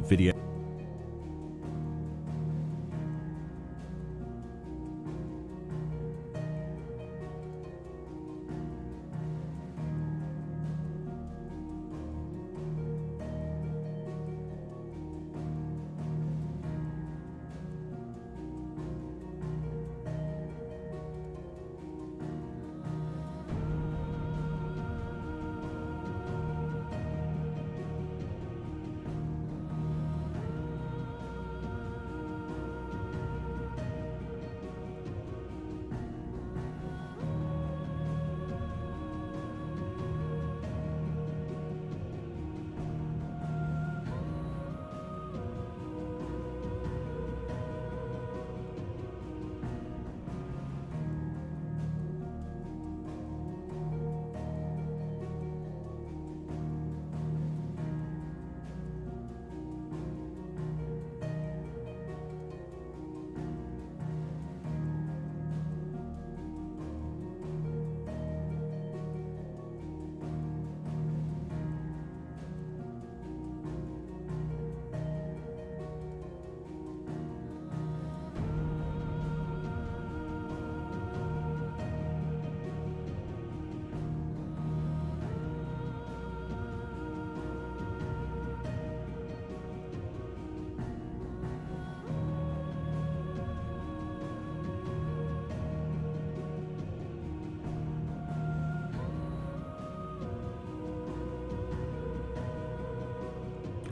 video.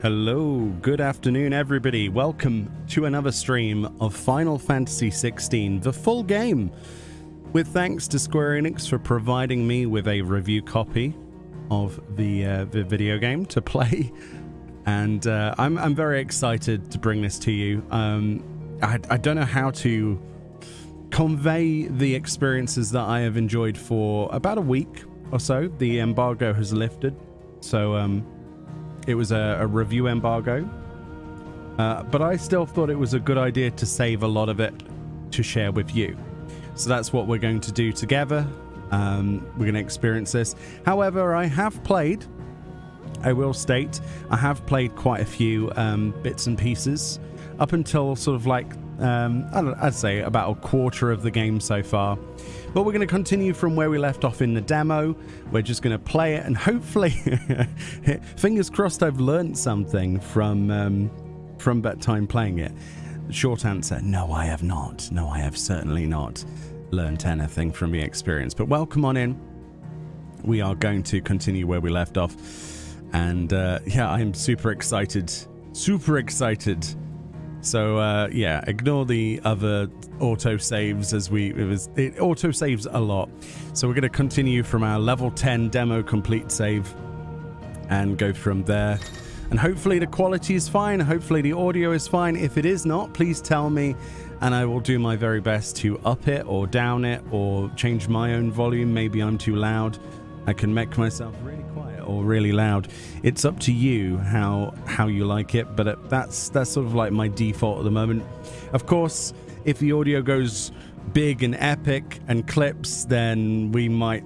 Hello, good afternoon everybody. Welcome to another stream of Final Fantasy XVI, the full game. With thanks to Square Enix for providing me with a review copy of the video game to play. And I'm very excited to bring this to you. I don't know how to convey the experiences that I have enjoyed for about a week or so. The embargo has lifted, so it was a review embargo, but I still thought it was a good idea to save a lot of it to share with you. So that's what we're going to do together. We're going to experience this. However, I have played, I will state, I have played quite a few bits and pieces up until sort of like, I'd say about a quarter of the game so far. But we're going to continue from where we left off in the demo. We're just going to play it and hopefully, fingers crossed, I've learned something from that time playing it. The short answer, no, I have not. No, I have certainly not learned anything from the experience. But welcome on in. We are going to continue where we left off. And yeah, I'm super excited. Super excited. So yeah, ignore the other autosaves as it autosaves a lot. So we're going to continue from our level 10 demo complete save and go from there. And hopefully the quality is fine. Hopefully the audio is fine. If it is not, please tell me and I will do my very best to up it or down it or change my own volume. Maybe I'm too loud. I can make myself really quiet or really loud. It's up to you how you like it, but that's sort of like my default at the moment. Of course, if the audio goes big and epic and clips, then we might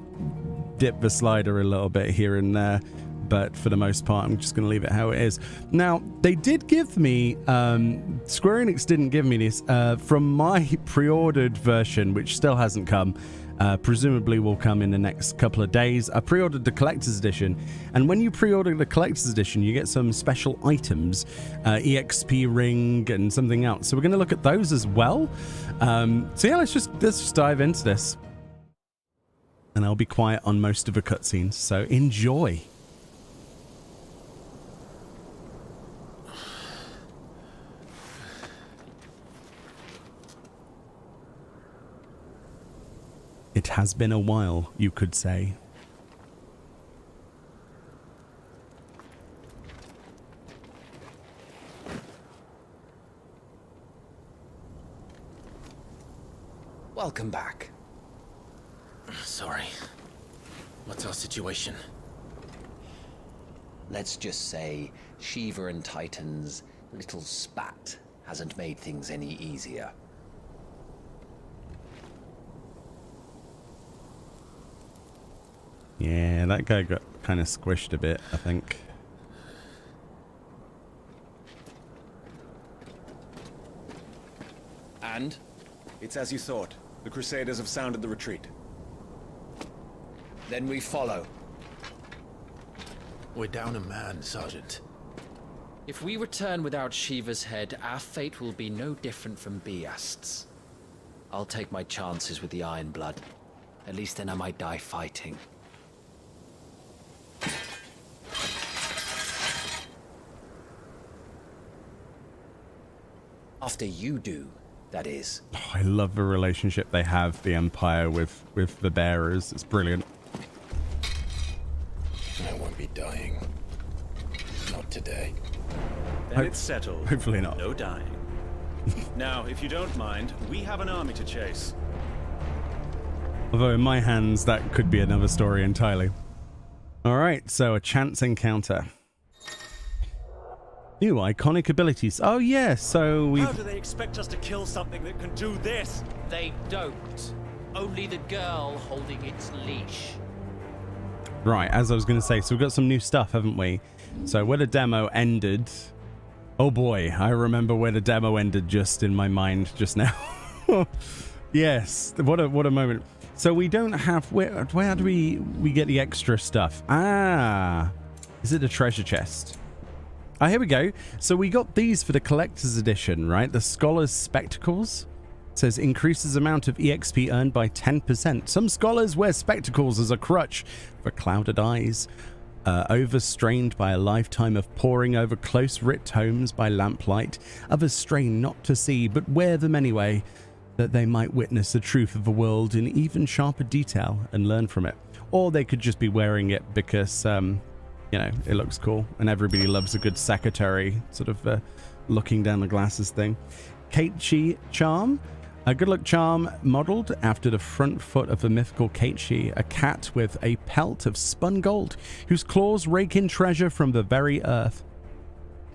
dip the slider a little bit here and there, but for the most part I'm just going to leave it how it is. Now, they did give me Square Enix didn't give me this from my pre-ordered version, which still hasn't come. Presumably will come in the next couple of days. I pre-ordered the collector's edition, and when you pre-order the collector's edition you get some special items, EXP ring and something else, so we're going to look at those as well. So yeah, let's just dive into this, and I'll be quiet on most of the cutscenes, so enjoy. It has been a while, you could say. Welcome back. Sorry. What's our situation? Let's just say Shiva and Titan's little spat hasn't made things any easier. Yeah, that guy got kind of squished a bit, I think. And? It's as you thought. The Crusaders have sounded the retreat. Then we follow. We're down a man, Sergeant. If we return without Shiva's head, our fate will be no different from Biast's. I'll take my chances with the Iron Blood. At least then I might die fighting. After you do, that is. Oh, I love the relationship they have, the Empire, with the bearers. It's brilliant. I won't be dying. Not today. Then it's settled. Hopefully not. No dying. Now, if you don't mind, we have an army to chase. Although in my hands, that could be another story entirely. All right, so a chance encounter. New iconic abilities. Oh yeah, so we. How do they expect us to kill something that can do this? They don't. Only the girl holding its leash. Right, as I was going to say, so we've got some new stuff, haven't we? So where the demo ended. Oh boy, I remember where the demo ended just in my mind just now. Yes, what a moment. So we don't have where do we get the extra stuff? Ah, is it the treasure chest? Ah, here we go. So we got these for the collector's edition, right? The Scholar's Spectacles. It says increases amount of EXP earned by 10%. Some scholars wear spectacles as a crutch for clouded eyes, overstrained by a lifetime of poring over close-writ tomes by lamplight. Others strain not to see, but wear them anyway, that they might witness the truth of the world in even sharper detail and learn from it. Or they could just be wearing it because, you know, it looks cool and everybody loves a good secretary sort of looking down the glasses thing. Keiichi Charm. A good luck charm modeled after the front foot of the mythical Keiichi, a cat with a pelt of spun gold, whose claws rake in treasure from the very earth.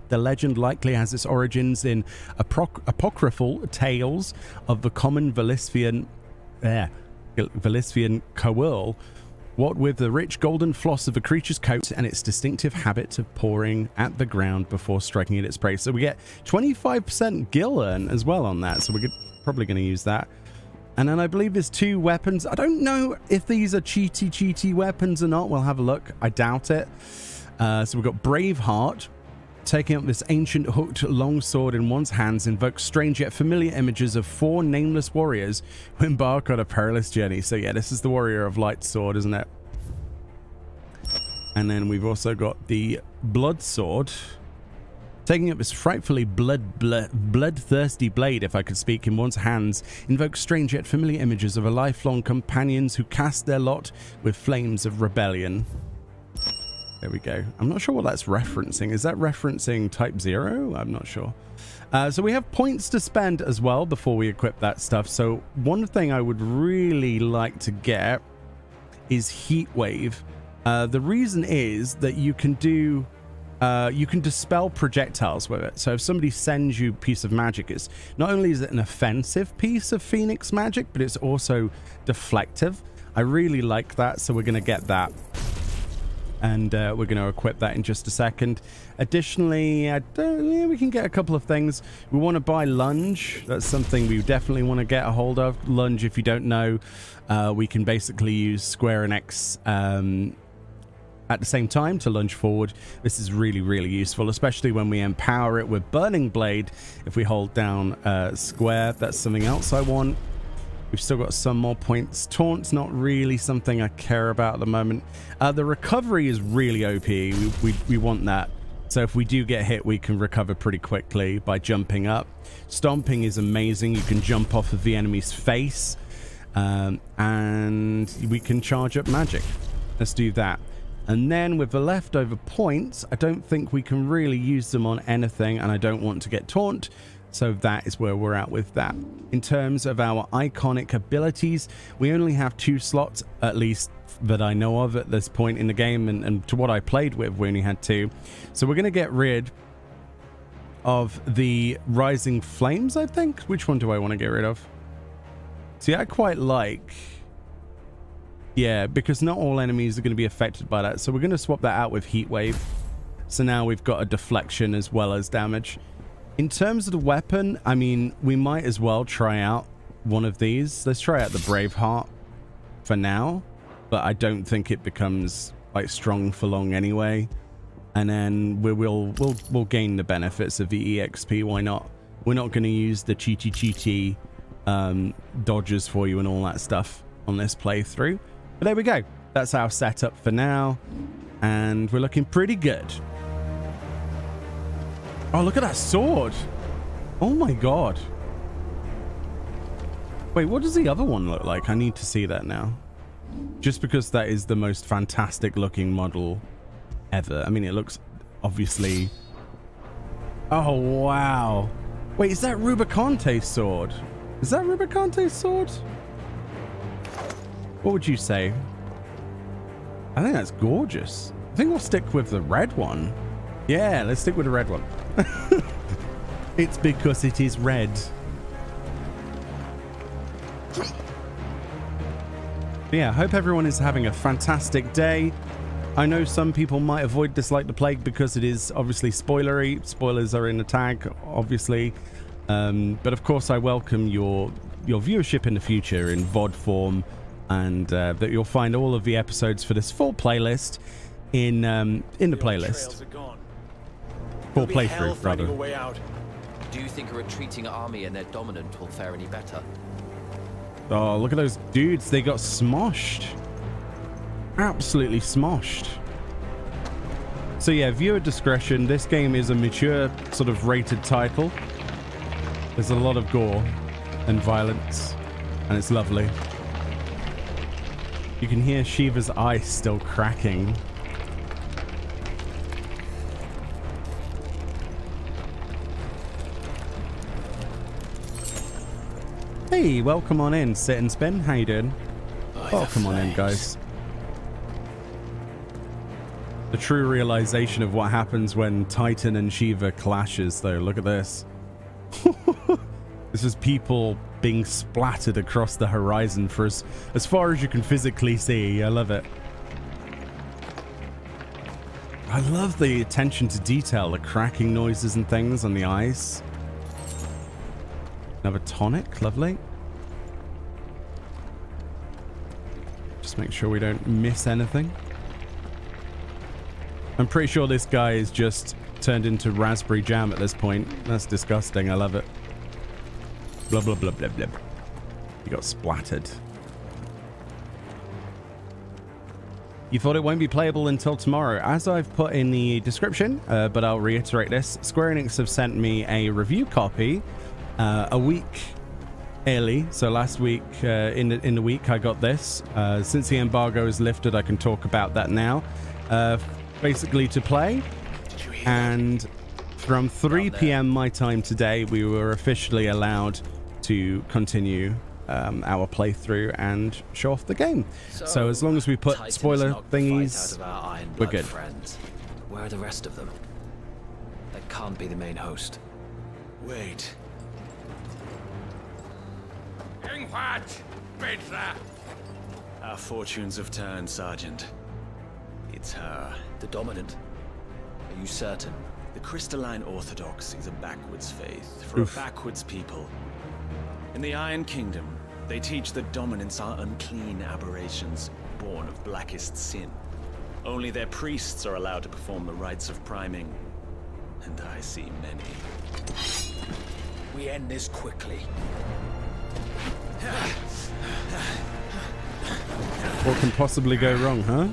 The legend likely has its origins in apocryphal tales of the common Velisvian coeurl, what with the rich golden floss of the creature's coat and its distinctive habit of pawing at the ground before striking at its prey. So we get 25% gil earn as well on that, so we're probably going to use that. And then I believe there's 2 weapons. I don't know if these are cheaty weapons or not. We'll have a look. I doubt it. So we've got Braveheart. Taking up this ancient hooked longsword in one's hands invokes strange yet familiar images of 4 nameless warriors who embark on a perilous journey. So yeah, this is the Warrior of Light sword, isn't it? And then we've also got the Blood Sword. Taking up this frightfully bloodthirsty blade, if I could speak, in one's hands invokes strange yet familiar images of a lifelong companions who cast their lot with flames of rebellion. There we go. I'm not sure what that's referencing. Is that referencing Type 0? I'm not sure. So we have points to spend as well before we equip that stuff. So one thing I would really like to get is Heatwave. The reason is that you can do... you can dispel projectiles with it. So if somebody sends you a piece of magic, it's not only is it an offensive piece of Phoenix magic, but it's also deflective. I really like that, so we're going to get that. And we're going to equip that in just a second. Additionally, we can get a couple of things. We want to buy Lunge. That's something we definitely want to get a hold of. Lunge, if you don't know, we can basically use Square Enix at the same time to lunge forward. This is really, really useful, especially when we empower it with Burning Blade. If we hold down square, that's something else I want. We've still got some more points. Taunt's not really something I care about at the moment. The recovery is really OP. We want that. So if we do get hit, we can recover pretty quickly by jumping up. Stomping is amazing. You can jump off of the enemy's face. And we can charge up magic. Let's do that. And then with the leftover points, I don't think we can really use them on anything, and I don't want to get taunt. So that is where we're at with that. In terms of our iconic abilities, we only have 2 slots, at least that I know of at this point in the game, and to what I played with, we only had 2. So we're going to get rid of the Rising Flames, I think. Which one do I want to get rid of? See, I quite like... Yeah, because not all enemies are going to be affected by that. So we're going to swap that out with Heatwave. So now we've got a deflection as well as damage. In terms of the weapon, I mean, we might as well try out one of these. Let's try out the Braveheart for now, but I don't think it becomes like strong for long anyway. And then we'll gain the benefits of the EXP. Why not? We're not going to use the cheaty dodges for you and all that stuff on this playthrough. But there we go. That's our setup for now, and we're looking pretty good. Oh, look at that sword. Oh my god. Wait, what does the other one look like? I need to see that now. Just because that is the most fantastic looking model ever. I mean, it looks obviously... Oh, wow. Wait, is that Rubicante's sword? Is that Rubicante's sword? What would you say? I think that's gorgeous. I think we'll stick with the red one. Yeah, let's stick with the red one. It's because it is red. Yeah, hope everyone is having a fantastic day. I know some people might avoid This Like the Plague because it is obviously spoilery. Spoilers are in the tag, obviously. But of course, I welcome your viewership in the future in VOD form, and that you'll find all of the episodes for this full playlist in the playlist. Full playthrough, rather. Do you think a retreating army and their dominant will fare any better? Oh, look at those dudes. They got smoshed. Absolutely smoshed. So yeah, viewer discretion. This game is a mature sort of rated title. There's a lot of gore and violence, and it's lovely. You can hear Shiva's ice still cracking. Hey, welcome on in, Sit and Spin. How you doing? Welcome on in, guys. The true realization of what happens when Titan and Shiva clashes, though. Look at this. This is people being splattered across the horizon for as far as you can physically see. I love it. I love the attention to detail, the cracking noises and things on the ice. Another tonic, lovely. Just make sure we don't miss anything. I'm pretty sure this guy is just turned into raspberry jam at this point. That's disgusting. I love it. Blah, blah, blah, blah, blah. You got splattered. You thought it won't be playable until tomorrow. As I've put in the description, but I'll reiterate this. Square Enix have sent me a review copy a week early. So last week, in the week, I got this. Since the embargo is lifted, I can talk about that now. Basically to play, and from 3 p.m. my time today, we were officially allowed to continue our playthrough and show off the game. So as long as we put spoiler thingies, we're good. Friends. Where are the rest of them? That can't be the main host. Wait. Our fortunes have turned, Sergeant. It's her. The dominant? Are you certain? The Crystalline Orthodox is a backwards faith for a backwards people. In the Iron Kingdom, they teach that dominants are unclean aberrations, born of blackest sin. Only their priests are allowed to perform the rites of priming, and I see many. We end this quickly. What can possibly go wrong, huh?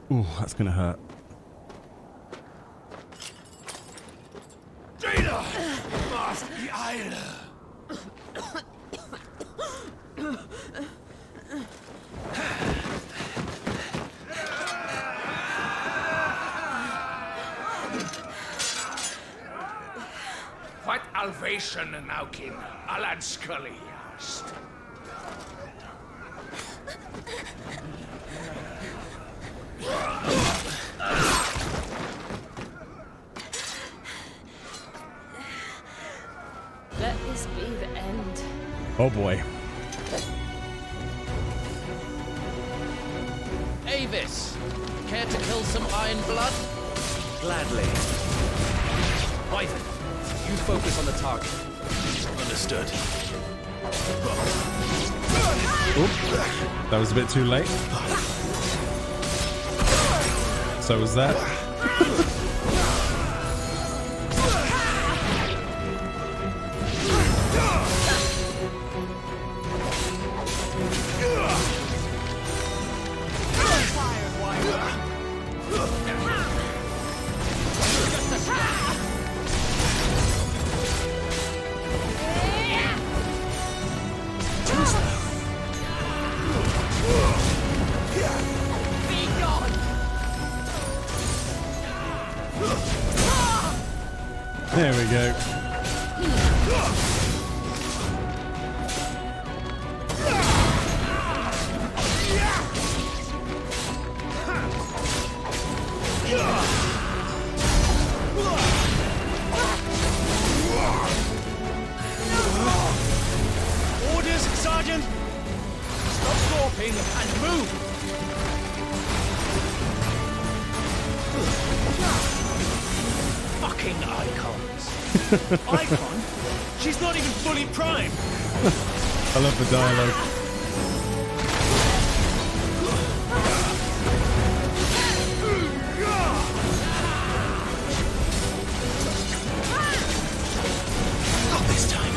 Ooh, that's gonna hurt. What Alvation Naukin, Alan Scully asked. Oh boy. Avis, care to kill some iron blood? Gladly. Ivan, you focus on the target. Understood. Oop. That was a bit too late. So was that. There we go. Orders, Sergeant! Stop gawping and move! Fucking icons. Icon? She's not even fully primed! I love the dialogue. Not this time.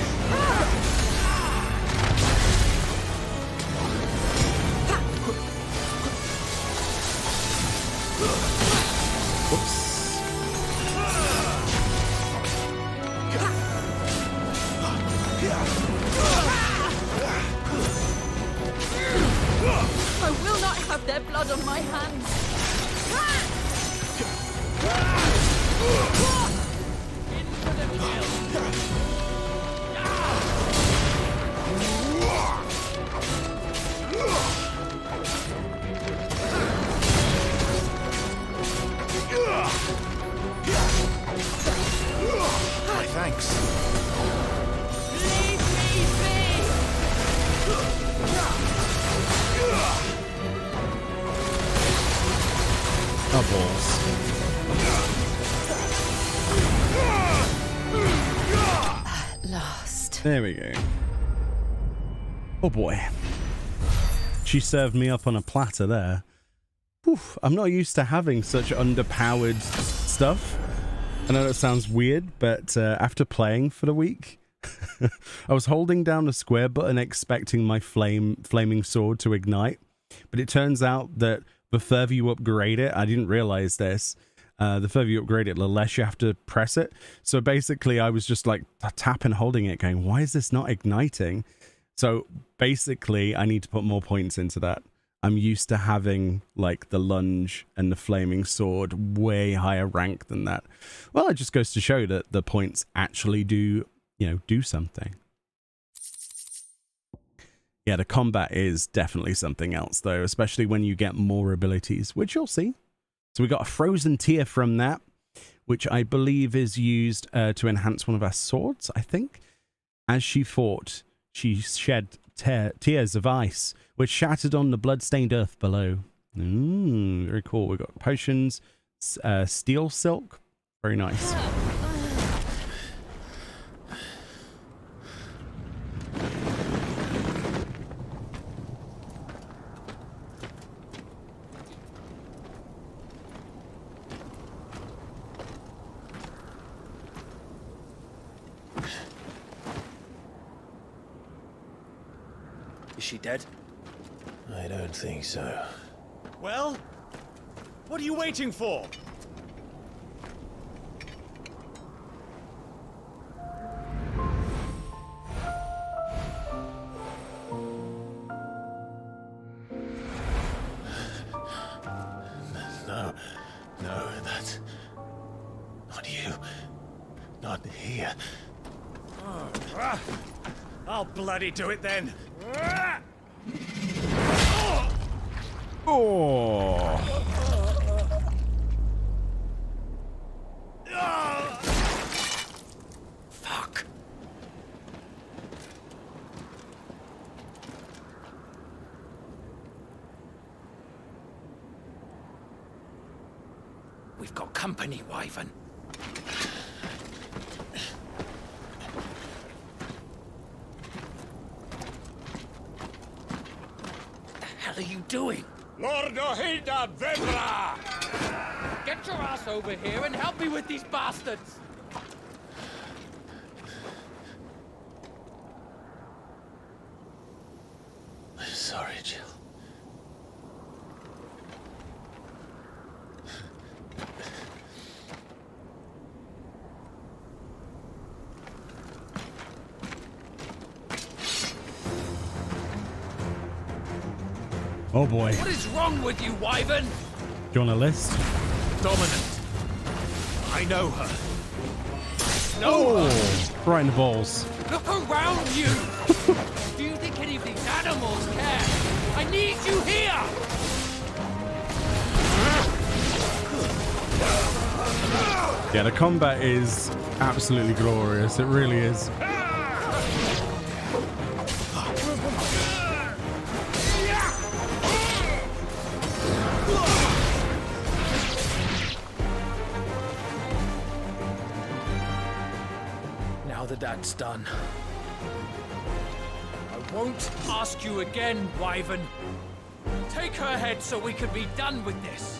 Whoops. I will not have their blood on my hands. My thanks. Leave me be. Oh, balls. At last. There we go. Oh boy. She served me up on a platter there. Whew, I'm not used to having such underpowered stuff. I know that sounds weird, but after playing for the week, I was holding down the square button expecting my flaming sword to ignite. But it turns out that the further you upgrade it, I didn't realize this, the further you upgrade it, the less you have to press it. So basically, I was just like tapping, holding it, going, why is this not igniting? So basically, I need to put more points into that. I'm used to having like the lunge and the flaming sword way higher rank than that. Well, it just goes to show that the points actually do, do something. Yeah, the combat is definitely something else though, especially when you get more abilities, which you'll see. So we got a frozen tear from that, which I believe is used to enhance one of our swords, I think. As she fought, she shed tears of ice, which shattered on the blood-stained earth below. Very cool. We've got potions, steel silk. Very nice. Is she dead? I don't think so. Well, what are you waiting for? No, that's not you. Not here. I'll bloody do it then. Oh. Fuck. We've got company, Wyvern. What the hell are you doing? Lord Ohida Vedra! Get your ass over here and help me with these bastards! I'm sorry, Jill. Oh boy. What is wrong with you, Wyvern? Do you want a list? Dominant. I know her. Right in the balls. Look around you! Do you think any of these animals care? I need you here! Yeah, the combat is absolutely glorious. It really is. Now that that's done, I won't ask you again, Wyvern. Take her head so we can be done with this.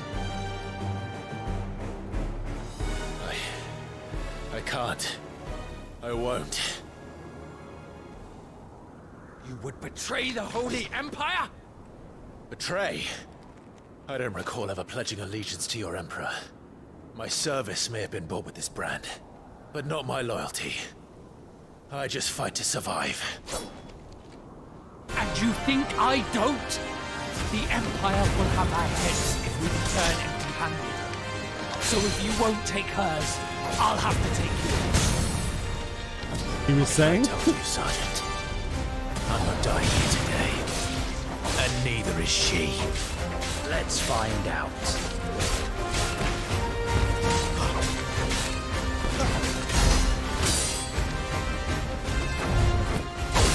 I can't. I won't. You would betray the Holy Empire? Betray? I don't recall ever pledging allegiance to your Emperor. My service may have been bought with this brand, but not my loyalty. I just fight to survive. And you think I don't? The Empire will have our heads if we return empty-handed. So if you won't take hers, I'll have to take yours. He was saying? I told you, Sergeant. I'm not dying here today. And neither is she. Let's find out.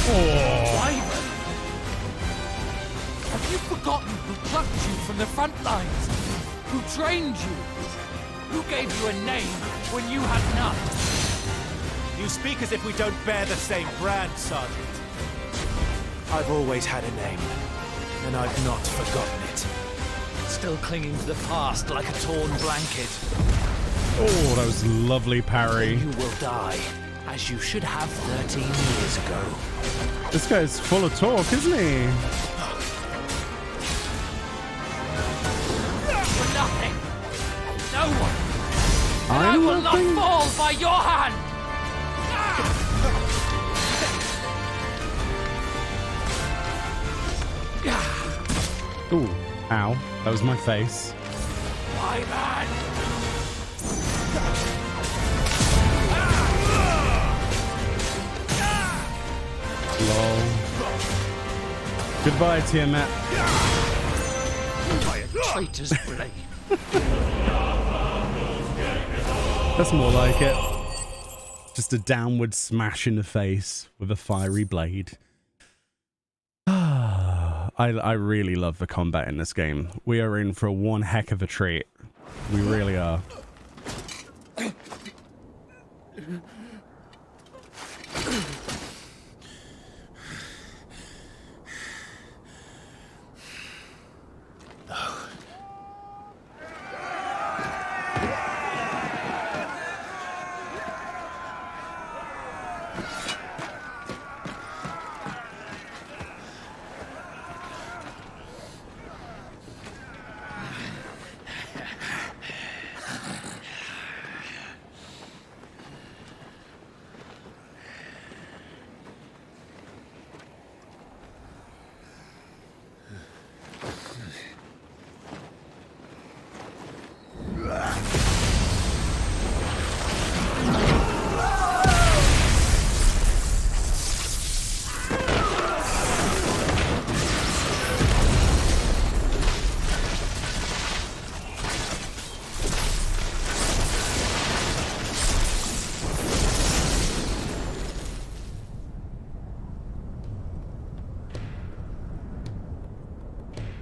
Wyvern! Have you forgotten who plucked you from the front lines? Who trained you? Who gave you a name when you had none? You speak as if we don't bear the same brand, Sergeant. I've always had a name, and I've not forgotten it. Still clinging to the past like a torn blanket. Oh, that was lovely parry. You will die, as you should have 13 years ago. This guy's full of talk, isn't he? For nothing. No one. I I'm will nothing. not fall by your hand. Ooh, ow. That was my face. My man. Lol. Goodbye, Tiamat. By a traitor's blade. That's more like it. Just a downward smash in the face with a fiery blade. I really love the combat in this game. We are in for one heck of a treat. We really are.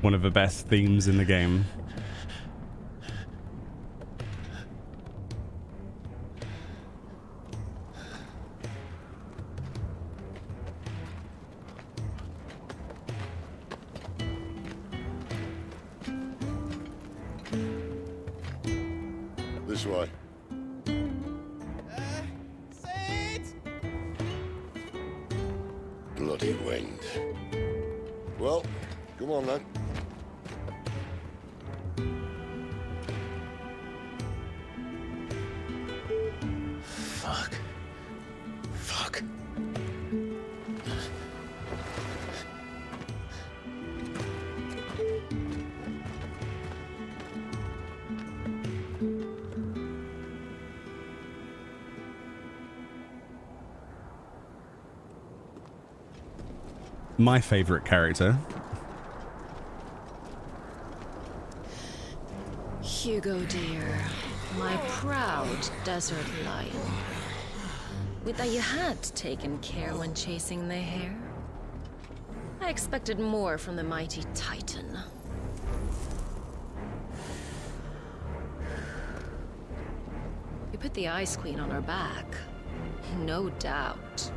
One of the best themes in the game. This way. Bloody wind. Well, come on then. Fuck. Fuck. My favorite character. Hugo, dear, my proud desert lion. With that you had taken care when chasing the hare. I expected more from the mighty Titan. You put the Ice Queen on her back, no doubt.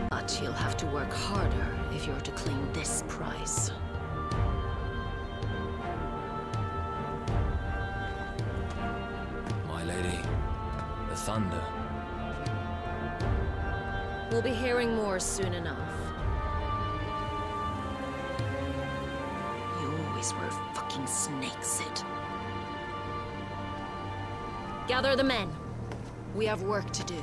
But you'll have to work harder if you're to claim this prize. My lady, the thunder. We'll be hearing more soon enough. You always were fucking snake, Sid. Gather the men. We have work to do.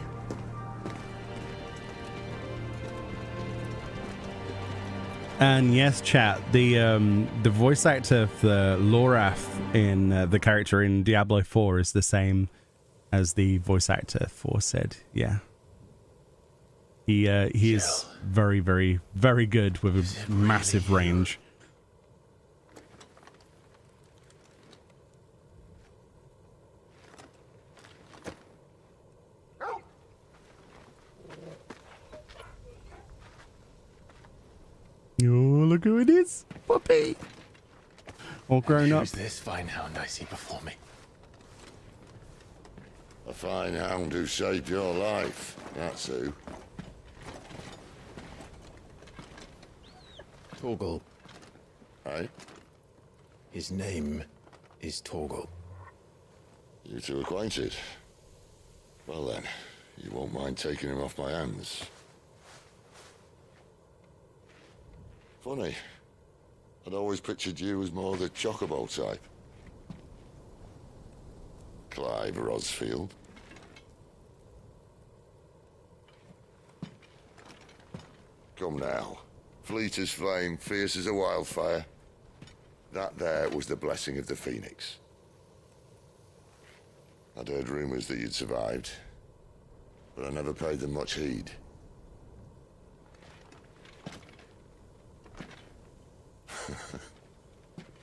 And yes, chat, the voice actor for Lorath in the character in Diablo 4 is the same as the voice actor for Sid. Yeah. He is very, very, very good with a massive range. Oh, look who it is. Puppy. All grown up. Who's this fine hound I see before me? A fine hound who saved your life. That's who. Torgal. Hey? His name is Torgal. You two acquainted? Well then, you won't mind taking him off my hands. Funny. I'd always pictured you as more the chocobo type. Clive Rosfield. Come now. Fleet as flame, fierce as a wildfire. That there was the blessing of the Phoenix. I'd heard rumors that you'd survived, but I never paid them much heed.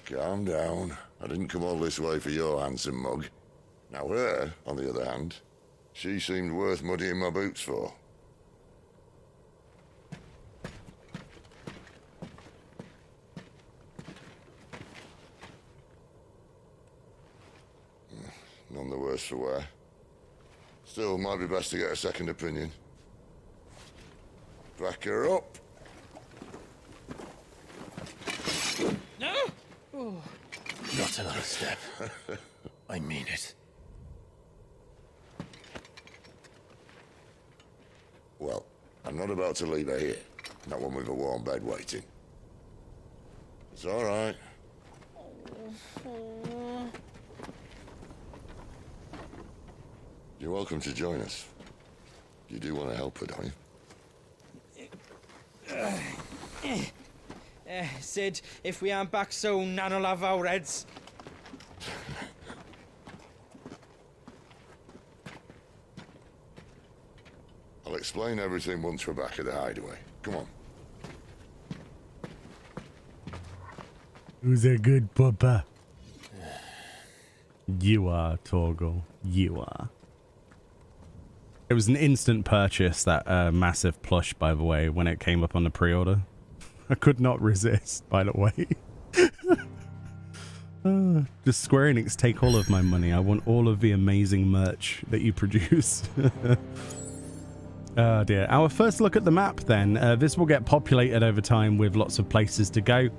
Calm down. I didn't come all this way for your handsome mug. Now her, on the other hand, she seemed worth muddying my boots for. None the worse for wear. Still, might be best to get a second opinion. Back her up. No! Oh. Not another step. I mean it. Well, I'm not about to leave her here. Not one with a warm bed waiting. It's all right. You're welcome to join us. You do want to help her, don't you? Sid, if we aren't back soon, Nan'll have our heads. I'll explain everything once we're back at the Hideaway. Come on. Who's a good papa? You are, Torgal. You are. It was an instant purchase, that massive plush, by the way, when it came up on the pre-order. I could not resist, by the way. Just Square Enix, take all of my money. I want all of the amazing merch that you produce. Oh dear. Our first look at the map then. This will get populated over time with lots of places to go.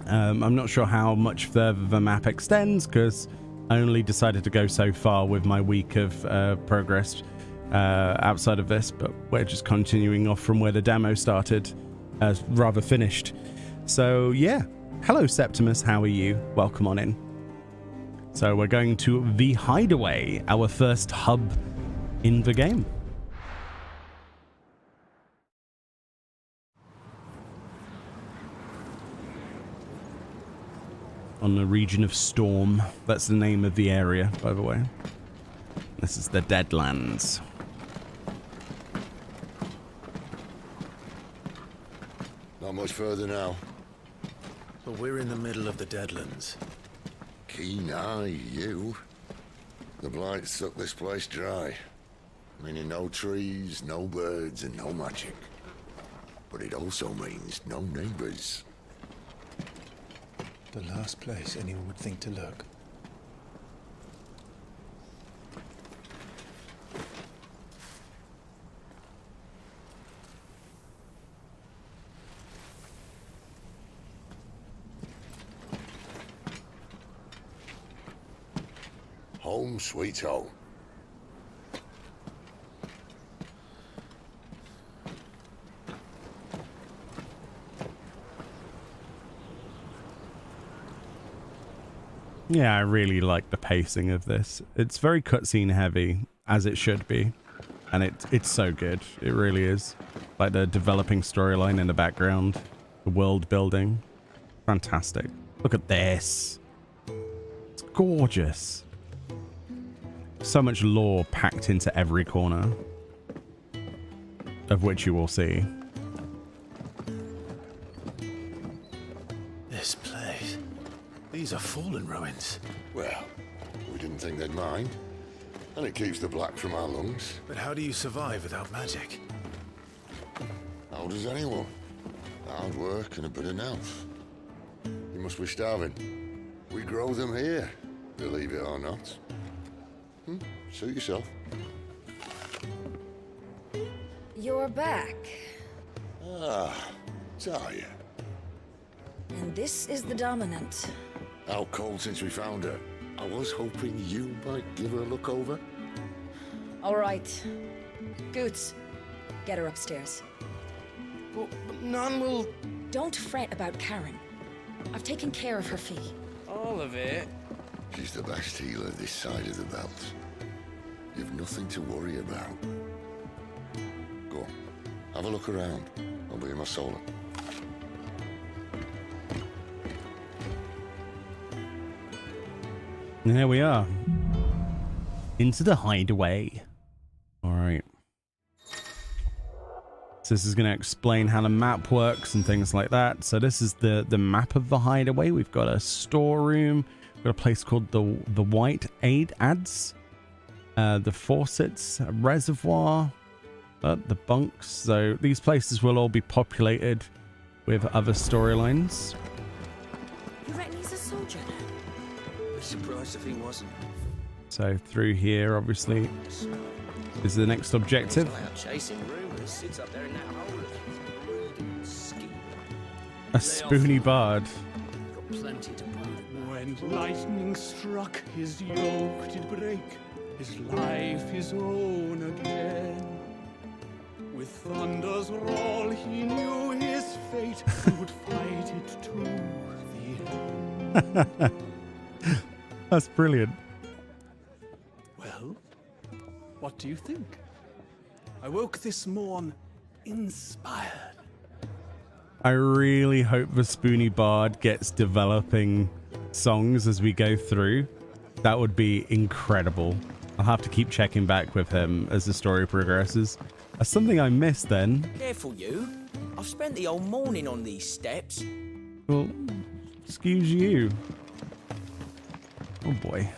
I'm not sure how much further the map extends because I only decided to go so far with my week of progress outside of this, but we're just continuing off from where the demo started, rather finished. So yeah, hello Septimus, how are you? Welcome on in. So we're going to the Hideaway, our first hub in the game. On the region of Storm. That's the name of the area, by the way. This is the Deadlands. Not much further now. But we're in the middle of the Deadlands. Keen eye, you. The blight sucked this place dry. Meaning no trees, no birds, and no magic. But it also means no neighbors. The last place anyone would think to look. Home sweet home. Yeah, I really like the pacing of this. It's very cutscene heavy, as it should be. And it's so good. It really is. Like the developing storyline in the background. The world building. Fantastic. Look at this. It's gorgeous. So much lore packed into every corner. Of which you will see. This place. These are fallen ruins. Well, we didn't think they'd mind. And it keeps the black from our lungs. But how do you survive without magic? How does anyone? Hard work and a bit of nerve. You must be starving. We grow them here, believe it or not. Suit yourself. You're back. Ah, Talia. And this is the Dominant. Out cold since we found her. I was hoping you might give her a look over. All right. Goots, get her upstairs. But none will... Don't fret about Karen. I've taken care of her fee. All of it? She's the best healer this side of the belt. You've nothing to worry about. Go on, have a look around. I'll be in my solar. And here we are. Into the Hideaway. Alright. So this is going to explain how the map works and things like that. So this is the map of the Hideaway. We've got a storeroom. We've got a place called the White Aid Ads. The Faucets, a reservoir. The bunks. So these places will all be populated with other storylines. You reckon he's a soldier then? Surprised if he wasn't. So through here, obviously, is the next objective. Chasing rumors, sits up there in that hole. A spoony bard. Got plenty to prove. When lightning struck, his yoke did break. His life his own again. With thunder's roll, he knew his fate and would fight it to the end. That's brilliant. Well, what do you think? I woke this morn inspired. I really hope the Spoony Bard gets developing songs as we go through. That would be incredible. I'll have to keep checking back with him as the story progresses. That's something I missed then. Careful, you. I've spent the whole morning on these steps. Well, excuse you. Oh boy.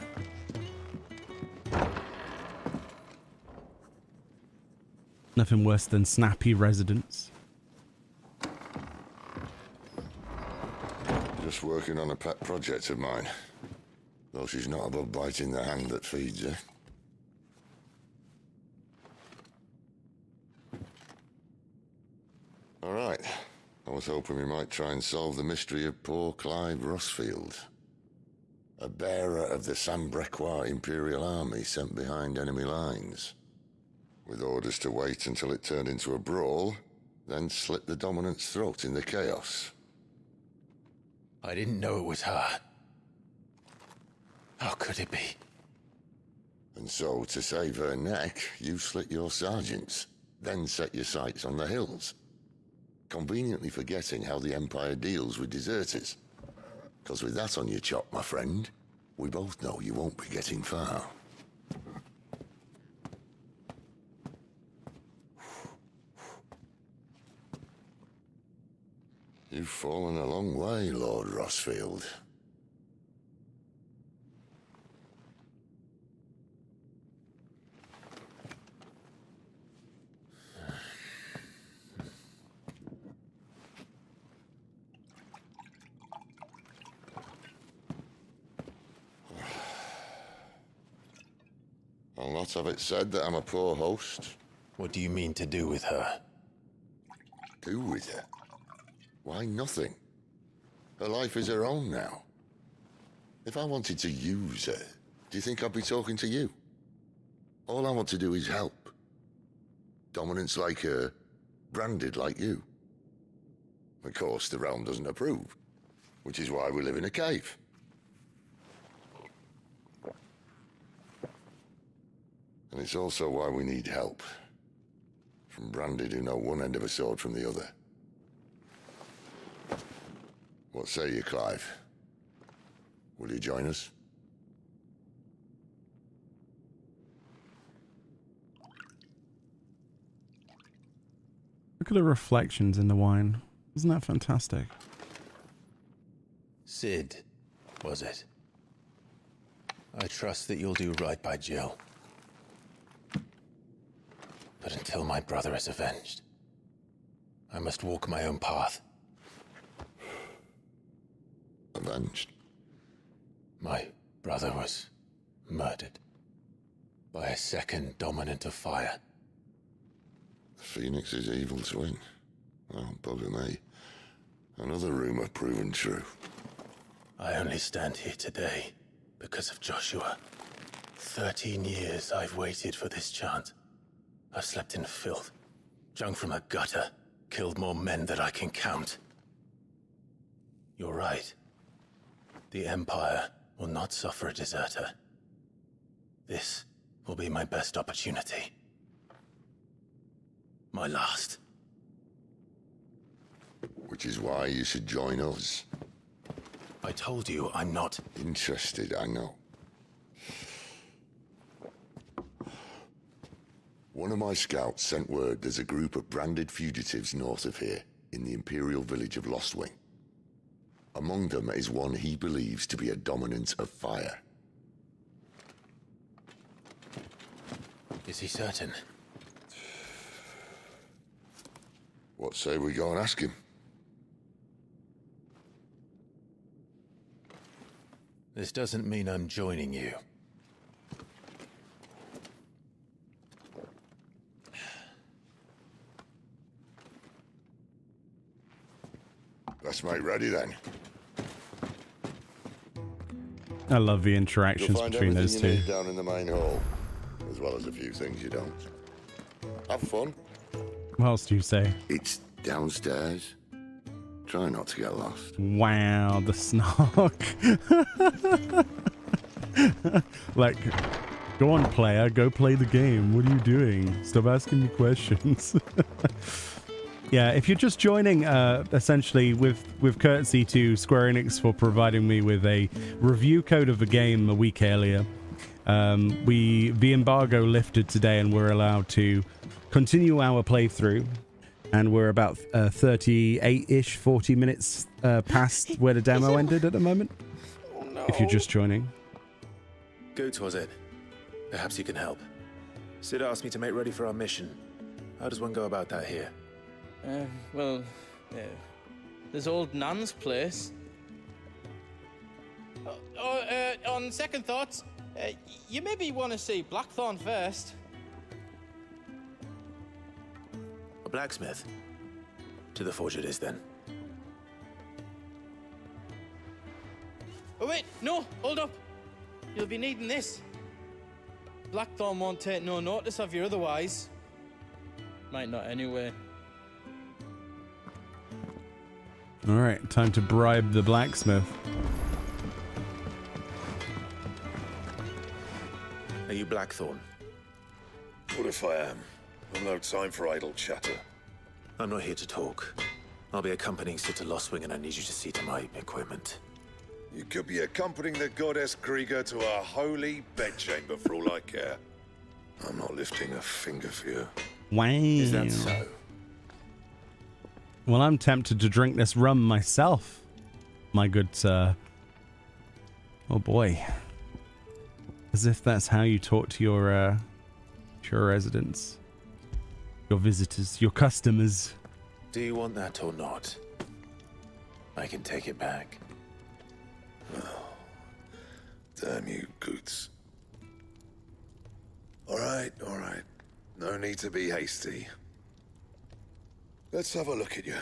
Nothing worse than snappy residents. Just working on a pet project of mine. Though she's not above biting the hand that feeds her. All right. I was hoping we might try and solve the mystery of poor Clive Rossfield, a bearer of the Sambrequois Imperial Army sent behind enemy lines, with orders to wait until it turned into a brawl, then slit the dominant's throat in the chaos. I didn't know it was her. How could it be? And so, to save her neck, you slit your sergeants, then set your sights on the hills, conveniently forgetting how the Empire deals with deserters. Because with that on your chop, my friend, we both know you won't be getting far. You've fallen a long way, Lord Rossfield. I'll not have it said that I'm a poor host. What do you mean to do with her? Do with her? Why, nothing. Her life is her own now. If I wanted to use her, do you think I'd be talking to you? All I want to do is help. Dominants like her, branded like you. Of course, the realm doesn't approve, which is why we live in a cave. And it's also why we need help. From branded who know one end of a sword from the other. What say you, Clive? Will you join us? Look at the reflections in the wine. Isn't that fantastic? Sid, was it? I trust that you'll do right by Jill. But until my brother is avenged, I must walk my own path. Avenged? My brother was murdered by a second dominant of fire. Phoenix's evil twin. Oh, bugger me. Another rumor proven true. I only stand here today because of Joshua. 13 years I've waited for this chance. I've slept in filth, drunk from a gutter, killed more men than I can count. You're right. The Empire will not suffer a deserter. This will be my best opportunity. My last. Which is why you should join us. I told you I'm not interested, I know. One of my scouts sent word there's a group of branded fugitives north of here, in the Imperial village of Lostwing. Among them is one he believes to be a dominant of fire. Is he certain? What say we go and ask him? This doesn't mean I'm joining you. Let's make ready then. I love the interactions between those two. You'll find everything you need down in the main hall, as well as a few things you don't. Have fun. What else do you say? It's downstairs. Try not to get lost. Wow, the snark. Like, go on, player, go play the game. What are you doing? Stop asking me questions. Yeah, if you're just joining, essentially, with courtesy to Square Enix for providing me with a review code of the game a week earlier, the embargo lifted today and we're allowed to continue our playthrough. And we're about 38-ish, 40 minutes past where the demo ended at the moment. Oh, no. If you're just joining. Goat, was it? Perhaps you can help. Sid asked me to make ready for our mission. How does one go about that here? There's old Nan's place. On second thoughts, you maybe want to see Blackthorn first. A blacksmith? To the forge it is then. Oh wait, no, hold up. You'll be needing this. Blackthorn won't take no notice of you otherwise. Might not anyway. All right, time to bribe the blacksmith. Are you Blackthorn? What if I am? I've no time for idle chatter. I'm not here to talk. I'll be accompanying Sitter Lostwing, and I need you to see to my equipment. You could be accompanying the goddess Krieger to our holy bedchamber for all I care. I'm not lifting a finger for you. Wow. Is that so? Well, I'm tempted to drink this rum myself, my good sir. Oh boy. As if that's how you talk to your residents, your visitors, your customers. Do you want that or not? I can take it back. Oh, damn you, Goots. All right. No need to be hasty. Let's have a look at you.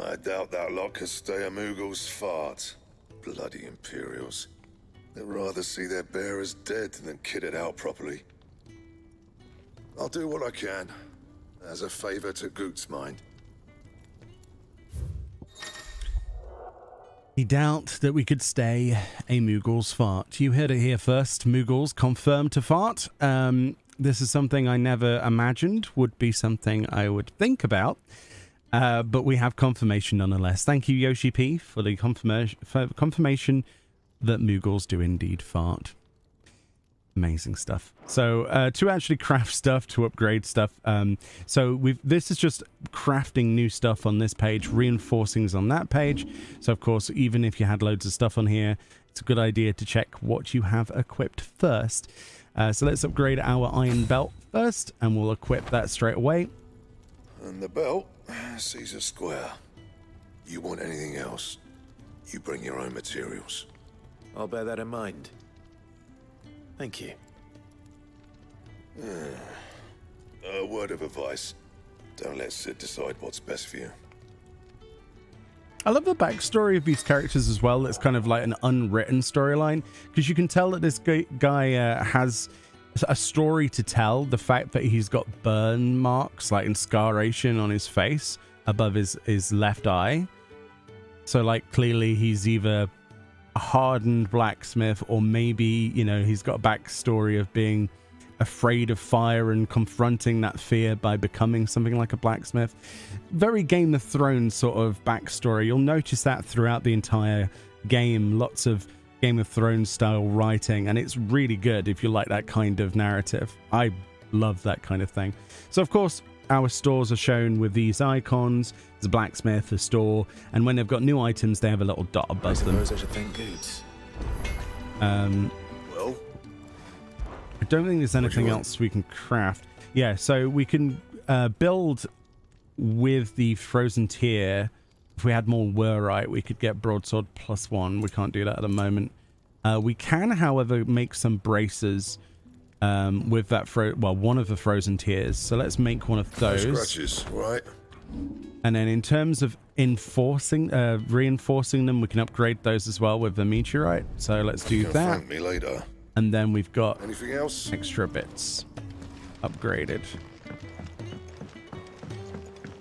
I doubt that lot could stay a Moogle's fart. Bloody Imperials. They'd rather see their bearers dead than kitted out properly. I'll do what I can, as a favor to Goot's mind. He doubt that we could stay a Moogle's fart. You heard it here first. Moogles confirmed to fart. This is something I never imagined would be something I would think about. But we have confirmation nonetheless. Thank you, Yoshi P, for the confirmation that Moogles do indeed fart. Amazing stuff. So to actually craft stuff, to upgrade stuff. So this is just crafting new stuff on this page, reinforcings on that page. So of course, even if you had loads of stuff on here, it's a good idea to check what you have equipped first. So let's upgrade our iron belt first, and we'll equip that straight away. And the belt sees a square. You want anything else, you bring your own materials. I'll bear that in mind. Thank you. A word of advice. Don't let Sid decide what's best for you. I love the backstory of these characters as well. It's kind of like an unwritten storyline, because you can tell that this guy has a story to tell. The fact that he's got burn marks, like scarration on his face above his left eye. So like clearly he's either a hardened blacksmith, or maybe, you know, he's got a backstory of being afraid of fire and confronting that fear by becoming something like a blacksmith. Very Game of Thrones sort of backstory. You'll notice that throughout the entire game. Lots of Game of Thrones style writing, and it's really good if you like that kind of narrative. I love that kind of thing. So of course our stores are shown with these icons. There's a blacksmith, a store, and when they've got new items they have a little dot above them. I should thank Goots. Well, I don't think there's anything else we can craft. Yeah, so we can build with the frozen tier. If we had more wurite, we could get broadsword +1. We can't do that at the moment. We can, however, make some braces with that one of the frozen tiers. So let's make one of those. Scratches, right? And then in terms of reinforcing them, we can upgrade those as well with the meteorite. So let's do that. Thank me later. And then we've got anything else? Extra bits upgraded.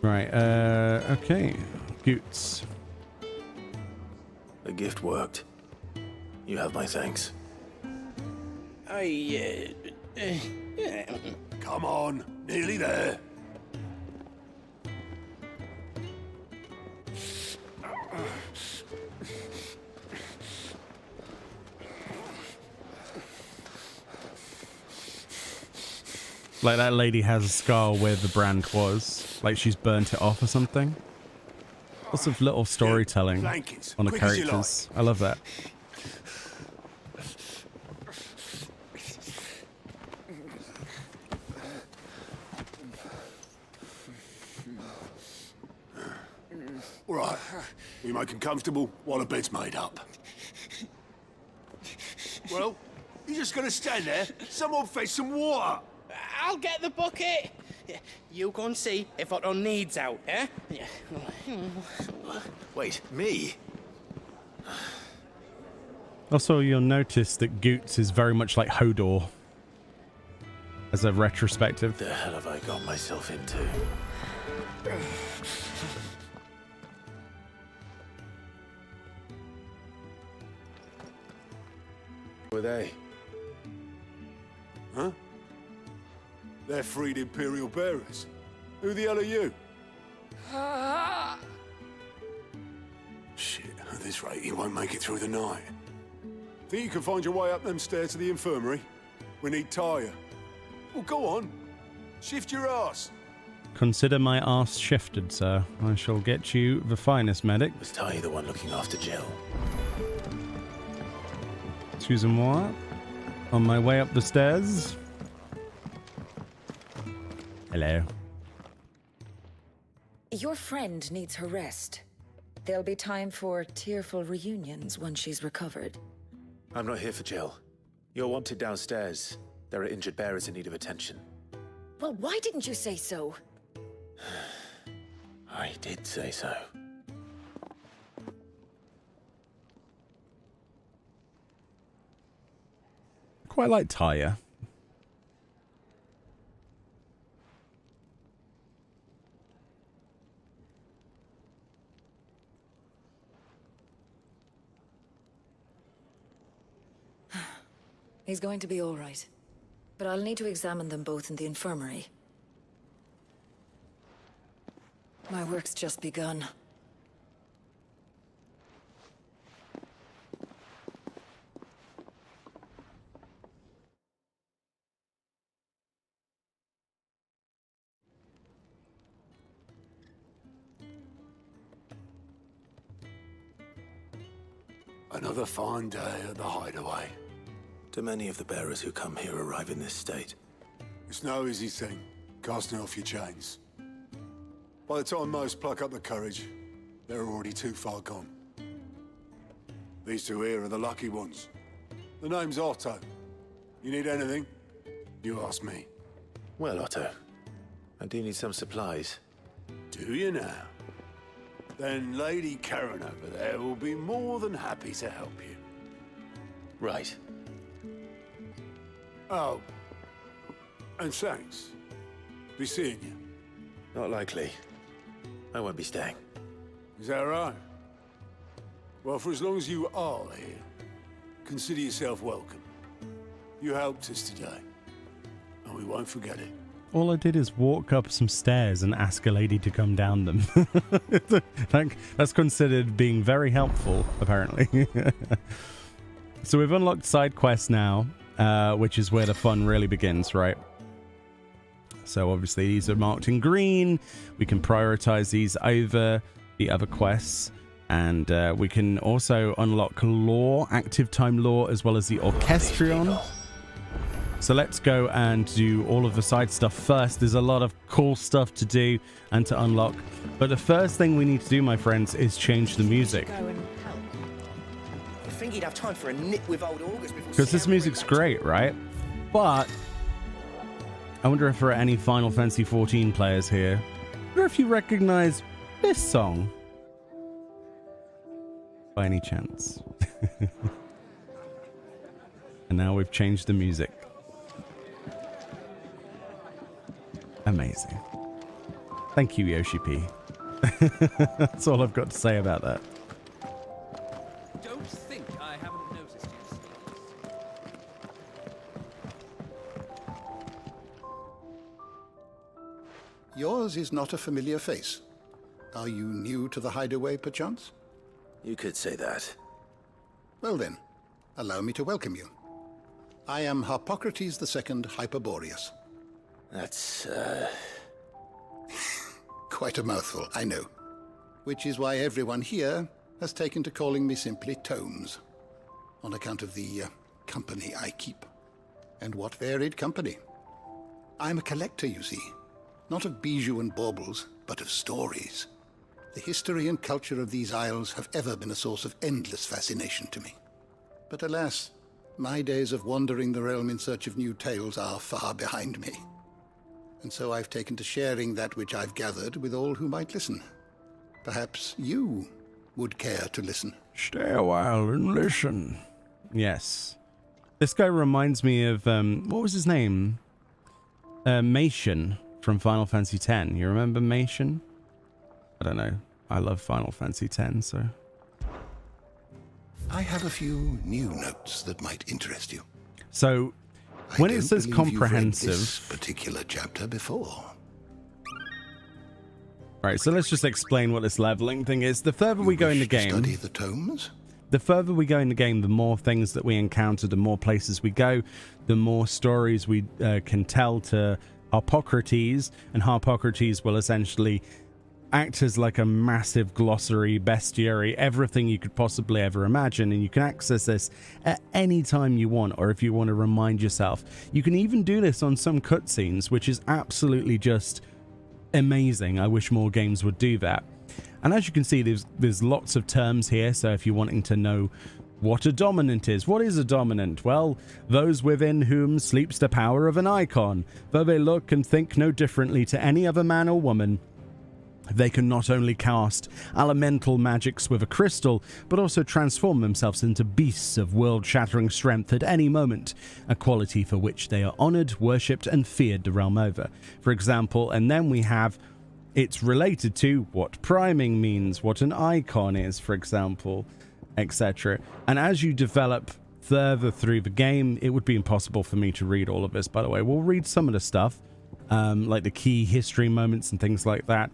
Right, okay. Goots. The gift worked. You have my thanks. Come on, nearly there. Like that lady has a scar where the brand was. Like she's burnt it off or something. Lots of little storytelling on the characters. I love that. All right, we make him comfortable while the bed's made up. Well, you're just gonna stand there? Someone fetch some water. I'll get the bucket. You go and see if Otto needs out, eh? Wait, me? Also, you'll notice that Goots is very much like Hodor as a retrospective. The hell have I got myself into? Who are they? Huh? They're freed Imperial bearers. Who the hell are you? Shit, at this rate, you won't make it through the night. Think you can find your way up them stairs to the infirmary? We need Tyre. Well, go on. Shift your ass. Consider my arse shifted, sir. I shall get you the finest medic. Was Tyre the one looking after Jill? Excusez-moi. On my way up the stairs. Hello. Your friend needs her rest. There'll be time for tearful reunions once she's recovered. I'm not here for Jill. You're wanted downstairs. There are injured bearers in need of attention. Well, why didn't you say so? I did say so. Quite like Tyre. He's going to be all right. But I'll need to examine them both in the infirmary. My work's just begun. Another fine day at the Hideaway. Do many of the bearers who come here arrive in this state? It's no easy thing, casting off your chains. By the time most pluck up the courage, they're already too far gone. These two here are the lucky ones. The name's Otto. You need anything? You ask me. Well, Otto, I do need some supplies. Do you now? Then Lady Karen over there will be more than happy to help you. Right. Oh. And thanks. Be seeing you. Not likely. I won't be staying. Is that right? Well, for as long as you are here, consider yourself welcome. You helped us today, and we won't forget it. All I did is walk up some stairs and ask a lady to come down them. That's considered being very helpful, apparently. So we've unlocked side quests now, which is where the fun really begins, right? So obviously these are marked in green. We can prioritize these over the other quests. And we can also unlock lore, active time lore, as well as the orchestrion. So let's go and do all of the side stuff first. There's a lot of cool stuff to do and to unlock. But the first thing we need to do, my friends, is change the music. I think he'd have time for a nip with old August before. Because this music's great, right? But I wonder if there are any Final Fantasy XIV players here. I wonder if you recognize this song by any chance. And now we've changed the music. Amazing. Thank you, Yoshi P. That's all I've got to say about that. Don't think I haven't noticed you. Yours is not a familiar face. Are you new to the Hideaway, perchance? You could say that. Well then, allow me to welcome you. I am Harpocrates II Hyperboreus. That's, Quite a mouthful, I know. Which is why everyone here has taken to calling me simply Tomes, on account of the company I keep. And what varied company. I'm a collector, you see. Not of bijou and baubles, but of stories. The history and culture of these isles have ever been a source of endless fascination to me. But alas, my days of wandering the realm in search of new tales are far behind me. and so I've taken to sharing that which I've gathered with all who might listen. Perhaps you would care to listen. Stay a while and listen. Yes. This guy reminds me of, what was his name? Meoni from Final Fantasy X. You remember Meoni? I don't know. I love Final Fantasy X, so... I have a few new notes that might interest you. So, when it says comprehensive... You've read this particular chapter before. Right, so let's just explain what this leveling thing is. The further we go in the game... Study the tomes? The further we go in the game, the more things that we encounter, the more places we go, the more stories we can tell to Harpocrates, and Harpocrates will essentially act as like a massive glossary, bestiary, everything you could possibly ever imagine, and you can access this at any time you want, or if you want to remind yourself. You can even do this on some cutscenes, which is absolutely just amazing. I wish more games would do that. And as you can see, there's lots of terms here, so if you're wanting to know what a dominant is. What is a dominant? Well, those within whom sleeps the power of an icon, though they look and think no differently to any other man or woman. They can not only cast elemental magics with a crystal, but also transform themselves into beasts of world-shattering strength at any moment, a quality for which they are honored, worshipped, and feared the realm over. For example, and then we have it's related to what priming means, what an icon is, for example, etc. And as you develop further through the game, it would be impossible for me to read all of this, by the way. We'll read some of the stuff, like the key history moments and things like that.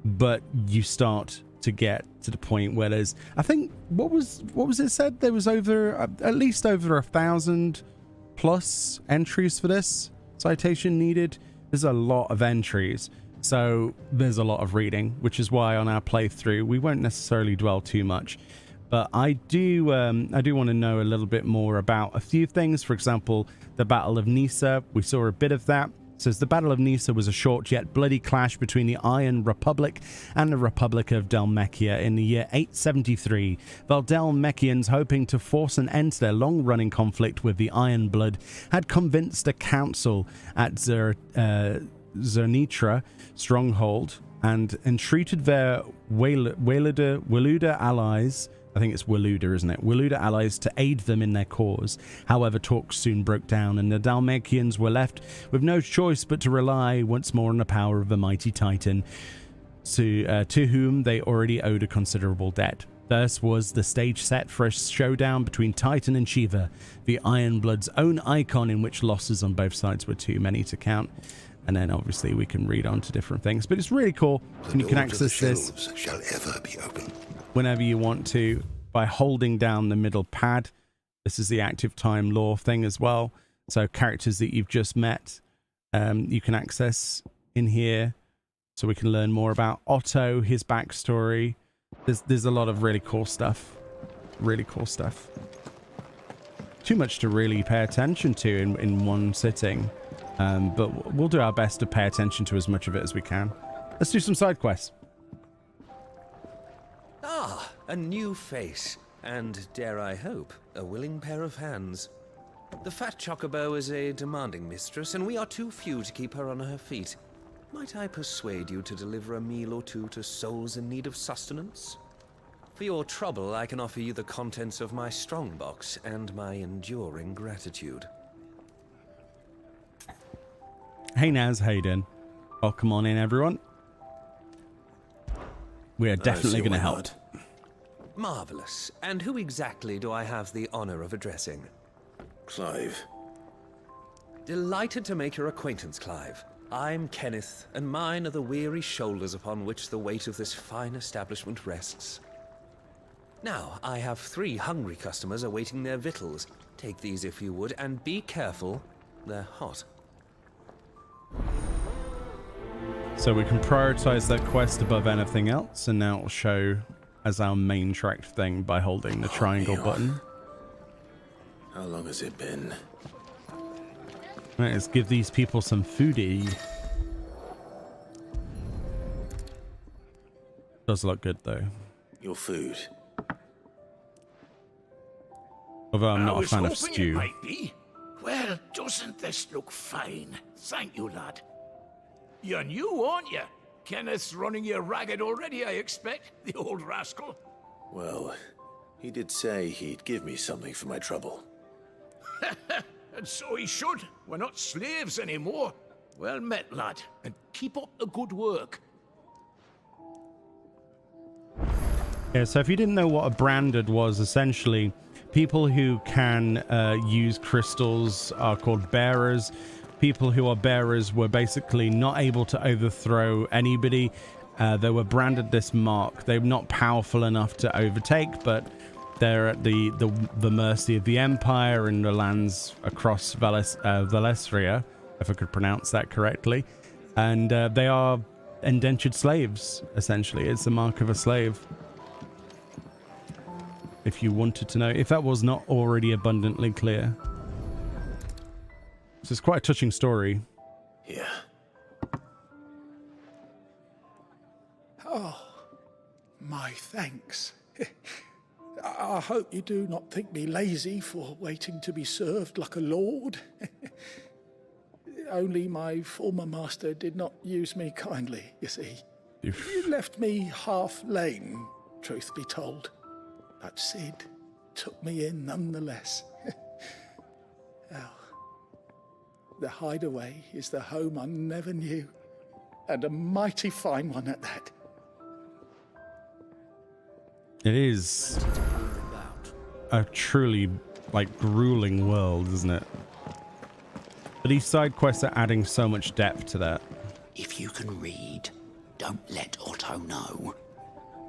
But you start to get to the point where there's, I think, what was it said? There was at least over 1,000 plus entries for this citation needed. There's a lot of entries, so there's a lot of reading, which is why on our playthrough we won't necessarily dwell too much. But I do want to know a little bit more about a few things. For example, the Battle of Nisa. We saw a bit of that. It says the Battle of Nisa was a short yet bloody clash between the Iron Republic and the Republic of Dhalmekia in the year 873. The Dhalmekians, hoping to force an end to their long-running conflict with the Iron Blood, had convinced a council at Zernitra stronghold and entreated their Waluda allies. I think it's Waluda, isn't it? Waluda allies to aid them in their cause. However, talks soon broke down, and the Dhalmekians were left with no choice but to rely once more on the power of the mighty Titan, to whom they already owed a considerable debt. Thus was the stage set for a showdown between Titan and Shiva, the Ironblood's own icon, in which losses on both sides were too many to count. And then obviously we can read on to different things, but it's really cool, and you can access this shall ever be open whenever you want to by holding down the middle pad. This is the active time lore thing as well. So characters that you've just met, you can access in here, so we can learn more about Otto, his backstory. There's a lot of really cool stuff. Really cool stuff. Too much to really pay attention to in one sitting. But we'll do our best to pay attention to as much of it as we can. Let's do some side quests. Ah, a new face. And, dare I hope, a willing pair of hands. The fat chocobo is a demanding mistress, and we are too few to keep her on her feet. Might I persuade you to deliver a meal or two to souls in need of sustenance? For your trouble, I can offer you the contents of my strongbox and my enduring gratitude. Hey Naz, how you doing? Welcome on in, everyone. We are definitely going to help. Marvelous. And who exactly do I have the honor of addressing? Clive. Delighted to make your acquaintance, Clive. I'm Kenneth, and mine are the weary shoulders upon which the weight of this fine establishment rests. Now, I have 3 hungry customers awaiting their victuals. Take these if you would, and be careful, they're hot. So we can prioritize that quest above anything else, and now it'll show as our main tracked thing by holding the triangle button. How long has it been? Right, let's give these people some foodie. Does look good though. Your food. Although I'm not a fan of stew. Well, doesn't this look fine? Thank you, lad. You're new, aren't you? Kenneth's running you ragged already, I expect, the old rascal. Well, he did say he'd give me something for my trouble. And so he should. We're not slaves anymore. Well met, lad, and keep up the good work. Yeah, so if you didn't know what a branded was, essentially, people who can use crystals are called bearers. People who are bearers were basically not able to overthrow anybody. They were branded this mark. They're not powerful enough to overtake, but they're at the mercy of the Empire and the lands across Valesria, if I could pronounce that correctly. And they are indentured slaves, essentially. It's the mark of a slave. If you wanted to know, if that was not already abundantly clear. So it's quite a touching story. Yeah. Oh, my thanks. I hope you do not think me lazy for waiting to be served like a lord. Only my former master did not use me kindly, you see. He left me half lame, truth be told. But Sid took me in nonetheless. Well, the Hideaway is the home I never knew, and a mighty fine one at that. It is a truly, like, grueling world, isn't it? But these side quests are adding so much depth to that. If you can read, don't let Otto know.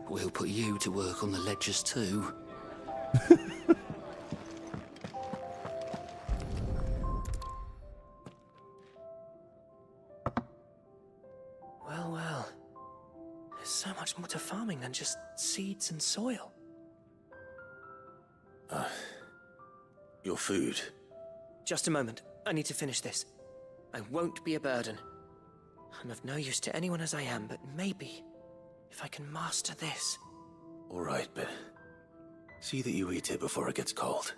We'll put you to work on the ledgers too. Well. There's so much more to farming than just seeds and soil. Your food. Just a moment. I need to finish this. I won't be a burden. I'm of no use to anyone as I am, but maybe if I can master this. All right, but see that you eat it before it gets cold.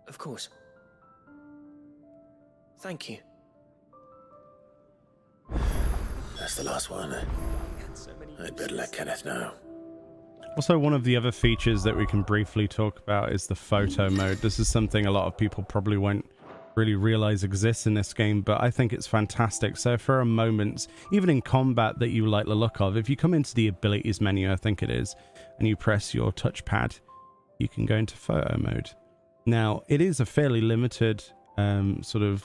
Of course. Thank you. That's the last one. I'd better let Kenneth know. Also, one of the other features that we can briefly talk about is the photo mode. This is something a lot of people probably won't really realize exists in this game, but I think it's fantastic. So for a moment, even in combat that you like the look of, if you come into the abilities menu, I think it is, and you press your touchpad, you can go into photo mode. Now, it is a fairly limited sort of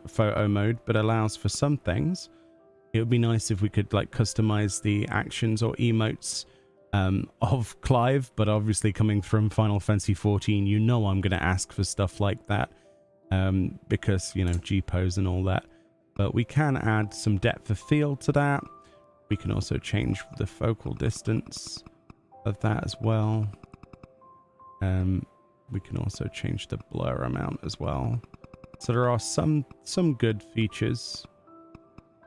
photo mode, but allows for some things. It would be nice if we could like customize the actions or emotes of Clive, but obviously coming from Final Fantasy XIV, you know I'm going to ask for stuff like that. Because, you know, G-pose and all that. But we can add some depth of field to that. We can also change the focal distance of that as well. We can also change the blur amount as well. So there are some good features.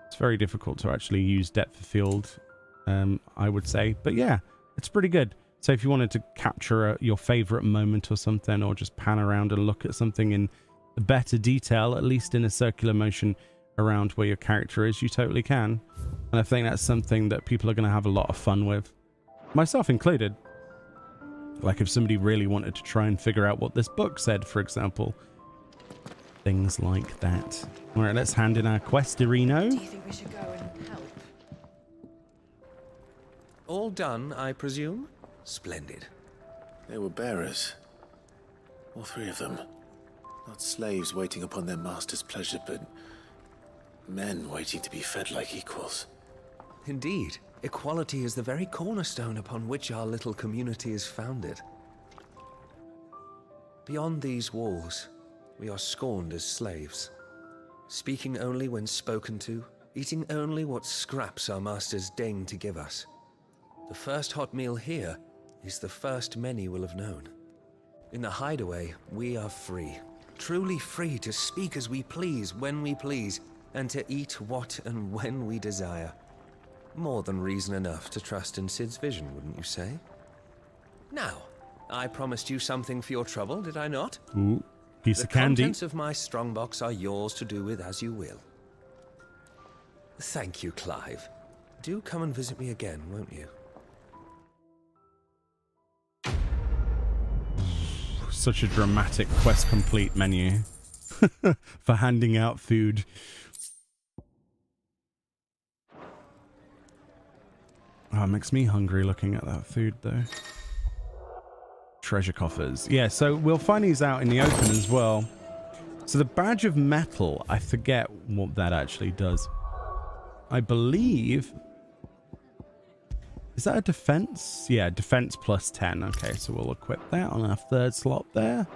It's very difficult to actually use depth of field, I would say. But yeah, it's pretty good. So if you wanted to capture your favorite moment or something, or just pan around and look at something in better detail, at least in a circular motion around where your character is, you totally can. And I think that's something that people are going to have a lot of fun with, myself included. Like if somebody really wanted to try and figure out what this book said, for example. Things like that. All right, let's hand in our quest, Irino. Do you think we should go and help? All done, I presume? Splendid. They were bearers. All three of them. Not slaves waiting upon their master's pleasure, but men waiting to be fed like equals. Indeed. Equality is the very cornerstone upon which our little community is founded. Beyond these walls, we are scorned as slaves. Speaking only when spoken to, eating only what scraps our masters deign to give us. The first hot meal here is the first many will have known. In the Hideaway, we are free. Truly free to speak as we please, when we please, and to eat what and when we desire. More than reason enough to trust in Sid's vision, wouldn't you say? Now, I promised you something for your trouble, did I not? Ooh, piece the of candy. contents of my strongbox are yours to do with as you will. Thank you, Clive. Do come and visit me again, won't you? Such a dramatic quest complete menu for handing out food. Oh, it makes me hungry looking at that food though. Treasure coffers. Yeah, so we'll find these out in the open as well. So the badge of metal, I forget what that actually does. I believe... Is that a defense? Yeah, defense plus 10. Okay, so we'll equip that on our third slot there.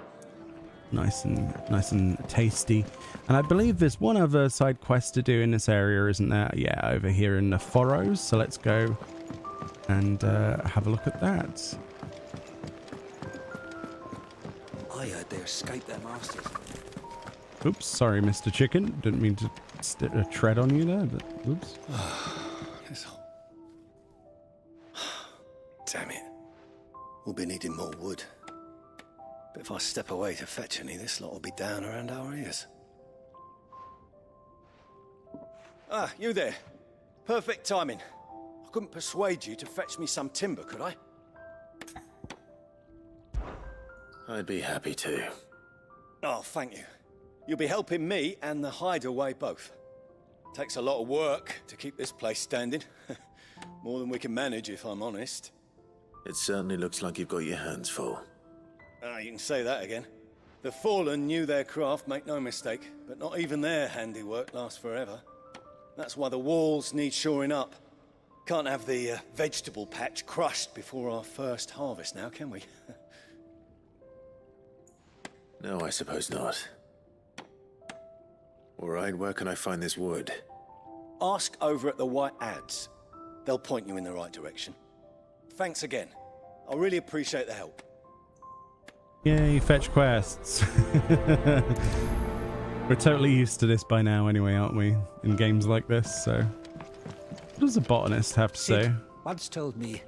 Nice and tasty. And I believe there's one other side quest to do in this area, isn't there? Yeah, over here in the Furrows. So let's go and have a look at that. I heard they escaped their masters. Oops, sorry, Mr. Chicken. Didn't mean to tread on you there, but oops. Damn it. We'll be needing more wood. But if I step away to fetch any, this lot will be down around our ears. Ah, you there. Perfect timing. I couldn't persuade you to fetch me some timber, could I? I'd be happy to. Oh, thank you. You'll be helping me and the Hideaway both. Takes a lot of work to keep this place standing. More than we can manage, if I'm honest. It certainly looks like you've got your hands full. Ah, you can say that again. The Fallen knew their craft, make no mistake, but not even their handiwork lasts forever. That's why the walls need shoring up. Can't have the vegetable patch crushed before our first harvest now, can we? No, I suppose not. All right, where can I find this wood? Ask over at the White Ads. They'll point you in the right direction. Thanks again. I really appreciate the help. Yay, fetch quests. We're totally used to this by now anyway, aren't we? In games like this, so... What does a botanist have to say? Once told me,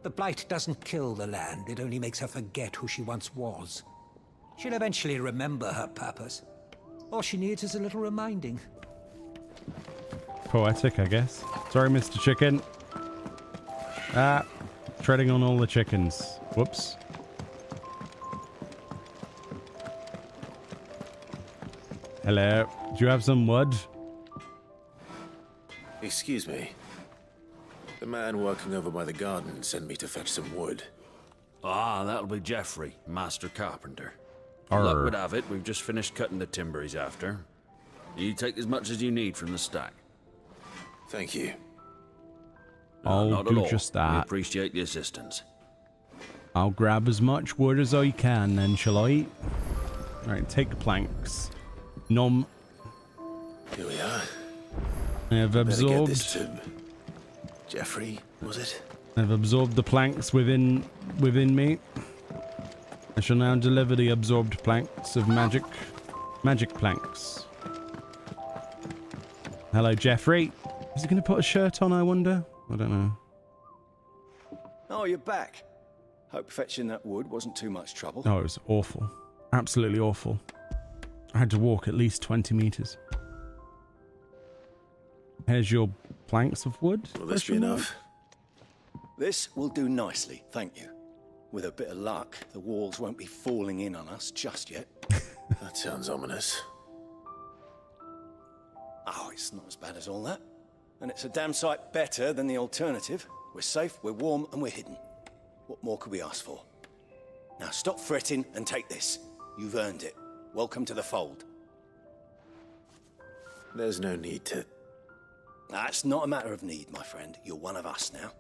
the blight doesn't kill the land, it only makes her forget who she once was. She'll eventually remember her purpose. All she needs is a little reminding. Poetic, I guess. Sorry, Mr. Chicken. Ah, treading on all the chickens. Whoops. Hello. Do you have some wood? Excuse me. The man working over by the garden sent me to fetch some wood. Ah, that'll be Geoffrey, master carpenter. Arr. Luck would have it, we've just finished cutting the timber he's after. You take as much as you need from the stack. Thank you. I'll not do at all. just We that. appreciate the assistance. I'll grab as much wood as I can then, shall I? Right, take the planks. Nom. Here we are. I have Better get absorbed... this to Geoffrey, was it? I've absorbed the planks within me. I shall now deliver the absorbed planks of magic planks. Hello, Geoffrey. Is he going to put a shirt on, I wonder? I don't know. Oh, you're back. Hope fetching that wood wasn't too much trouble. Oh, it was awful. Absolutely awful. I had to walk at least 20 meters. Here's your planks of wood. Will this be enough? This will do nicely, thank you. With a bit of luck, the walls won't be falling in on us just yet. That sounds ominous. Oh, it's not as bad as all that. And it's a damn sight better than the alternative. We're safe, we're warm, and we're hidden. What more could we ask for? Now stop fretting and take this. You've earned it. Welcome to the fold. There's no need to... That's not a matter of need, my friend. You're one of us now.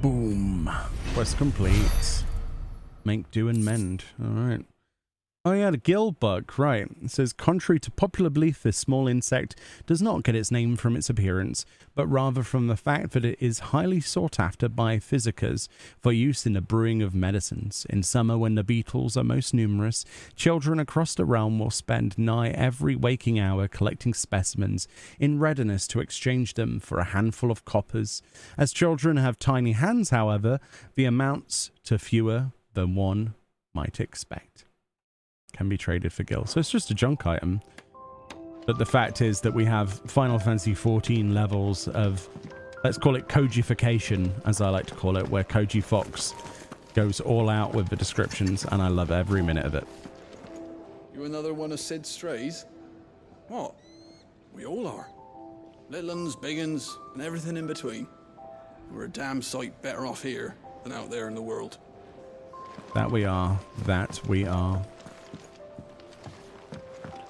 Boom. Quest complete. Make, do, and mend. Alright. Oh yeah, the gill bug, right. It says, contrary to popular belief, this small insect does not get its name from its appearance, but rather from the fact that it is highly sought after by physicians for use in the brewing of medicines. In summer, when the beetles are most numerous, children across the realm will spend nigh every waking hour collecting specimens in readiness to exchange them for a handful of coppers. As children have tiny hands, however, the amounts to fewer than one might expect. can be traded for gil. So it's just a junk item. But the fact is that we have Final Fantasy XIV levels of, let's call it Kojification, as I like to call it, where Koji Fox goes all out with the descriptions, and I love every minute of it. You another one of Sid's strays? What? We all are. Little uns, big uns, and everything in between. We're a damn sight better off here than out there in the world. That we are. That we are.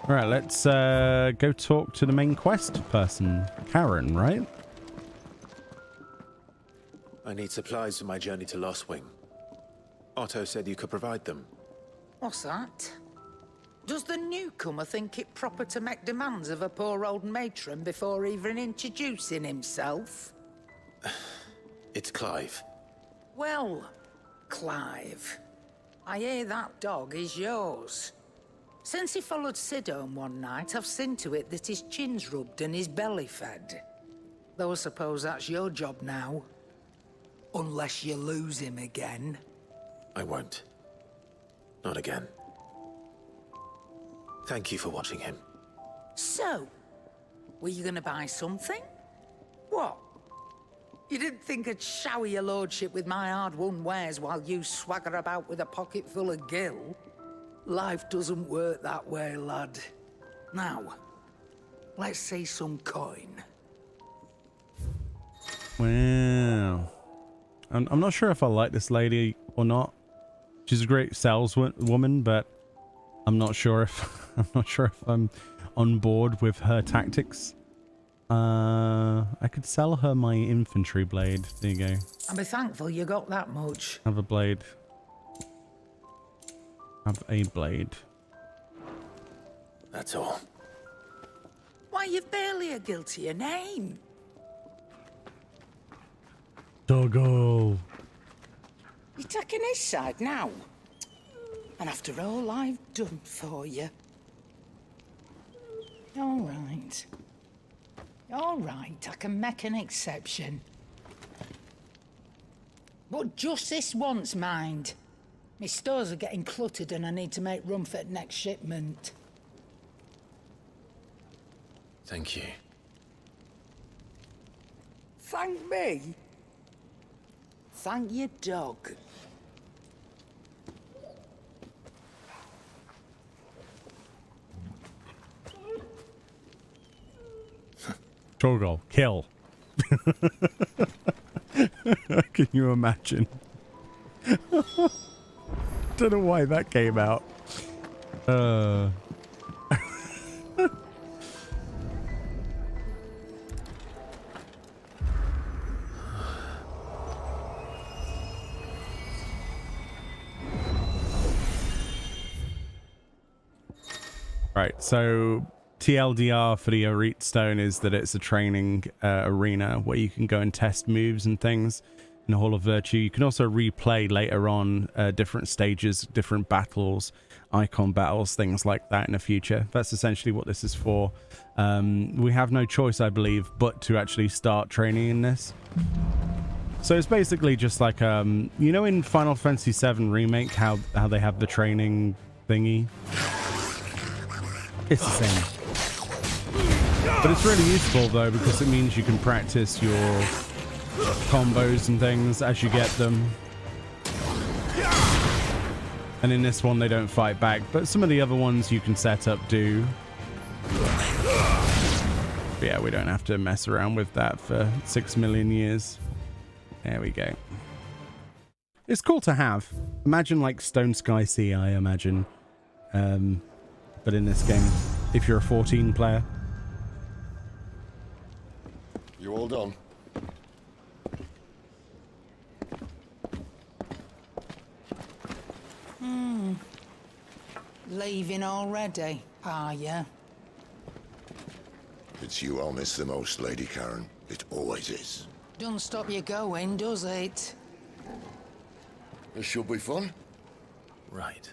All right, let's go talk to the main quest person, Karen, right? I need supplies for my journey to Lost Wing. Otto said you could provide them. What's that? Does the newcomer think it proper to make demands of a poor old matron before even introducing himself? It's Clive. Well, Clive, I hear that dog is yours. Since he followed Sid home one night, I've seen to it that his chin's rubbed and his belly fed. Though I suppose that's your job now. Unless you lose him again. I won't. Not again. Thank you for watching him. So, were you gonna buy something? What? You didn't think I'd shower your lordship with my hard-won wares while you swagger about with a pocket full of gil? Life doesn't work that way, lad. Now, let's see some coin. Wow. I'm not sure if I like this lady or not. She's a great saleswoman, but I'm not sure if I'm on board with her tactics. I could sell her my infantry blade. There you go. I'll be thankful you got that much. Have a blade. Have a blade. That's all. Why, you've barely a gil to your name. Doggo. You're taking his side now. And after all I've done for you. All right. All right, I can make an exception. But just this once, mind. My stores are getting cluttered and I need to make room for the next shipment. Thank you. Thank me? Thank your dog. Torgal, kill. Can you imagine? Don't know why that came out. Right, so TLDR for the Orit Stone is that it's a training arena where you can go and test moves and things in the Hall of Virtue. You can also replay later on different stages, different battles, icon battles, things like that in the future. That's essentially what this is for. We have no choice, I believe, but to actually start training in this. So it's basically just like, you know in Final Fantasy VII Remake, how they have the training thingy? It's the same. But it's really useful though, because it means you can practice your combos and things as you get them. And in this one they don't fight back, but some of the other ones you can set up do. But yeah, we don't have to mess around with that for 6 million years. There we go. It's cool to have. Imagine like Stone Sky Sea, I imagine. But in this game, if you're a 14 player. You all done? Leaving already, are you? It's you I'll miss the most, Lady Karen. It always is. Don't stop you going, does it? This should be fun. Right.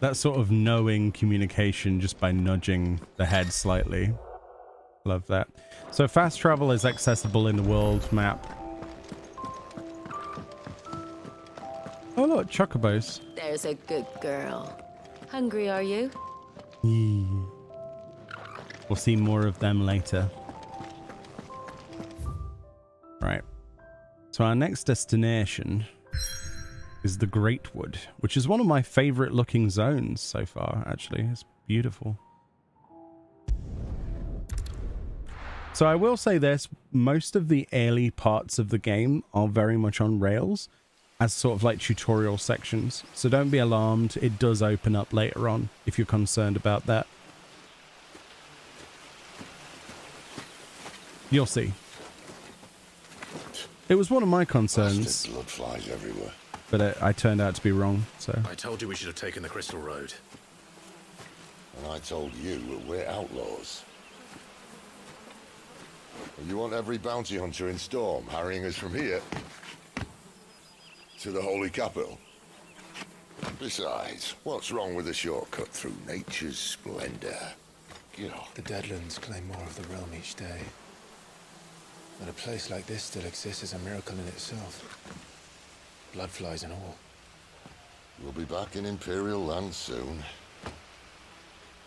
That sort of knowing communication just by nudging the head slightly. Love that. So fast travel is accessible in the world map. Oh look, chocobos. There's a good girl. Hungry, are you? We'll see more of them later. Right. So our next destination is the Greatwood, which is one of my favorite looking zones so far, actually. It's beautiful. So I will say this, most of the early parts of the game are very much on rails as sort of like tutorial sections. So don't be alarmed, it does open up later on if you're concerned about that. You'll see. It was one of my concerns. Blood flies everywhere. But I turned out to be wrong, so... I told you we should have taken the Crystal Road. And I told you that we're outlaws. And you want every bounty hunter in Storm harrying us from here to the Holy Capital? Besides, what's wrong with a shortcut through nature's splendor? The Deadlands claim more of the realm each day. But a place like this still exists is a miracle in itself. Bloodflies and all. We'll be back in Imperial land soon.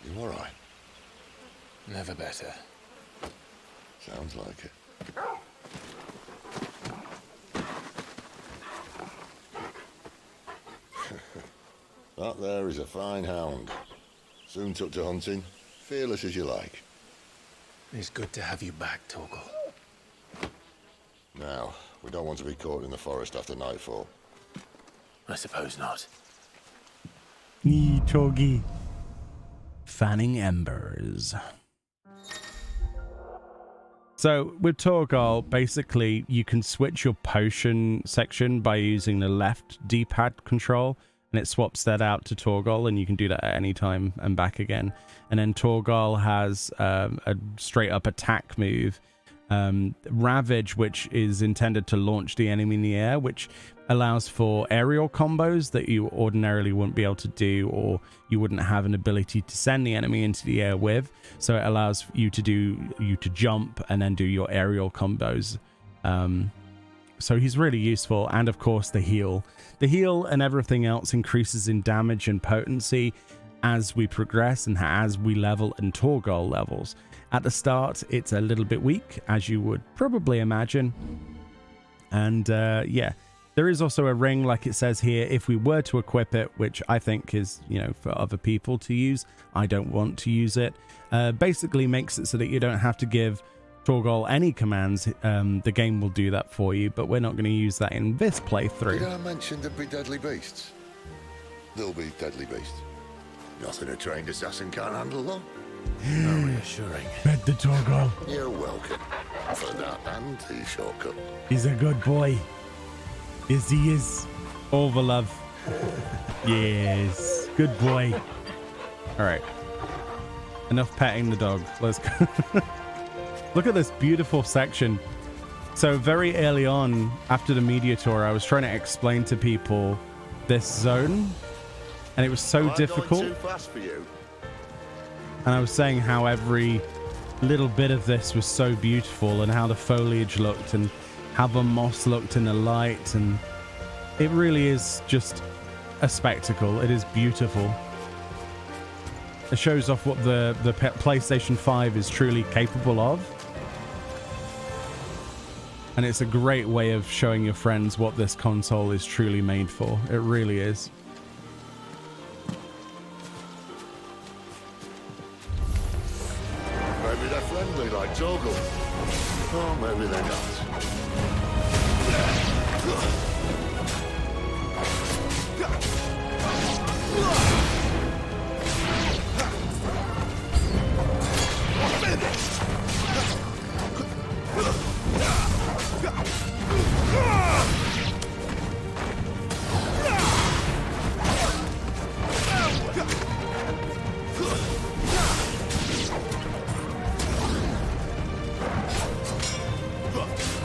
You all right? Never better. Sounds like it. That there is a fine hound. Soon took to hunting. Fearless as you like. It's good to have you back, Torgal. Now, we don't want to be caught in the forest after nightfall. I suppose not. Chogi. Fanning embers. So with Torgal, basically you can switch your potion section by using the left D-pad control, and it swaps that out to Torgal, and you can do that at any time and back again. And then Torgal has a straight up attack move, Ravage, which is intended to launch the enemy in the air, which allows for aerial combos that you ordinarily wouldn't be able to do, or you wouldn't have an ability to send the enemy into the air with. So it allows you to jump and then do your aerial combos. So he's really useful. And of course the heal and everything else increases in damage and potency as we progress and as we level and Torgal levels. At the start it's a little bit weak, as you would probably imagine, and yeah, there is also a ring, like it says here, if we were to equip it, which I think is, for other people to use. I don't want to use it. Basically makes it so that you don't have to give Torgal any commands. The game will do that for you, but we're not going to use that in this playthrough. Did I mention there'd be deadly beasts? There'll be deadly beasts. Nothing a trained assassin can't handle, though. How reassuring. Bet the Torgal. You're welcome for that and the shortcut. He's a good boy. Yes, he is. All the love. Yes. Good boy. All right. Enough petting the dog. Let's go. Look at this beautiful section. So very early on, after the media tour, I was trying to explain to people this zone, and it was so difficult. Too fast for you. And I was saying how every little bit of this was so beautiful, and how the foliage looked, and how the moss looked in the light, and it really is just a spectacle. It is beautiful. It shows off what the PlayStation 5 is truly capable of. And it's a great way of showing your friends what this console is truly made for. It really is. Maybe they're friendly like Torgal. Or maybe they're not.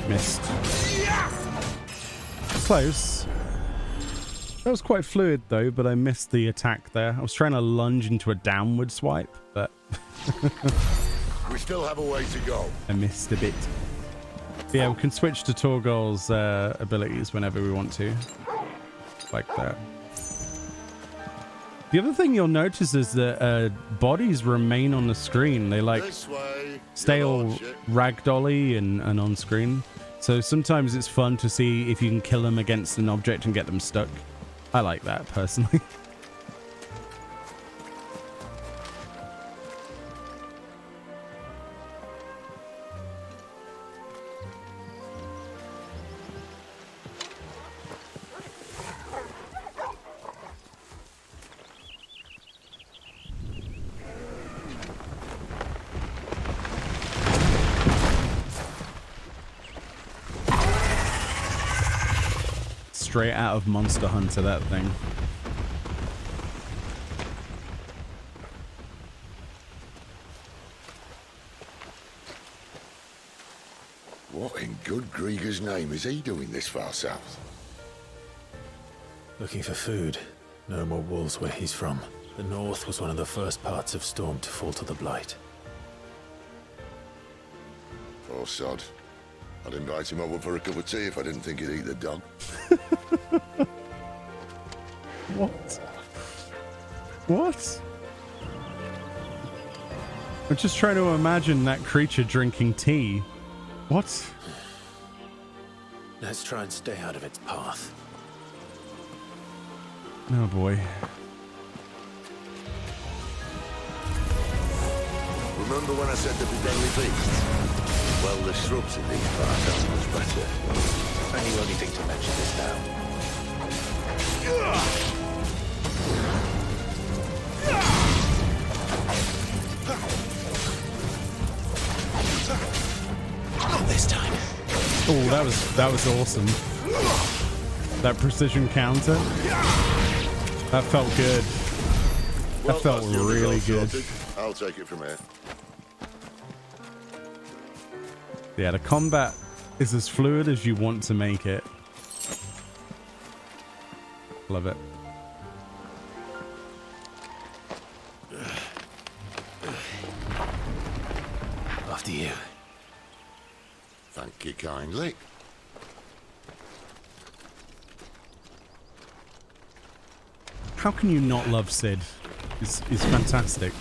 Missed. Close. was quite fluid though, but I missed the attack there. I was trying to lunge into a downward swipe, but we still have a way to go. I missed a bit. But yeah, we can switch to Torgal's abilities whenever we want to. Like that. The other thing you'll notice is that bodies remain on the screen. They like stay all ragdolly and on screen. So sometimes it's fun to see if you can kill them against an object and get them stuck. I like that personally. Straight out of Monster Hunter, that thing. What in good Grieger's name is he doing this far south? Looking for food. No more wolves where he's from. The north was one of the first parts of Storm to fall to the Blight. Poor sod. I'd invite him over for a cup of tea if I didn't think he'd eat the dog. What? What? I'm just trying to imagine that creature drinking tea. What? Let's try and stay out of its path. Oh boy. Remember when I said there'd be deadly beasts? Well, the shrubs in these parts aren't much better. And you only think to mention this now. Not this time. Oh, that was awesome. That precision counter. That felt good. That felt really good. I'll take it from here. Yeah, the combat is as fluid as you want to make it. Love it. After you. Thank you kindly. How can you not love Sid? He's fantastic.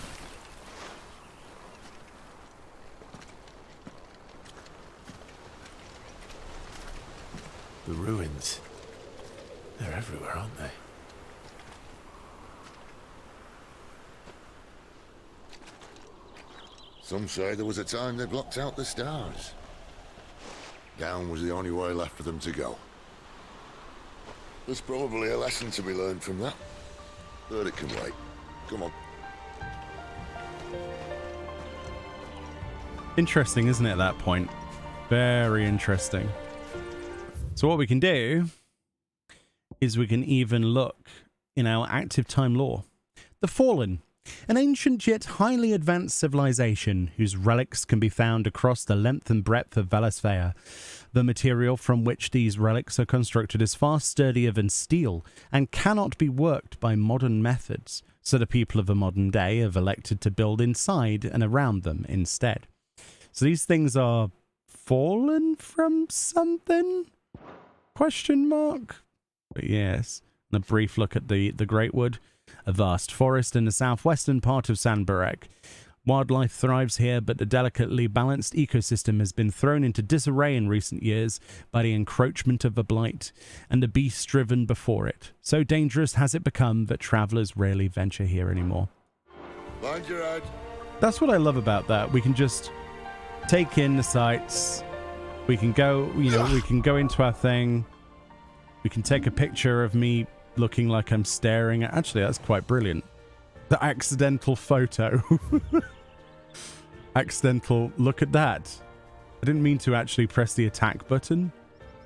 The ruins. They're everywhere, aren't they? Some say there was a time they blocked out the stars. Down was the only way left for them to go. There's probably a lesson to be learned from that. But it can wait. Come on. Interesting, isn't it, at that point? Very interesting. So what we can do is we can even look in our active time lore. The Fallen, an ancient yet highly advanced civilization whose relics can be found across the length and breadth of Valisthea. The material from which these relics are constructed is far sturdier than steel and cannot be worked by modern methods, so the people of the modern day have elected to build inside and around them instead. So these things are fallen from something? Question mark? But yes, a brief look at the Greatwood, a vast forest in the southwestern part of Sandbarek. Wildlife thrives here, but the delicately balanced ecosystem has been thrown into disarray in recent years by the encroachment of the Blight and the beasts driven before it. So dangerous has it become that travellers rarely venture here anymore. Mind your head. That's what I love about that. We can just take in the sights. We can go, we can go into our thing. We can take a picture of me looking like I'm staring at... Actually, that's quite brilliant. The accidental photo. Accidental... Look at that. I didn't mean to actually press the attack button,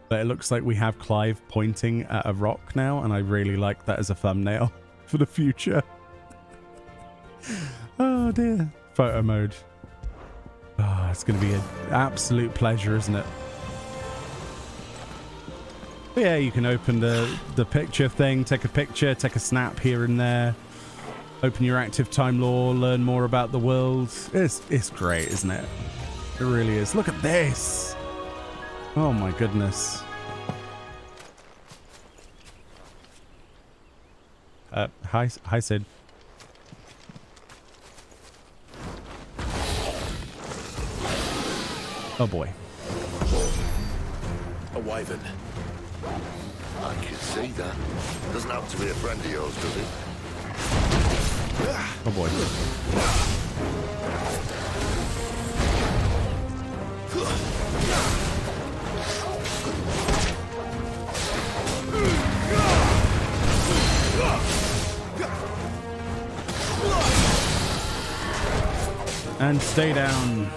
but it looks like we have Clive pointing at a rock now, and I really like that as a thumbnail for the future. Oh, dear. Photo mode. Oh, it's going to be an absolute pleasure, isn't it? But yeah, you can open the picture thing, take a picture, take a snap here and there, open your active time lore, learn more about the world. It's great, isn't it? It really is. Look at this. Oh my goodness. Hi Sid. Oh boy. A wyvern. I can see that. Doesn't happen to be a friend of yours, does it? Oh boy. And stay down.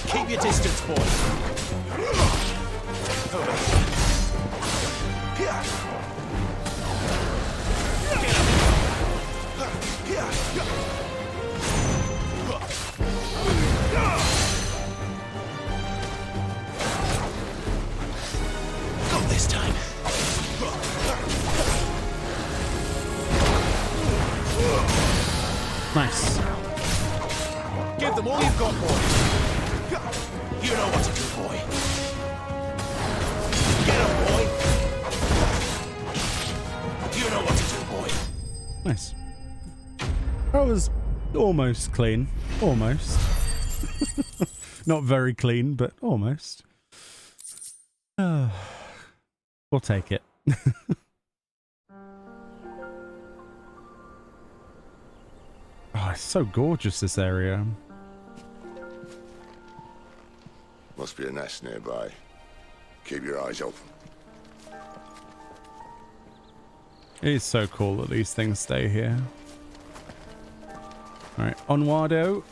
Keep your distance, boy. Not this time. Nice. Give them all you've got, boy. You know what to do, boy. Get him, boy. You know what to do, boy. Nice. That was almost clean. Almost. Not very clean, but almost. We'll take it. Oh, it's so gorgeous, this area. Must be a nest nearby. Keep your eyes open. It is so cool that these things stay here. Alright, onwardo.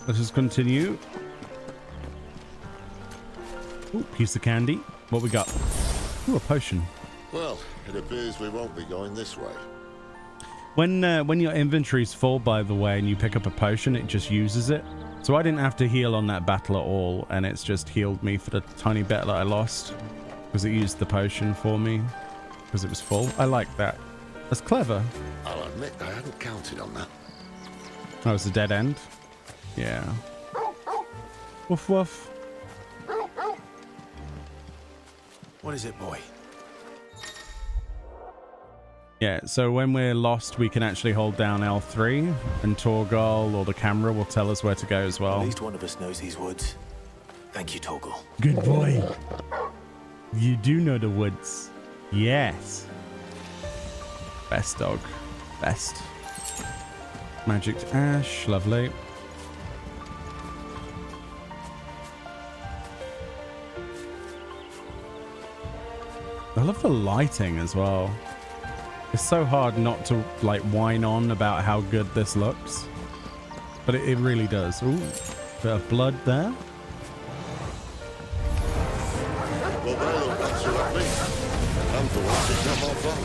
Let us continue. Ooh, piece of candy. What we got? Ooh, a potion. Well, it appears we won't be going this way. When your inventory's full, by the way, and you pick up a potion, it just uses it. So I didn't have to heal on that battle at all, and it's just healed me for the tiny bit that I lost. Because it used the potion for me. Because it was full. I like that. That's clever. I'll admit I hadn't counted on that. Oh, it's a dead end? Yeah. Woof woof. What is it, boy? Yeah, so when we're lost, we can actually hold down L3, and Torgal or the camera will tell us where to go as well. At least one of us knows these woods. Thank you, Torgal. Good boy. You do know the woods. Yes. Best dog. Best. Magic ash. Lovely. I love the lighting as well. It's so hard not to like whine on about how good this looks, but it really does. Ooh, bit of blood there. Well, they look natural at me. I'm for once it's not more fun.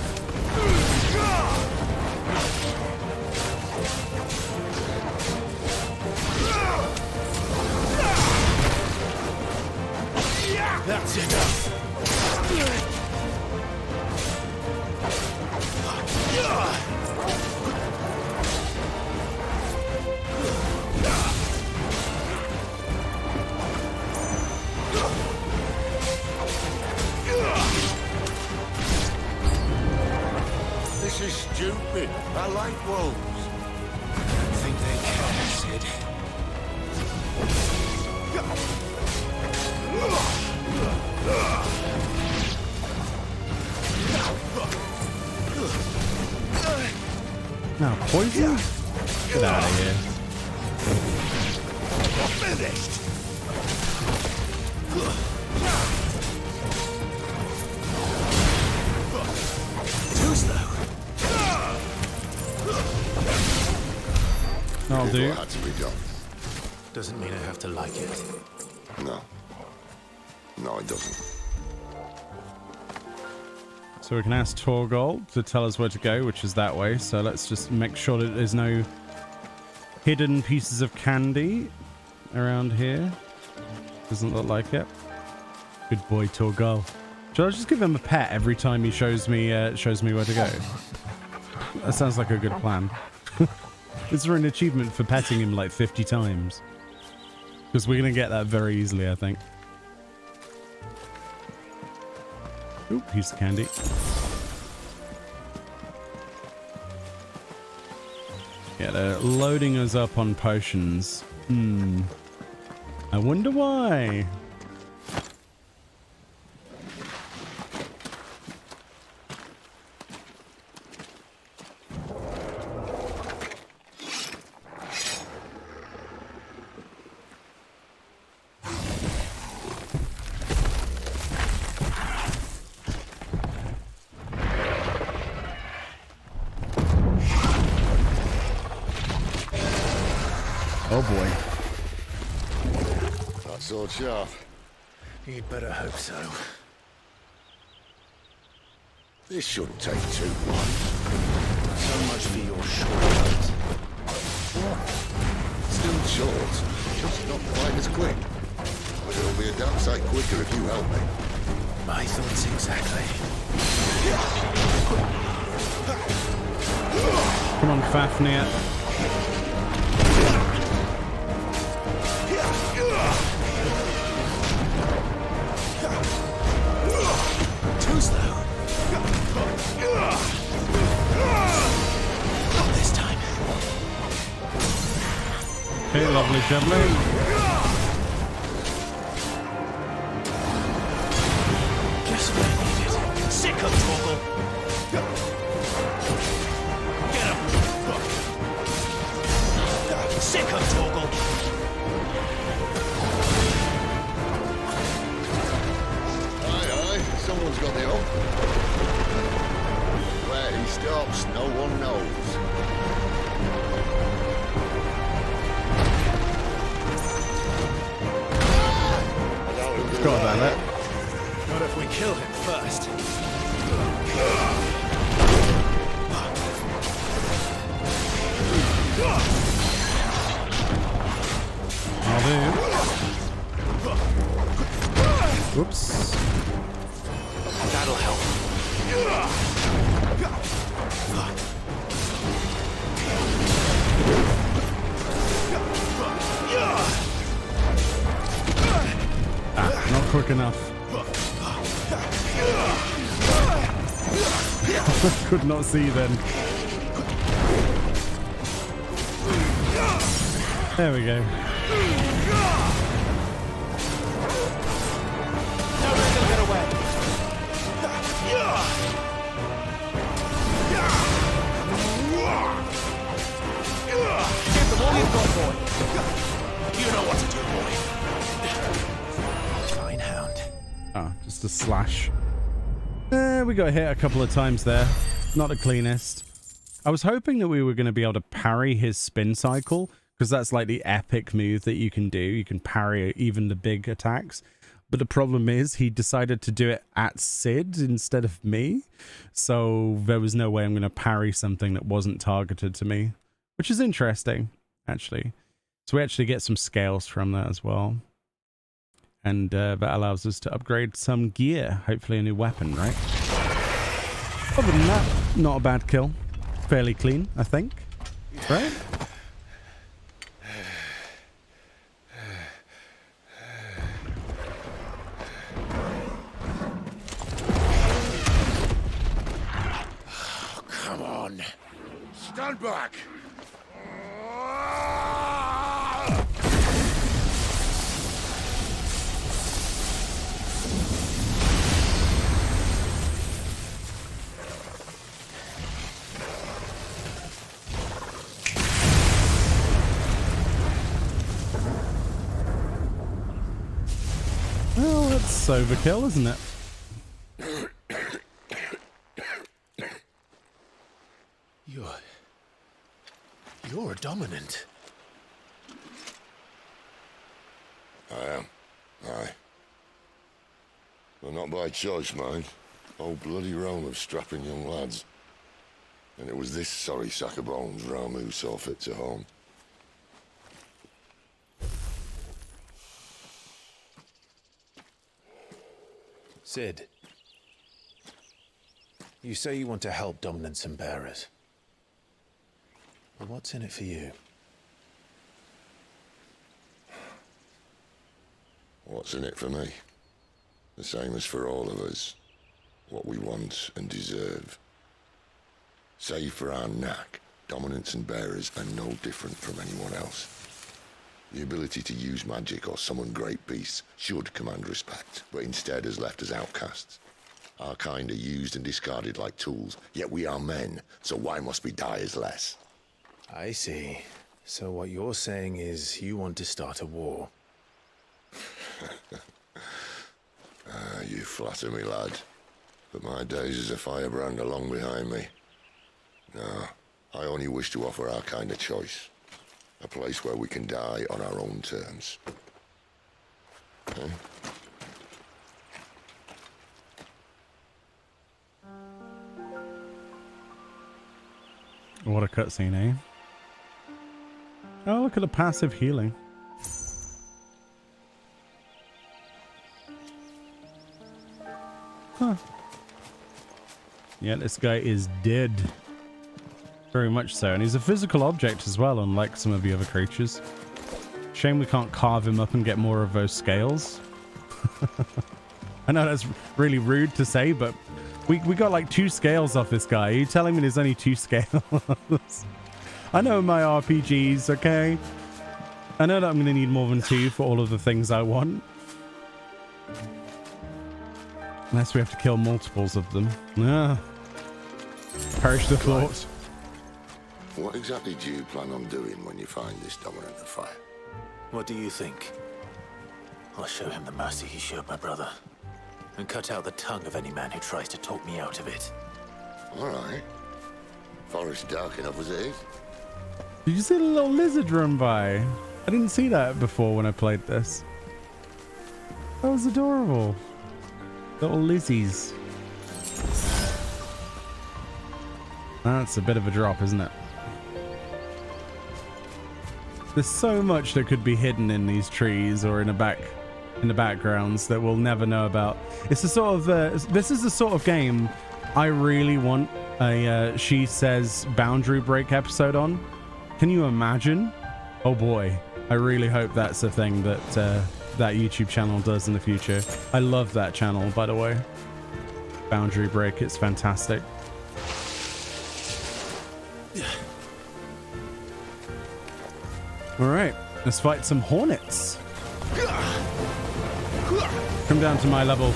That's enough. This is stupid. I like wolves. I think they care, Sid. Now, poison? Get out of here. Finished. Too slow. I'll do. What had to be done. Doesn't mean I have to like it. No. No, it doesn't. So we can ask Torgal to tell us where to go, which is that way. So let's just make sure that there's no hidden pieces of candy around here. Doesn't look like it. Good boy, Torgal. Should I just give him a pet every time he shows me where to go? That sounds like a good plan. Is there an achievement for petting him like 50 times? Because we're going to get that very easily, I think. Ooh, piece of candy. Yeah, they're loading us up on potions. I wonder why. Oh boy. That sword sharp. You'd better hope so. This shouldn't take too long. So much for your shortcut. What? Still short, just not quite as quick. But it'll be a damn sight quicker if you help me. My thoughts exactly. Come on, Fafnir. Too slow. Not this time. Okay, lovely, jubbly. Just what I needed. Sick of Torgal. Get him. Sick of Torgal. Someone's got the hook. Where he stops, no one knows. Forgot about that. Not if we kill him first. I'll do. Whoops. That'll help. Not quick enough. Could not see then. There we go. You know what to do, boy. Fine hound. Oh, just a slash. We got hit a couple of times there. Not the cleanest. I was hoping that we were going to be able to parry his spin cycle, because that's like the epic move that you can do. You can parry even the big attacks. But the problem is he decided to do it at Sid instead of me. So there was no way I'm going to parry something that wasn't targeted to me, which is interesting, actually. So we actually get some scales from that as well. And that allows us to upgrade some gear. Hopefully a new weapon, right? Other than that, not a bad kill. Fairly clean, I think. Right? Oh, come on. Stand back. Well, that's overkill, isn't it? You're a dominant. I am. Aye. Well, not by choice, mind. Whole bloody realm of strapping young lads. And it was this sorry sack of bones Ramu saw fit to home. Sid, you say you want to help dominants and bearers. But what's in it for you? What's in it for me? The same as for all of us. What we want and deserve. Save for our knack, dominants and bearers are no different from anyone else. The ability to use magic or summon great beasts should command respect, but instead has left us outcasts. Our kind are used and discarded like tools, yet we are men, so why must we die as less? I see. So what you're saying is you want to start a war. You flatter me, lad. But my days as a firebrand are long behind me. No, I only wish to offer our kind a choice. A place where we can die on our own terms. Okay? What a cutscene, eh? Oh, look at the passive healing. Huh. Yeah, this guy is dead. Very much so. And he's a physical object as well, unlike some of the other creatures. Shame we can't carve him up and get more of those scales. I know that's really rude to say, but we got like 2 scales off this guy. Are you telling me there's only 2 scales? I know my RPGs, okay? I know that I'm going to need more than 2 for all of the things I want. Unless we have to kill multiples of them. Ah. Perish the thought. What exactly do you plan on doing when you find this dominant of fire? What do you think? I'll show him the mercy he showed my brother. And cut out the tongue of any man who tries to talk me out of it. All right. Forest dark enough as it is. Did you see the little lizard run by? I didn't see that before when I played this. That was adorable. Little lizzies. That's a bit of a drop, isn't it? There's so much that could be hidden in these trees or in the backgrounds that we'll never know about. It's the sort of this is the sort of game I really want a She Says boundary break episode on. Can you imagine? Oh boy, I really hope that's a thing that that YouTube channel does in the future. I love that channel, by the way. Boundary break, it's fantastic. All right, let's fight some hornets. Come down to my level.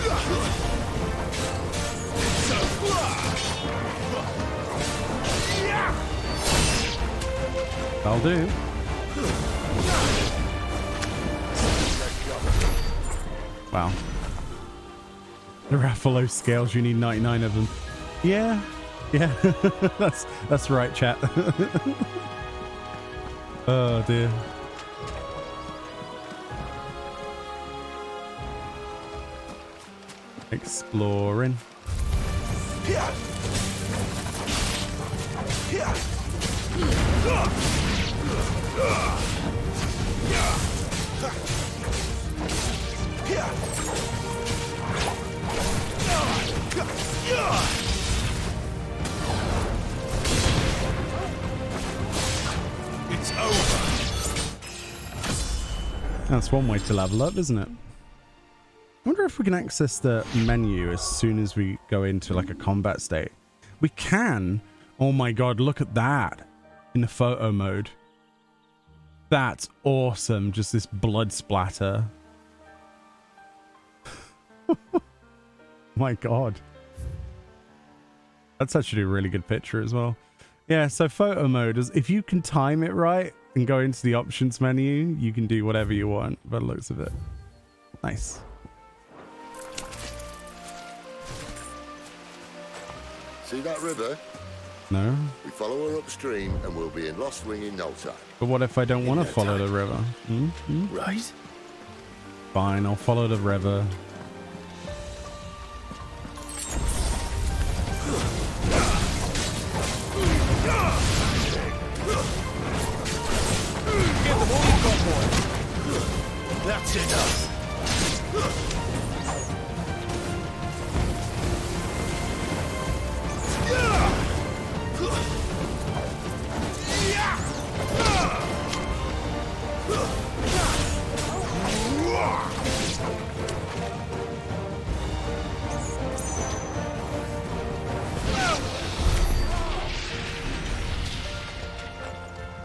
I'll do. Wow. The Raffalo scales, you need 99 of them. Yeah. Yeah. that's right, chat. Oh dear. Exploring. It's over. That's one way to level up, isn't it? I wonder if we can access the menu as soon as we go into like a combat state. We can. Oh my god, look at that in the photo mode. That's awesome. Just this blood splatter. My god. That's actually a really good picture as well. Yeah, so photo mode is if you can time it right and go into the options menu, you can do whatever you want by the looks of it. Nice. See that river? No. We follow her upstream and we'll be in Lost Wing in no time. But what if I don't want to follow the river? Right. Fine, I'll follow the river. Get them all you've got, boy. That's enough.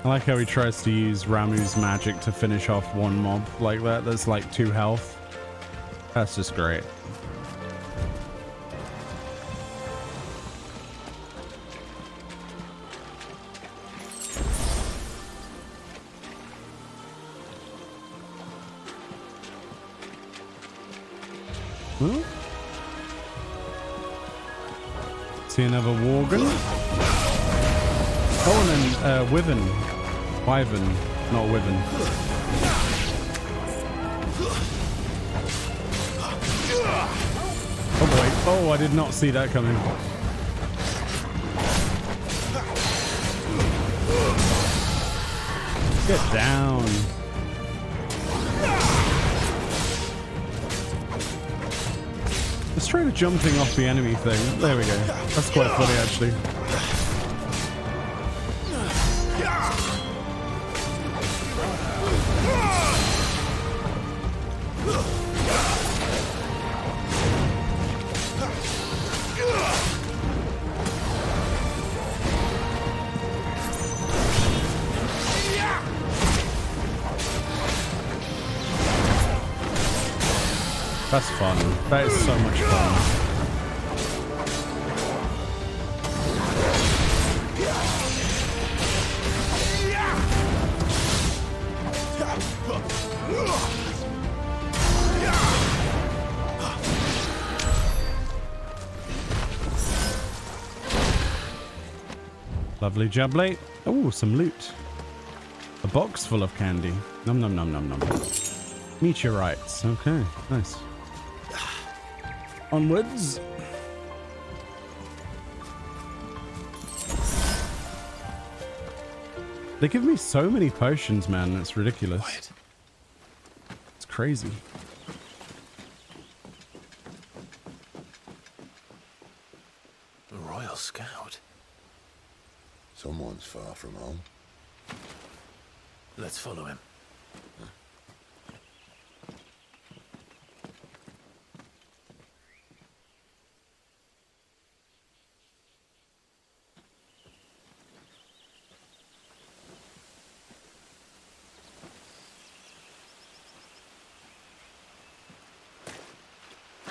I like how he tries to use Ramu's magic to finish off one mob like that. That's like 2 health. That's just great. Huh? See another Worgen. Oh, and then Wyvern. Wyvern, not Wyvern. Oh boy. Oh, I did not see that coming. Get down. Let's try the jumping off the enemy thing. There we go. That's quite funny, actually. That's fun. That is so much fun. Lovely jubbly. Oh, some loot. A box full of candy. Nom nom nom nom nom. Meteorites. Okay, nice. Onwards. They give me so many potions, man. It's ridiculous. Quiet. It's crazy. A Royal Scout. Someone's far from home. Let's follow him.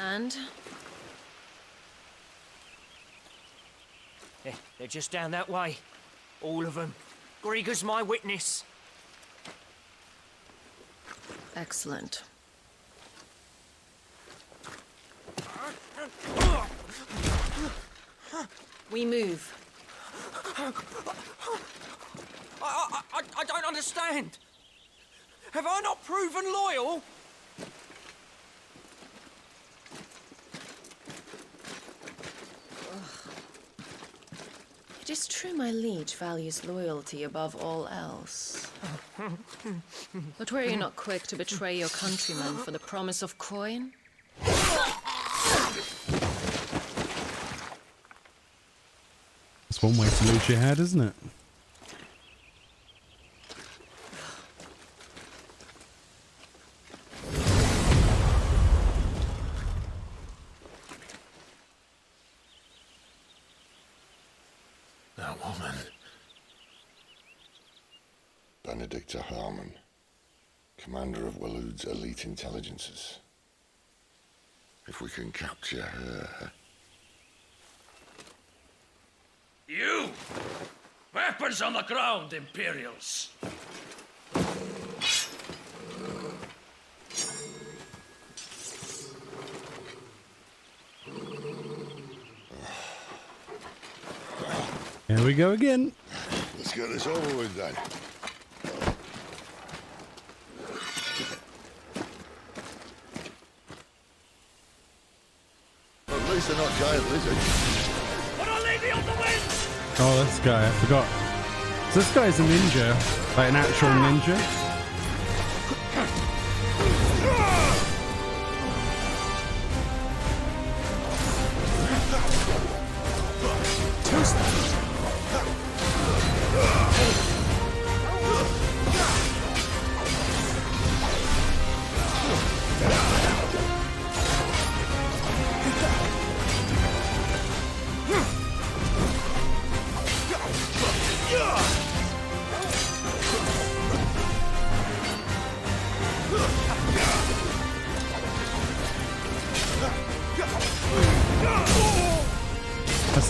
And? They're just down that way. All of them. Grieger's my witness. Excellent. We move. I don't understand. Have I not proven loyal? It is true my liege values loyalty above all else. But were you not quick to betray your countrymen for the promise of coin? That's one way to lose your head, isn't it? That woman. Benedikta Harmon, commander of Waloed's elite intelligences. If we can capture her... You! Weapons on the ground, Imperials! Here we go again. Let's get this over with then. At least they're not giant lizards. Put a lady on the wind! Oh, this guy, I forgot. So this guy's a ninja, like an actual ninja.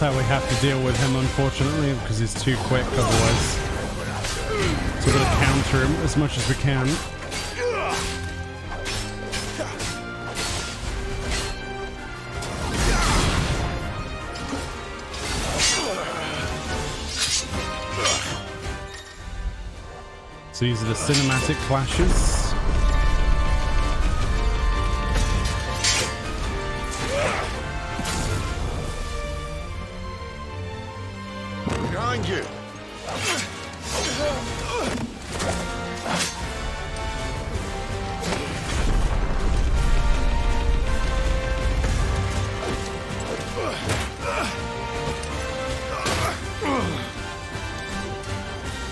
how we have to deal with him, unfortunately, because he's too quick otherwise. So we're going to counter him as much as we can. So these are the cinematic clashes. Behind you.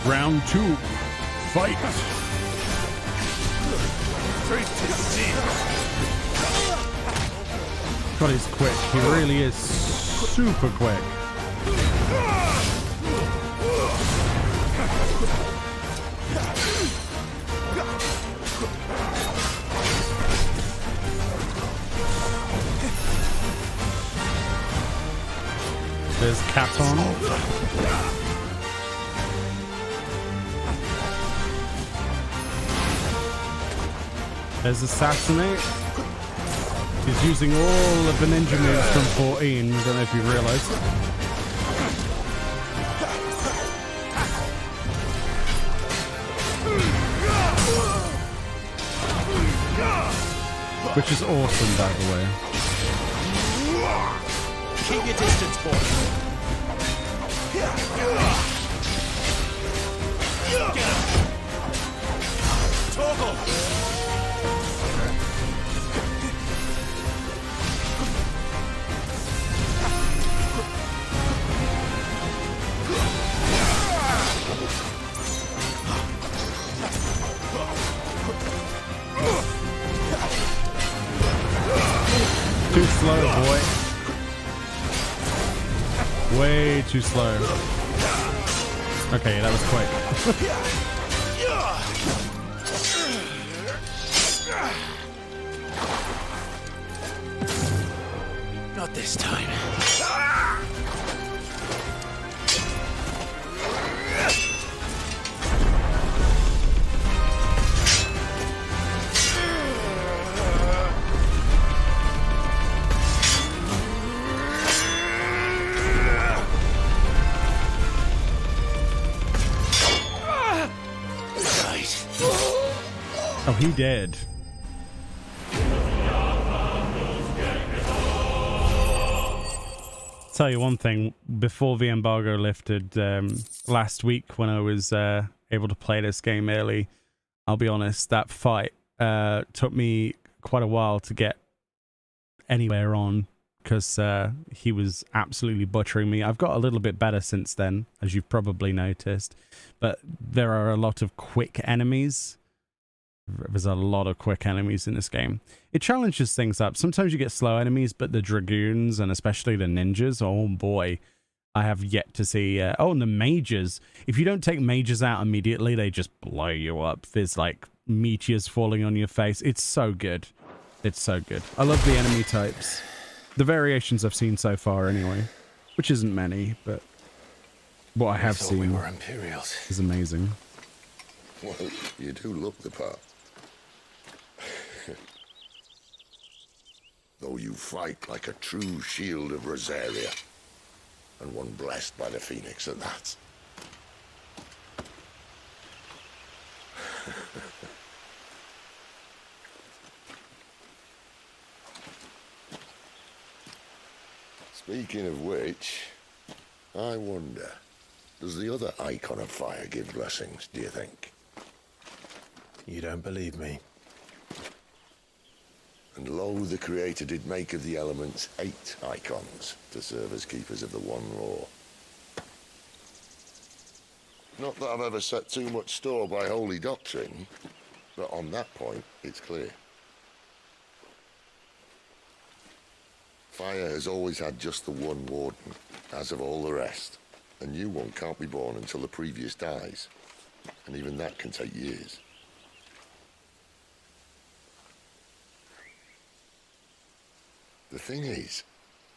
Round 2. Fight. God, he's quick. He really is super quick. There's Katon. There's Assassinate. He's using all of the ninja moves from 14. I don't know if you realised. Which is awesome, by the way. Keep your distance, boy. Get him. Toggle. Too slow, boy. Way too slow. Okay, that was quick. Not this time. Oh, he did. Tell you one thing, before the embargo lifted last week when I was able to play this game early, I'll be honest, that fight took me quite a while to get anywhere on because he was absolutely butchering me. I've got a little bit better since then, as you've probably noticed, but there are a lot of quick enemies. There's a lot of quick enemies in this game. It challenges things up. Sometimes you get slow enemies, but the dragoons and especially the ninjas, oh boy, I have yet to see. Oh, and the mages. If you don't take mages out immediately, they just blow you up. There's like meteors falling on your face. It's so good. It's so good. I love the enemy types. The variations I've seen so far anyway, which isn't many, but what I have seen we were Imperials. is amazing. Well, you do look the part. Though you fight like a true shield of Rosaria, and one blessed by the Phoenix at that. Speaking of which, I wonder, does the other icon of fire give blessings, do you think? You don't believe me? And lo, the Creator did make of the elements 8 icons to serve as keepers of the one law. Not that I've ever set too much store by holy doctrine, but on that point, it's clear. Fire has always had just the one warden, as of all the rest. A new one can't be born until the previous dies, and even that can take years. The thing is,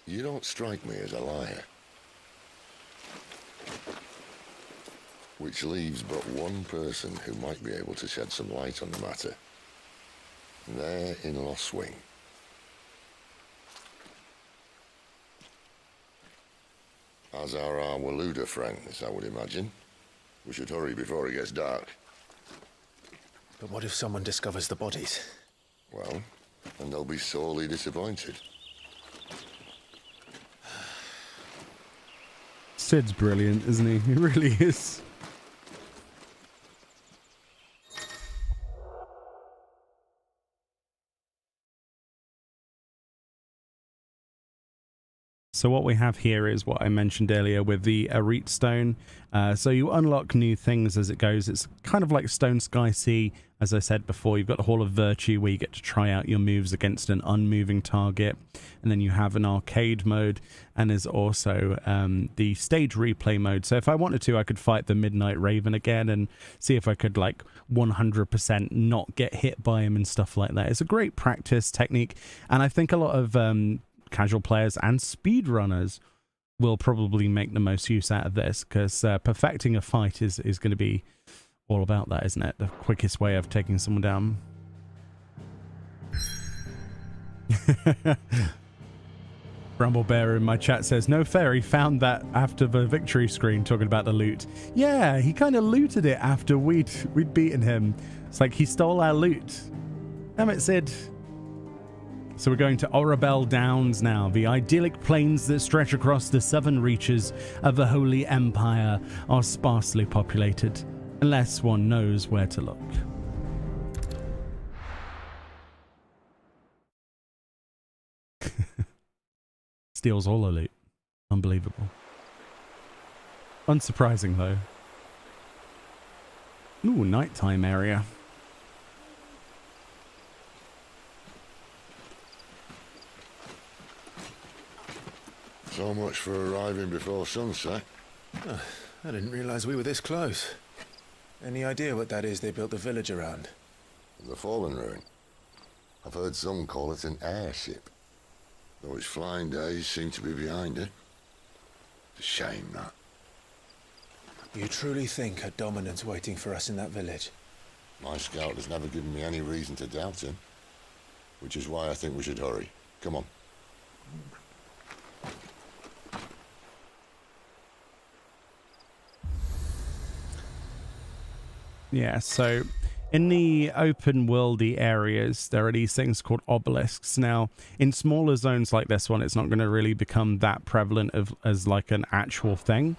you don't strike me as a liar. Which leaves but one person who might be able to shed some light on the matter. Their in-law swing. As are our Waluda friends, I would imagine. We should hurry before it gets dark. But what if someone discovers the bodies? Well, and they'll be sorely disappointed. Sid's brilliant, isn't he? He really is. So what we have here is what I mentioned earlier with the Arete Stone. So you unlock new things as it goes. It's kind of like Stone Sky Sea. As I said before, you've got the Hall of Virtue where you get to try out your moves against an unmoving target. And then you have an arcade mode. And there's also the stage replay mode. So if I wanted to, I could fight the Midnight Raven again and see if I could like 100% not get hit by him and stuff like that. It's a great practice technique. And I think a lot of casual players and speedrunners will probably make the most use out of this, because perfecting a fight is going to be all about that, isn't it? The quickest way of taking someone down. Bramble Bear in my chat says, no fair, he found that after the victory screen, talking about the loot. Yeah, he kind of looted it after we'd beaten him. It's like he stole our loot. Damn it, Sid. So we're going to Orabelle Downs now. The idyllic plains that stretch across the southern reaches of the Holy Empire are sparsely populated, unless one knows where to look. Steals all the loot. Unbelievable. Unsurprising, though. Ooh, nighttime area. So much for arriving before sunset. Oh, I didn't realize we were this close. Any idea what that is they built the village around? The Fallen Ruin. I've heard some call it an airship. Though its flying days seem to be behind it. It's a shame, that. You truly think a dominant's waiting for us in that village? My scout has never given me any reason to doubt him. Which is why I think we should hurry. Come on. Yeah, so in the open worldy areas, there are these things called obelisks. Now, in smaller zones like this one, it's not going to really become that prevalent as like an actual thing.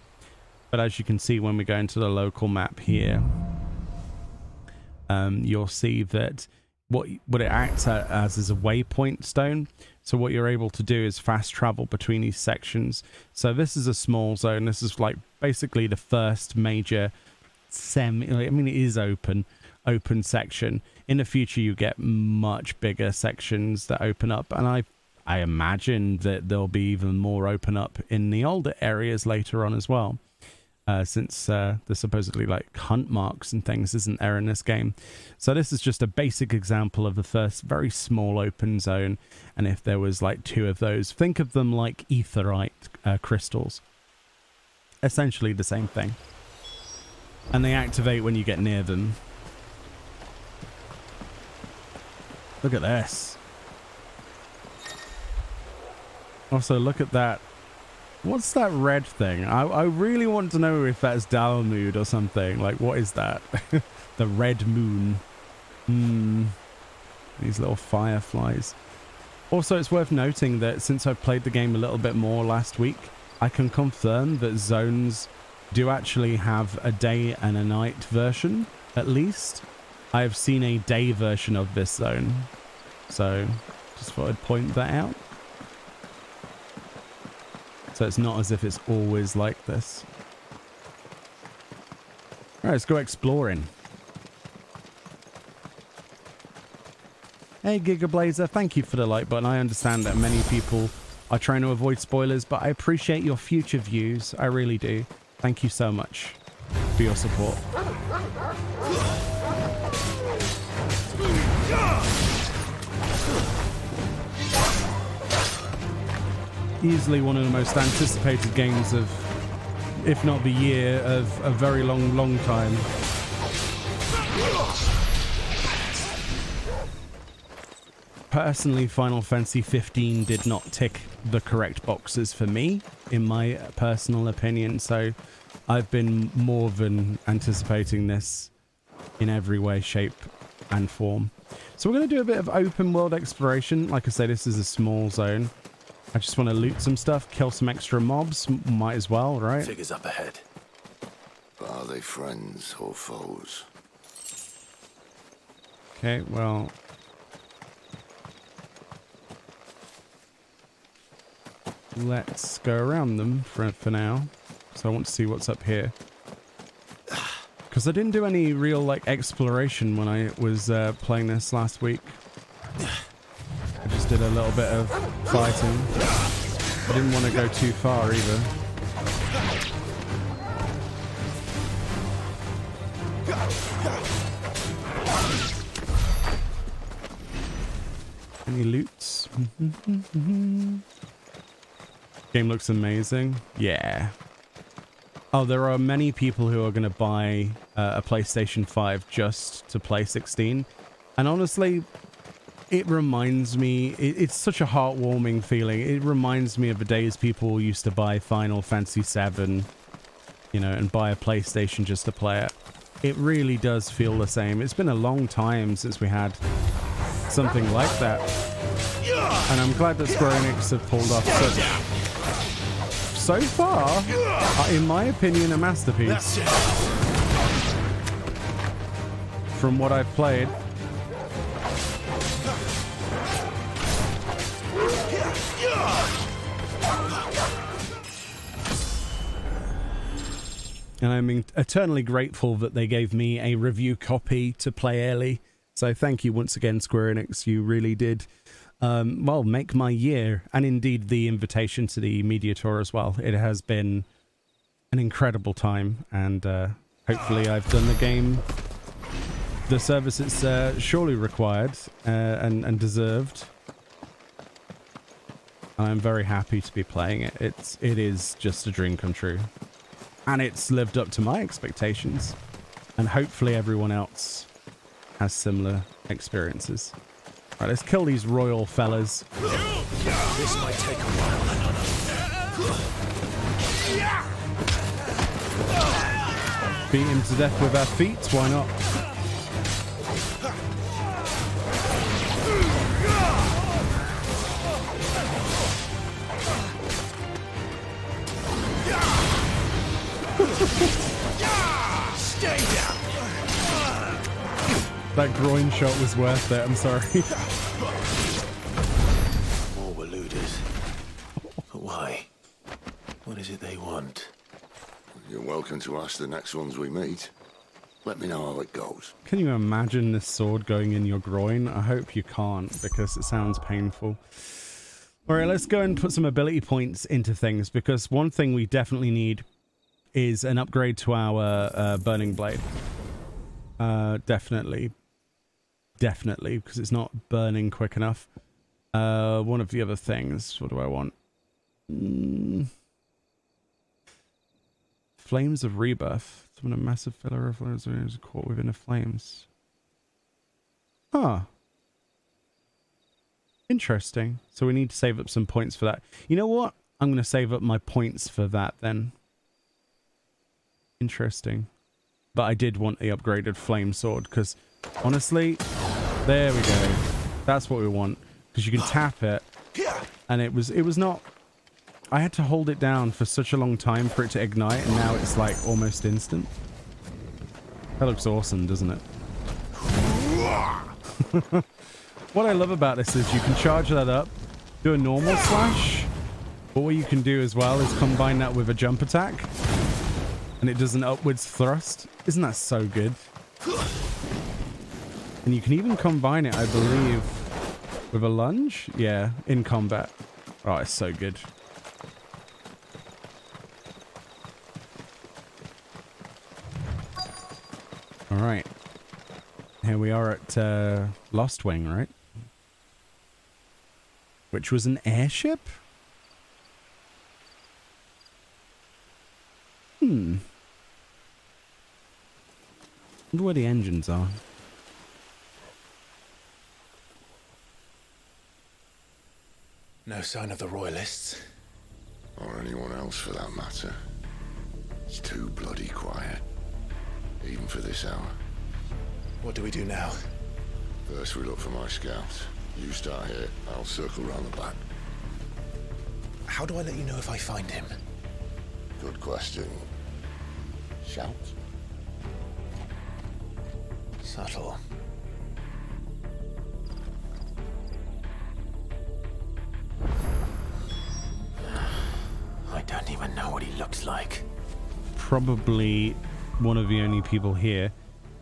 But as you can see when we go into the local map here, you'll see that what it acts as is a waypoint stone. So what you're able to do is fast travel between these sections. So this is a small zone. This is like basically the first major I mean, it is open section. In the future, you get much bigger sections that open up, and I imagine that there'll be even more open up in the older areas later on as well, since there's supposedly like hunt marks and things, isn't there, in this game? So this is just a basic example of the first very small open zone, and if there was like 2 of those, think of them like aetheryte crystals. Essentially the same thing. And they activate when you get near them. Look at this. Also, look at that. What's that red thing? I really want to know if that's Dalmood or something. Like, what is that? The red moon. These little fireflies. Also, it's worth noting that since I've played the game a little bit more last week, I can confirm that zones do actually have a day and a night version, at least. I have seen a day version of this zone, so just thought I'd point that out. So it's not as if it's always like this. All right, let's go exploring. Hey Gigablazer, thank you for the like button. I understand that many people are trying to avoid spoilers, but I appreciate your future views. I really do. Thank you so much for your support. Easily one of the most anticipated games of if not the year of a very long time. Personally, Final Fantasy XV did not tick the correct boxes for me, in my personal opinion, so I've been more than anticipating this in every way, shape, and form. So we're going to do a bit of open world exploration. Like I say, this is a small zone. I just want to loot some stuff, kill some extra mobs, might as well, right? Figures up ahead. But are they friends or foes? Okay, well... let's go around them for now. So I want to see what's up here. Because I didn't do any real, like, exploration when I was playing this last week. I just did a little bit of fighting. I didn't want to go too far either. Any loots? Game looks amazing. Yeah. Oh, there are many people who are going to buy a PlayStation 5 just to play 16. And honestly, it reminds me, it's such a heartwarming feeling. It reminds me of the days people used to buy Final Fantasy VII, you know, and buy a PlayStation just to play it. It really does feel the same. It's been a long time since we had something like that. And I'm glad that Square Enix have pulled off so far, in my opinion, a masterpiece. From what I've played. And I'm eternally grateful that they gave me a review copy to play early. So thank you once again, Square Enix. You really did, well, make my year. And indeed the invitation to the media tour as well. It has been an incredible time. And hopefully I've done the game the service it's surely required and deserved. I'm very happy to be playing it. It is just a dream come true. And it's lived up to my expectations. And hopefully everyone else has similar experiences. Right, let's kill these royal fellas. This might take a while. Beat him to death with our feet, why not? Stay down. That groin shot was worth it, I'm sorry. More were looters. But why? What is it they want? You're welcome to ask the next ones we meet. Let me know how it goes. Can you imagine this sword going in your groin? I hope you can't, because it sounds painful. Alright, let's go and put some ability points into things, because one thing we definitely need is an upgrade to our burning blade. Definitely, because it's not burning quick enough. One of the other things, what do I want? Flames of Rebirth. Summon a massive filler of flames is caught within the flames. Huh. Interesting. So we need to save up some points for that. You know what? I'm going to save up my points for that then. Interesting. But I did want the upgraded flame sword because honestly, there we go. That's what we want, because you can tap it and it was not, I had to hold it down for such a long time for it to ignite, and now it's like almost instant. That looks awesome, doesn't it? What I love about this is you can charge that up, do a normal slash, but what you can do as well is combine that with a jump attack. And it does an upwards thrust. Isn't that so good? And you can even combine it, I believe, with a lunge? Yeah, in combat. Oh, it's so good. Alright. Here we are at Lost Wing, right? Which was an airship? Wonder where the engines are. No sign of the Royalists. Or anyone else for that matter. It's too bloody quiet. Even for this hour. What do we do now? First we look for my scouts. You start here, I'll circle round the back. How do I let you know if I find him? Good question. Shout? Subtle. I don't even know what he looks like. Probably one of the only people here.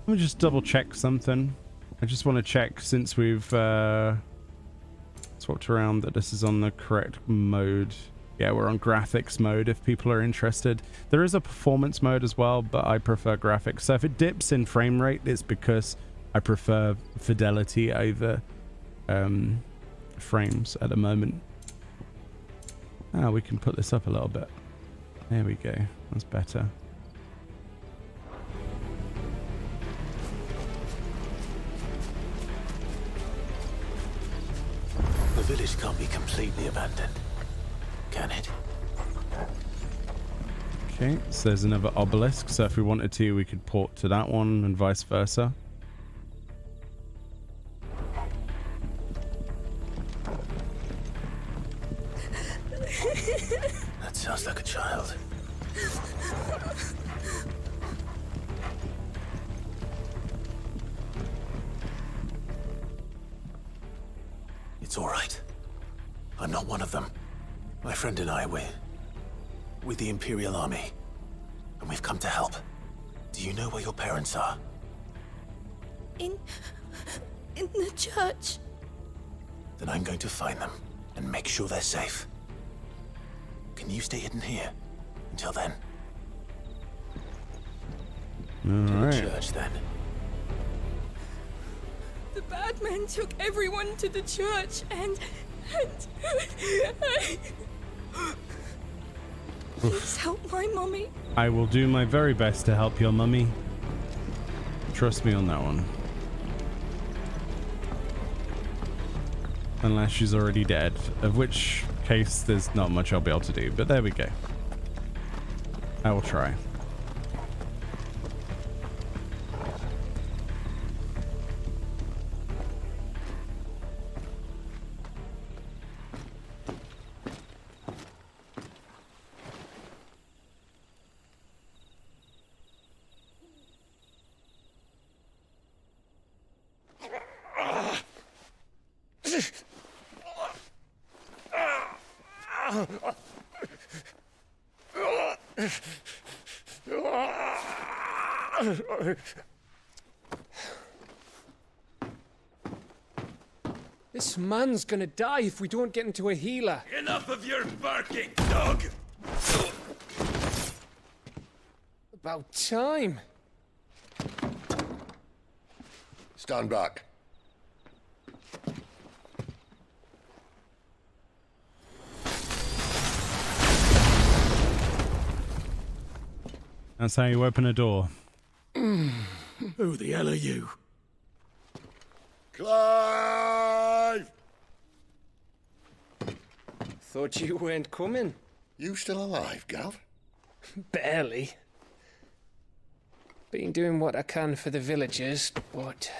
Let me just double check something. I just want to check, since we've swapped around, that this is on the correct mode. Yeah, we're on graphics mode if people are interested. There is a performance mode as well, but I prefer graphics. So if it dips in frame rate, it's because I prefer fidelity over frames at the moment. Ah, we can put this up a little bit. There we go. That's better. The village can't be completely abandoned, can it? Okay, so there's another obelisk. So if we wanted to, we could port to that one and vice versa. That sounds like a child. It's all right. I'm not one of them. My friend and I, we're with the Imperial Army, and we've come to help. Do you know where your parents are? In the church. Then I'm going to find them and make sure they're safe. Can you stay hidden here until then? All to right. the church, then. The bad men took everyone to the church, and please help my mummy. I will do my very best to help your mummy. Trust me on that one. Unless she's already dead, of which case there's not much I'll be able to do, but there we go. I will try. This man's gonna die if we don't get into a healer. Enough of your barking, dog! About time. Stand back. That's how you open a door. Who the hell are you? Clive! Thought you weren't coming. You still alive, Gav? Barely. Been doing what I can for the villagers, but...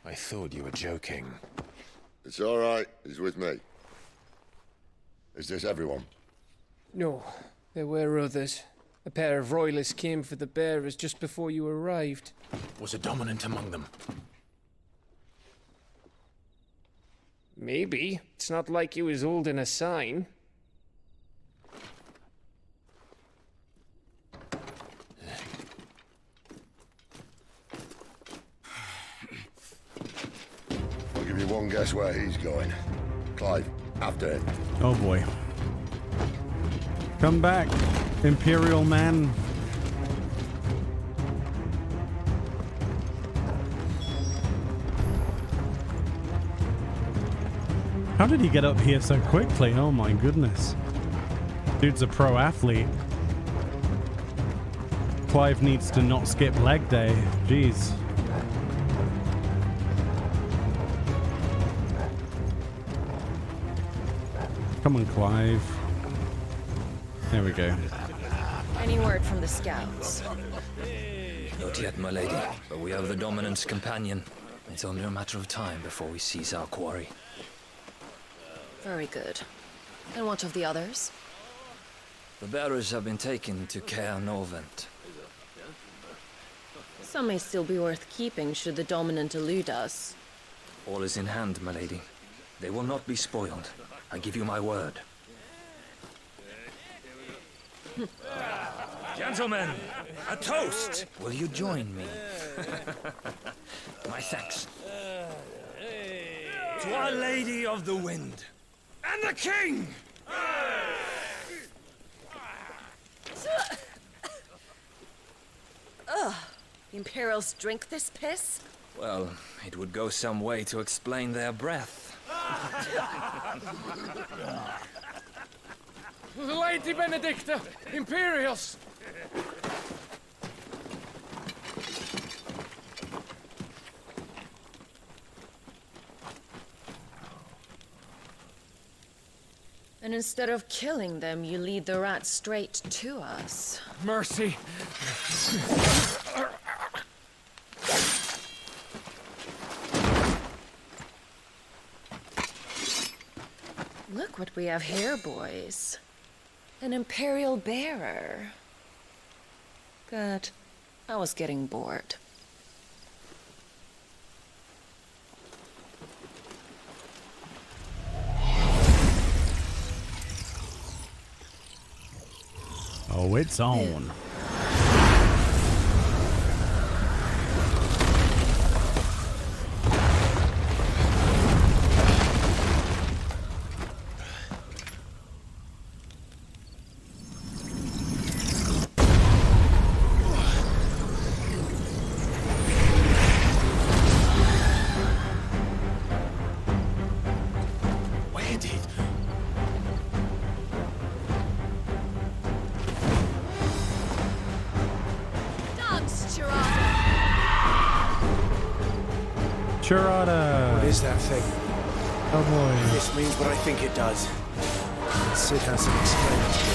I thought you were joking. It's all right. He's with me. Is this everyone? No, there were others. A pair of royalists came for the bearers just before you arrived. Was a dominant among them? Maybe. It's not like he was holding a sign. I'll give you one guess where he's going. Clive, after him. Oh boy. Come back, Imperial man. How did he get up here so quickly? Oh my goodness. Dude's a pro athlete. Clive needs to not skip leg day. Jeez. Come on, Clive. There we go. Any word from the scouts? Not yet, my lady, but we have the Dominant's companion. It's only a matter of time before we seize our quarry. Very good. And what of the others? The bearers have been taken to Caer Norvent. Some may still be worth keeping should the Dominant elude us. All is in hand, my lady. They will not be spoiled. I give you my word. Gentlemen, a toast! Will you join me? My thanks. To Our Lady of the Wind and the King! Ugh. The Imperials drink this piss? Well, it would go some way to explain their breath. Lady Benedikta! Imperials! And instead of killing them, you lead the rats straight to us. Mercy! Look what we have here, boys. An Imperial bearer. Good. I was getting bored. Oh, it's on. Chirada! What is that thing? Oh boy. This means what I think it does. Sid has to explain it to me.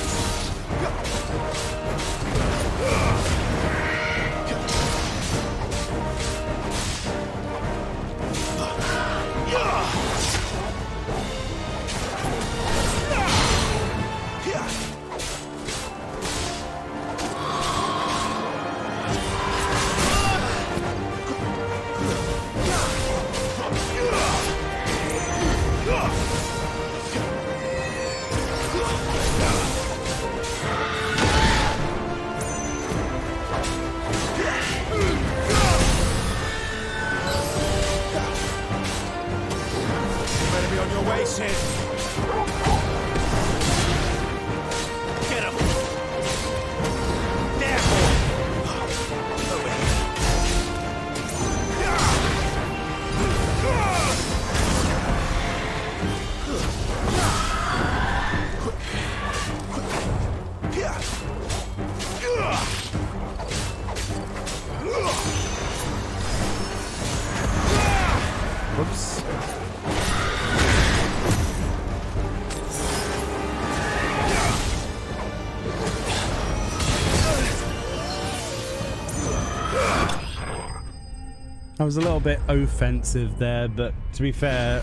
I was a little bit offensive there, but to be fair,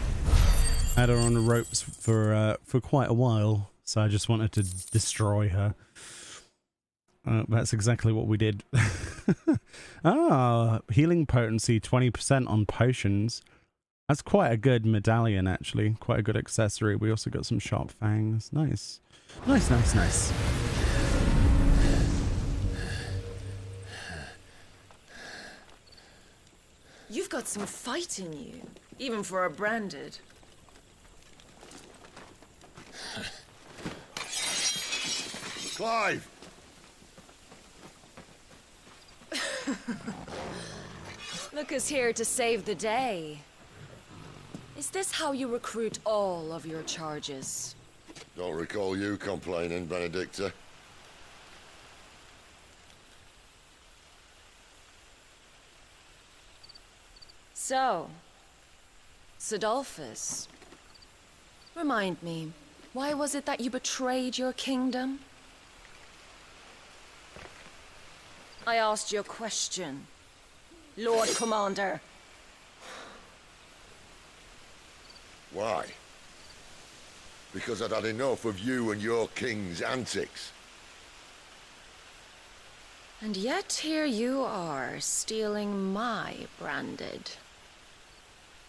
I had her on the ropes for quite a while, so I just wanted to destroy her. That's exactly what we did. Healing potency 20% on potions. That's quite a good medallion, actually. Quite a good accessory. We also got some sharp fangs. Nice. Nice, nice, nice. You've got some fight in you, even for a branded. Clive! Look who's here to save the day. Is this how you recruit all of your charges? Don't recall you complaining, Benedikta. So, Sidolphus, remind me, why was it that you betrayed your kingdom? I asked you a question, Lord Commander. Why? Because I'd had enough of you and your king's antics. And yet here you are, stealing my branded.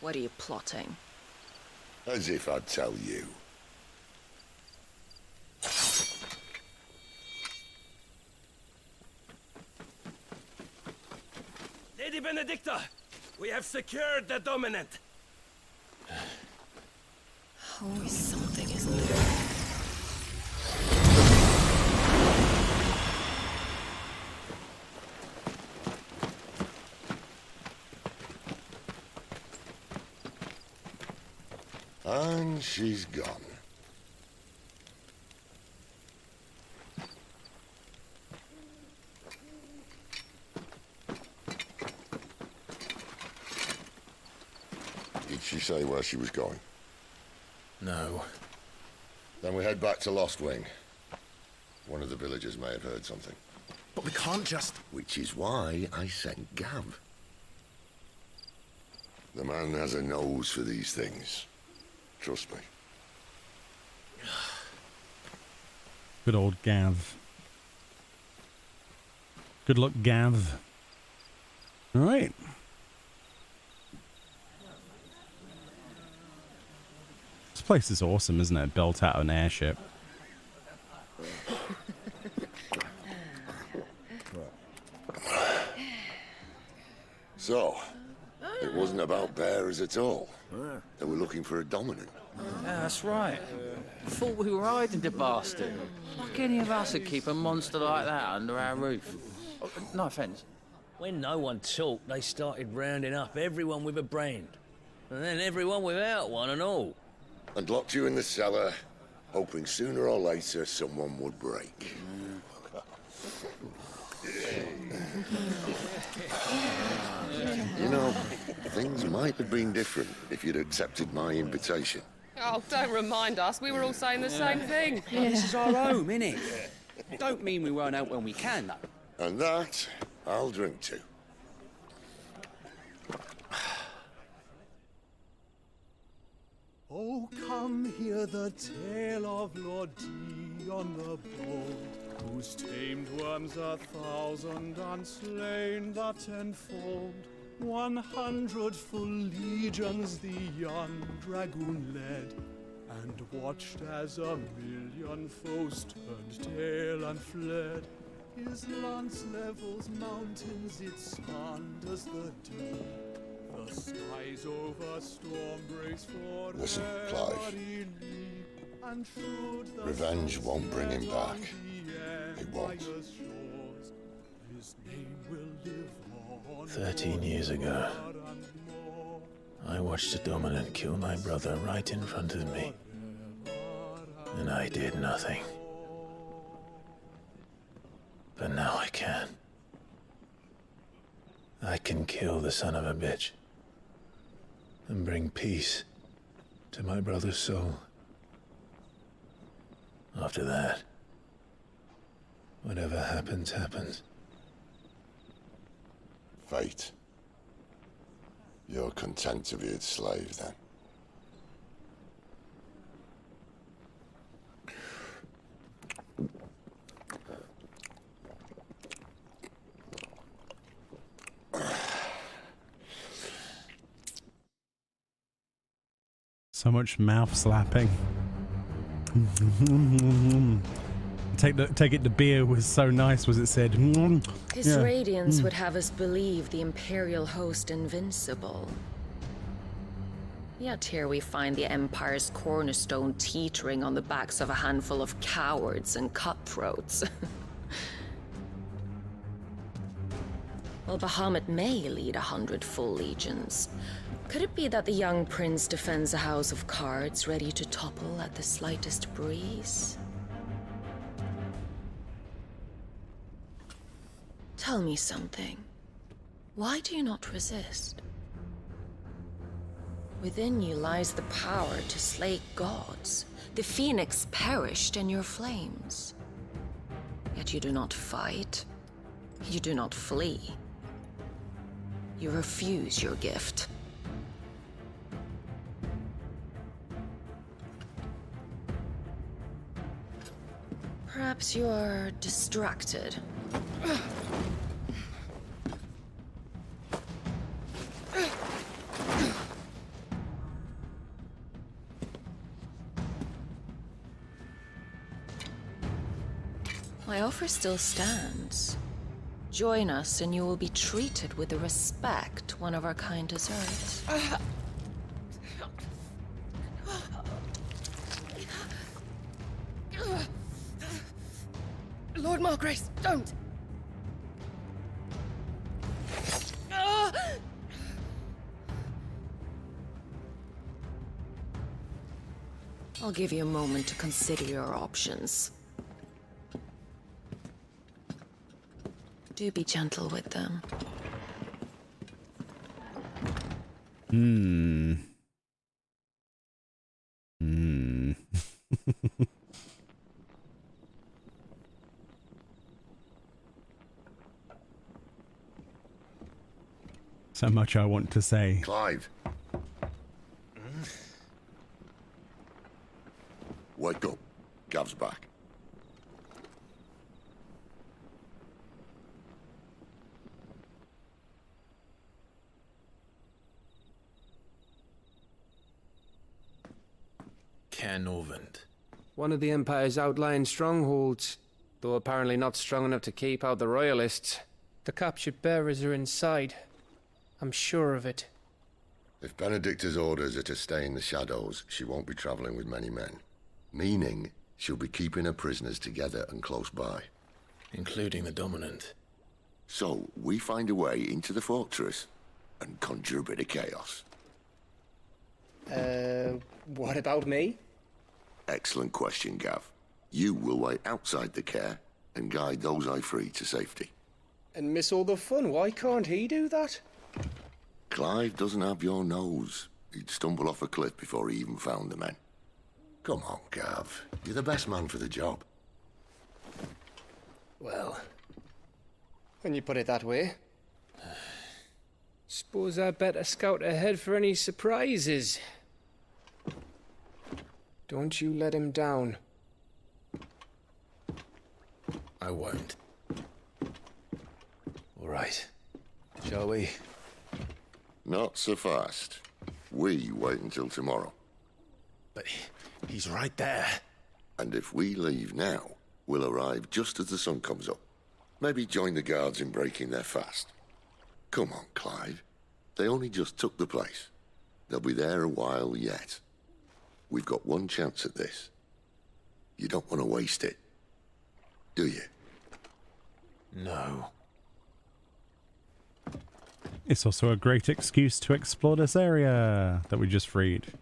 What are you plotting? As if I'd tell you. Lady Benedikta, we have secured the dominant. Always something, isn't there? And she's gone. Did she say where she was going? No. Then we head back to Lost Wing. One of the villagers may have heard something. But we can't just... Which is why I sent Gav. The man has a nose for these things. Trust me. Good old Gav. Good luck, Gav. All right. This place is awesome, isn't it? Built out of an airship. So, it wasn't about bearers at all. They were looking for a dominant. Yeah, that's right. Thought we were hiding the bastard. Like any of us would keep a monster like that under our roof. Oh, no offence. When no one talked, they started rounding up everyone with a brand. And then everyone without one and all. And locked you in the cellar, hoping sooner or later someone would break. You know, things might have been different if you'd accepted my invitation. Oh, don't remind us. We were all saying the same thing. Yeah. This is our home, innit? Don't mean we won't out when we can, though. And that, I'll drink to. Oh, come hear the tale of Lord Dion the Bold, whose tamed worms 1,000 and slain the tenfold. 100 full legions the young dragoon led, and watched as 1,000,000 foes turned tail and fled. His lance levels mountains, it slanders the dew. The skies over storm breaks for Listen, Clive. Revenge won't bring him back. It won't. 13 years ago, I watched a dominant kill my brother right in front of me. And I did nothing. But now I can. I can kill the son of a bitch. And bring peace to my brother's soul. After that, whatever happens, happens. Fate. You're content to be its slave, then? So much mouth slapping. Take it the beer was so nice, was it said? His radiance would have us believe the Imperial host invincible. Yet here we find the Empire's cornerstone teetering on the backs of a handful of cowards and cutthroats. Well, Bahamut may lead 100 full legions. Could it be that the young prince defends a house of cards ready to topple at the slightest breeze? Tell me something. Why do you not resist? Within you lies the power to slay gods. The phoenix perished in your flames. Yet you do not fight. You do not flee. You refuse your gift. Perhaps you're distracted. My offer still stands. Join us and you will be treated with the respect one of our kind deserves. Lord Margrace, don't! I'll give you a moment to consider your options. Do be gentle with them. So much I want to say. Clive. Wake up. Gav's back. Caer Norvent. One of the Empire's outlying strongholds, though apparently not strong enough to keep out the Royalists. The captured bearers are inside. I'm sure of it. If Benedikta's orders are to stay in the shadows, she won't be traveling with many men. Meaning, she'll be keeping her prisoners together and close by. Including the Dominant. So, we find a way into the fortress and conjure a bit of chaos. What about me? Excellent question, Gav. You will wait outside the Caer and guide those I free to safety. And miss all the fun. Why can't he do that? Clive doesn't have your nose. He'd stumble off a cliff before he even found the men. Come on, Gav. You're the best man for the job. Well, when you put it that way. Suppose I better scout ahead for any surprises. Don't you let him down. I won't. All right. Shall we? Not so fast. We wait until tomorrow. But he's right there. And if we leave now, we'll arrive just as the sun comes up. Maybe join the guards in breaking their fast. Come on, Clive. They only just took the place. They'll be there a while yet. We've got one chance at this. You don't want to waste it, do you? No. It's also a great excuse to explore this area that we just freed.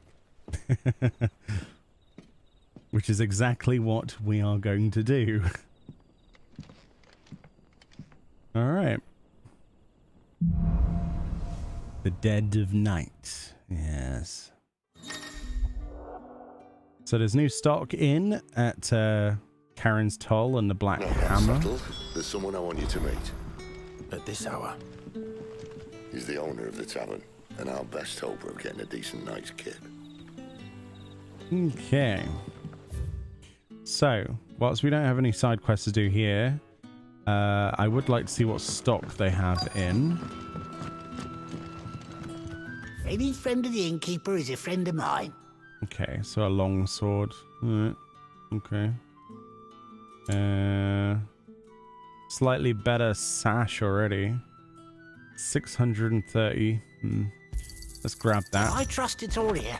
Which is exactly what we are going to do. Alright. The Dead of Night. Yes. So there's new stock in at Karen's Toll and the Black Hammer. Subtle. There's someone I want you to meet. At this hour? He's the owner of the tavern, and our best hope of getting a decent night's kip. Okay. So, whilst we don't have any side quests to do here, I would like to see what stock they have in. Any friend of the innkeeper is a friend of mine. Okay, so a long sword. Alright. Okay. Slightly better sash already. 630. Let's grab that. I trust it's all here.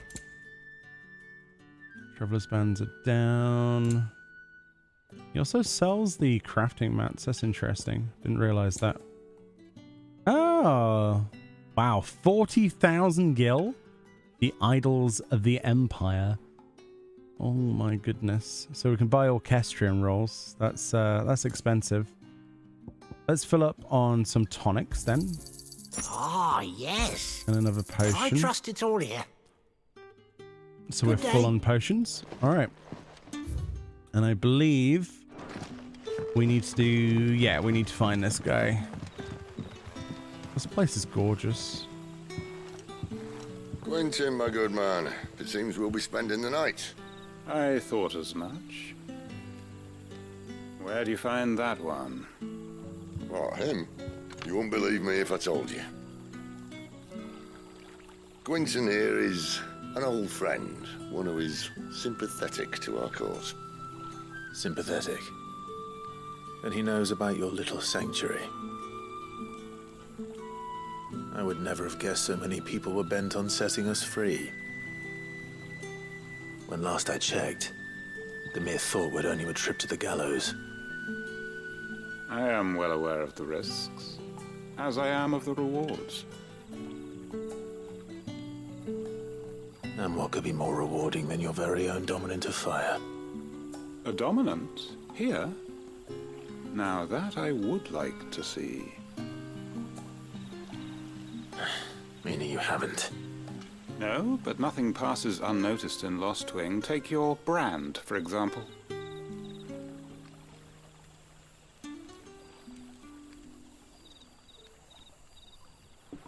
Traveler's bands are down. He also sells the crafting mats. That's interesting. Didn't realize that. Oh. Wow. 40,000 gil. The Idols of the Empire. Oh my goodness. So we can buy orchestrion rolls. That's expensive. Let's fill up on some tonics then. Ah, yes. And another potion. I trust it's all here. So we're Good full day. on potions. All right. And I believe we need to do... Yeah, we need to find this guy. This place is gorgeous. Quentin, my good man. It seems we'll be spending the night. I thought as much. Where do you find that one? What, him? You wouldn't believe me if I told you. Quentin here is an old friend, one who is sympathetic to our cause. Sympathetic. And he knows about your little sanctuary. I would never have guessed so many people were bent on setting us free. When last I checked, the mere thought would earn you a trip to the gallows. I am well aware of the risks, as I am of the rewards. And what could be more rewarding than your very own dominant of fire? A dominant? Here? Now that I would like to see. Meaning you haven't? No, but nothing passes unnoticed in Lost Wing. Take your brand, for example.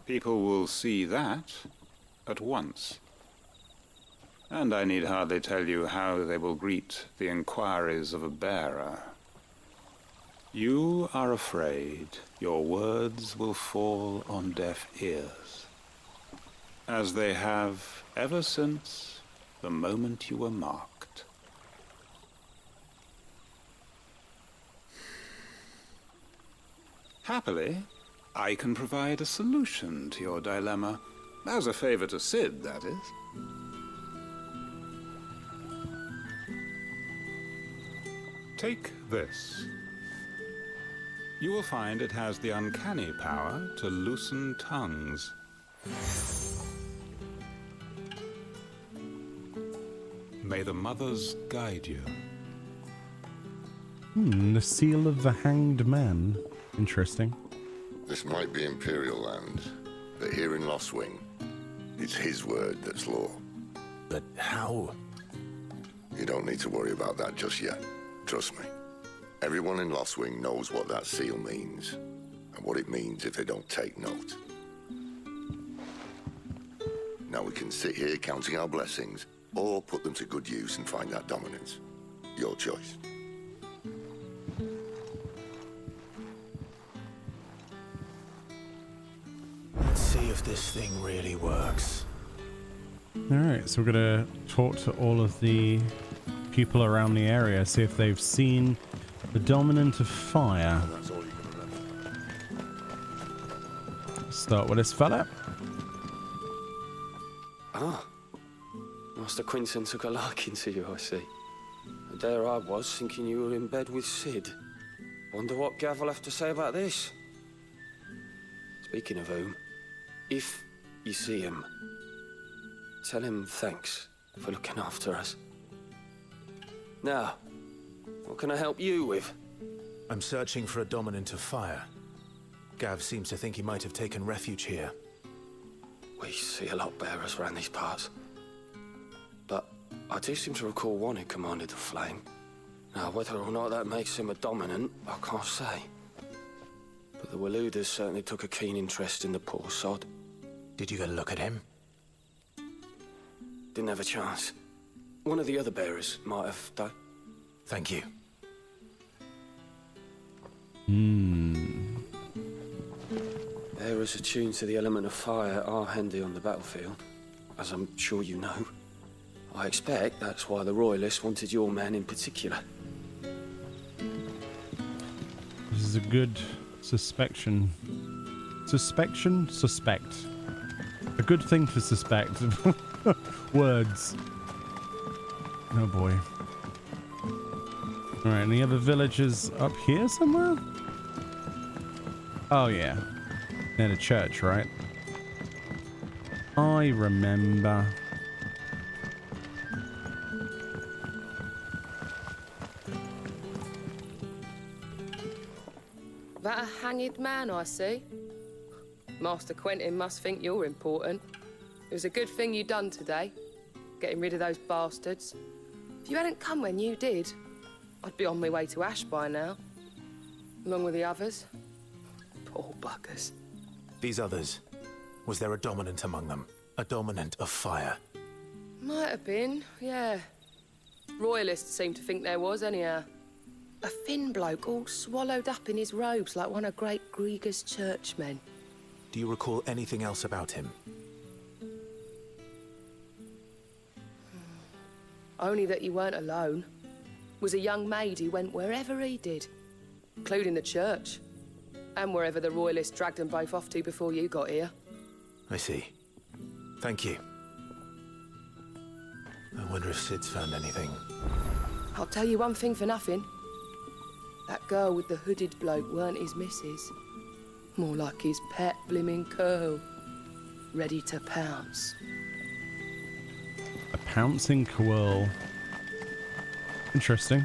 People will see that at once. And I need hardly tell you how they will greet the inquiries of a bearer. You are afraid your words will fall on deaf ears, as they have ever since the moment you were marked. Happily, I can provide a solution to your dilemma, as a favor to Sid, that is. Take this. You will find it has the uncanny power to loosen tongues. May the mothers guide you. The seal of the hanged man. Interesting. This might be Imperial land, but here in Lost Wing, it's his word that's law. But how? You don't need to worry about that just yet. Trust me. Everyone in Lost Wing knows what that seal means, and what it means if they don't take note. Now we can sit here counting our blessings, or put them to good use and find that dominance. Your choice. Let's see if this thing really works. Alright, so we're going to talk to all of the people around the area, see if they've seen the dominant of fire. That's all you can remember. Start with this fella. Ah, Master Quinton took a liking to you, I see. And there I was, thinking you were in bed with Sid. Wonder what Gav will have to say about this. Speaking of whom, if you see him, tell him thanks for looking after us. Now, what can I help you with? I'm searching for a dominant of fire. Gav seems to think he might have taken refuge here. We see a lot bearers around these parts. But I do seem to recall one who commanded the flame. Now, whether or not that makes him a dominant, I can't say. But the Waluders certainly took a keen interest in the poor sod. Did you get a look at him? Didn't have a chance. One of the other bearers might have done. Thank you. Bearers attuned to the element of fire are handy on the battlefield, as I'm sure you know. I expect that's why the Royalists wanted your man in particular. This is a good suspicion. Suspect. A good thing to suspect. Words. Oh boy. Alright, any other villages up here somewhere? Oh yeah. Near the church, right? I remember. That a hanged man, I see. Master Quentin must think you're important. It was a good thing you done today. getting rid of those bastards. If you hadn't come when you did, I'd be on my way to Ash by now. Along with the others. Poor buggers. These others, was there a dominant among them? A dominant of fire? Might have been, yeah. Royalists seem to think there was, anyhow. A thin bloke all swallowed up in his robes like one of Great Grieger's churchmen. Do you recall anything else about him? Only that you weren't alone. Was a young maid who went wherever he did, including the church, and wherever the Royalists dragged them both off to before you got here. I see. Thank you. I wonder if Sid's found anything. I'll tell you one thing for nothing. That girl with the hooded bloke weren't his missus. More like his pet blimmin' curl. Ready to pounce. A pouncing quirl. Interesting.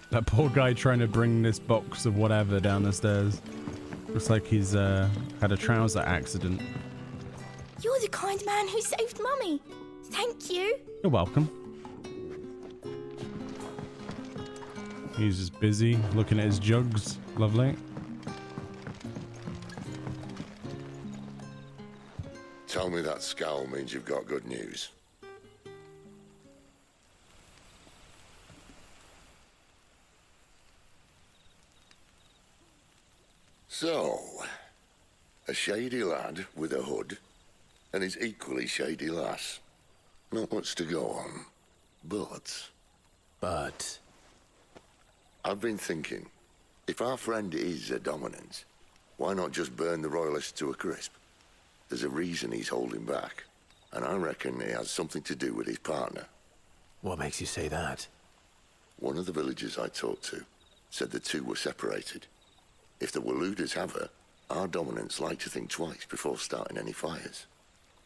That poor guy trying to bring this box of whatever down the stairs. Looks like he's had a trouser accident. You're the kind man who saved Mummy. Thank you. You're welcome. He's just busy looking at his jugs. Lovely. Tell me that scowl means you've got good news. So, a shady lad with a hood and his equally shady lass. Not much to go on, but... I've been thinking, if our friend is a dominant, why not just burn the Royalists to a crisp? There's a reason he's holding back, and I reckon it has something to do with his partner. What makes you say that? One of the villagers I talked to said the two were separated. If the Waluders have her, our dominants like to think twice before starting any fires.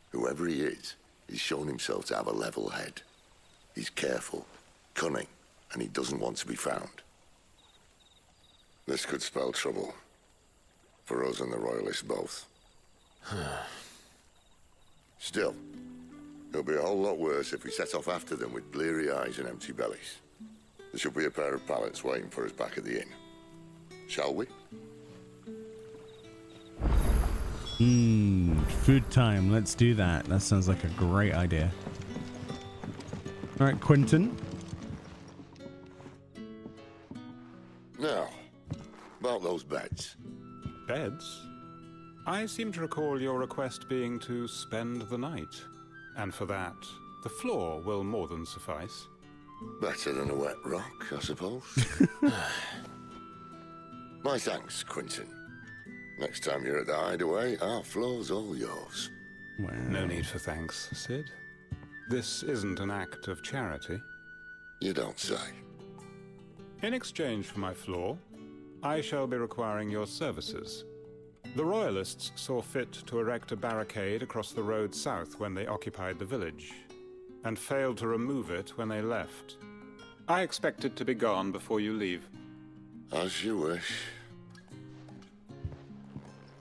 Whoever he is, he's shown himself to have a level head. He's careful, cunning, and he doesn't want to be found. This could spell trouble. For us and the Royalists both. Still, it'll be a whole lot worse if we set off after them with bleary eyes and empty bellies. There should be a pair of pallets waiting for us back at the inn. Shall we? Food time. Let's do that. That sounds like a great idea. All right, Quentin. Now, about those beds. Beds? I seem to recall your request being to spend the night. And for that, the floor will more than suffice. Better than a wet rock, I suppose. My thanks, Quentin. Next time you're at the Hideaway, our floor's all yours. Wow. No need for thanks, Sid. This isn't an act of charity. You don't say. In exchange for my floor, I shall be requiring your services. The Royalists saw fit to erect a barricade across the road south when they occupied the village, and failed to remove it when they left. I expect it to be gone before you leave. As you wish.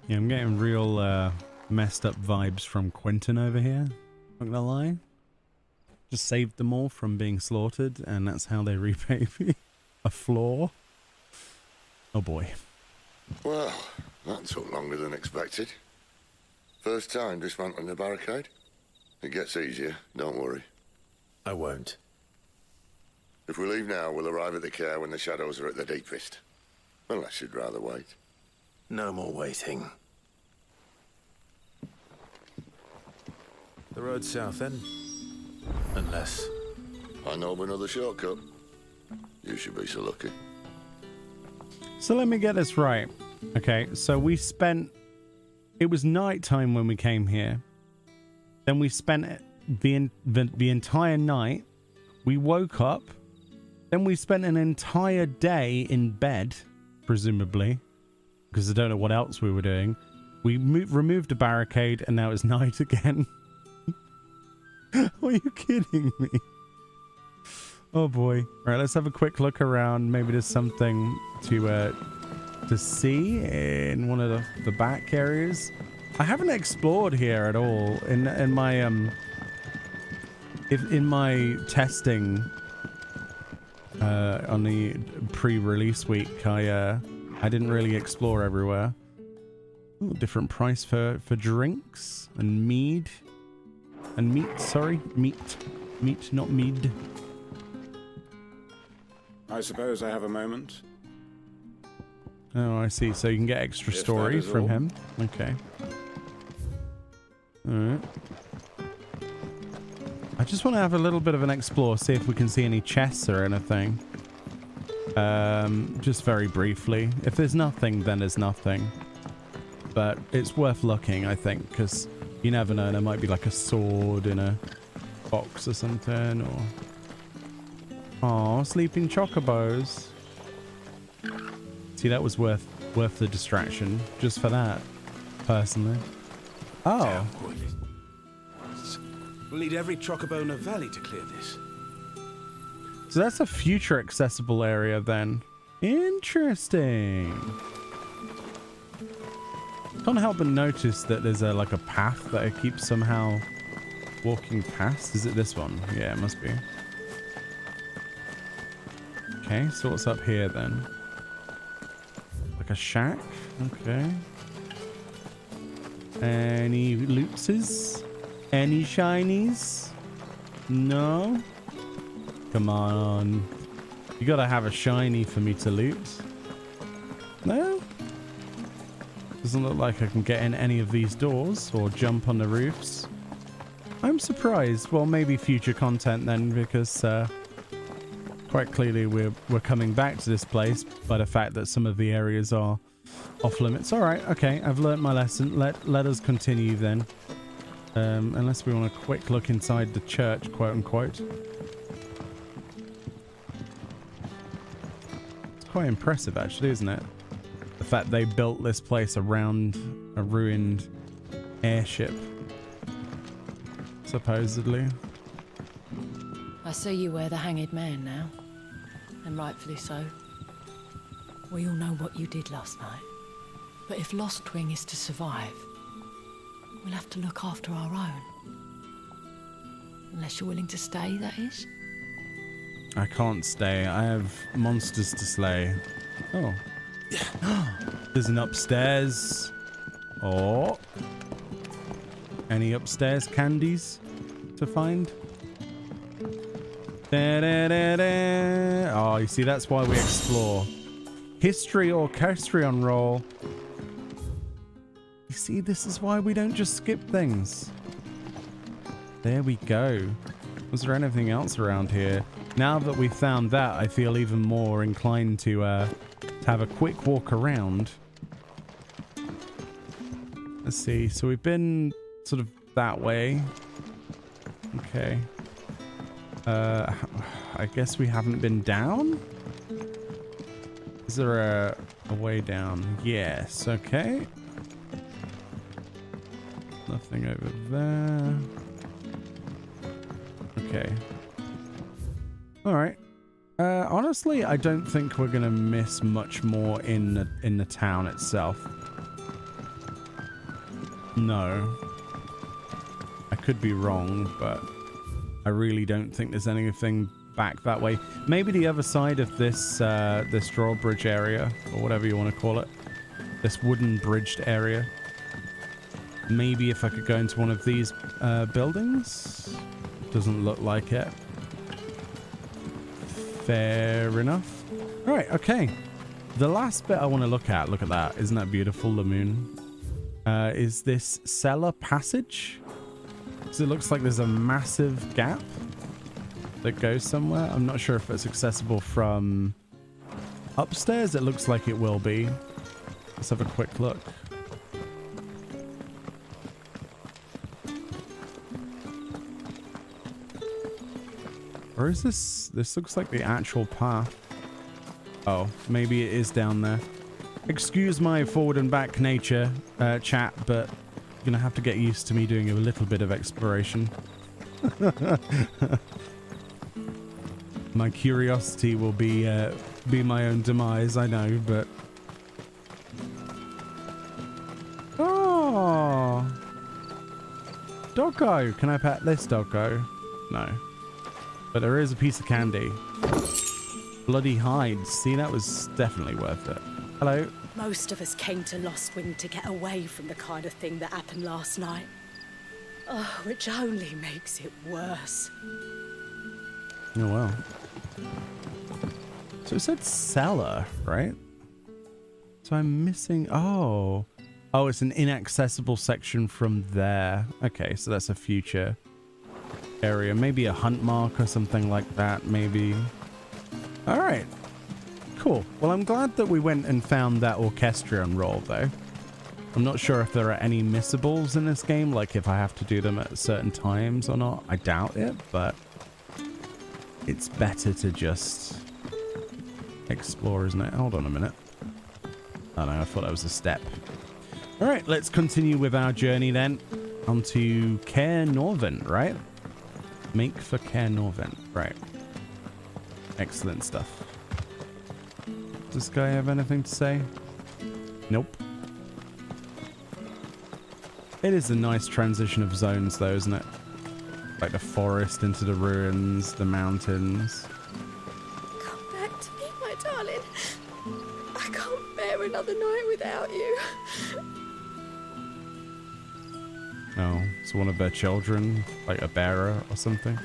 Yeah, I'm getting real messed up vibes from Quentin over here. Not gonna lie. Just saved them all from being slaughtered, and that's how they repay me. A floor. Oh boy. Well, that took longer than expected. First time dismantling the barricade? It gets easier, don't worry. I won't. If we leave now, we'll arrive at the Caer when the shadows are at their deepest. Unless you'd rather wait. No more waiting. The road south then? Unless... I know of another shortcut. You should be so lucky. So let me get this right. Okay, so we spent... It was nighttime when we came here. Then we spent the entire night. We woke up. Then we spent an entire day in bed, presumably. Because I don't know what else we were doing. We removed a barricade and now it's night again. Are you kidding me? Oh boy. Right, let's have a quick look around. Maybe there's something to see in one of the back areas. I haven't explored here at all in my in my testing on the pre-release week. I didn't really explore everywhere. Ooh, different price for drinks and mead and meat. Sorry, meat, not mead. I suppose I have a moment. Oh, I see. So you can get extra story from all. him. Okay. Alright. I just want to have a little bit of an explore, see if we can see any chests or anything. Just very briefly. If there's nothing, then there's nothing. But it's worth looking, I think, because you never know. There might be like a sword in a box or something, or... Oh, sleeping chocobos. See, that was worth the distraction, just for that, personally. Oh. We'll need every chocobo in the valley to clear this. So that's a future accessible area then. Interesting. Can't help but notice that there's like a path that I keep somehow walking past. Is it this one? Yeah, it must be. Okay, so what's up here then? Like a shack? Okay. Any lootses? Any shinies? No? Come on. You gotta have a shiny for me to loot. No? Doesn't look like I can get in any of these doors or jump on the roofs. I'm surprised. Well, maybe future content then, because quite clearly we're coming back to this place by the fact that some of the areas are off limits. All right, okay, I've learnt my lesson. Let us continue then. Unless we want a quick look inside the church, quote unquote. It's quite impressive, actually, isn't it? The fact they built this place around a ruined airship, supposedly. I see you wear the hanged man now, and rightfully so. We all know what you did last night, but if Lost Wing is to survive, we'll have to look after our own. Unless you're willing to stay, that is. I can't stay. I have monsters to slay. Oh. There's an upstairs. Oh. Any upstairs candies to find? Oh, you see, that's why we explore. History orchestrion roll. You see, this is why we don't just skip things. There we go. Was there anything else around here? Now that we've found that, I feel even more inclined to have a quick walk around. Let's see. So we've been sort of that way. Okay. I guess we haven't been down? Is there a way down? Yes. Okay. Nothing over there. Okay. All right. Honestly, I don't think we're gonna miss much more in the town itself. No. I could be wrong, but I really don't think there's anything back that way. Maybe the other side of this this drawbridge area, or whatever you want to call it. This wooden bridged area. Maybe if I could go into one of these buildings. Doesn't look like it. Fair enough. All right, okay. The last bit I want to look at that. Isn't that beautiful, the moon? Is this cellar passage? Because it looks like there's a massive gap that goes somewhere. I'm not sure if it's accessible from upstairs. It looks like it will be. Let's have a quick look. Or is this? This looks like the actual path. Oh, maybe it is down there. Excuse my forward and back nature, chat, but you're gonna have to get used to me doing a little bit of exploration. My curiosity will be my own demise, I know, but... Oh! doggo. Can I pet this doggo? No. But there is a piece of candy. Bloody hides. See, that was definitely worth it. Hello. Most of us came to Lostwing to get away from the kind of thing that happened last night. Oh, which only makes it worse. Oh, well. So it said cellar, right? So I'm missing... Oh. Oh, it's an inaccessible section from there. Okay, so that's a future area. Maybe a hunt mark or something like that, maybe. All right. Cool. Well, I'm glad that we went and found that orchestrion roll, though. I'm not sure if there are any missables in this game, like if I have to do them at certain times or not. I doubt it, but it's better to just explore, isn't it? Hold on a minute. Oh no, I thought that was a step. All right, let's continue with our journey then. On to Caer Norvent, right? Make for Caer Norvent, right. Excellent stuff. Does this guy have anything to say? Nope. It is a nice transition of zones though, isn't it? Like the forest into the ruins, the mountains. Come back to me, my darling. I can't bear another night without you. Oh, it's one of their children, like a bearer or something.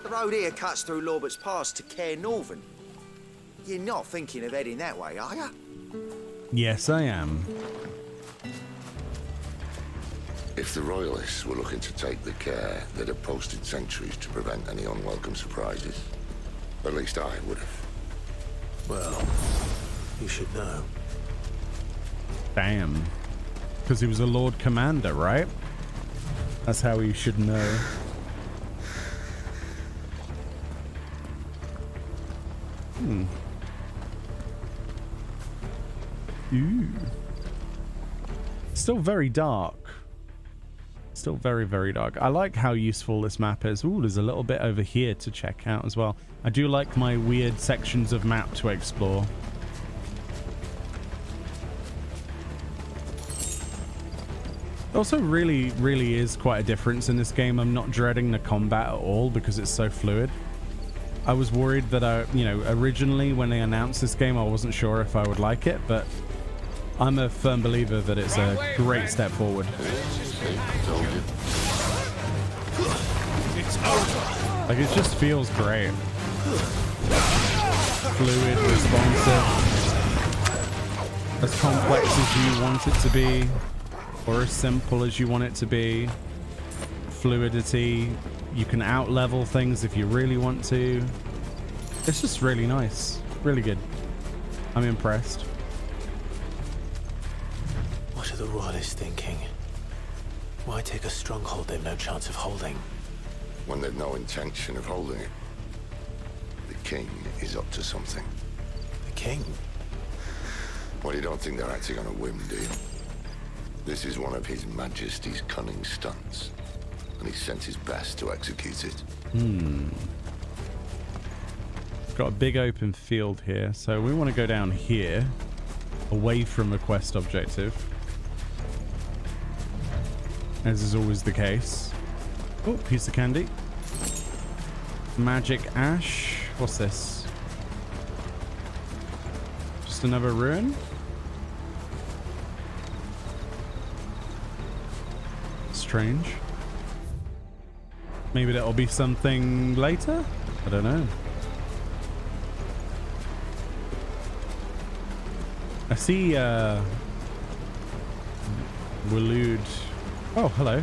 The road here cuts through Lorbert's Pass to Caer Norvent. You're not thinking of heading that way, are you? Yes, I am. If the Royalists were looking to take the Caer, they'd have posted sentries to prevent any unwelcome surprises. At least I would have. Well, you should know. Damn. Because he was a Lord Commander, right? That's how he should know. Hmm. Ooh. Still very dark. Still very, very dark. I like how useful this map is. Ooh, there's a little bit over here to check out as well. I do like my weird sections of map to explore. Also, really is quite a difference in this game. I'm not dreading the combat at all because it's so fluid. I was worried that originally when they announced this game, I wasn't sure if I would like it, but I'm a firm believer that it's a great step forward. It's over. Like, it just feels great. Fluid, responsive. As complex as you want it to be, or as simple as you want it to be. Fluidity. You can out-level things if you really want to. It's just really nice. Really good. I'm impressed. What are the Royalists thinking? Why take a stronghold they've no chance of holding? When they've no intention of holding it. The king is up to something. The king? Well, you don't think they're acting on a whim, do you? This is one of His Majesty's cunning stunts, and he sent his best to execute it. It's got a big open field here, so we want to go down here, away from the quest objective, as is always the case. Oh, piece of candy. Magic ash. What's this? Just another ruin? Strange. Maybe that'll be something later? I don't know. I see Waloed. Oh, hello.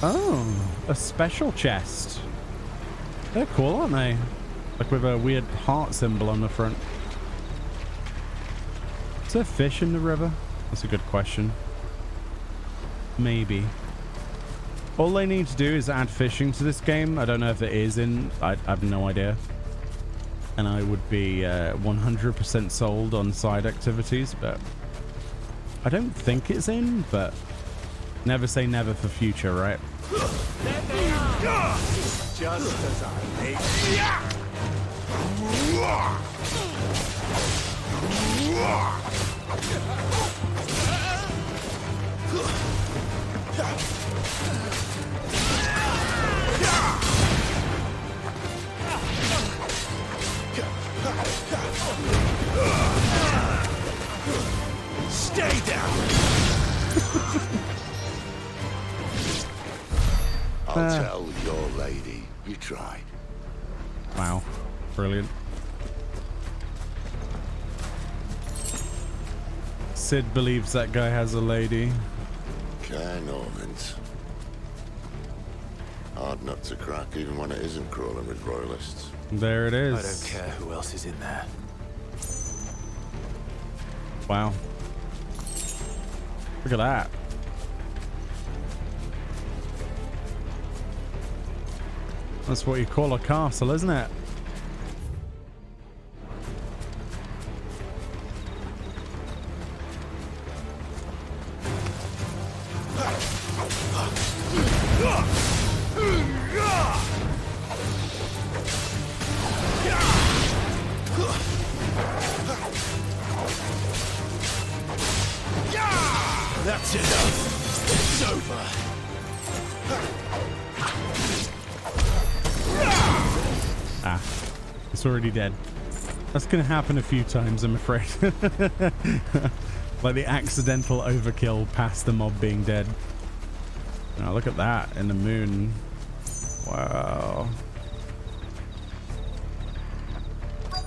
Oh, a special chest. They're cool, aren't they? Like with a weird heart symbol on the front. Is there fish in the river? That's a good question. Maybe. All they need to do is add fishing to this game. I don't know if it is in. I have no idea. And I would be 100% sold on side activities, but I don't think it's in, but never say never for future, right? Just as I hate. Stay down! I'll tell your lady you tried. Wow. Brilliant. Sid believes that guy has a lady. Caer Norvent. Hard nut to crack, even when it isn't crawling with royalists. There it is. I don't care who else is in there. Wow. Look at that. That's what you call a castle, isn't it? That's enough. It's over. Ah, it's already dead. That's gonna happen a few times, I'm afraid. Like the accidental overkill past the mob being dead. Now look at that in the moon. Wow.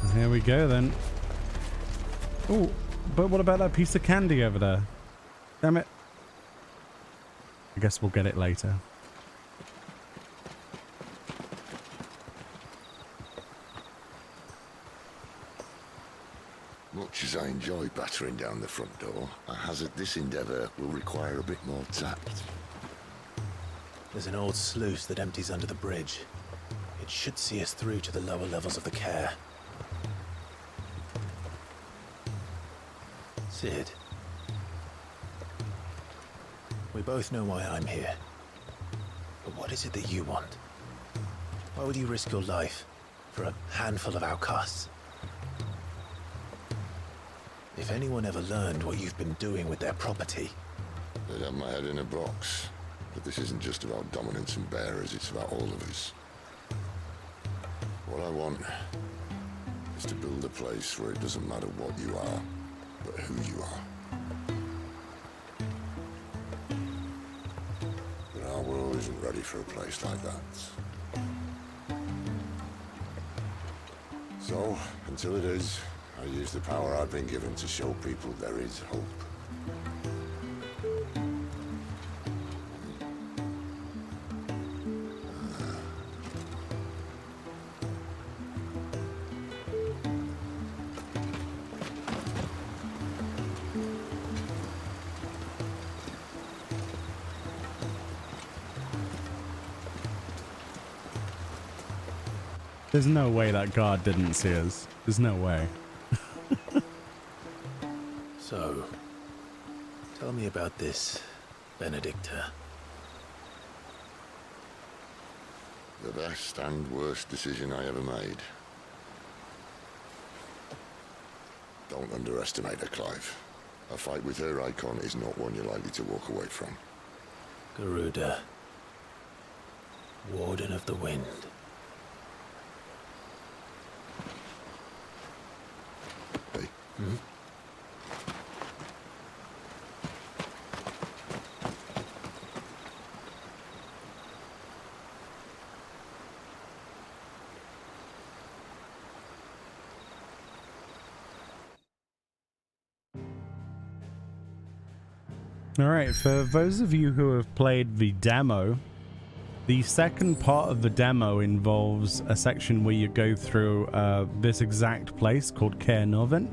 And here we go then. Oh, but what about that piece of candy over there? Damn it. I guess we'll get it later. Much as I enjoy battering down the front door, I hazard this endeavour will require a bit more tact. There's an old sluice that empties under the bridge. It should see us through to the lower levels of the Caer. Sid. We both know why I'm here. But what is it that you want? Why would you risk your life for a handful of outcasts? If anyone ever learned what you've been doing with their property... They'd have my head in a box. But this isn't just about dominance and bearers, it's about all of us. What I want is to build a place where it doesn't matter what you are, but who you are. But our world isn't ready for a place like that. So, until it is, I use the power I've been given to show people there is hope. There's no way that guard didn't see us. There's no way. So, tell me about this Benedikta. The best and worst decision I ever made. Don't underestimate her, Clive. A fight with her icon is not one you're likely to walk away from. Garuda. Warden of the Wind. Hey. Hmm? Alright, for those of you who have played the demo, the second part of the demo involves a section where you go through this exact place called Caer Norvent,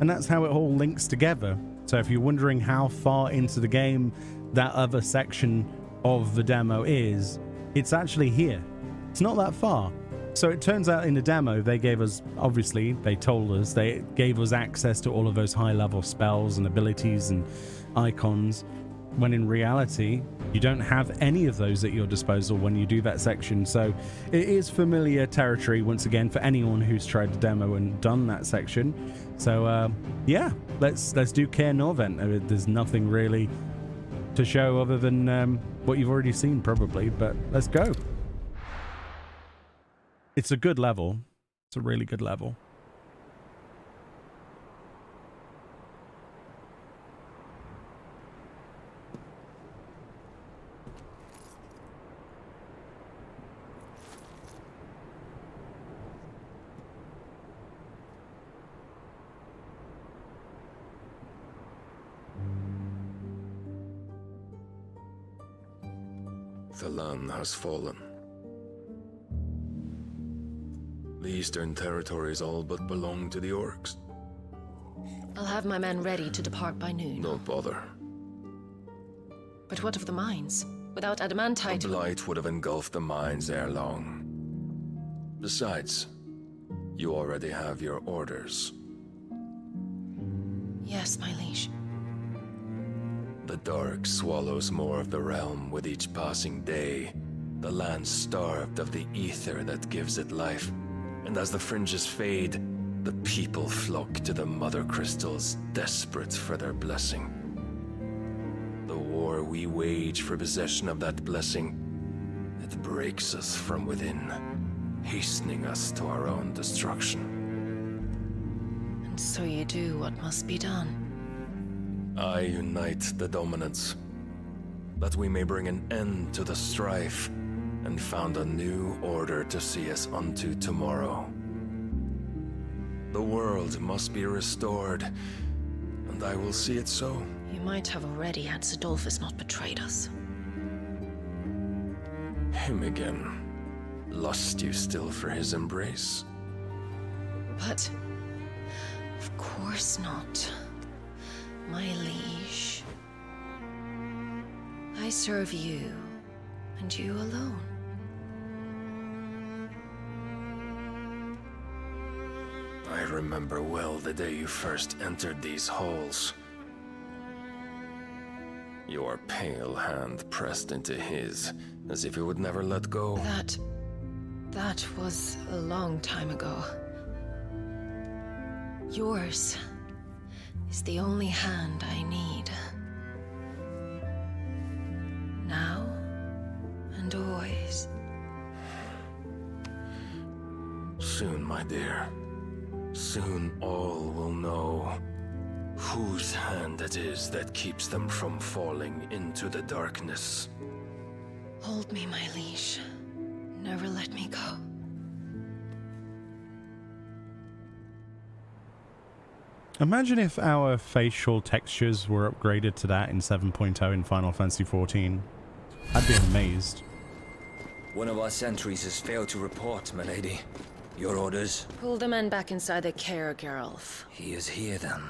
and that's how it all links together. So if you're wondering how far into the game that other section of the demo is, it's actually here. It's not that far. So it turns out in the demo, they gave us, obviously, they told us, they gave us access to all of those high-level spells and abilities and icons, when in reality, You don't have any of those at your disposal when you do that section, so it is familiar territory once again for anyone who's tried to demo and done that section. So yeah, let's do Caer Norvent. There's nothing really to show other than what you've already seen probably, but let's go. It's a good level. It's a really good level. The land has fallen. The eastern territories all but belong to the orcs. I'll have my men ready to depart by noon. Don't bother. But what of the mines? Without adamantite... The blight would have engulfed the mines ere long. Besides, you already have your orders. Yes, my liege. The dark swallows more of the realm with each passing day. The land starved of the ether that gives it life. And as the fringes fade, the people flock to the mother crystals, desperate for their blessing. The war we wage for possession of that blessing, it breaks us from within, hastening us to our own destruction. And so you do what must be done. I unite the dominants, that we may bring an end to the strife, and found a new order to see us unto tomorrow. The world must be restored, and I will see it so. You might have already had Sidolphus not betrayed us. Him again. Lust you still for his embrace? But... of course not. My liege. I serve you, and you alone. I remember well the day you first entered these halls. Your pale hand pressed into his, as if you would never let go. That was a long time ago. Yours is the only hand I need. Now and always. Soon, my dear. Soon all will know whose hand it is that keeps them from falling into the darkness. Hold me, my liege. Never let me go. Imagine if our facial textures were upgraded to that in 7.0 in Final Fantasy XIV. I'd be amazed. One of our sentries has failed to report, my lady. Your orders? Pull the men back inside the Caer, Geralf. He is here, then.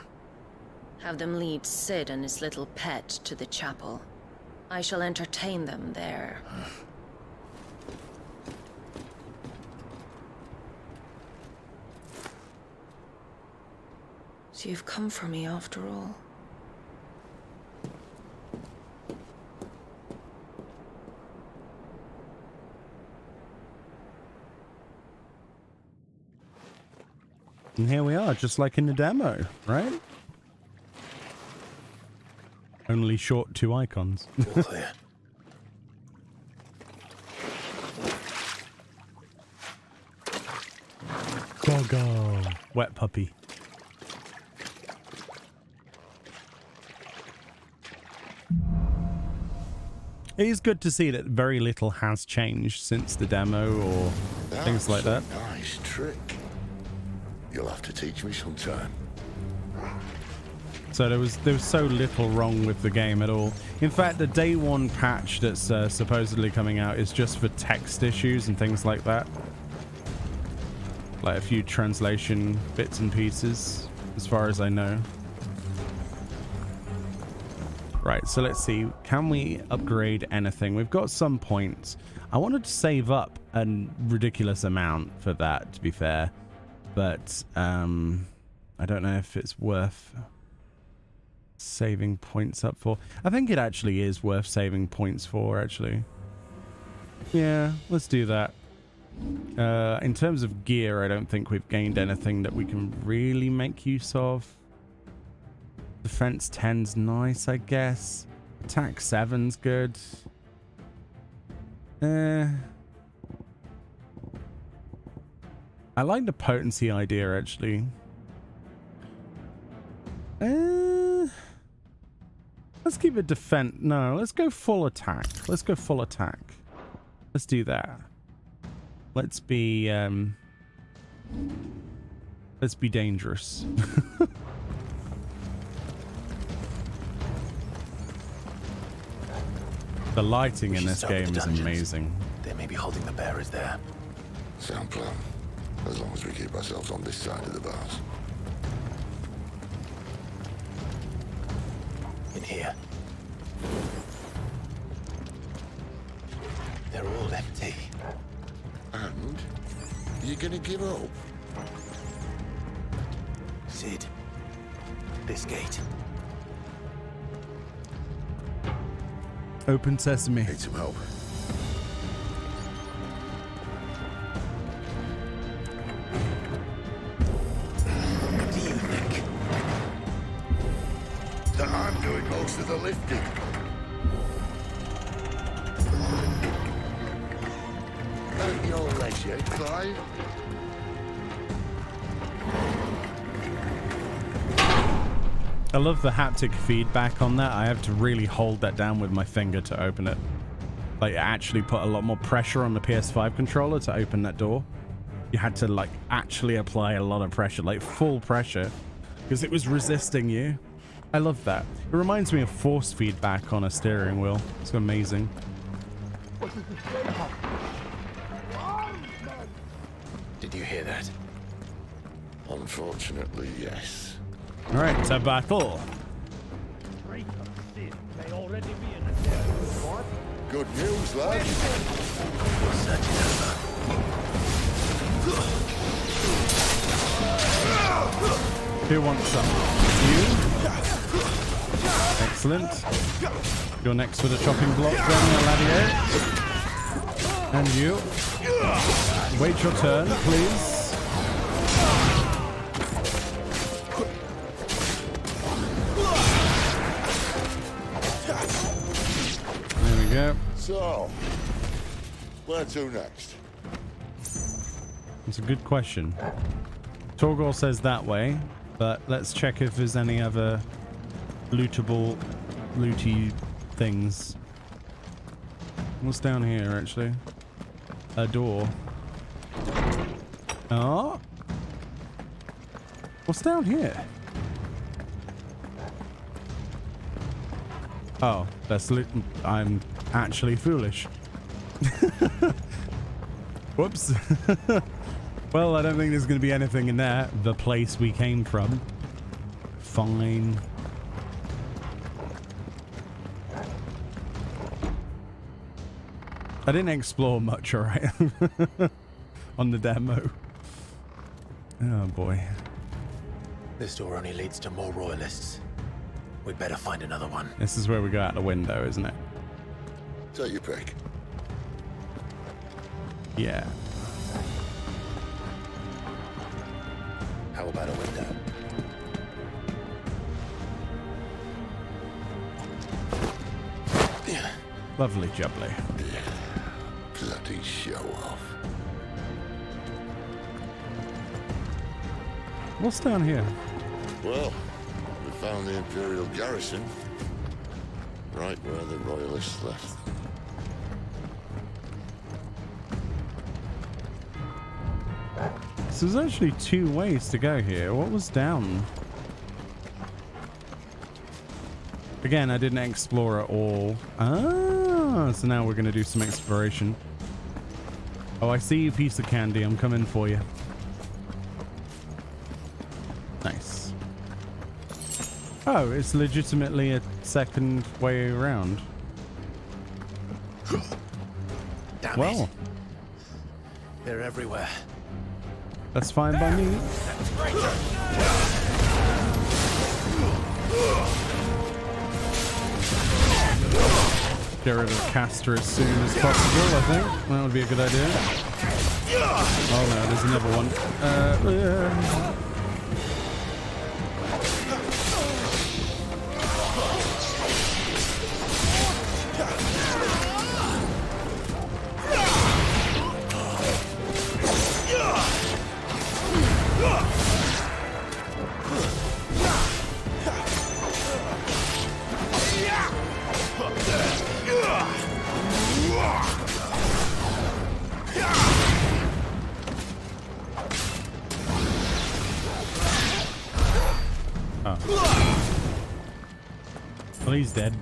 Have them lead Sid and his little pet to the chapel. I shall entertain them there. So you've come for me after all. And here we are, just like in the demo, right? Only short 2 icons. All clear. Go. Wet puppy. It is good to see that very little has changed since the demo or things like that. Nice trick. You'll have to teach me sometime. So there was so little wrong with the game at all. In fact, the day 1 patch that's supposedly coming out is just for text issues and things like that. Like a few translation bits and pieces, as far as I know. Right, so let's see. Can we upgrade anything? We've got some points. I wanted to save up a ridiculous amount for that, to be fair. But I don't know if it's worth Saving points up for. I think it actually is worth saving points for, actually. Yeah, let's do that. In terms of gear, I don't think we've gained anything that we can really make use of. Defense 10's nice, I guess. Attack 7's good. I like the potency idea, actually. Let's keep it defense. No, let's go full attack. Let's go full attack. Let's do that. Let's be dangerous. The lighting in this game is amazing. They may be holding the bearers there. Sound plan. As long as we keep ourselves on this side of the bars. In here. They're all empty. And? You gonna give up? Sid. This gate. Open sesame. Need some help. What do you think? That I'm doing most of the lifting. At your leisure, Clive. I love the haptic feedback on that. I have to really hold that down with my finger to open it. Like, it actually put a lot more pressure on the PS5 controller to open that door. You had to, like, actually apply a lot of pressure, like full pressure, because it was resisting you. I love that. It reminds me of force feedback on a steering wheel. It's amazing. Did you hear that? Unfortunately, yes. All right, to battle. Good news, lad. Who wants some? You? Excellent. You're next for the chopping block then, Eladio. And you. Wait your turn, please. Yeah. So, where to next? It's a good question. Torgor says that way, but let's check if there's any other lootable, looty things. What's down here, actually? A door. Oh. What's down here? Oh, that's I'm actually foolish. Whoops. Well, I don't think there's going to be anything in there. The place we came from. Fine. I didn't explore much, alright? On the demo. Oh boy. This door only leads to more royalists. We'd better find another one. This is where we go out the window, isn't it? Take your pick. Yeah. How about a window? Yeah. Lovely jubbly. Bloody show off. What's down here? Well, we found the Imperial garrison. Right where the Royalists left. So there's actually two ways to go here. What was down? Again, I didn't explore at all. Ah, so now we're going to do some exploration. Oh, I see you, piece of candy. I'm coming for you. Nice. Oh, it's legitimately a second way around. Damn it. They're everywhere. That's fine by me. Get rid of Castor as soon as possible, I think. That would be a good idea. Oh no, there's another one. Well, he's dead.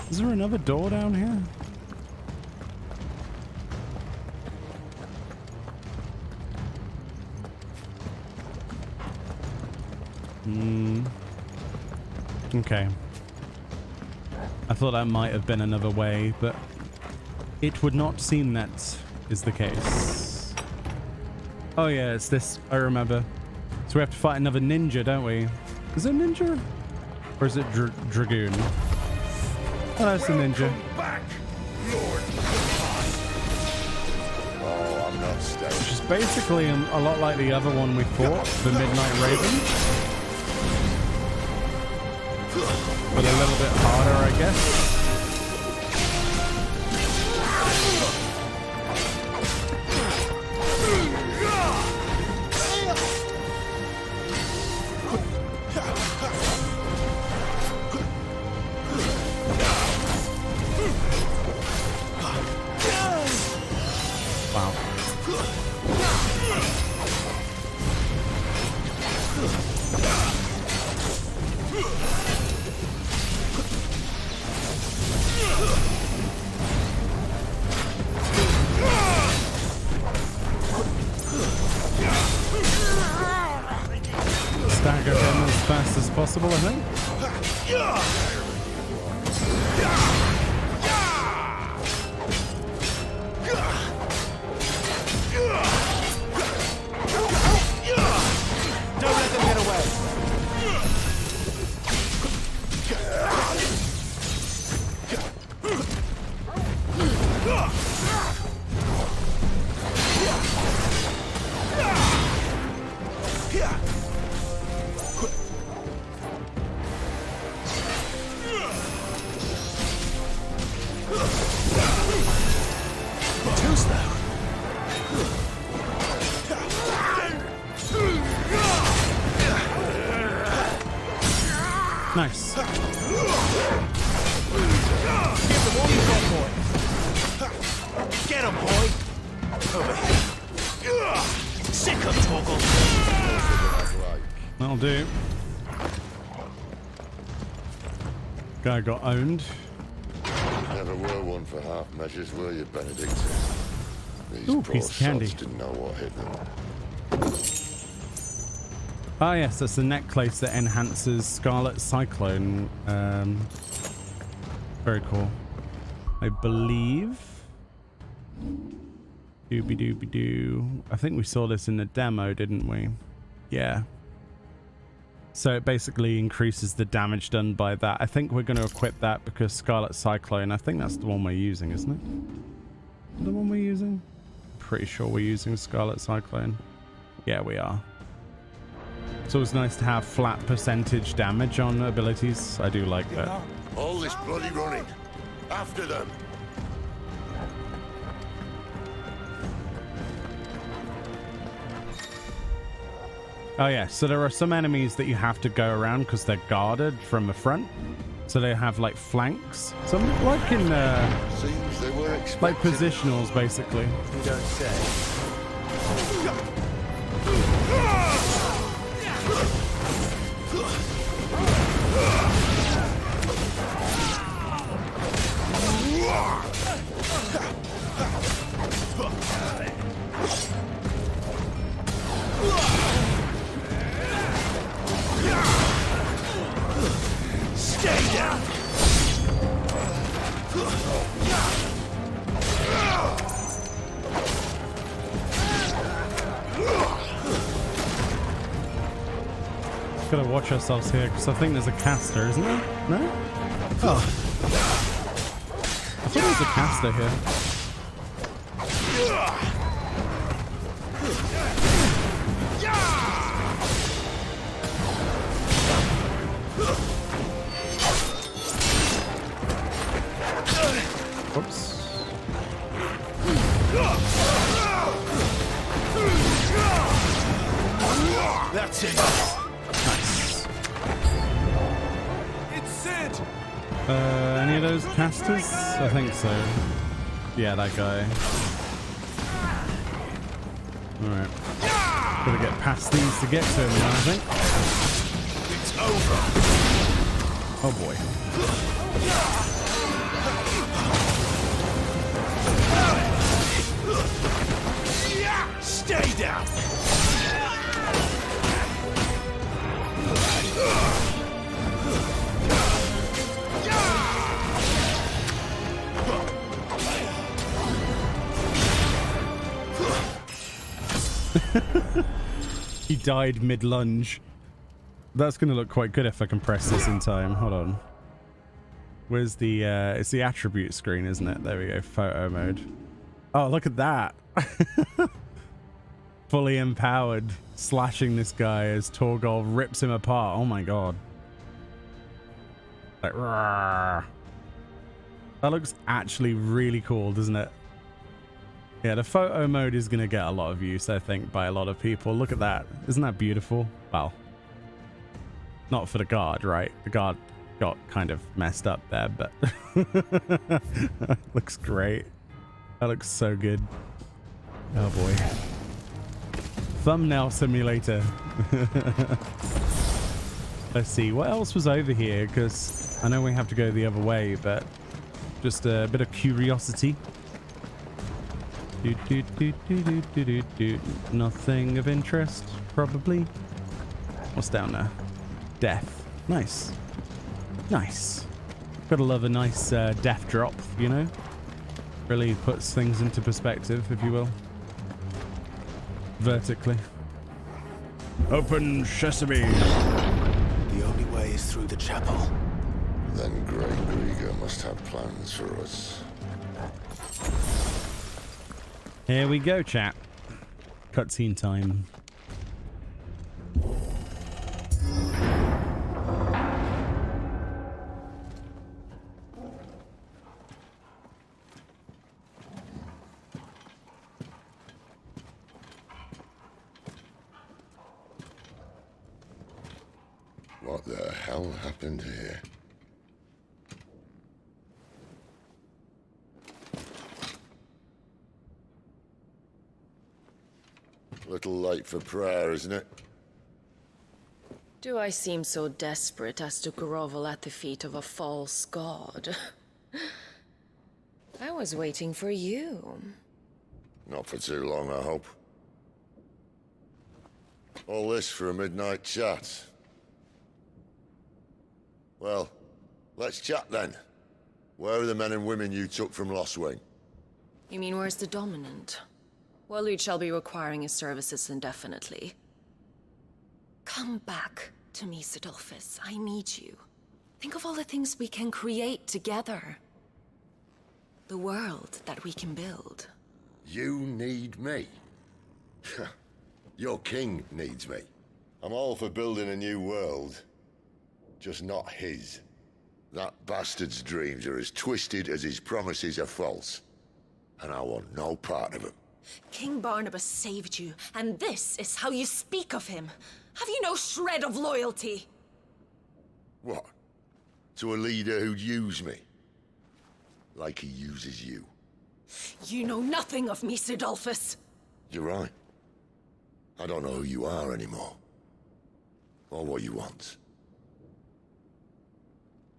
Is there another door down here? Okay. I thought that might have been another way, but it would not seem that is the case. Oh yeah, it's this. I remember. So we have to fight another ninja, don't we? Is it ninja? Or is it dragoon? Oh, that's the ninja. Oh, I'm not staying. Which is basically a lot like the other one we fought, the Midnight Raven. But a little bit harder, I guess. Stagger him as fast as possible, I think. Don't let them get away. Too slow. Nice. Give them all you've got, boy. Get him, boy. Over here. Sick of Toggle. That'll do. Guy got owned. Never were one for half measures, were you, Benedikta? These Ooh, poor piece of candy. sods didn't know what hit them. Ah, yes, that's the necklace that enhances Scarlet Cyclone. Very cool. I believe. Doobie doobie doo. I think we saw this in the demo, didn't we? Yeah. So it basically increases the damage done by that. I think we're going to equip that because Scarlet Cyclone, I think that's the one we're using, isn't it? The one we're using? Pretty sure we're using Scarlet Cyclone. Yeah, we are. It's always nice to have flat percentage damage on abilities. I do like that. All this bloody running. After them. Oh yeah, so there are some enemies that you have to go around because they're guarded from the front. So they have like flanks. Some like in Seems they were like positionals basically. You don't say. Stay down! gotta watch ourselves here, because I think there's a caster, isn't there? No? Oh. I thought there was a caster here. Oops. That's it. Nice. It's it. Any of those casters? I think so. Yeah, that guy. Alright. Gotta get past these to get to him now, I think. It's over. Oh boy. Stay down. He died mid-lunge. That's going to look quite good if I can press this in time. Hold on. Where's the... it's the attribute screen, isn't it? There we go. Photo mode. Oh, look at that. Fully empowered. Slashing this guy as Torgol rips him apart. Oh my god. Like, rawr. That looks actually really cool, doesn't it? Yeah, the photo mode is going to get a lot of use, I think, by a lot of people. Look at that. Isn't that beautiful? Well, not for the guard, right? The guard got kind of messed up there, but looks great. That looks so good. Oh boy. Thumbnail simulator. Let's see, what else was over here? Because I know we have to go the other way, but just a bit of curiosity. Nothing of interest, probably. What's down there? Death. Nice. Nice. Gotta love a nice death drop, you know? Really puts things into perspective, if you will. Vertically. Open sesame. The only way is through the chapel. Then Great Grieger must have plans for us. Here we go, chat. Cutscene time. What the hell happened here? Little late for prayer, isn't it? Do I seem so desperate as to grovel at the feet of a false god? I was waiting for you. Not for too long, I hope. All this for a midnight chat. Well, let's chat then. Where are the men and women you took from Lost Wing? You mean where's the dominant? Well, we shall be requiring his services indefinitely. Come back to me, Sidolphus. I need you. Think of all the things we can create together. The world that we can build. You need me? Your king needs me. I'm all for building a new world. Just not his. That bastard's dreams are as twisted as his promises are false. And I want no part of them. King Barnabas saved you, and this is how you speak of him. Have you no shred of loyalty? What? To a leader who'd use me? Like he uses you? You know nothing of me, Sidolphus. You're right. I don't know who you are anymore. Or what you want.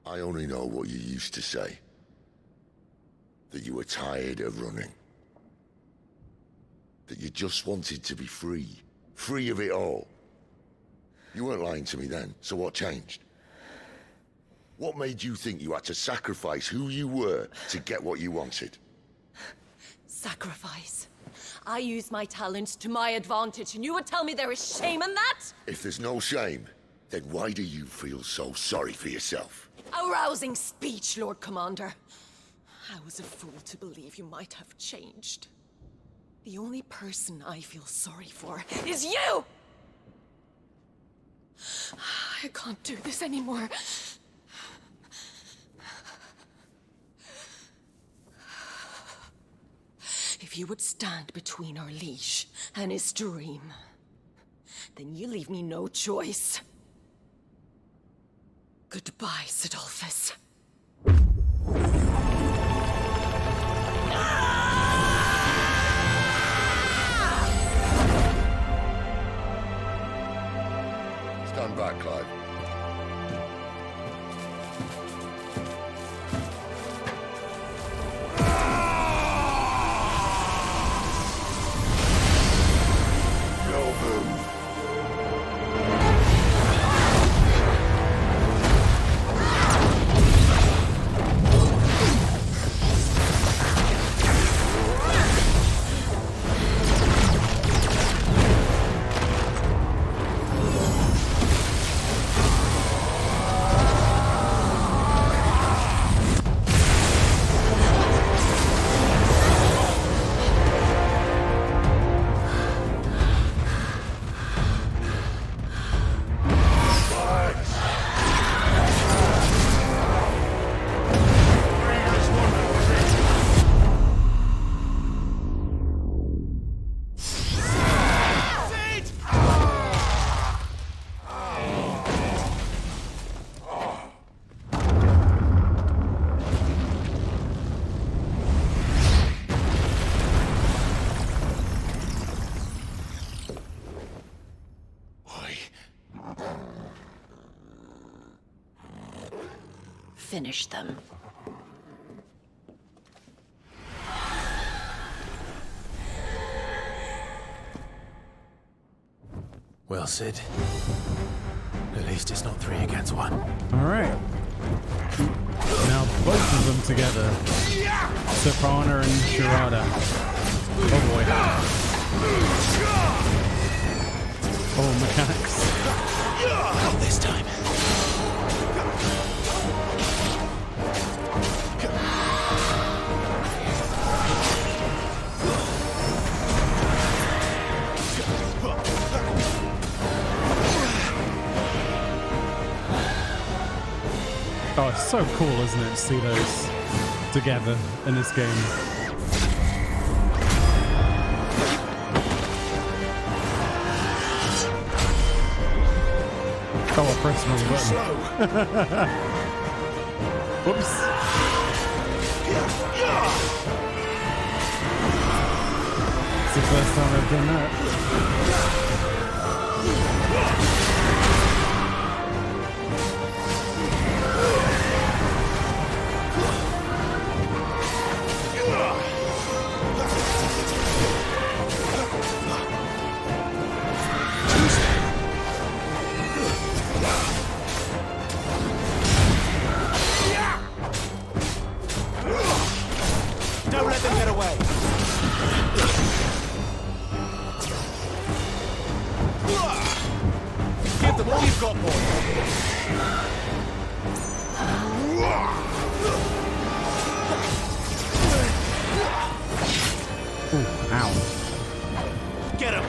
I only know what you used to say. That you were tired of running. That you just wanted to be free. Free of it all. You weren't lying to me then, so what changed? What made you think you had to sacrifice who you were to get what you wanted? Sacrifice. I use my talents to my advantage, and you would tell me there is shame in that? If there's no shame, Then why do you feel so sorry for yourself? A rousing speech, Lord Commander. I was a fool to believe you might have changed. The only person I feel sorry for is you! I can't do this anymore. If you would stand between our liege and his dream, then you leave me no choice. Goodbye, Sidolphus. Stand back, Clive. Finish them. Well, Sid. At least it's not 3 against 1. Alright. Now both of them together. Surpana and Chirada. Oh boy. Oh, mechanics. Not this time. Oh, it's so cool, isn't it, to see those together in this game. Oh, I pressed the wrong button. Whoops. It's the first time I've done that. Don't let them get away. Give them all you've got, boy. Ooh, ow. Get him.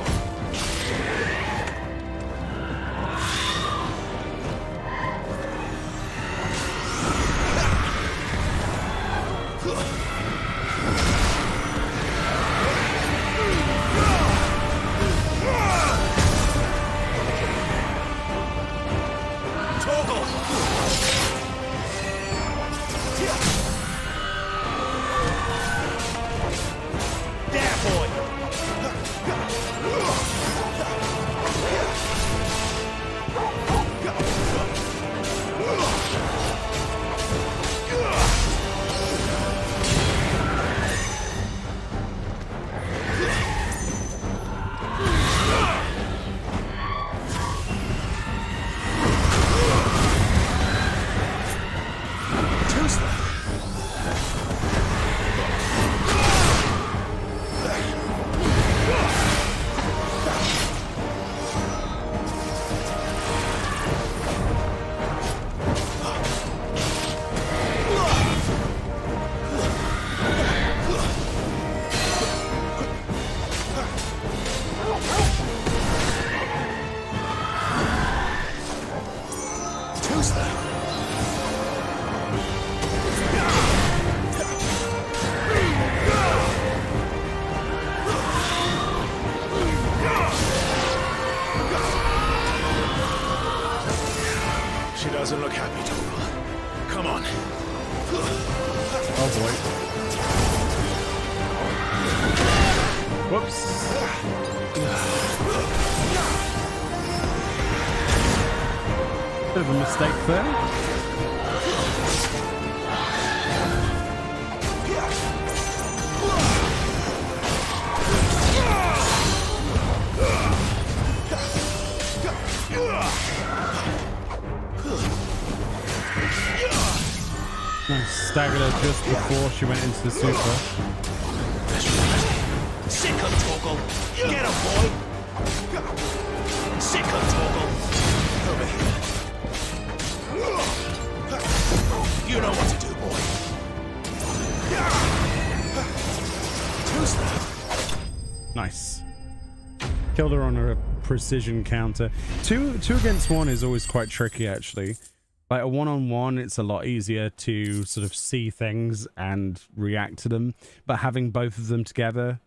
She doesn't look happy, Toggle. Come on. Oh boy. Whoops. Bit of a mistake there. Nice. Staggered her just before she went into the super. Sick of Toggle. Get him, boy. Sick of Toggle. Over here. You know what to do, boy. Nice. Killed her on a precision counter. Two against one is always quite tricky, actually. Like a one-on-one, it's a lot easier to sort of see things and react to them. But having both of them together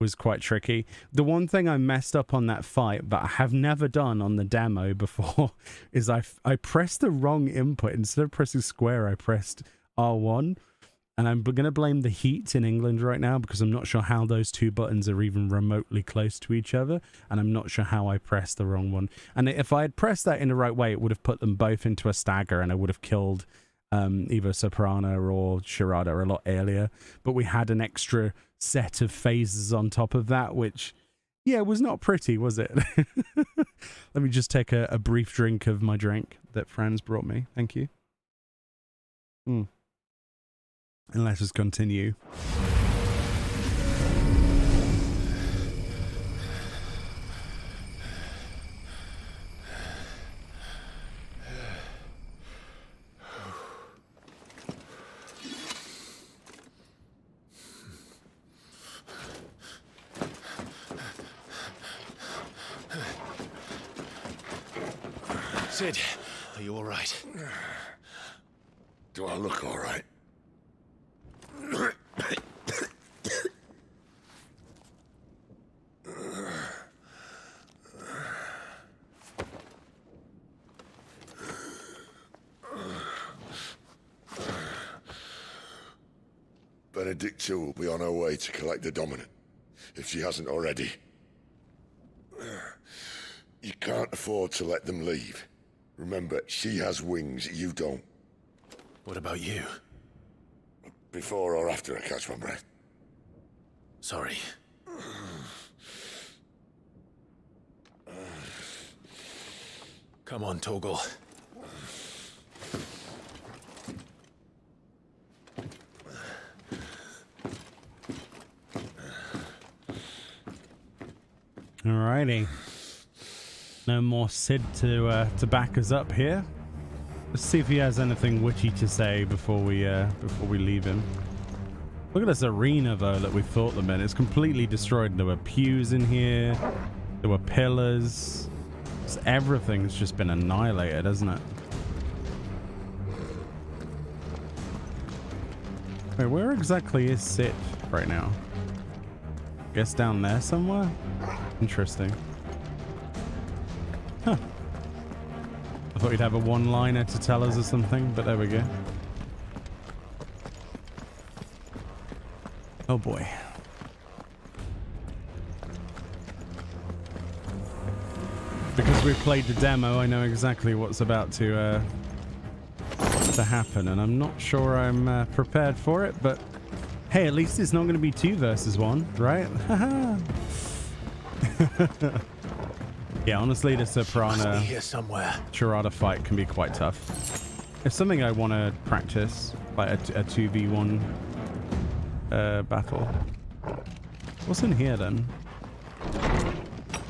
was quite tricky. The one thing I messed up on that fight, but I have never done on the demo before, is I pressed the wrong input. Instead of pressing square, I pressed R1. And I'm going to blame the heat in England right now because I'm not sure how those two buttons are even remotely close to each other. And I'm not sure how I pressed the wrong one. And if I had pressed that in the right way, it would have put them both into a stagger and I would have killed either Surpana or Chirada a lot earlier. But we had an extra set of phases on top of that, which, yeah, was not pretty, was it? Let me just take a brief drink of my drink that Franz brought me. Thank you. And let us continue. Sid, are you all right? Do I look all right? Benedikta will be on her way to collect the Dominant, if she hasn't already. You can't afford to let them leave. Remember, she has wings, you don't. What about you? Before or after I catch my breath? Sorry. Come on, Toggle. Alrighty. No more Sid to back us up here. Let's see if he has anything witty to say before we leave him. Look at this arena though that we fought them in. It's completely destroyed. There were pews in here. There were pillars. Everything's just been annihilated, hasn't it? Wait, where exactly is Sid right now? Guess down there somewhere? Interesting. Huh. I thought you'd have a one-liner to tell us or something, but there we go. Oh boy. Because we've played the demo, I know exactly what's about to happen, and I'm not sure I'm prepared for it, but hey, at least it's not going to be 2 versus 1, right? Yeah, honestly, the Surpana Chirada fight can be quite tough. It's something I want to practice, like a 2v1 battle. What's in here then?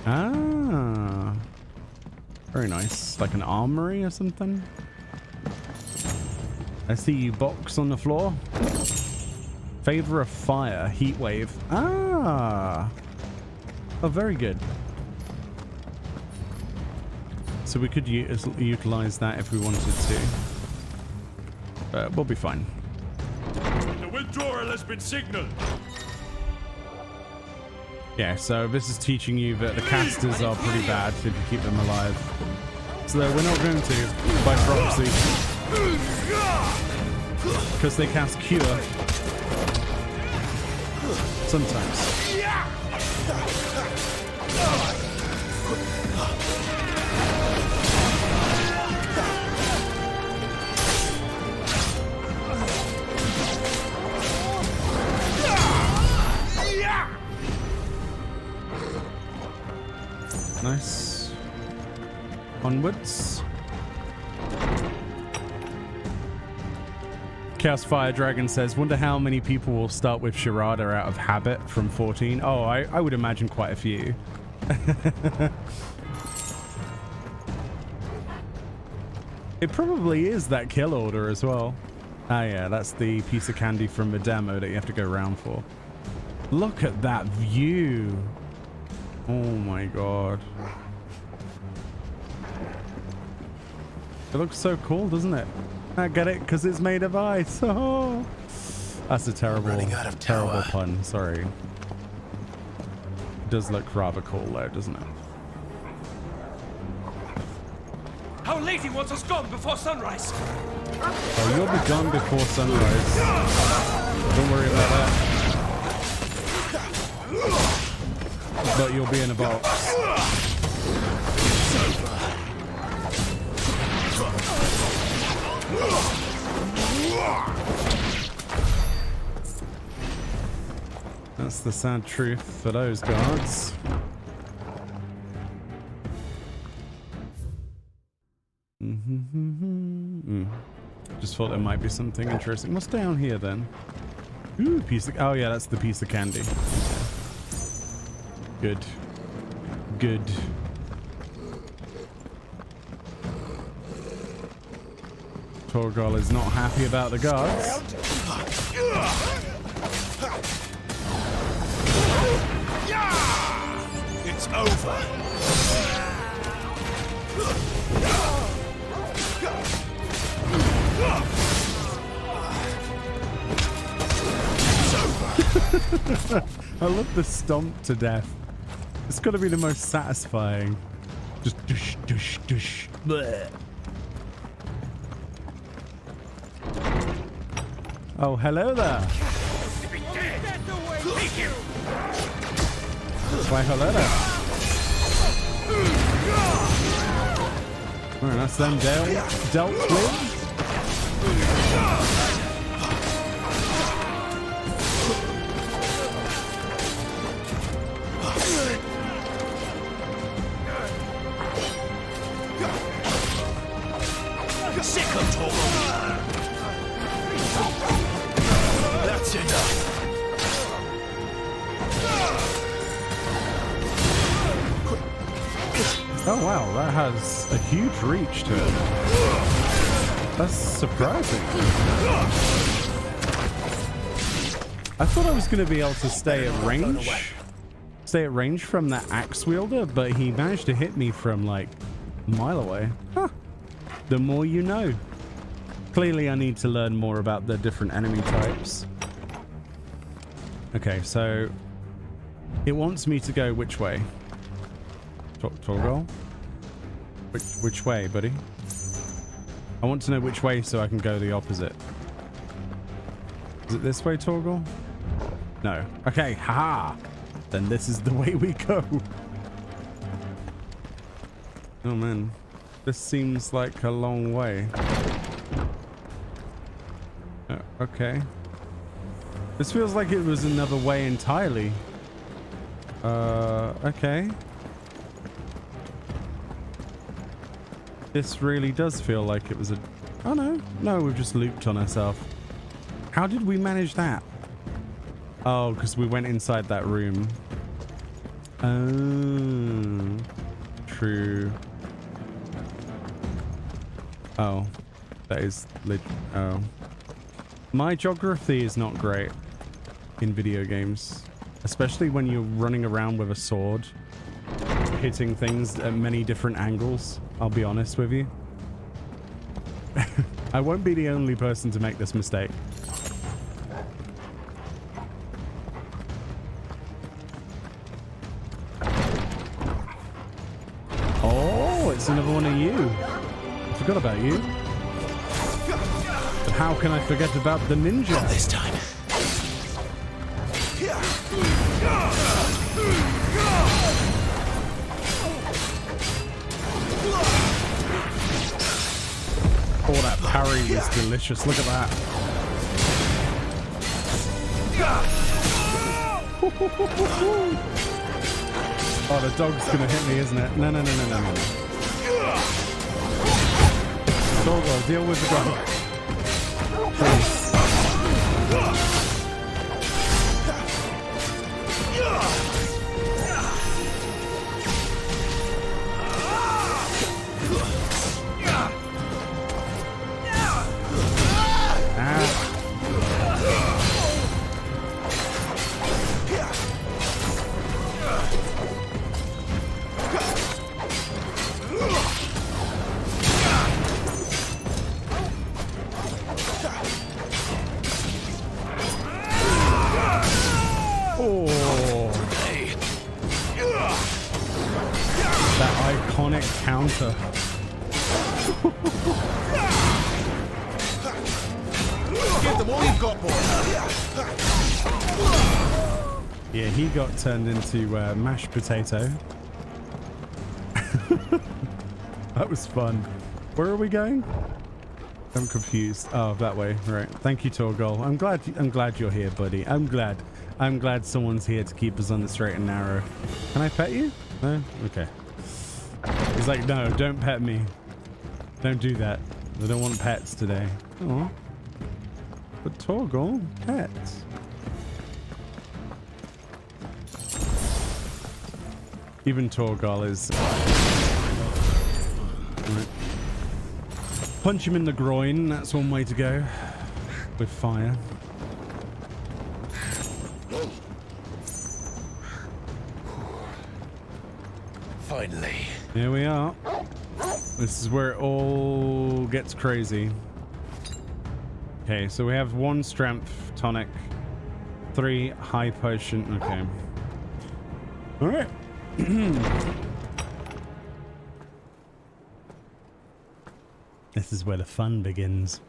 Ah, very nice. Like an armory or something. I see you box on the floor. Favor of fire, heat wave. Ah, oh, very good. So we could utilize that if we wanted to. But we'll be fine. The withdrawal has been signaled. Yeah, so this is teaching you that the casters are pretty bad if you keep them alive. So we're not going to, by proxy. Because they cast Cure. Sometimes. Nice. Onwards. Chaos Fire Dragon says, wonder how many people will start with Chirada out of habit from 14. Oh, I would imagine quite a few. It probably is that kill order as well. Ah yeah, that's the piece of candy from the demo that you have to go around for. Look at that view. Oh my god. It looks so cool, doesn't it? I get it, because it's made of ice. Oh, that's a terrible pun. Sorry. It does look rather cool though, doesn't it? Our lady wants us gone before sunrise. Oh, you'll be gone before sunrise. Don't worry about that. But you'll be in a box. That's the sad truth for those guards. Just thought there might be something interesting. What's down here then? Ooh, piece of... Oh yeah, that's the piece of candy. Good. Good. Torgal is not happy about the guards. It's over. I love the stomp to death. It's got to be the most satisfying. Just dush, dush, dush. Blech. Oh, hello there. Why, hello there. Alright, that's them dealt with. That's enough. Oh wow, that has a huge reach to it. That's surprising. I thought I was going to be able to stay at range from that axe wielder, but he managed to hit me from like a mile away. Huh. The more you know. Clearly I need to learn more about the different enemy types. Okay, so it wants me to go which way? Torgal? Which way, buddy? I want to know which way so I can go the opposite. Is it this way, Torgal? No. Okay, haha! Then this is the way we go. Oh man. This seems like a long way. Okay. This feels like it was another way entirely. Okay. This really does feel like it was a... Oh no. No, we've just looped on ourselves. How did we manage that? Oh, because we went inside that room. Oh. True. Oh. That is... Oh. My geography is not great in video games. Especially when you're running around with a sword. hitting things at many different angles, I'll be honest with you. I won't be the only person to make this mistake. Oh, it's another one of you. I forgot about you. But how can I forget about the ninja? Not this time. Oh, that parry is delicious. Look at that. Oh, the dog's gonna hit me, isn't it? No. Doggo, deal with the dog. Please. Counter. Give them all you've got, boy. Yeah, he got turned into mashed potato. That was fun. Where are we going? I'm confused. Oh, that way. Right. Thank you, Torgol. I'm glad you're here, buddy. I'm glad someone's here to keep us on the straight and narrow. Can I pet you? No? Okay. He's like, no, don't pet me. Don't do that. I don't want pets today. Oh. But Torgol, pets. Even Torgol is... Right. Punch him in the groin. That's one way to go. With fire. Finally. Here we are. This is where it all gets crazy. Okay, so we have 1 strength tonic, 3 high potion. Okay. All right. This is where the fun begins.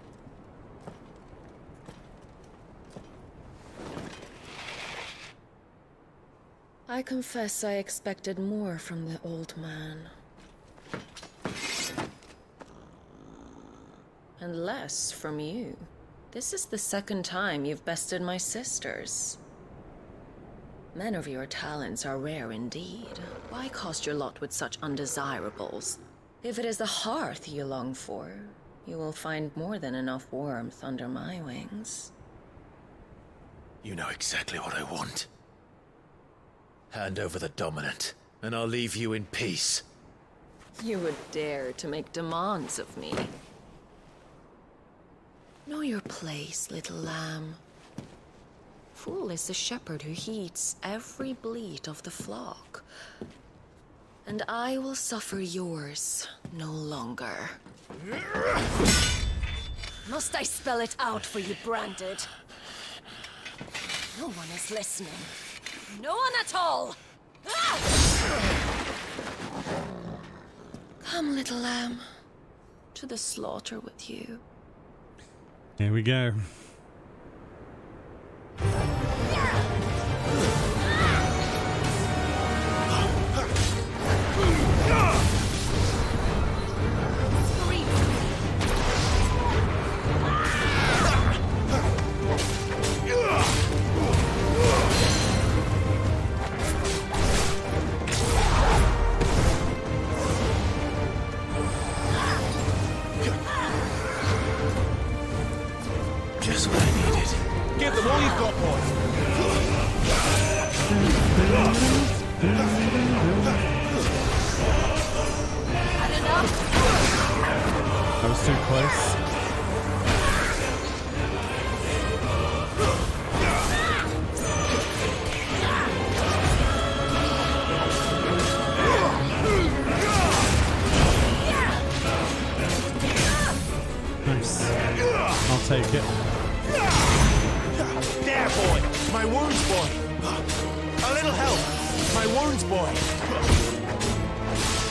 I confess I expected more from the old man. And less from you. This is the 2nd time you've bested my sisters. Men of your talents are rare indeed. Why cast your lot with such undesirables? If it is the hearth you long for, you will find more than enough warmth under my wings. You know exactly what I want. Hand over the dominant, and I'll leave you in peace. You would dare to make demands of me. Know your place, little lamb. Fool is the shepherd who heeds every bleat of the flock. And I will suffer yours no longer. Must I spell it out for you, Branded? No one is listening. No one at all! Ah! Come, little lamb, to the slaughter with you. Here we go. Just what I needed. Give them all you've got, boy. That was too close. Nice. I'll take it. There, boy! My wounds, boy! A little help! My wounds, boy!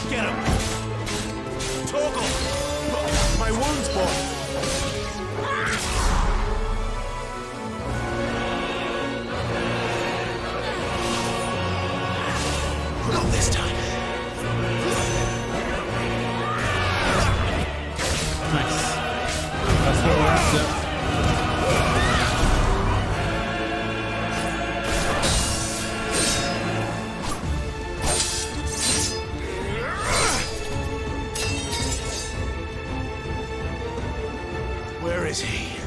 Get him! Toggle! My wounds, boy! Not this time. Nice. That's what we're after. Where is he?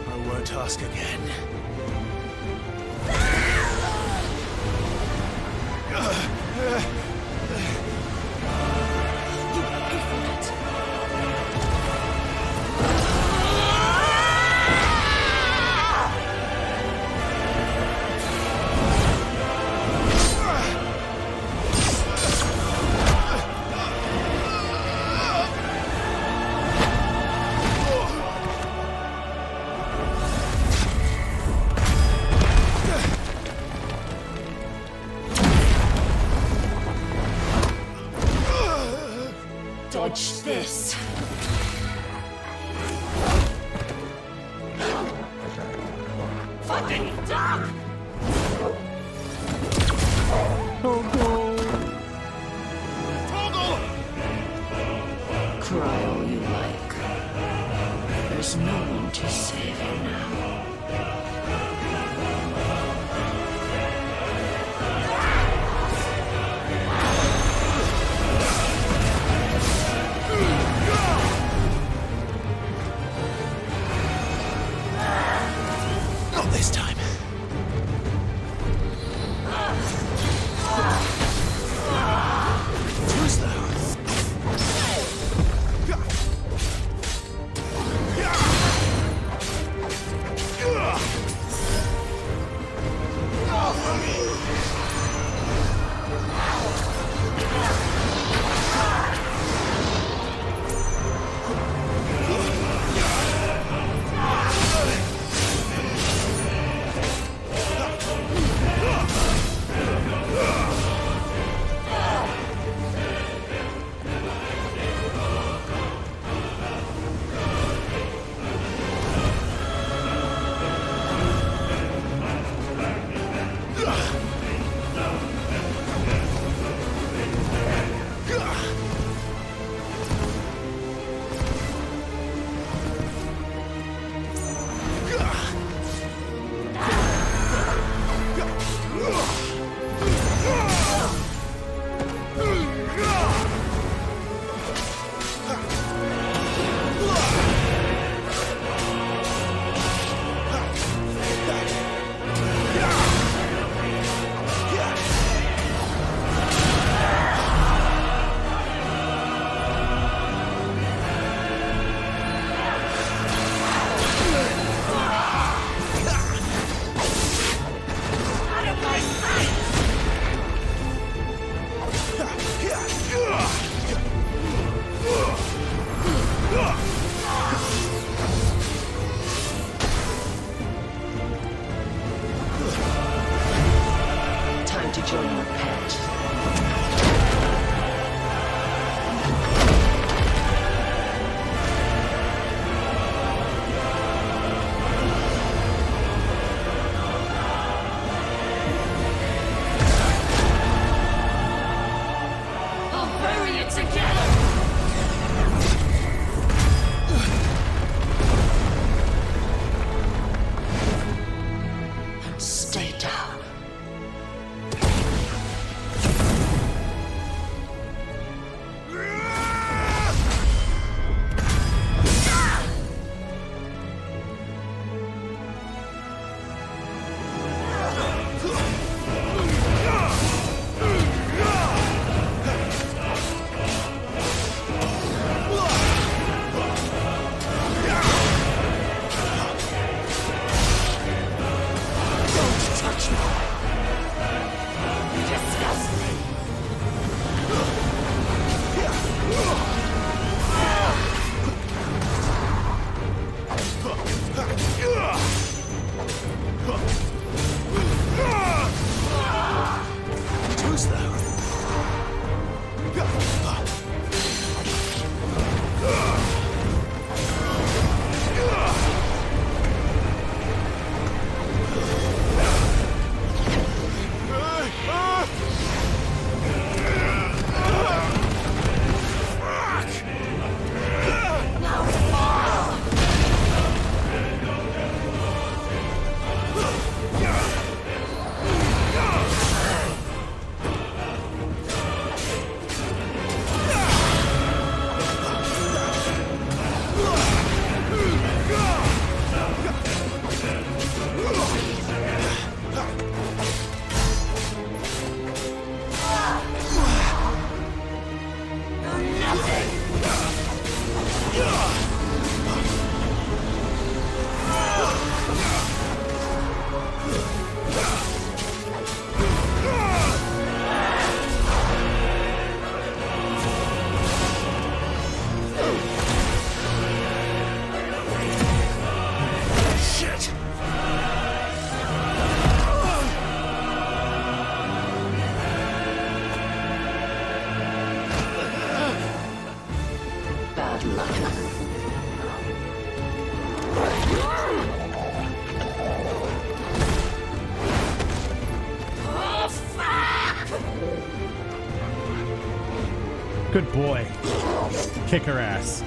I won't ask again. Dodge this. Fucking dog! Cry all you like. There's no one to save you now. Not this time. Too slow. Good boy. Kick her ass.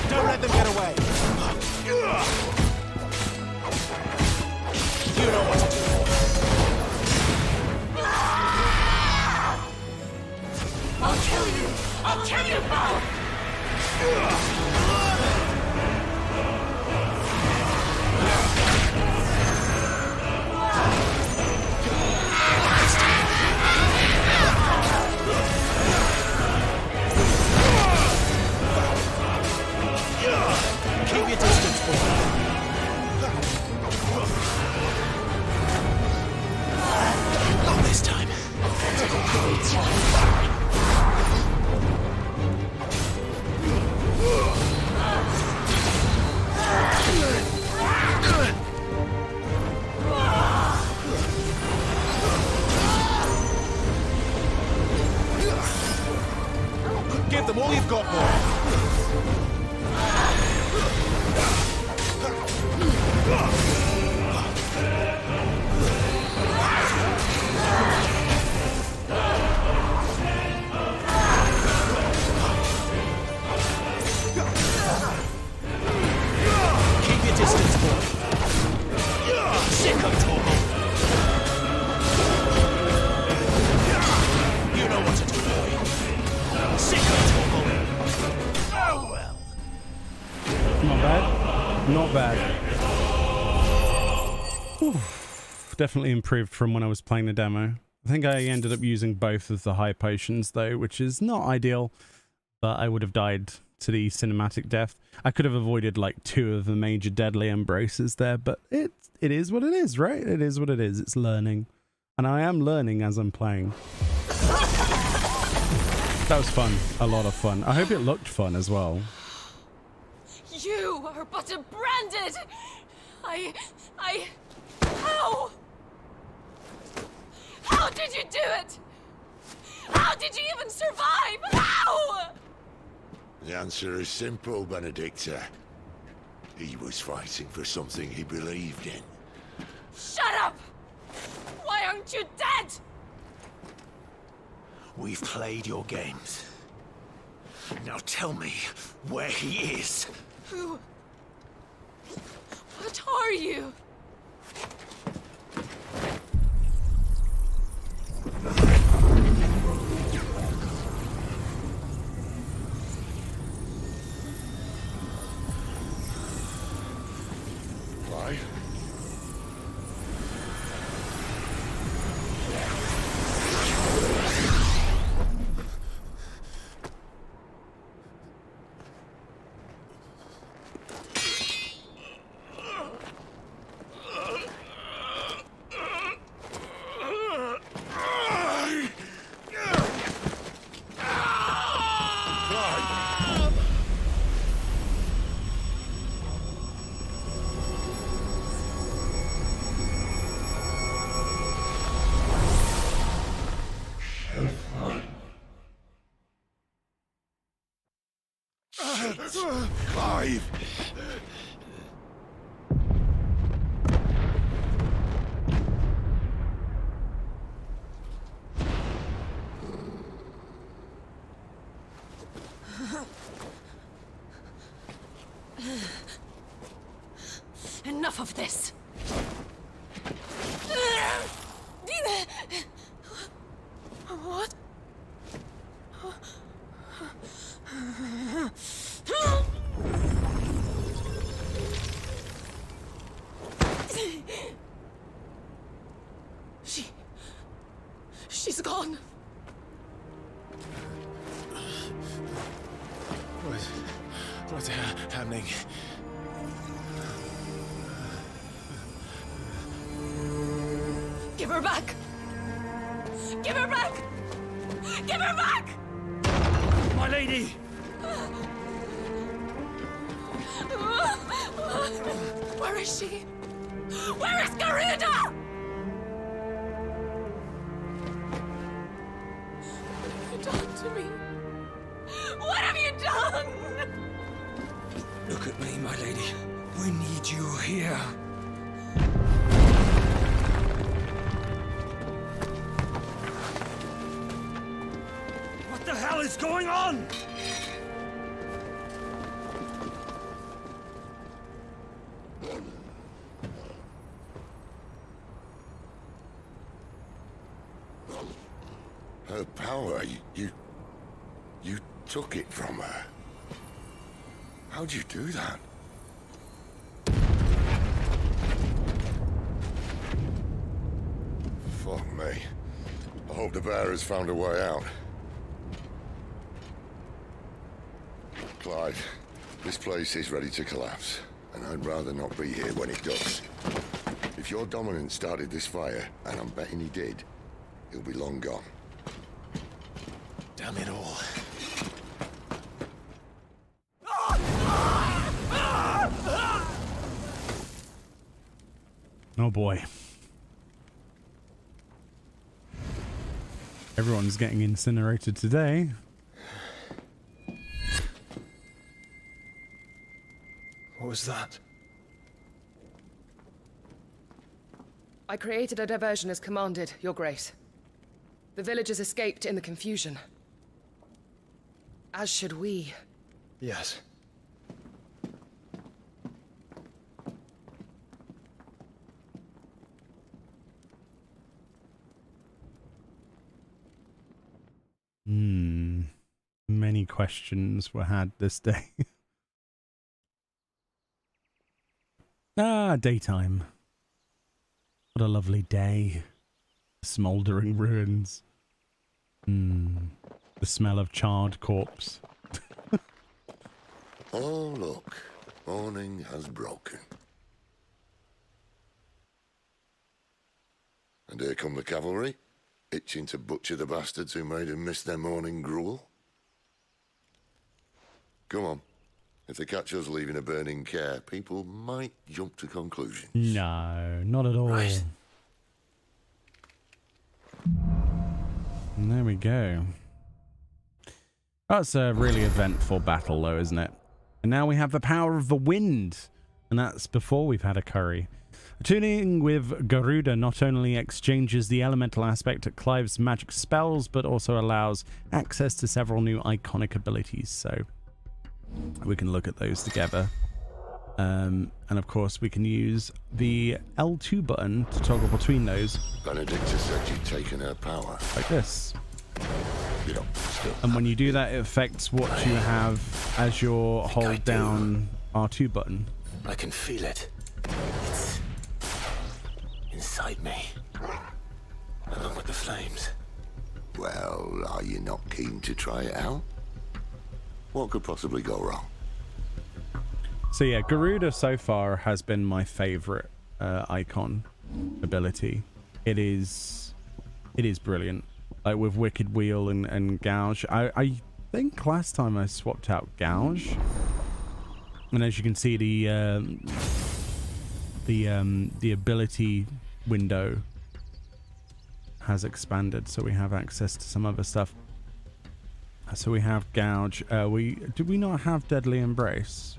Don't let them get away. You know what to do. I'll kill you! I'll kill you, pal! Keep your distance, boy. Not this time. Give them all you've got, boy. Keep your distance, boy. Sick of talking. You know what to do, boy. Sick of talking. Oh well. Not bad. Not bad. Whew. Definitely improved from when I was playing the demo. I think I ended up using both of the high potions though, which is not ideal, but I would have died to the cinematic death. I could have avoided like 2 of the major deadly embraces there, but it is what it is, right? It is what it is. It's learning. And I am learning as I'm playing. That was fun. A lot of fun. I hope it looked fun as well. You are but a branded! How? How did you do it? How did you even survive? How? The answer is simple, Benedikta. He was fighting for something he believed in. Shut up! Why aren't you dead? We've played your games. Now tell me where he is. Who? What are you? Why? Clive! Enough of this! What? She's gone. What's happening? Give her back! Give her back! Give her back! my lady! Where is she? Where is Garuda? What have you done to me? What have you done? Look at me, my lady. We need you here. What the hell is going on? Her power, you took it from her. How'd you do that? Fuck me. I hope the bear has found a way out. Clive, this place is ready to collapse, and I'd rather not be here when it does. If your dominant started this fire, and I'm betting he did, he'll be long gone. Damn it all. Oh boy. Everyone's getting incinerated today. What was that? I created a diversion as commanded, Your Grace. The villagers escaped in the confusion. As should we. Yes. Many questions were had this day. Daytime. What a lovely day. Smouldering ruins. The smell of charred corpse. Oh, look. Morning has broken. And here come the cavalry, itching to butcher the bastards who made them miss their morning gruel. Come on. If they catch us leaving a burning Caer, people might jump to conclusions. No, not at all. Right. And there we go. That's a really eventful battle though, isn't it? And now we have the power of the wind. And that's before we've had a curry. Tuning with Garuda not only exchanges the elemental aspect at Clive's magic spells, but also allows access to several new iconic abilities. So we can look at those together. And of course we can use the L2 button to toggle between those. Benedikta said you'd taken her power. Like this. You know, and when you do that, it affects what you have as your hold down R2 button. I can feel it. It's inside me. Along with the flames. Well, are you not keen to try it out? What could possibly go wrong? So yeah, Garuda so far has been my favorite icon ability. It is brilliant. Like with Wicked Wheel and Gouge. I think last time I swapped out Gouge. And as you can see, the ability window has expanded, so we have access to some other stuff. So we have Gouge. Do we not have Deadly Embrace?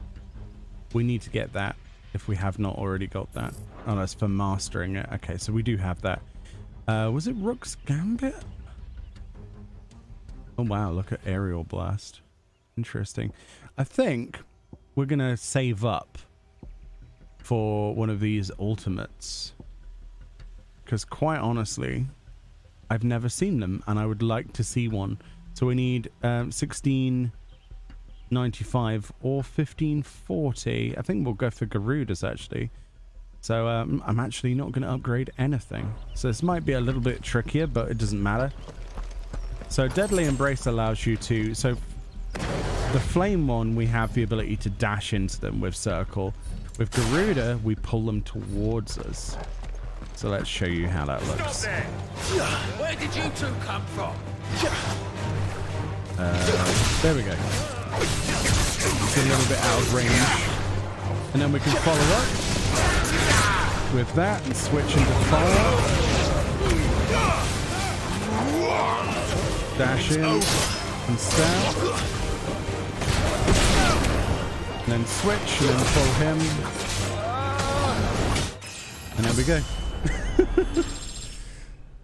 We need to get that if we have not already got that. Oh, that's for mastering it. Okay, so we do have that. Was it Rook's Gambit? Oh wow, look at Aerial Blast. Interesting. I think we're gonna save up for one of these ultimates, because quite honestly, I've never seen them and I would like to see one. So we need 1695 or 1540. I think we'll go for Garuda's actually. So I'm actually not going to upgrade anything. So this might be a little bit trickier, but it doesn't matter. So Deadly Embrace allows you to... So the flame one, we have the ability to dash into them with circle. With Garuda, we pull them towards us. So let's show you how that looks. Stop there! Where did you two come from? There we go. It's a little bit out of range. And then we can follow up with that and switch into fire. Dash in and stab. And then switch and then pull him. And there we go.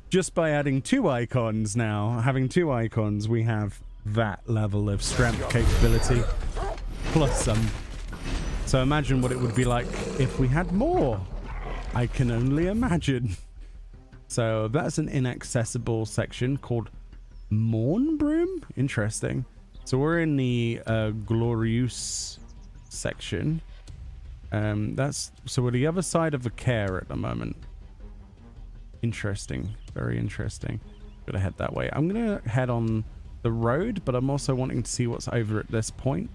Just by adding 2 icons now, having 2 icons, we have that level of strength capability, plus some. So imagine what it would be like if we had more. I can only imagine. So that's an inaccessible section called Mornbroom. Interesting. So we're in the Glorious section. So we're the other side of the Caer at the moment. Interesting. Very interesting. Gonna head that way. I'm gonna head on the road, but I'm also wanting to see what's over at this point.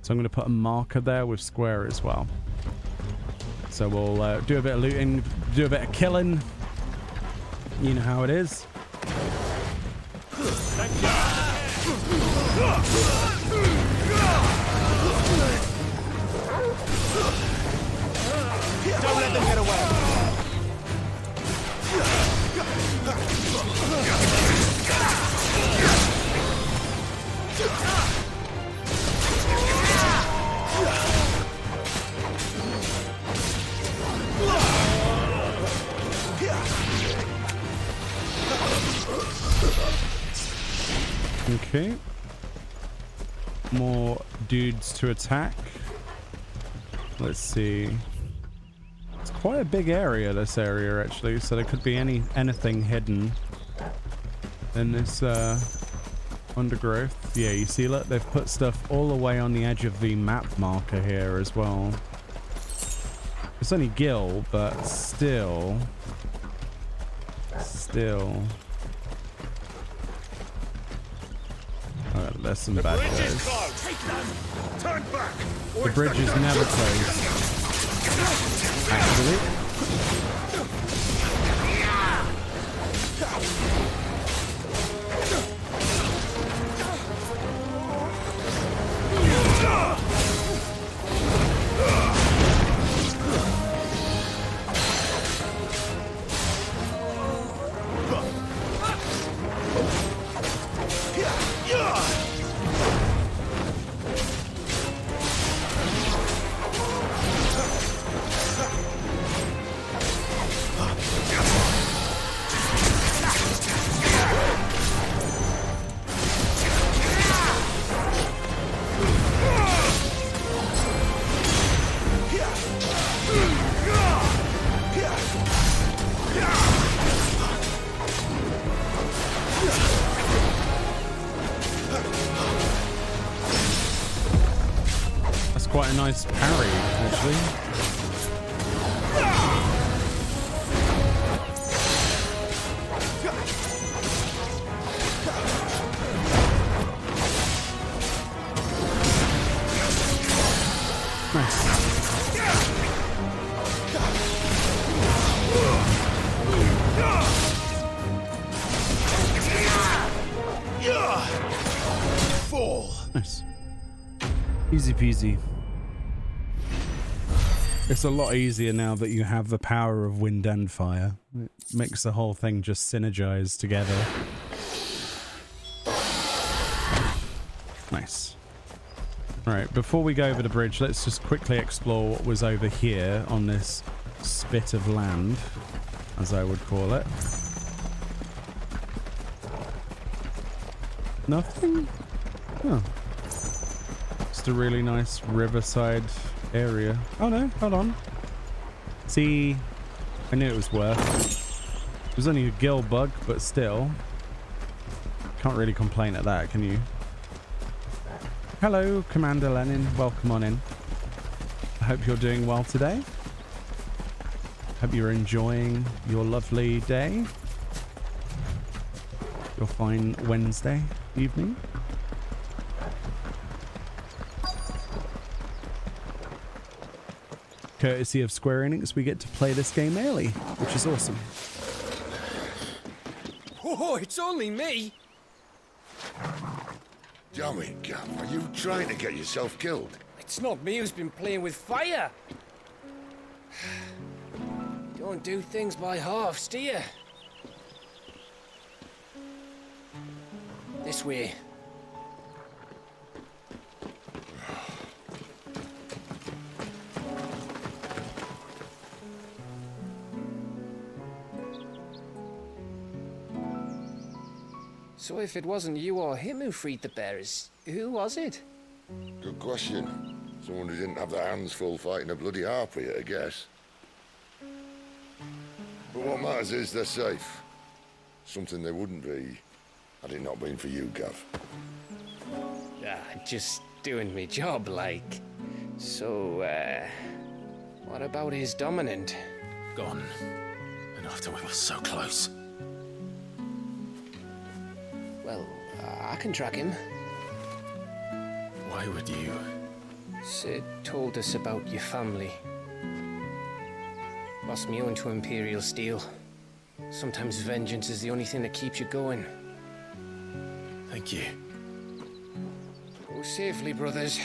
So I'm gonna put a marker there with Square as well. So we'll do a bit of looting, do a bit of killing. You know how it is. Don't let them get away. Okay. More dudes to attack. Let's see. It's quite a big area, this area, actually, so there could be anything hidden in this undergrowth. Yeah, you see, look, they've put stuff all the way on the edge of the map marker here as well. It's only Gil, but still. Oh, there's some bad guys. The bridge is never closed. Actually. Quite a nice parry, actually. Nice. Fall. Nice. Easy peasy. It's a lot easier now that you have the power of wind and fire. It makes the whole thing just synergize together. Nice. Alright, before we go over the bridge, let's just quickly explore what was over here on this spit of land, as I would call it. Nothing? Oh. Just a really nice riverside area. Oh no, hold on. See, I knew it was worth. It was only a gill bug, but still. Can't really complain at that, can you? Hello, Commander Lenin. Welcome on in. I hope you're doing well today. Hope you're enjoying your lovely day. Your fine Wednesday evening. Courtesy of Square Enix, we get to play this game early, which is awesome. Oh, it's only me. Damn it, Gav. Are you trying to get yourself killed? It's not me who's been playing with fire. Don't do things by halves, do you? This way. So if it wasn't you or him who freed the bearers, who was it? Good question. Someone who didn't have their hands full fighting a bloody harpy, I guess. But what matters is they're safe. Something they wouldn't be had it not been for you, Gav. Just doing me job, like. So, what about his dominant? Gone. And after we were so close. Well, I can track him. Why would you? Sid told us about your family. Lost me own to Imperial Steel. Sometimes vengeance is the only thing that keeps you going. Thank you. Go safely, brothers.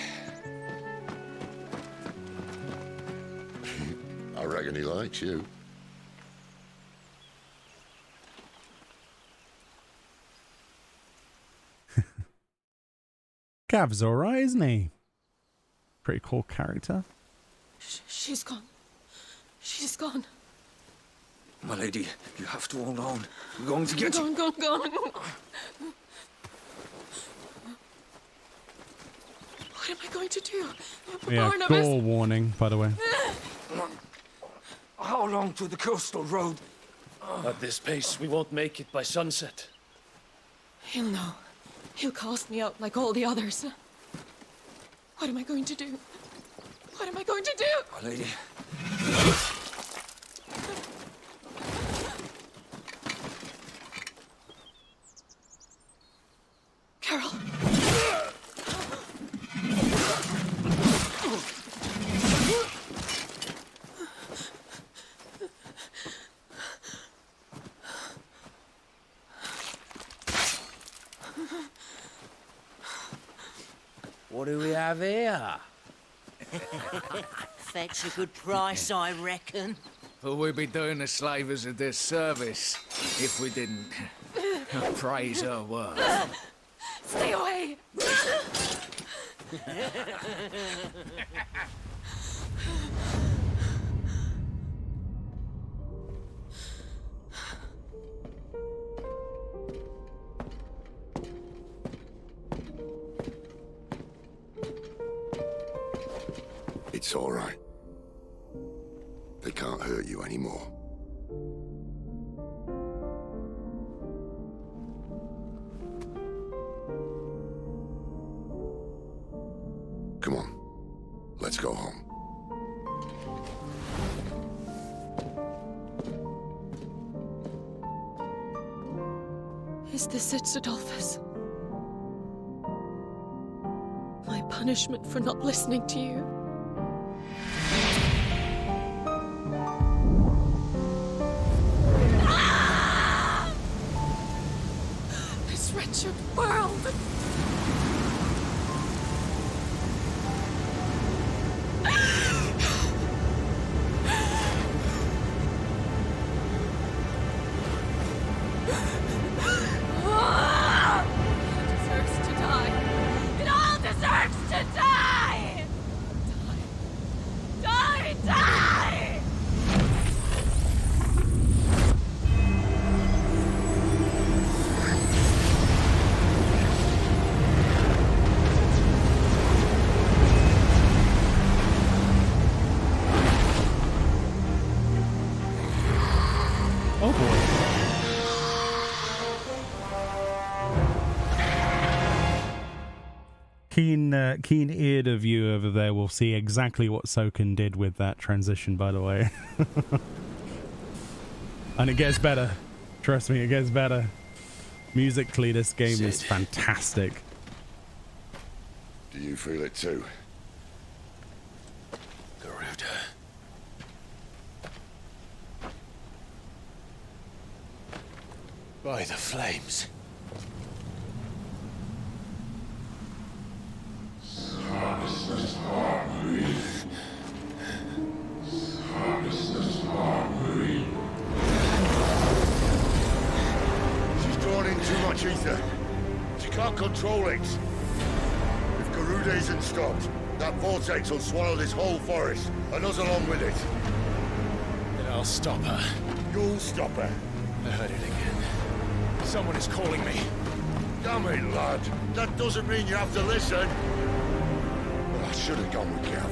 I reckon he likes you. Gav's alright, isn't he? Pretty cool character. She's gone. She's gone. My lady, you have to hold on. We're going to get you. Gone. What am I going to do? Yeah, Barnabas. gore warning, by the way. How long to the coastal road? At this pace, we won't make it by sunset. He'll know. He'll cast me out like all the others. What am I going to do? What am I going to do? My lady. Carol. What do we have here? Fetch a good price, I reckon. But we'd be doing the slavers a disservice if we didn't praise her work. Stay away! It's all right. They can't hurt you anymore. Come on. Let's go home. Is this it, Adolphus? My punishment for not listening to you? This wretched world! Keen-eared of you over there will see exactly what Soken did with that transition, by the way. And it gets better. Trust me, it gets better. Musically, this game is fantastic. Do you feel it too? Garuda. By the flames. can't control it. If Garuda isn't stopped, that vortex will swallow this whole forest, and us along with it. Then I'll stop her. You'll stop her. I heard it again. Someone is calling me. Damn it, lad. That doesn't mean you have to listen. Well, I should have gone with Gav.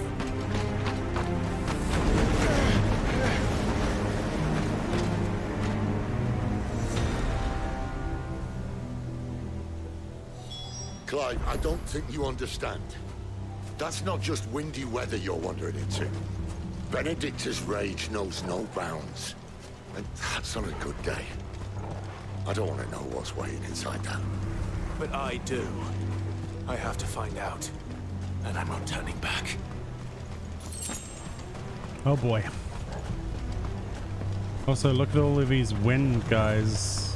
Clive, I don't think you understand. That's not just windy weather you're wandering into. Benedikta's rage knows no bounds. And that's on a good day. I don't want to know what's waiting inside that. But I do. I have to find out. And I'm not turning back. Oh boy. Also, look at all of these wind guys.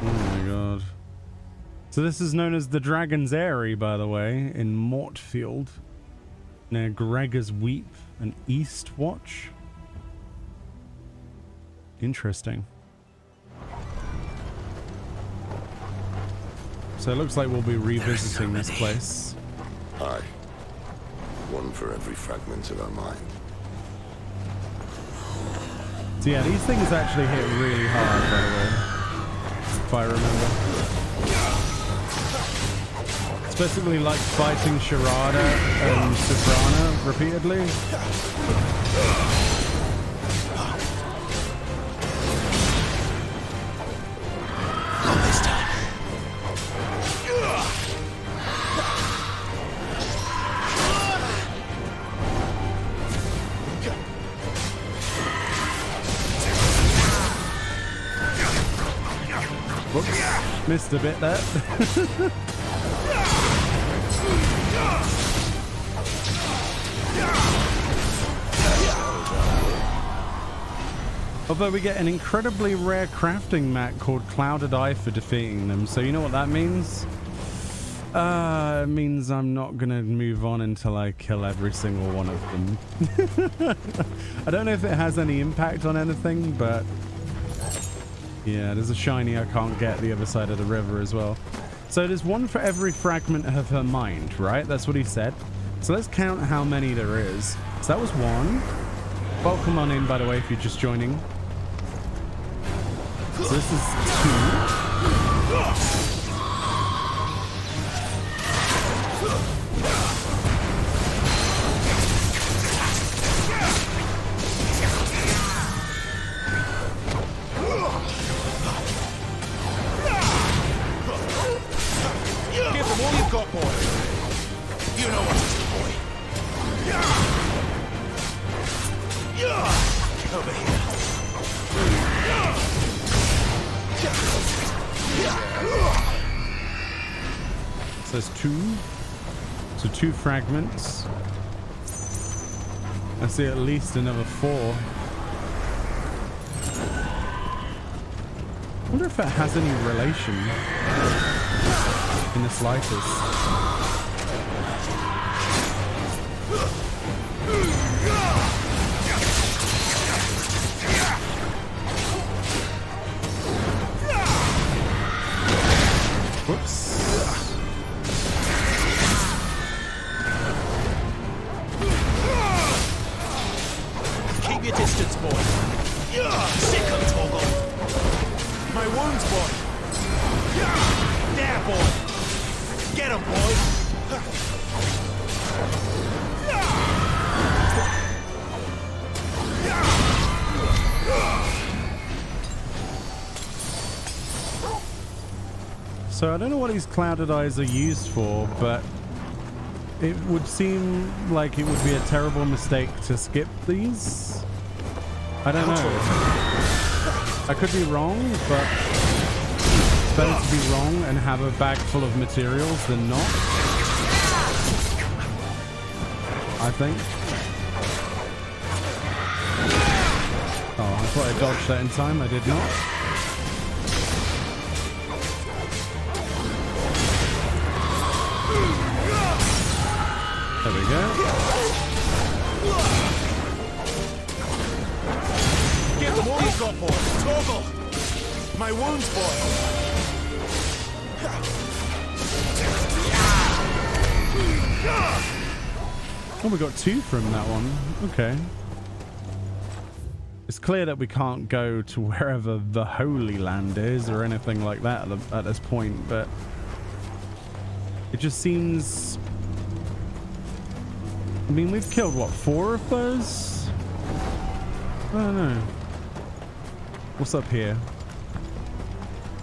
Oh my god. So this is known as the Dragon's Eyrie, by the way, in Mortfield, near Gregor's Weep and Eastwatch. Interesting. So it looks like we'll be revisiting this place. Aye. One for every fragment of our mind. So yeah, these things actually hit really hard, by the way, if I remember. Especially like fighting Chirada and Surpana repeatedly. Not this time. Whoops, missed a bit there. Although we get an incredibly rare crafting mat called Clouded Eye for defeating them, so you know what that means? It means I'm not gonna move on until I kill every single one of them. I don't know if it has any impact on anything, but yeah, there's a shiny I can't get the other side of the river as well. So there's one for every fragment of her mind, right? That's what he said. So let's count how many there is. So that was one. Welcome on in, by the way, if you're just joining. So this is two. Give them all you've got, boy. You know what to do, boy. Over here. So there's two. So two fragments. I see at least another four. I wonder if it has any relation in the slightest. Whoops. Keep your distance, boy. Sick of Toggle. My wounds, boy. There, boy. Get him, boy. So I don't know what these clouded eyes are used for, but it would seem like it would be a terrible mistake to skip these. I don't know. I could be wrong, but it's better to be wrong and have a bag full of materials than not, I think. Oh, I thought I dodged that in time. I did not. There we go. Give them all you've got, boy. Toggle. My wounds, boy. Oh, we got 2 from that one. Okay. It's clear that we can't go to wherever the Holy Land is or anything like that at this point, but it just seems... I mean, we've killed, what, 4 of those? I don't know. What's up here?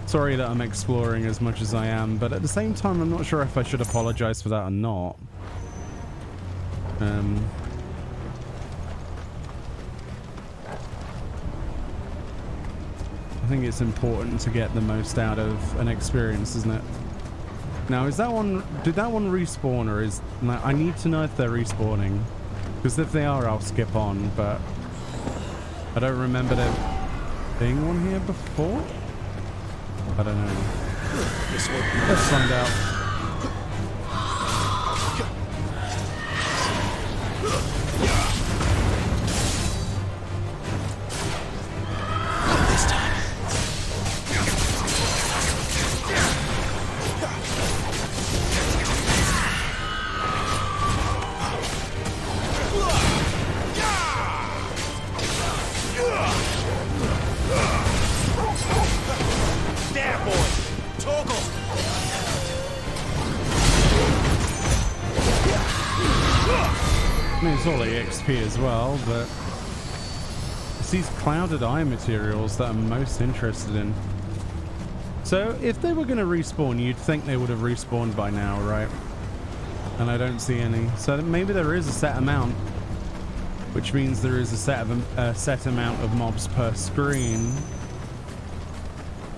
Sorry that I'm exploring as much as I am, but at the same time, I'm not sure if I should apologize for that or not. I think it's important to get the most out of an experience, isn't it? Now, is that one... Did that one respawn, or is... I need to know if they're respawning. Because if they are, I'll skip on, but... I don't remember there being one here before? I don't know. Let's find out. It's all EXP as well, but it's these clouded eye materials that I'm most interested in. So if they were going to respawn, you'd think they would have respawned by now, right? And I don't see any. So maybe there is a set amount, which means there is a set amount of mobs per screen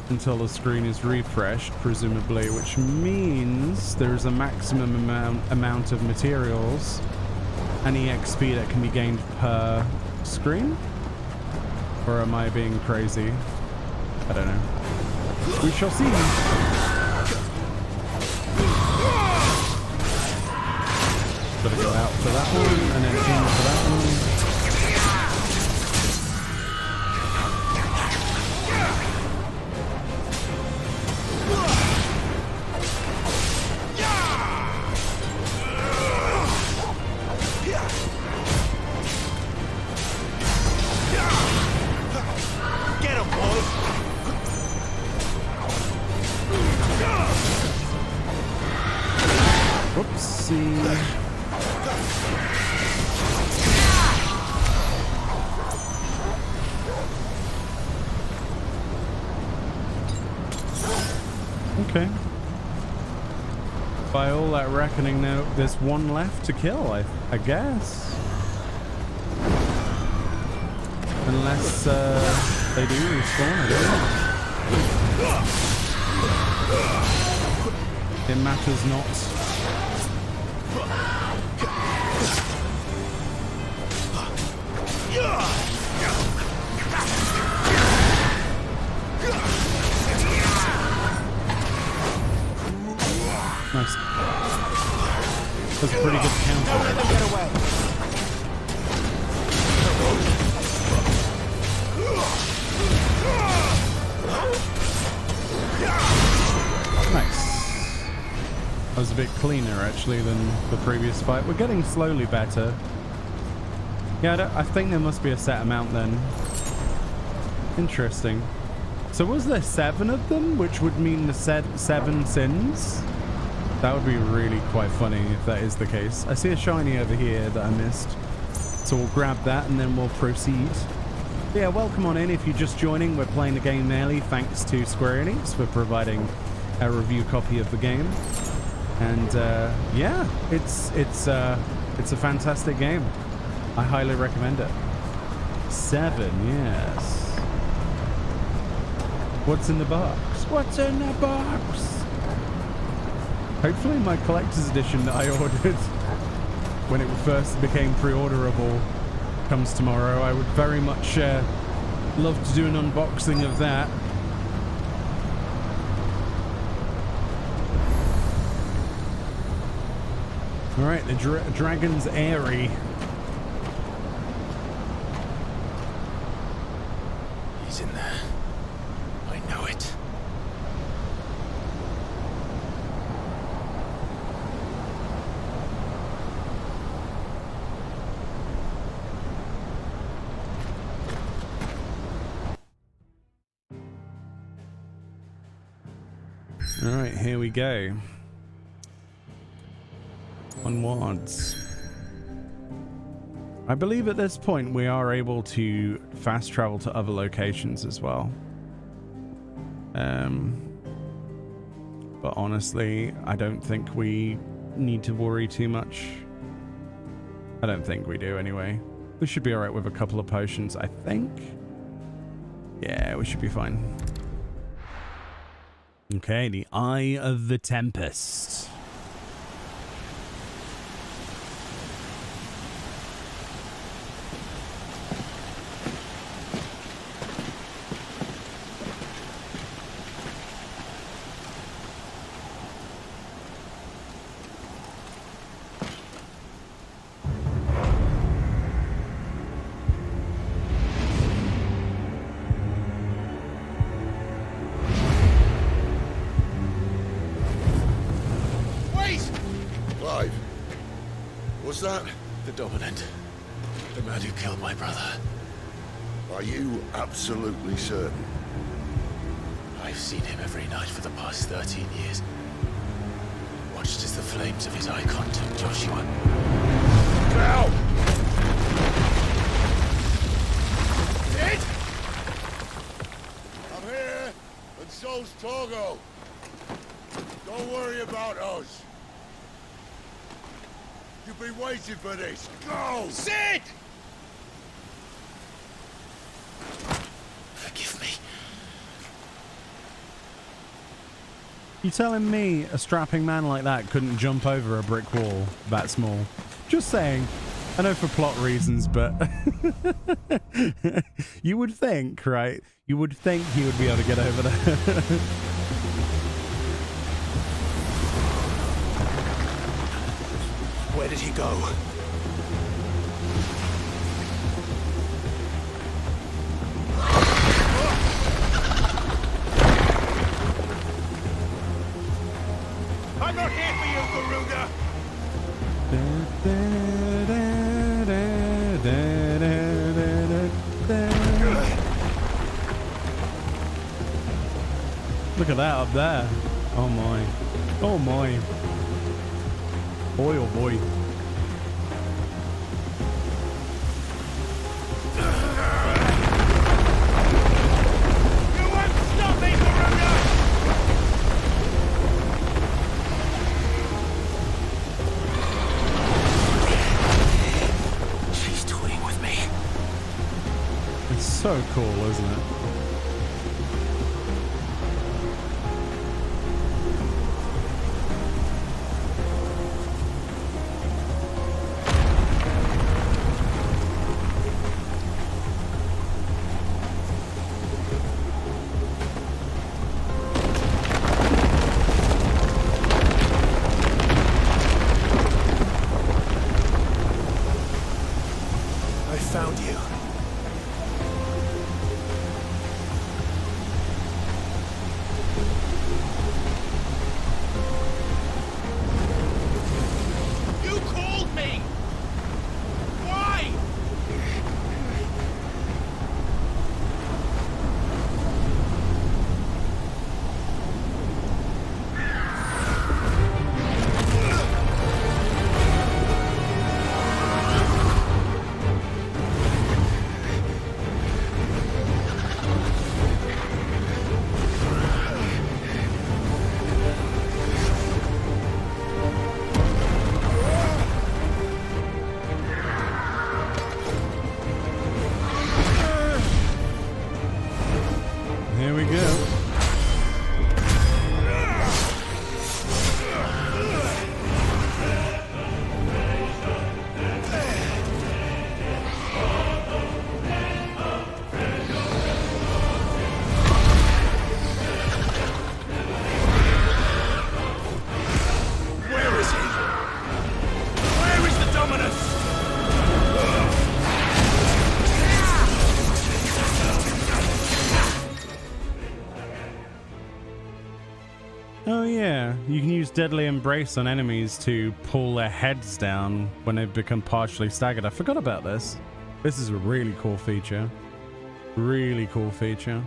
until the screen is refreshed, presumably, which means there's a maximum amount of materials and EXP that can be gained per screen? Or am I being crazy? I don't know. We shall see. Gotta go out for that one and then in for that one. Okay. By all that reckoning, now there's one left to kill, I guess. Unless they do respawn, I don't know. It matters not. Nice. That's a pretty good counter. Nice. That was a bit cleaner actually than the previous fight. We're getting slowly better. Yeah, I think there must be a set amount then. Interesting. So was there 7 of them, which would mean the 7 sins? That would be really quite funny if that is the case. I see a shiny over here that I missed. So we'll grab that and then we'll proceed. Yeah, welcome on in if you're just joining. We're playing the game early thanks to Square Enix for providing a review copy of the game. And yeah, it's a fantastic game. I highly recommend it. 7, yes. What's in the box? What's in the box? Hopefully my collector's edition that I ordered when it first became pre-orderable comes tomorrow. I would very much love to do an unboxing of that. Alright, the Dragon's Airy. He's in there. I know it. Alright, here we go. Onwards. I believe at this point we are able to fast travel to other locations as well. But honestly, I don't think we need to worry too much. I don't think we do anyway. We should be alright with a couple of potions, I think. Yeah, we should be fine. Okay, the Eye of the Tempest. That? The Dominant. The man who killed my brother. Are you absolutely certain? I've seen him every night for the past 13 years. Watched as the flames of his icon took Joshua. Now! Dead? I'm here, and so's Torgo. Don't worry about us. You've been waiting for this. Go! Sid! Forgive me. You telling me a strapping man like that couldn't jump over a brick wall that small? Just saying. I know for plot reasons, but you would think, right? You would think he would be able to get over there. Where did he go? I'm not here for you, Garuda! Look at that up there. Oh my. Oh my. Boy, oh boy. You won't stop me, Garuda! She's toying with me. It's so cool, isn't it? You can use Deadly Embrace on enemies to pull their heads down when they've become partially staggered. I forgot about this. This is a really cool feature. Really cool feature.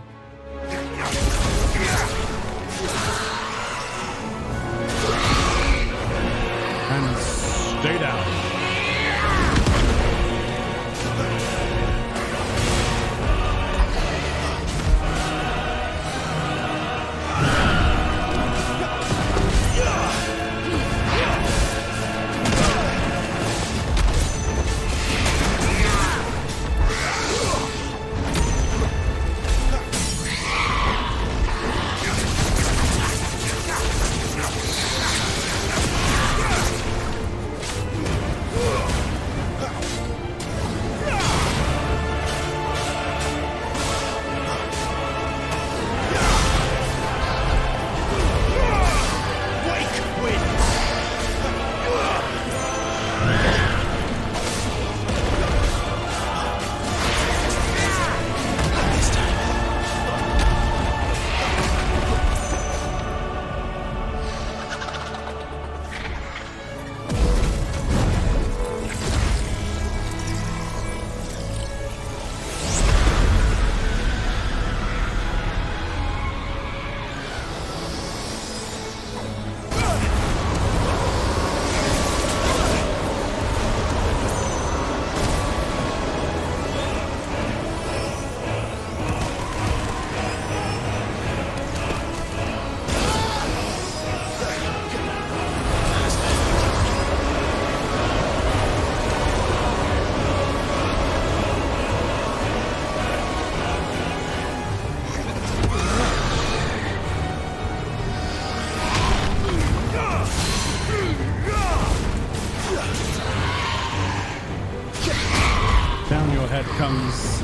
Down your head comes.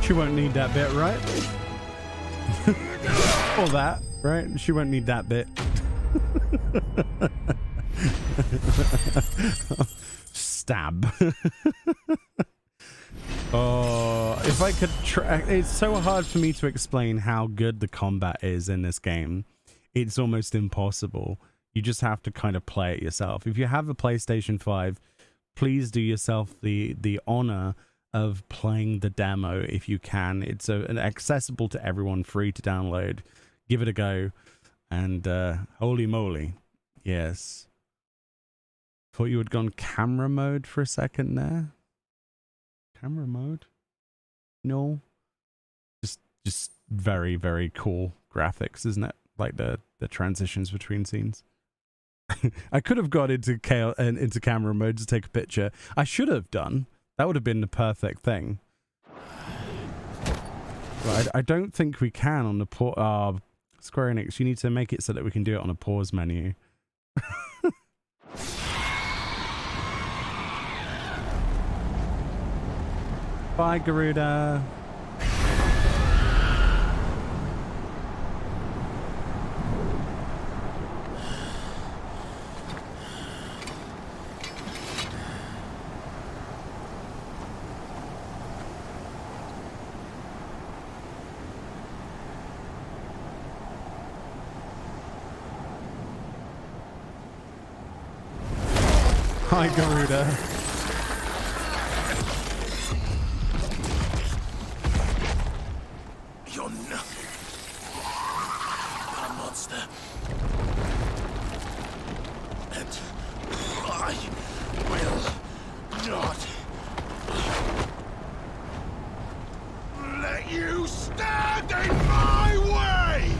She won't need that bit, right? Or that, right? She won't need that bit. Stab. Oh, if I could try. It's so hard for me to explain how good the combat is in this game. It's almost impossible. You just have to kind of play it yourself. If you have a PlayStation 5, please do yourself the honor of playing the demo if you can. It's accessible to everyone, free to download. Give it a go. And holy moly. Yes. Thought you had gone camera mode for a second there. Camera mode? No. Just very, very cool graphics, isn't it? Like the transitions between scenes. I could have got into camera mode to take a picture. I should have done. That would have been the perfect thing. But I don't think we can on the Square Enix. You need to make it so that we can do it on a pause menu. Bye, Garuda. Hi, Garuda. You're nothing. A monster. And I will not let you stand in my way!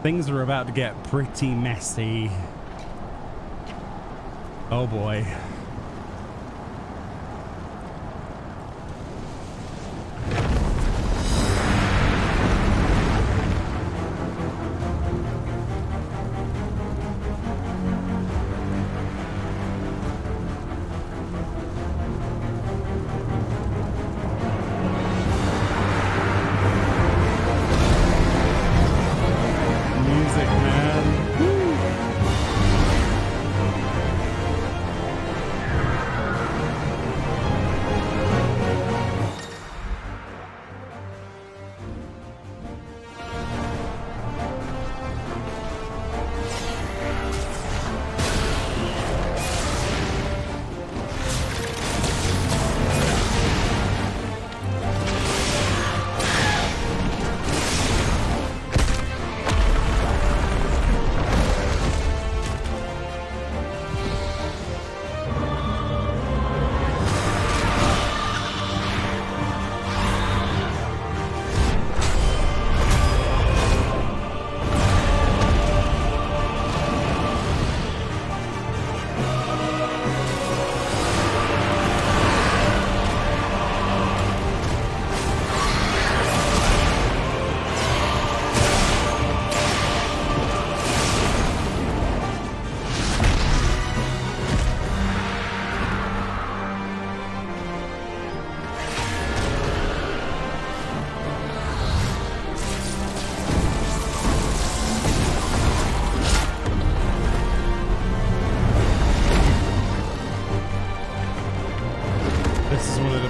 Things are about to get pretty messy. Oh boy.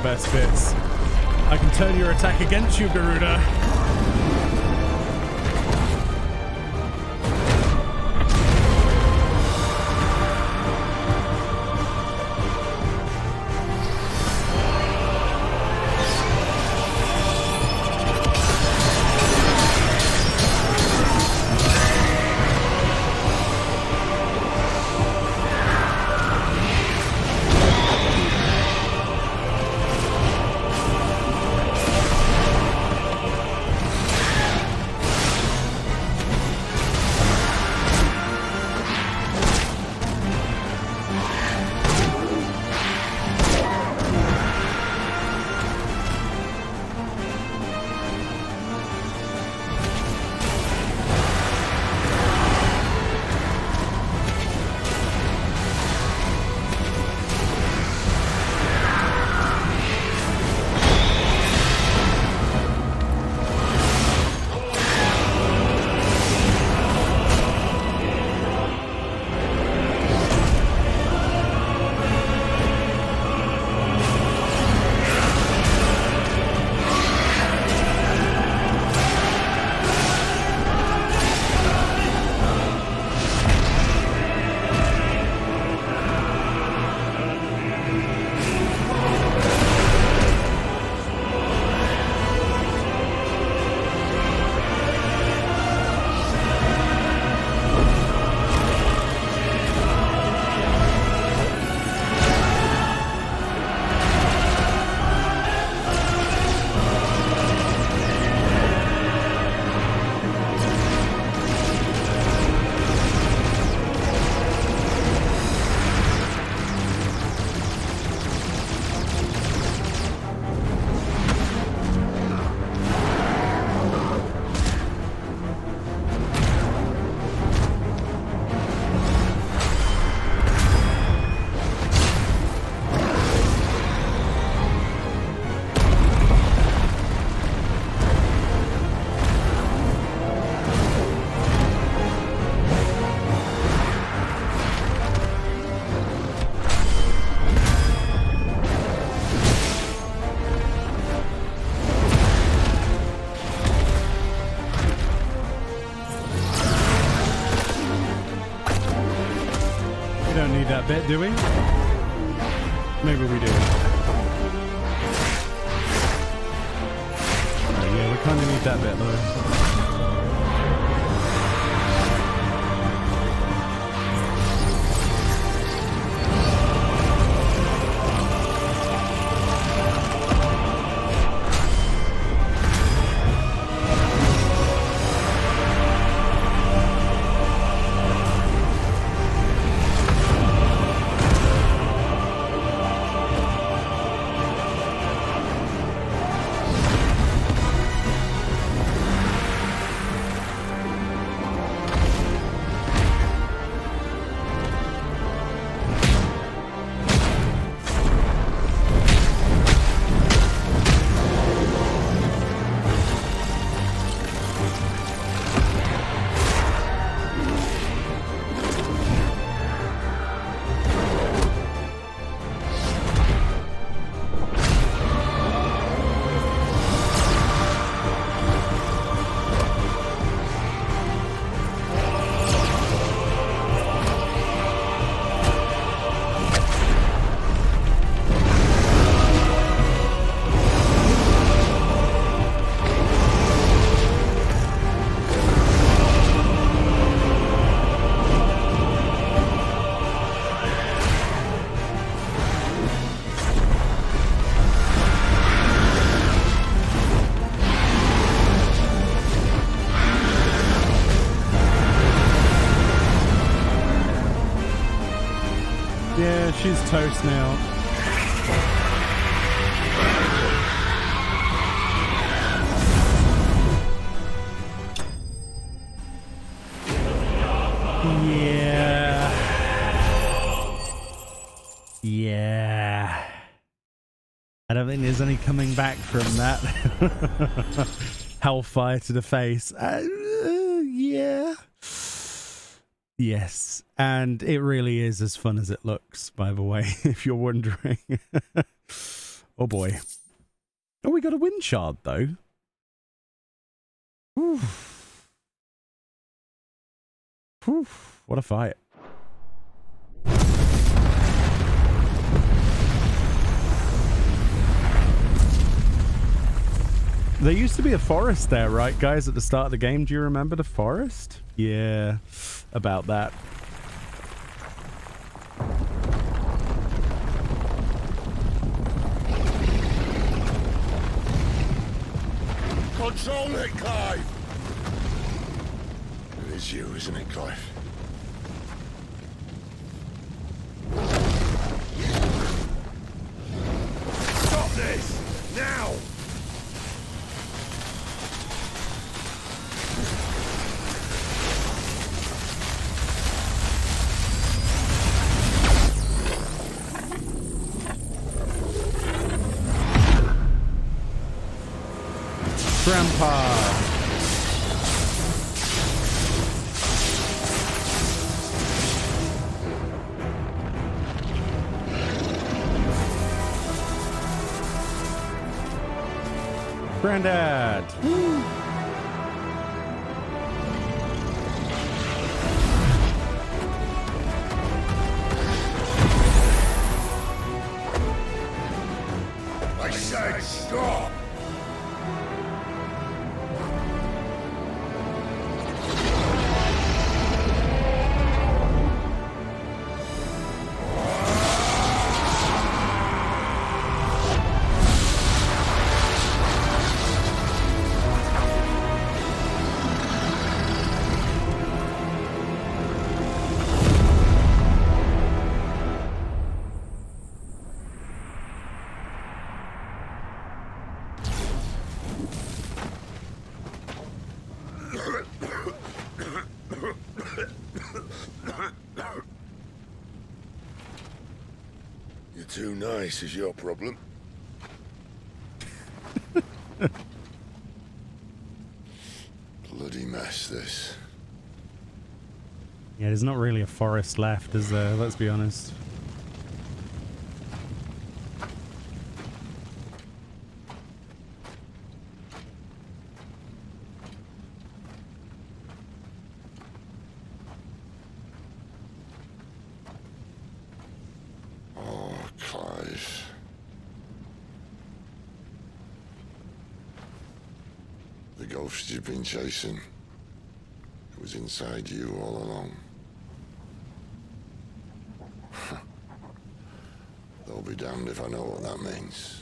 Best bits. I can turn your attack against you, Garuda. That bit, do we? Maybe we do. Yeah, we kind of need that bit though. She's toast now. Yeah. Yeah. I don't think there's any coming back from that. Hellfire to the face. Yeah. Yes. And it really is as fun as it looks, by the way, if you're wondering. Oh boy. Oh, we got a wind shard though. Whew. Whew. What a fight. There used to be a forest there, right, guys, at the start of the game? Do you remember the forest? Yeah, about that. Control it, Clive! It is you, isn't it, Clive? Stop this! Now! Grandpa. Granddad. I said stop! Too nice is your problem. Bloody mess, this. Yeah, there's not really a forest left, is there? Let's be honest. You've been chasing. It was inside you all along. They'll be damned if I know what that means.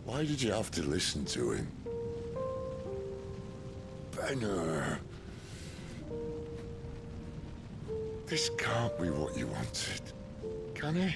Why did you have to listen to him? Benner. This can't be what you wanted, can it?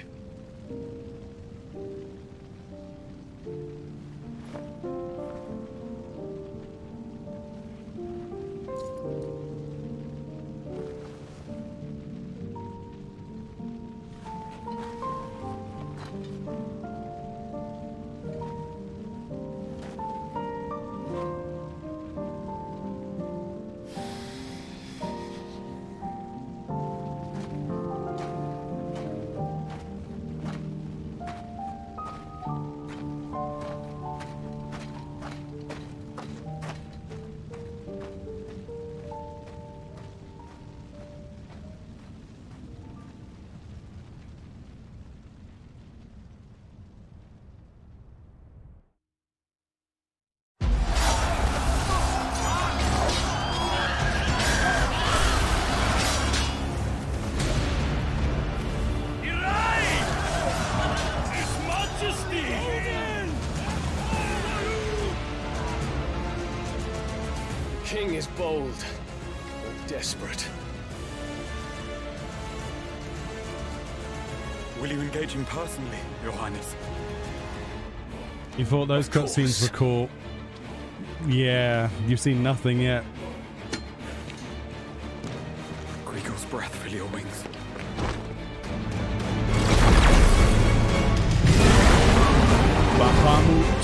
king is bold, or desperate. Will you engage him personally, Your Highness? You thought those cutscenes were cool? Yeah, you've seen nothing yet. Grigor's breath fill your wings. Bahamut.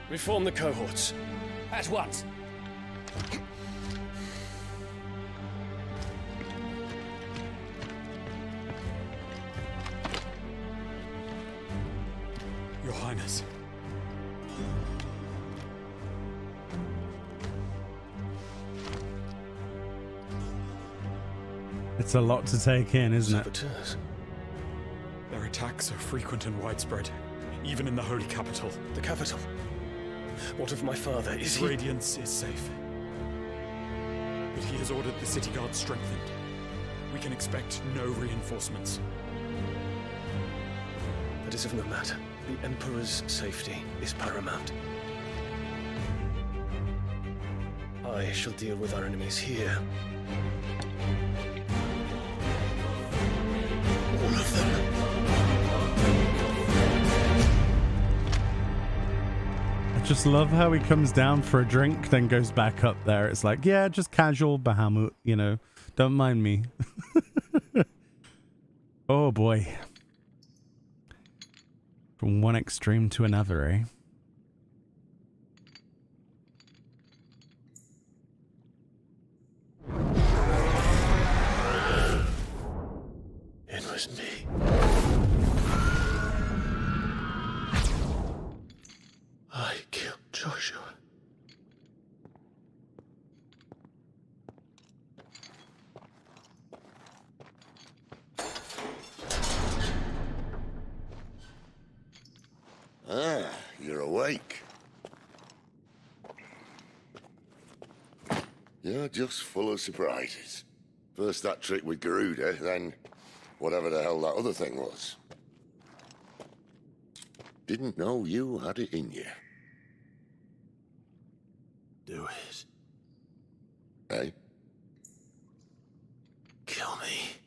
Reform the cohorts. At once. Your Highness. It's a lot to take in, isn't it? Saboteurs. Their attacks are frequent and widespread, even in the holy capital. The capital? What of my father? Is His he... radiance is safe. But he has ordered the city guard strengthened. We can expect no reinforcements. That is of no matter. The Emperor's safety is paramount. I shall deal with our enemies here. All of them. I just love how he comes down for a drink, then goes back up there. It's like, yeah, just casual Bahamut, you know. Don't mind me. Oh boy. From one extreme to another, eh? It was me. I killed Joshua. Ah, you're awake. You're just full of surprises. First that trick with Garuda, then whatever the hell that other thing was. Didn't know you had it in you. Do it. Hey? Kill me.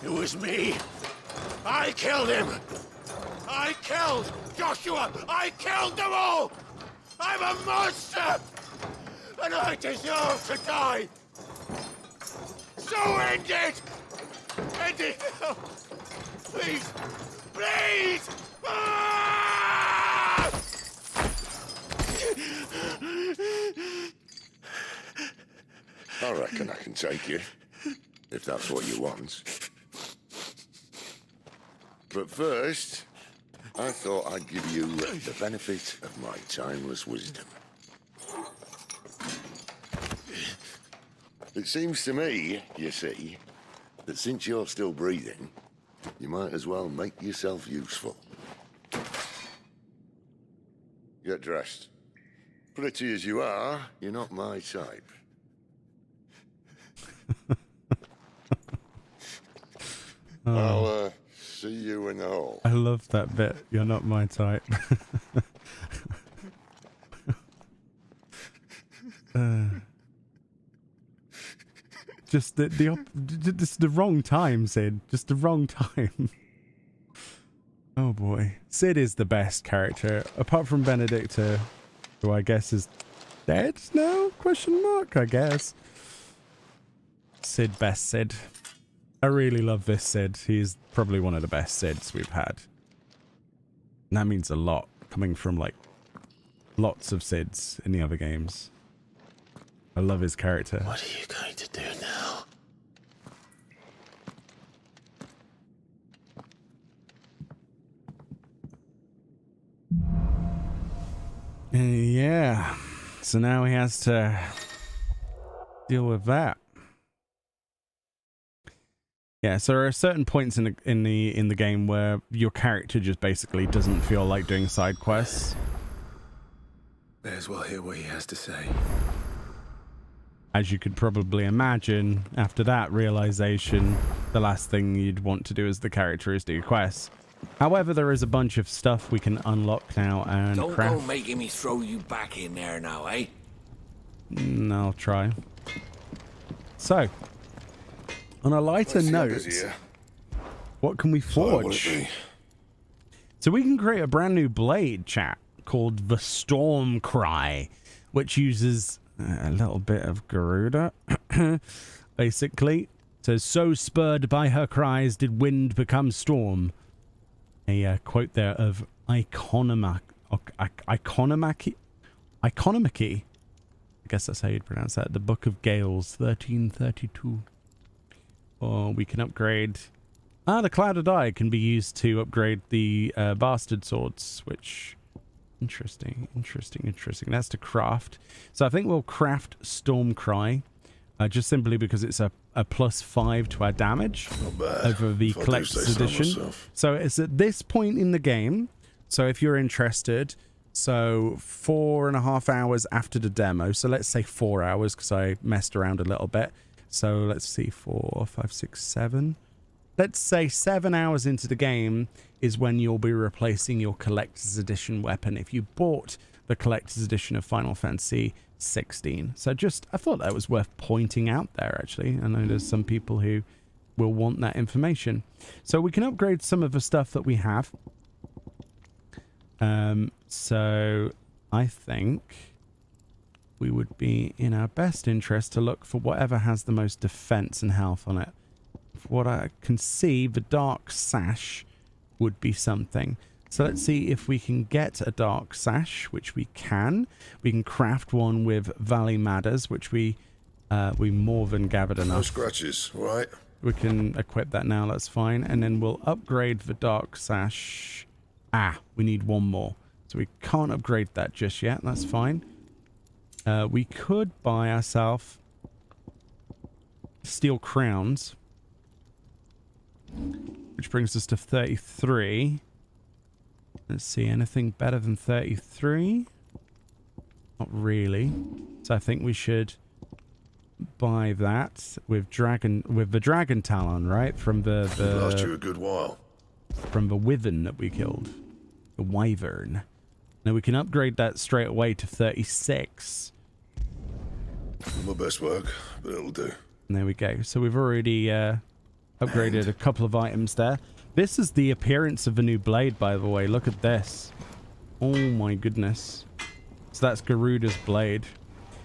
It was me. I killed him. I killed Joshua. I killed them all. I'm a monster. And I deserve to die. So end it. End it now. Please. Please. Ah! I reckon I can take you, if that's what you want. But first, I thought I'd give you the benefit of my timeless wisdom. It seems to me, you see, that since you're still breathing, you might as well make yourself useful. Get dressed. Pretty as you are, you're not my type. I'll see you in the hall. I love that bit. You're not my type. Just just the wrong time, Sid. Just the wrong time. Oh boy, Sid is the best character apart from Benedikta, who I guess is dead now? Question mark. I guess. Sid, best Sid. I really love this Sid. He's probably one of the best Sids we've had. And that means a lot, coming from like lots of Sids in the other games. I love his character. What are you going to do now? Yeah. So now he has to deal with that. Yeah, so there are certain points in the game where your character just basically doesn't feel like doing side quests. May as well hear what he has to say. As you could probably imagine, after that realization, the last thing you'd want to do as the character is do quests. However, there is a bunch of stuff we can unlock now and Don't craft. go making me throw you back in there now, eh? I'll try. So, on a lighter note, what can we forge? So we can create a brand new blade, chat, called the Storm Cry, which uses a little bit of Garuda, basically. It says, so spurred by her cries did wind become storm. A quote there of Iconomachy. I guess that's how you'd pronounce that. The Book of Gales, 1332. Or we can upgrade... the Clouded Eye can be used to upgrade the Bastard Swords, which... Interesting. That's to craft. So I think we'll craft Stormcry, just simply because it's a +5 to our damage over the Collector's Edition. So it's at this point in the game. So if you're interested, so 4.5 hours after the demo. So let's say 4 hours because I messed around a little bit. So let's see, 4, 5, 6, 7. Let's say 7 hours into the game is when you'll be replacing your Collector's Edition weapon if you bought the Collector's Edition of Final Fantasy XVI. So I thought that was worth pointing out there, actually. I know there's some people who will want that information. So we can upgrade some of the stuff that we have. So I think we would be in our best interest to look for whatever has the most defense and health on it. For what I can see, the Dark Sash would be something. So let's see if we can get a Dark Sash, which we can. We can craft one with Valley Madders, which we more than gathered enough. No scratches, right? We can equip that now, that's fine. And then we'll upgrade the Dark Sash. We need one more. So we can't upgrade that just yet, that's fine. We could buy ourselves Steel Crowns, which brings us to 33. Let's see, anything better than 33? Not really. So I think we should buy that with the Dragon Talon, right? From the last you a good while. From the Wyvern that we killed. The Wyvern. Now we can upgrade that straight away to 36. Not my best work, but it'll do. And there we go. So we've already upgraded a couple of items there. This is the appearance of the new blade, by the way. Look at this. Oh my goodness. So that's Garuda's blade.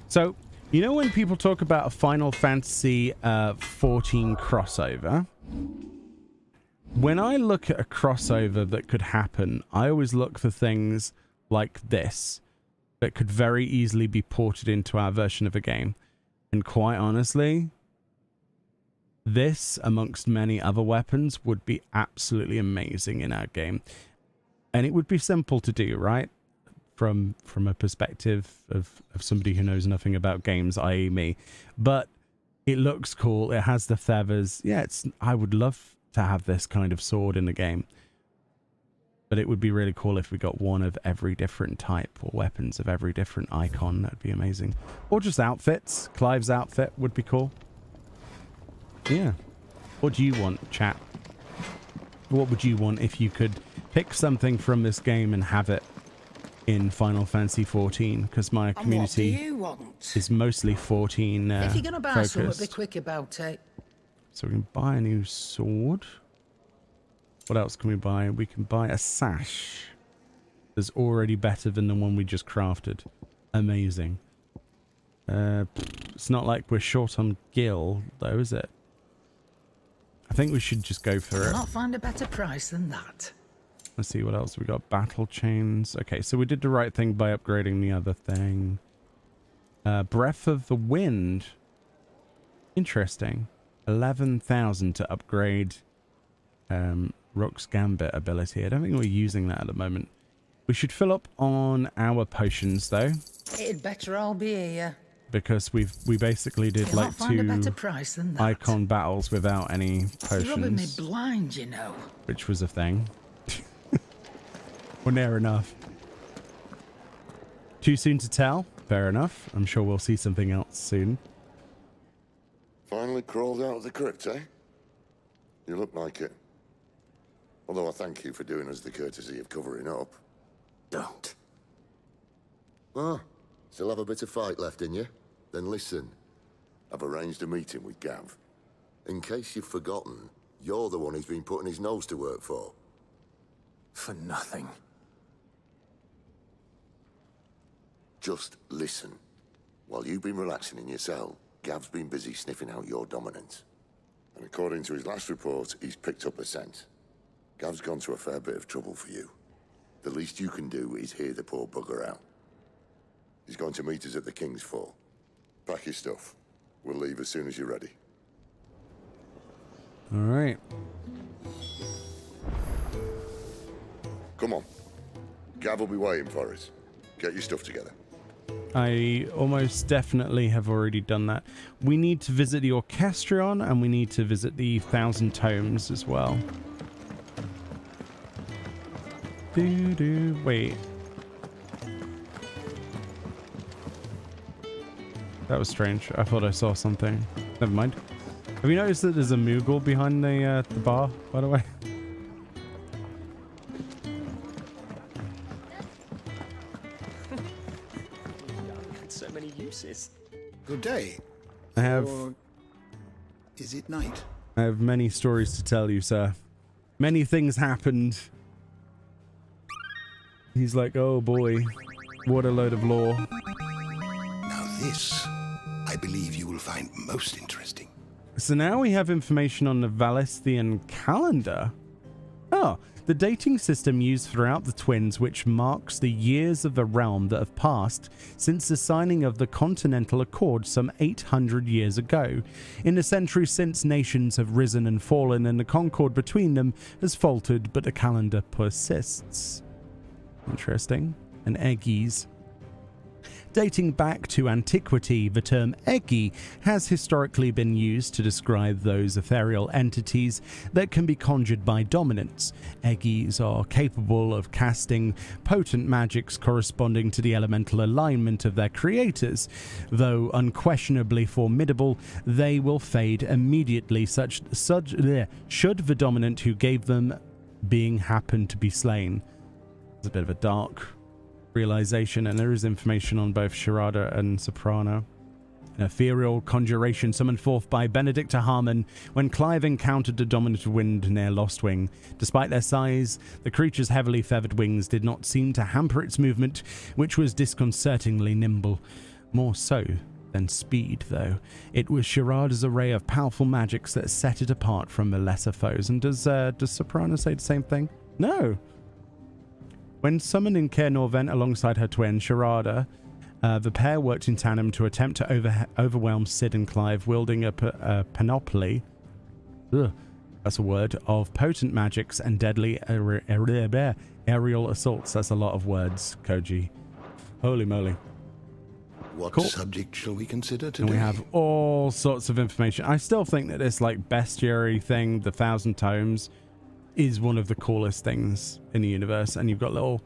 So, you know when people talk about a Final Fantasy 14 crossover? When I look at a crossover that could happen, I always look for things like this that could very easily be ported into our version of a game. And quite honestly, this, amongst many other weapons, would be absolutely amazing in our game. And it would be simple to do, right? From a perspective of somebody who knows nothing about games, i.e. me. But it looks cool. It has the feathers. Yeah, I would love to have this kind of sword in the game. But it would be really cool if we got one of every different type, or weapons of every different icon. That'd be amazing. Or just outfits. Clive's outfit would be cool. Yeah. What do you want, chat? What would you want if you could pick something from this game and have it in Final Fantasy XIV? Because my community is mostly 14 if you're gonna buy something, focused. be quick about it. So we can buy a new sword. What else can we buy? We can buy a sash. That's already better than the one we just crafted. Amazing. It's not like we're short on gil, though, is it? I think we should just go for You'll it. not find a better price than that. Let's see what else we got. Battle chains. Okay, so we did the right thing by upgrading the other thing. Breath of the Wind. Interesting. 11,000 to upgrade Rook's Gambit ability. I don't think we're using that at the moment. We should fill up on our potions though. It'd better all be here. Because we basically did You'll like not find a 2 better price than that. icon battles without any You're rubbing me potions. blind, you know. Which was a thing. Or near enough. Too soon to tell? Fair enough. I'm sure we'll see something else soon. Finally crawled out of the crypt, eh? You look like it. Although I thank you for doing us the courtesy of covering up. Don't. Ah, still have a bit of fight left in you? Then listen. I've arranged a meeting with Gav. In case you've forgotten, you're the one he's been putting his nose to work for. For nothing. Just listen. While you've been relaxing in your cell, Gav's been busy sniffing out your dominance. And according to his last report, he's picked up a scent. Gav's gone to a fair bit of trouble for you. The least you can do is hear the poor bugger out. He's going to meet us at the Kingsfall. Pack your stuff. We'll leave as soon as you're ready. All right. Come on. Gav will be waiting for us. Get your stuff together. I almost definitely have already done that. We need to visit the Orchestrion and we need to visit the 1,000 Tomes as well. Wait. That was strange. I thought I saw something. Never mind. Have you noticed that there's a Moogle behind the bar, by the way? So many uses. Good day. I have... Or is it night? I have many stories to tell you, sir. Many things happened. He's like, oh boy, what a load of lore. Now this, I believe you will find most interesting. So now we have information on the Valestian calendar. Oh, the dating system used throughout the Twins, which marks the years of the realm that have passed since the signing of the Continental Accord some 800 years ago. In the centuries since, nations have risen and fallen and the concord between them has faltered, but the calendar persists. Interesting. And Eggies. Dating back to antiquity, the term Eggy has historically been used to describe those ethereal entities that can be conjured by dominance. Eggies are capable of casting potent magics corresponding to the elemental alignment of their creators. Though unquestionably formidable, they will fade immediately, should the dominant who gave them being happen to be slain. It's a bit of a dark realization, and there is information on both Chirada and Surpana. An ethereal conjuration summoned forth by Benedikta Harmon when Clive encountered the dominant wind near Lostwing. Despite their size, the creature's heavily feathered wings did not seem to hamper its movement, which was disconcertingly nimble. More so than speed, though. It was Chirada's array of powerful magics that set it apart from the lesser foes. And does Surpana say the same thing? No. When summoned in Caer Norvent alongside her twin, Chirada, the pair worked in tandem to attempt to overwhelm Cid and Clive, wielding a panoply, that's a word, of potent magics and deadly aerial assaults. That's a lot of words, Koji. Holy moly. What Cool. subject shall we consider today? And we have all sorts of information. I still think that this like bestiary thing, the 1,000 Tomes, is one of the coolest things in the universe. And you've got little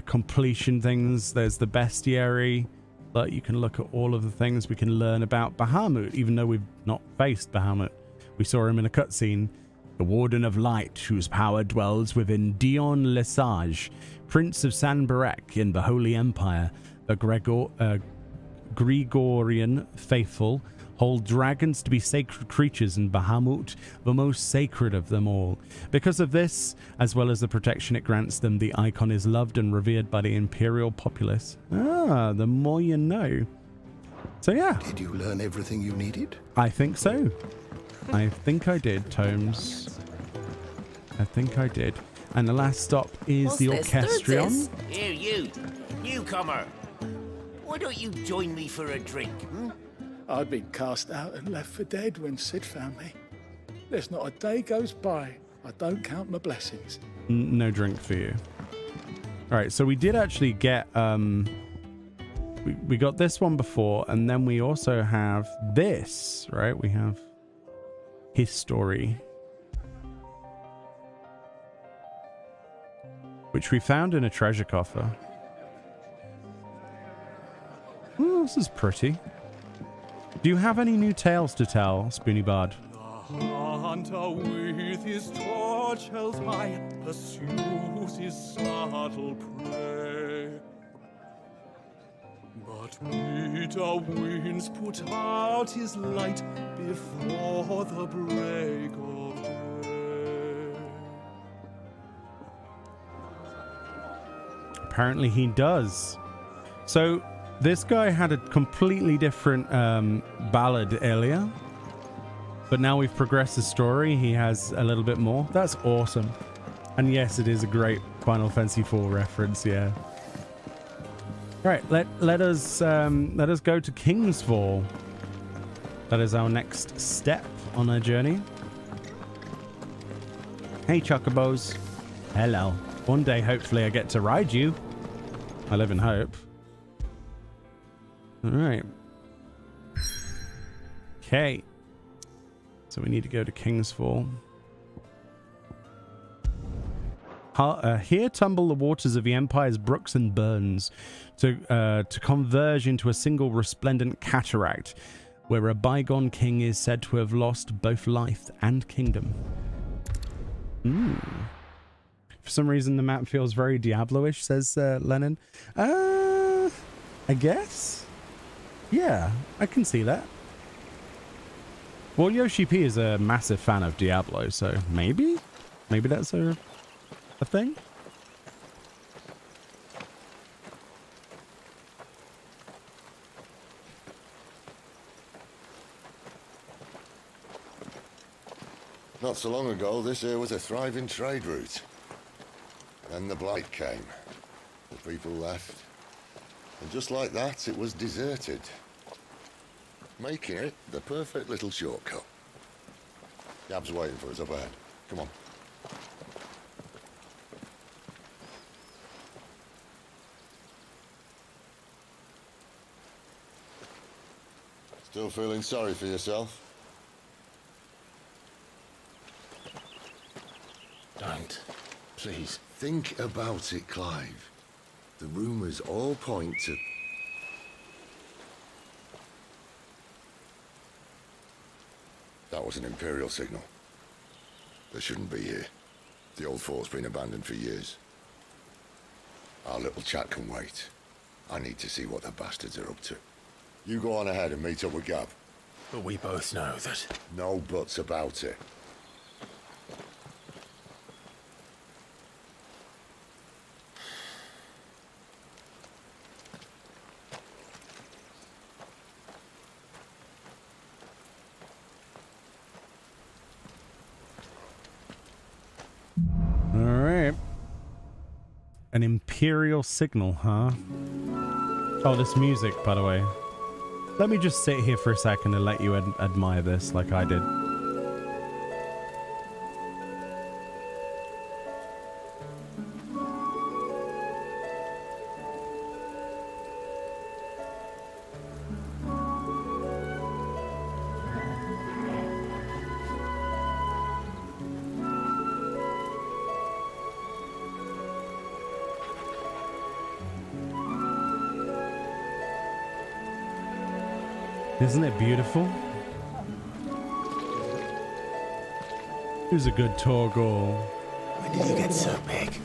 completion things. There's the bestiary, but you can look at all of the things we can learn about Bahamut, even though we've not faced Bahamut. We saw him in a cutscene. The Warden of Light, whose power dwells within Dion Lesage, Prince of San Barek in the Holy Empire. The Gregorian faithful hold dragons to be sacred creatures, and Bahamut the most sacred of them all. Because of this, as well as the protection it grants them, the icon is loved and revered by the imperial populace. Ah, the more you know. So yeah. Did you learn everything you needed? I think so. I think I did, Tomes. I think I did. And the last stop is the Orchestrion. Here, you, newcomer. Why don't you join me for a drink? I'd been cast out and left for dead when Sid found me. There's not a day goes by I don't count my blessings. No drink for you. All right, so we did actually get we got this one before, and then we also have this, right? We have his story, which we found in a treasure coffer. Oh, this is pretty. Do you have any new tales to tell, Spoony Bard? The hunter with his torch held high pursues his subtle prey. But bitter winds put out his light before the break of day. Apparently he does. So this guy had a completely different ballad earlier, but now we've progressed the story. He has a little bit more. That's awesome. And yes, it is a great Final Fantasy IV reference. Yeah. All right, let us go to Kingsfall. That is our next step on our journey. Hey, Chocobos. Hello. One day, hopefully, I get to ride you. I live in hope. All right. Okay. So we need to go to Kingsfall. Here tumble the waters of the Empire's brooks and burns to converge into a single resplendent cataract, where a bygone king is said to have lost both life and kingdom. For some reason, the map feels very Diablo-ish, says Lennon. I guess? Yeah, I can see that. Well, Yoshi P is a massive fan of Diablo, so maybe that's a thing? Not so long ago, this here was a thriving trade route. Then the Blight came. The people left. And just like that, it was deserted. Making it the perfect little shortcut. Gab's waiting for us up ahead. Come on. Still feeling sorry for yourself? Don't. Please. Think about it, Clive. The rumors all point to... That was an Imperial signal. They shouldn't be here. The old fort's been abandoned for years. Our little chat can wait. I need to see what the bastards are up to. You go on ahead and meet up with Gab. But we both know that... No buts about it. An Imperial signal, huh? Oh, this music, by the way. Let me just sit here for a second and let you admire this like I did. Isn't it beautiful? Who's a good Torgal? When did you get so big?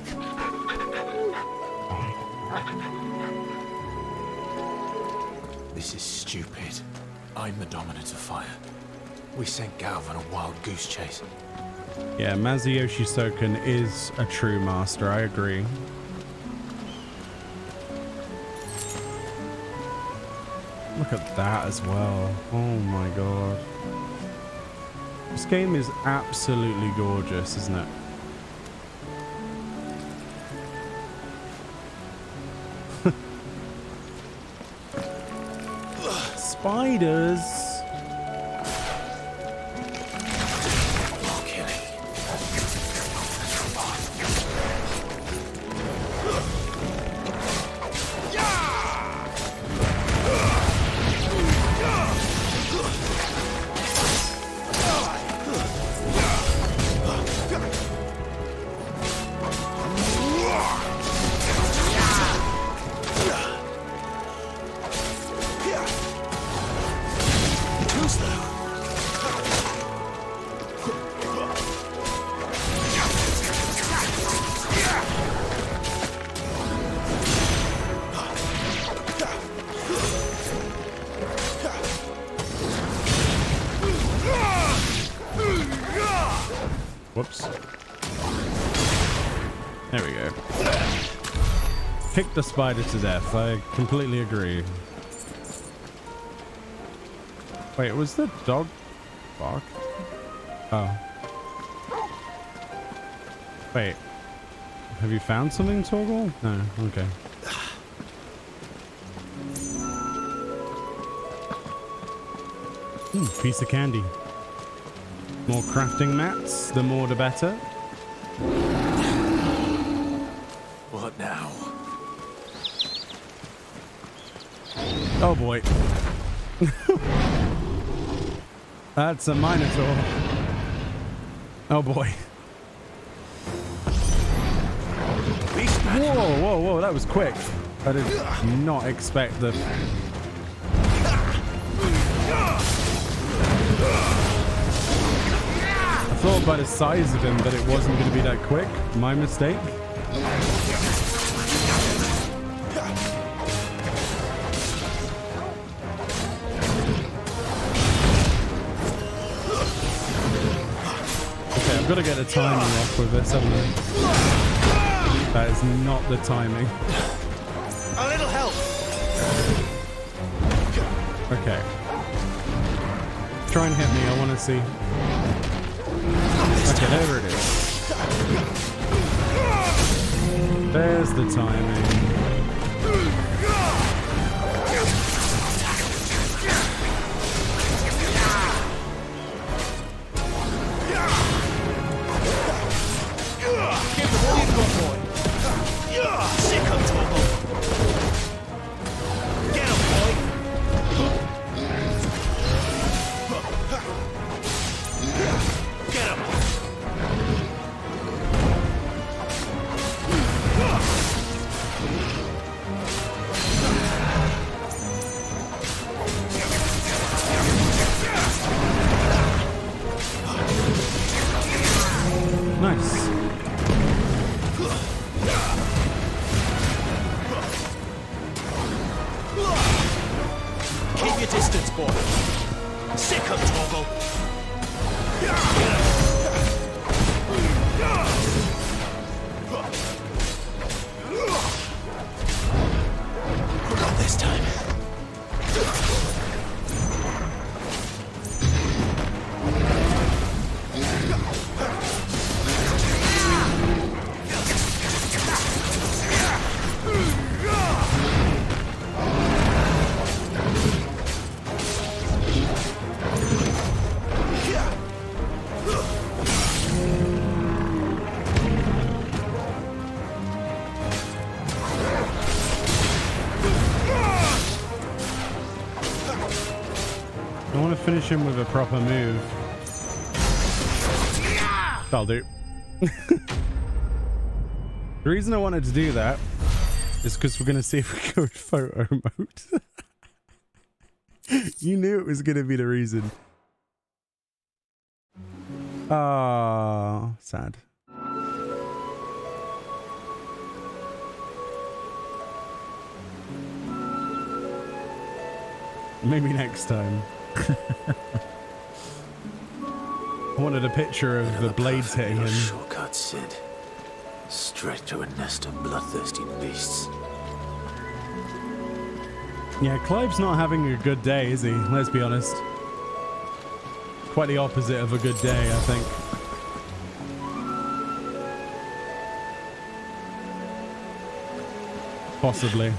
This is stupid. I'm the dominant of fire. We sent Galv on a wild goose chase. Yeah, Masayoshi Soken is a true master, I agree. Look at that as well. Oh my god. This game is absolutely gorgeous, isn't it? Spiders! Whoops. There we go. Kick the spider to death. I completely agree. Wait, was the dog bark? Oh. Wait. Have you found something, Torgal? No. Okay. Piece of candy. More crafting mats, the more the better. What now? Oh boy. That's a Minotaur. Oh boy. Whoa, whoa, whoa, that was quick. I did not expect the... I thought by the size of him that it wasn't going to be that quick. My mistake. Okay, I've got to get the timing off with this, haven't I? That is not the timing. A little help. Okay. Try and hit me, I want to see. Okay, there it is. There's the timing. Give the ball, boy. Sick of trouble. Get him, boy. Get him. Nice. Keep your distance, boy. Sick of trouble. Not this time. I want to finish him with a proper move. That'll do. The reason I wanted to do that is because we're going to see if we go with photo mode. You knew it was going to be the reason. Ah, sad. Maybe next time. I wanted a picture of the blades hitting him. Shortcut, Sid. Straight to a nest of bloodthirsty beasts. Yeah, Clive's not having a good day, is he? Let's be honest. Quite the opposite of a good day, I think. Possibly.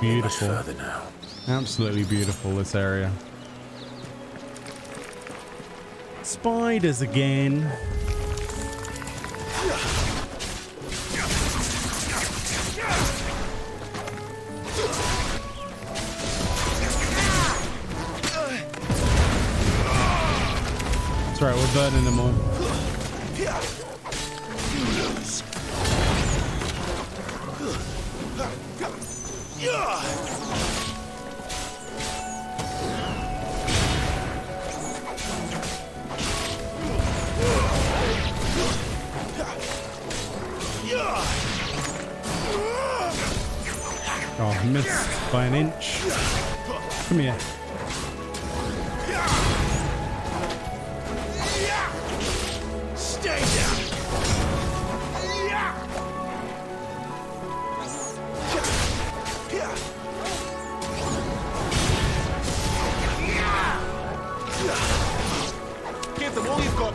Beautiful. Further now. Absolutely beautiful, this area. Spiders again. That's right, we're burning them all. Oh, missed by an inch. Come here. Stay down. Give them all you've got.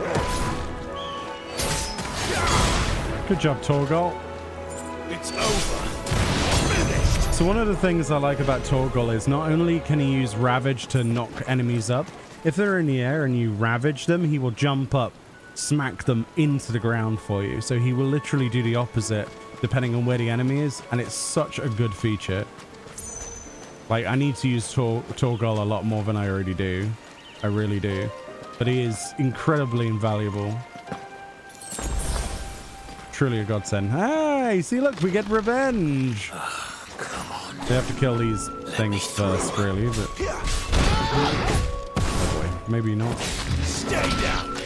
Good job, Torgal. It's over. So one of the things I like about Torgal is not only can he use Ravage to knock enemies up, if they're in the air and you Ravage them, he will jump up, smack them into the ground for you. So he will literally do the opposite depending on where the enemy is, and it's such a good feature. Like, I need to use Torgal a lot more than I already do. I really do. But he is incredibly invaluable. Truly a godsend. Hey, see, look, we get revenge. Come on. They have to kill these things first, really, but... Oh boy, maybe not. Stay down.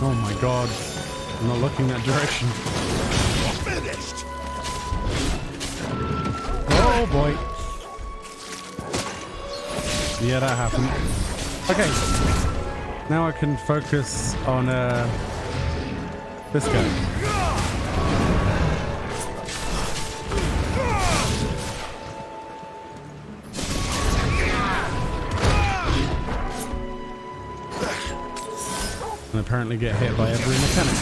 Oh my god. I'm not looking that direction. Finished. Oh boy. Yeah, that happened. Okay. Now I can focus on this guy. And apparently get hit by every mechanic.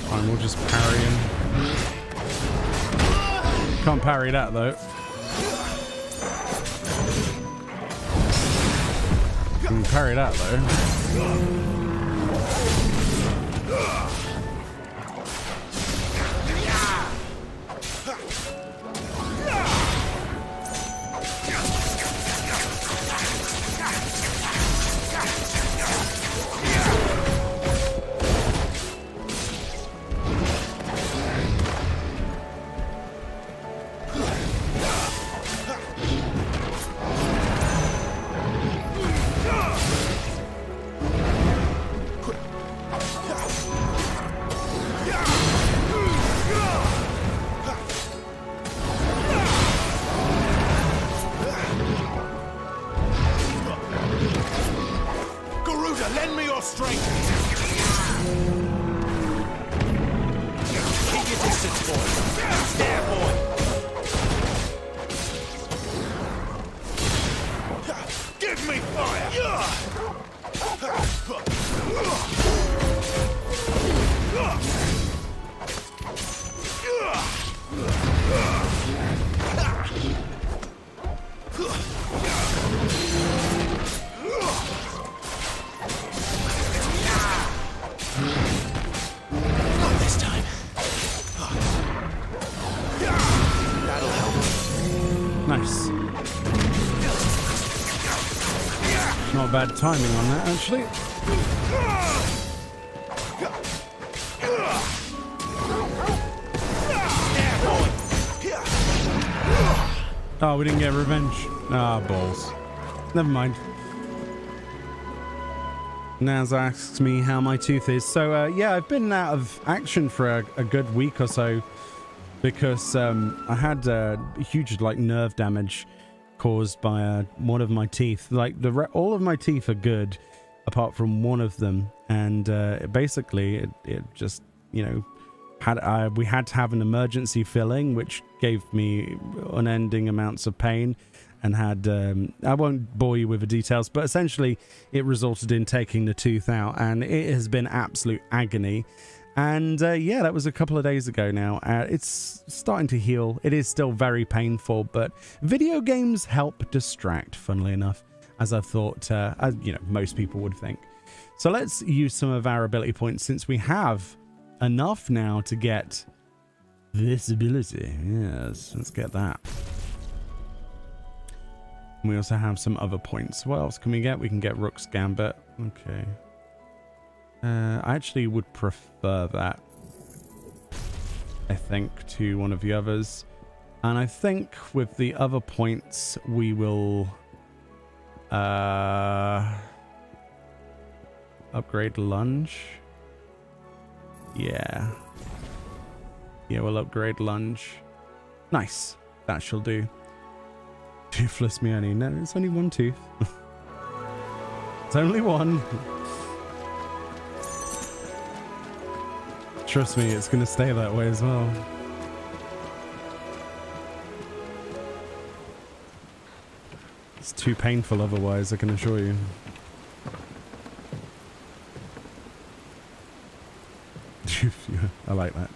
Fine, we'll just parry him. Can't parry that though. Can parry that though. Garuda, lend me your strength. Keep your distance, boy. There, boy. Give me fire. Nice. Not bad timing on that, actually. Oh, we didn't get revenge. Ah, balls. Never mind. Naz asks me how my tooth is. So, yeah, I've been out of action for a good week or so because I had huge, like, nerve damage caused by one of my teeth. Like, all of my teeth are good apart from one of them. And basically, it just, you know, we had to have an emergency filling, which gave me unending amounts of pain, and had I won't bore you with the details, but essentially it resulted in taking the tooth out, and it has been absolute agony. And yeah, that was a couple of days ago now. It's starting to heal. It is still very painful, but video games help distract, funnily enough, as I thought, as you know, most people would think. So let's use some of our ability points, since we have enough now to get this ability. Yes, let's get that. And we also have some other points. What else can we get? We can get Rook's Gambit. Okay. I actually would prefer that, I think, to one of the others. And I think with the other points, we will upgrade Lunge. Yeah. Yeah, we'll upgrade Lunge. Nice. That shall do. Toothless Meoni. No, it's only one tooth. It's only one. Trust me, it's going to stay that way as well. It's too painful otherwise, I can assure you. I like that.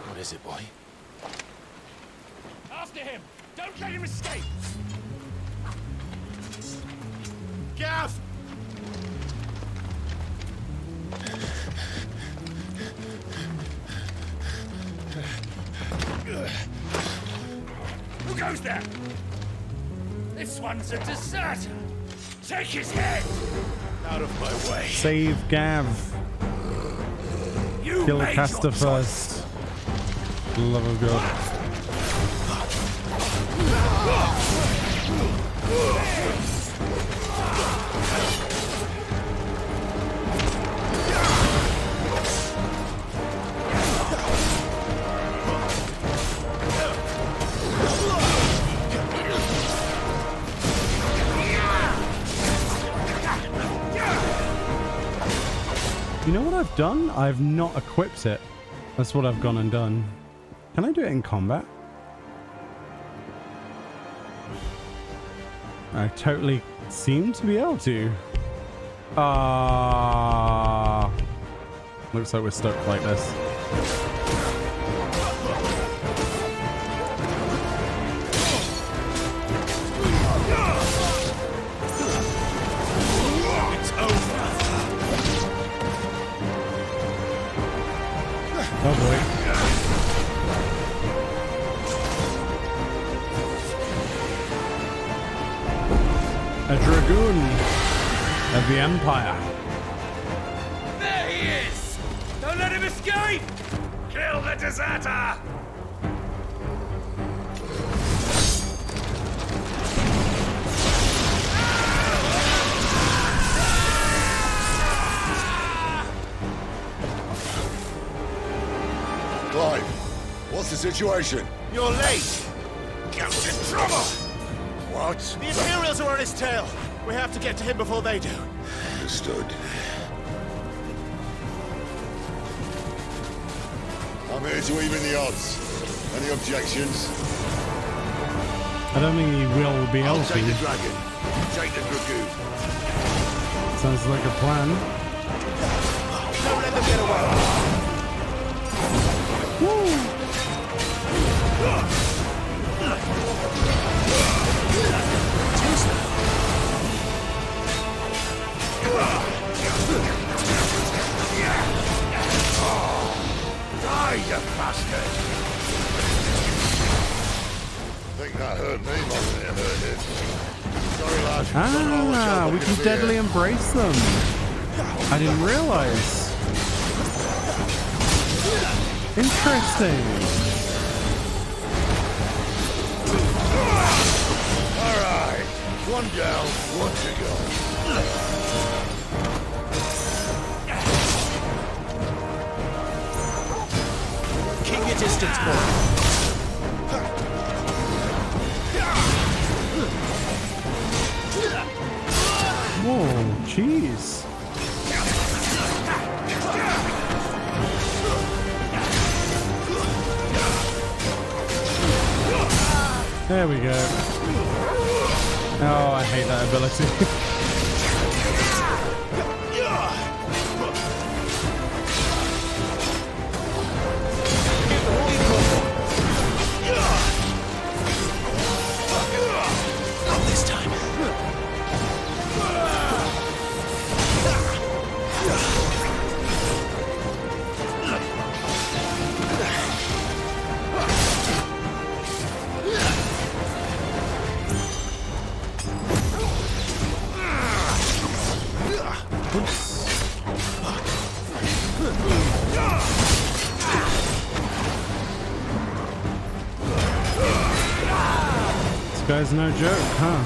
What is it, boy? After him! Don't let him escape! Gav! Who goes there? This one's a deserter. Take his head! Out of my way. Save Gav. You Kill Caster first. Love of God. You know what I've done? I've not equipped it. That's what I've gone and done. Can I do it in combat? I totally seem to be able to. Looks like we're stuck like this. Oh boy. A dragoon of the Empire. There he is! Don't let him escape! Kill the deserter! Clive, what's the situation? You're late! Count's in trouble! What? The Imperials are on his tail! We have to get to him before they do. Understood. I'm here to even the odds. Any objections? I don't think he will be able I'll take the to. dragon. Take the dragoon. Sounds like a plan. Don't let them get away. Die, you bastard! I think that hurt me more than it hurt him. Sorry, lad. Ah, we can deadly embrace them. I didn't realize. Interesting. Alright, one down, one to go. Keep your distance, boy. Whoa, jeez. There we go. Oh, I hate that ability. Not this time. This guy's no joke, huh?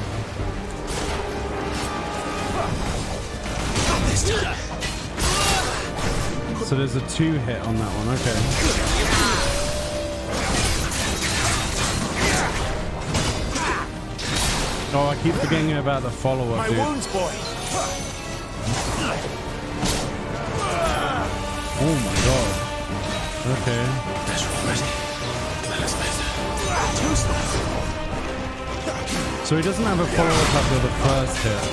So there's a 2 hit on that one, okay. Oh, I keep forgetting about the follow-up, dude. My wounds, boy. Oh my god. Okay. So he doesn't have a follow-up after the first hit,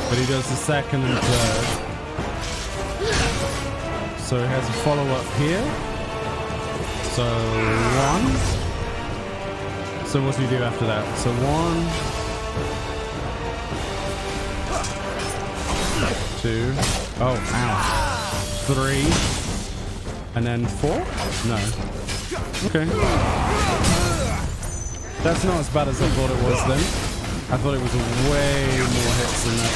but he does the second and third. So he has a follow-up here. So 1. So what do you do after that? So 1, 2. Oh, ow. 3. And then 4? No. Okay. That's not as bad as I thought it was then. I thought it was way more hits than that.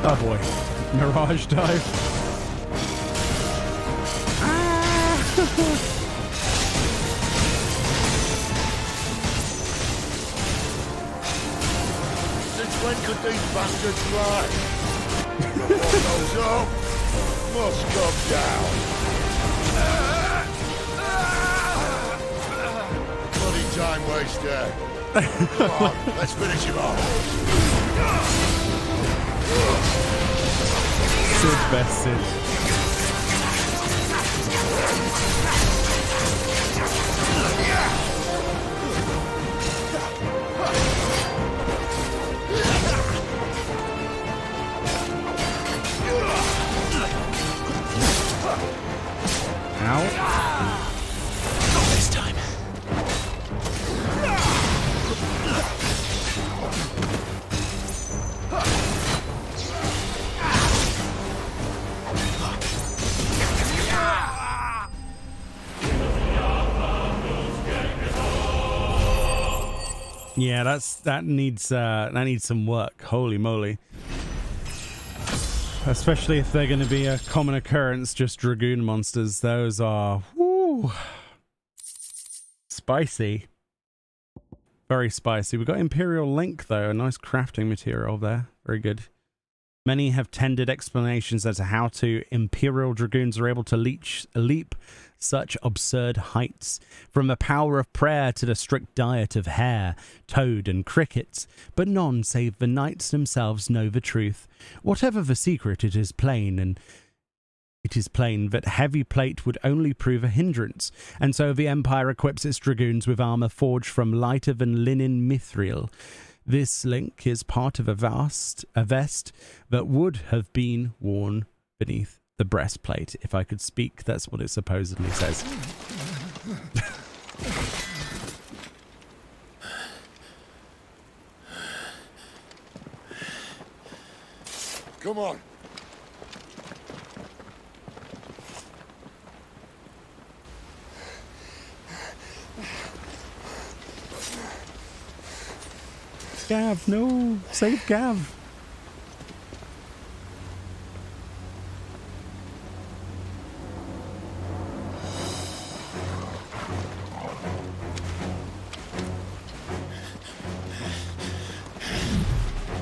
Oh boy. Mirage dive. Since when could these bastards fly? What goes up must come down. Bloody time waster. Come on, let's finish him off. Sid best Sid. Ow. Not this time. Yeah, that needs some work. Holy moly. Especially if they're going to be a common occurrence, just Dragoon monsters. Those are whoo, spicy. Very spicy. We've got Imperial Link, though. A nice crafting material there. Very good. Many have tendered explanations as to how Imperial Dragoons are able to leap such absurd heights, from the power of prayer to the strict diet of hare, toad, and crickets, but none save the knights themselves know the truth. Whatever the secret, it is plain, and It is plain that heavy plate would only prove a hindrance, and so the Empire equips its dragoons with armour forged from lighter than linen mithril. This link is part of a vest that would have been worn beneath the breastplate. If I could speak, that's what it supposedly says. Come on. Gav, no! Save Gav!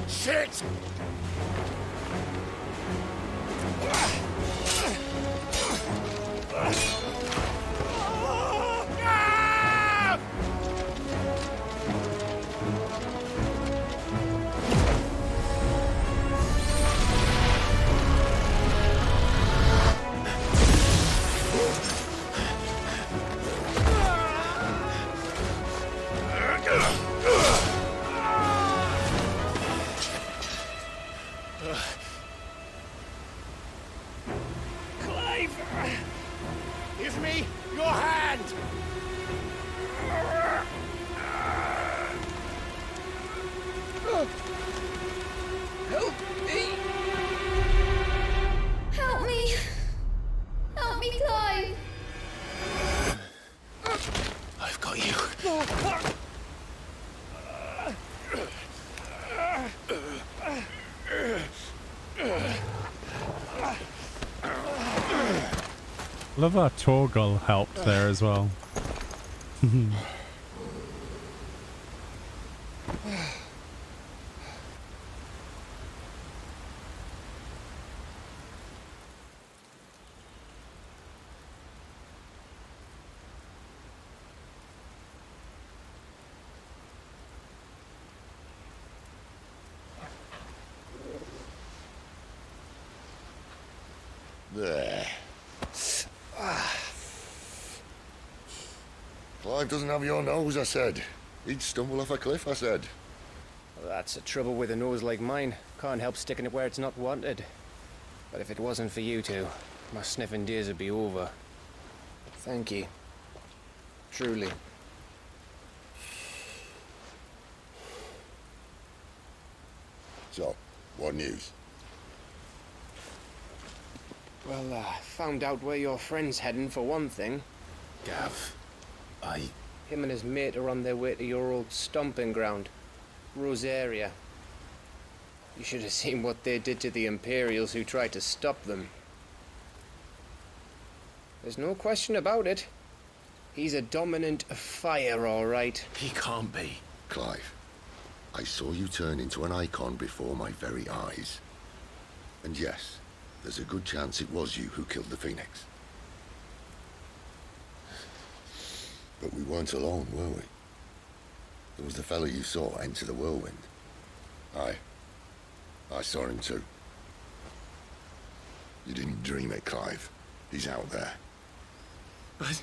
Shit! Give me your hand! Help me! Help me! Help me, Clive! I've got you. Love how Torgal helped there as well. There. Clive doesn't have your nose, I said. He'd stumble off a cliff, I said. Well, that's the trouble with a nose like mine. Can't help sticking it where it's not wanted. But if it wasn't for you two, my sniffing days would be over. Thank you. Truly. So, what news? Well, found out where your friend's heading for one thing. Gav, Him and his mate are on their way to your old stomping ground, Rosaria. You should have seen what they did to the Imperials who tried to stop them. There's no question about it. He's a dominant fire, all right. He can't be. Clive, I saw you turn into an icon before my very eyes. And yes, there's a good chance it was you who killed the Phoenix. But we weren't alone, were we? There was the fellow you saw enter the whirlwind. I saw him too. You didn't dream it, Clive. He's out there. But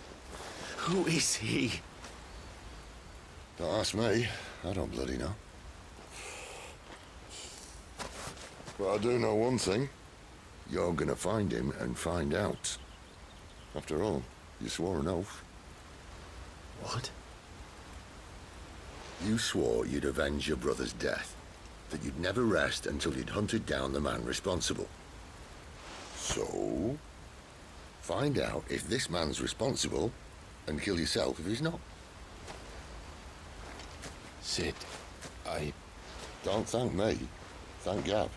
who is he? Don't ask me. I don't bloody know. But I do know one thing. You're gonna find him and find out. After all, you swore an oath. What? You swore you'd avenge your brother's death. That you'd never rest until you'd hunted down the man responsible. So, find out if this man's responsible and kill yourself if he's not. Sid, Don't thank me. Thank Gav.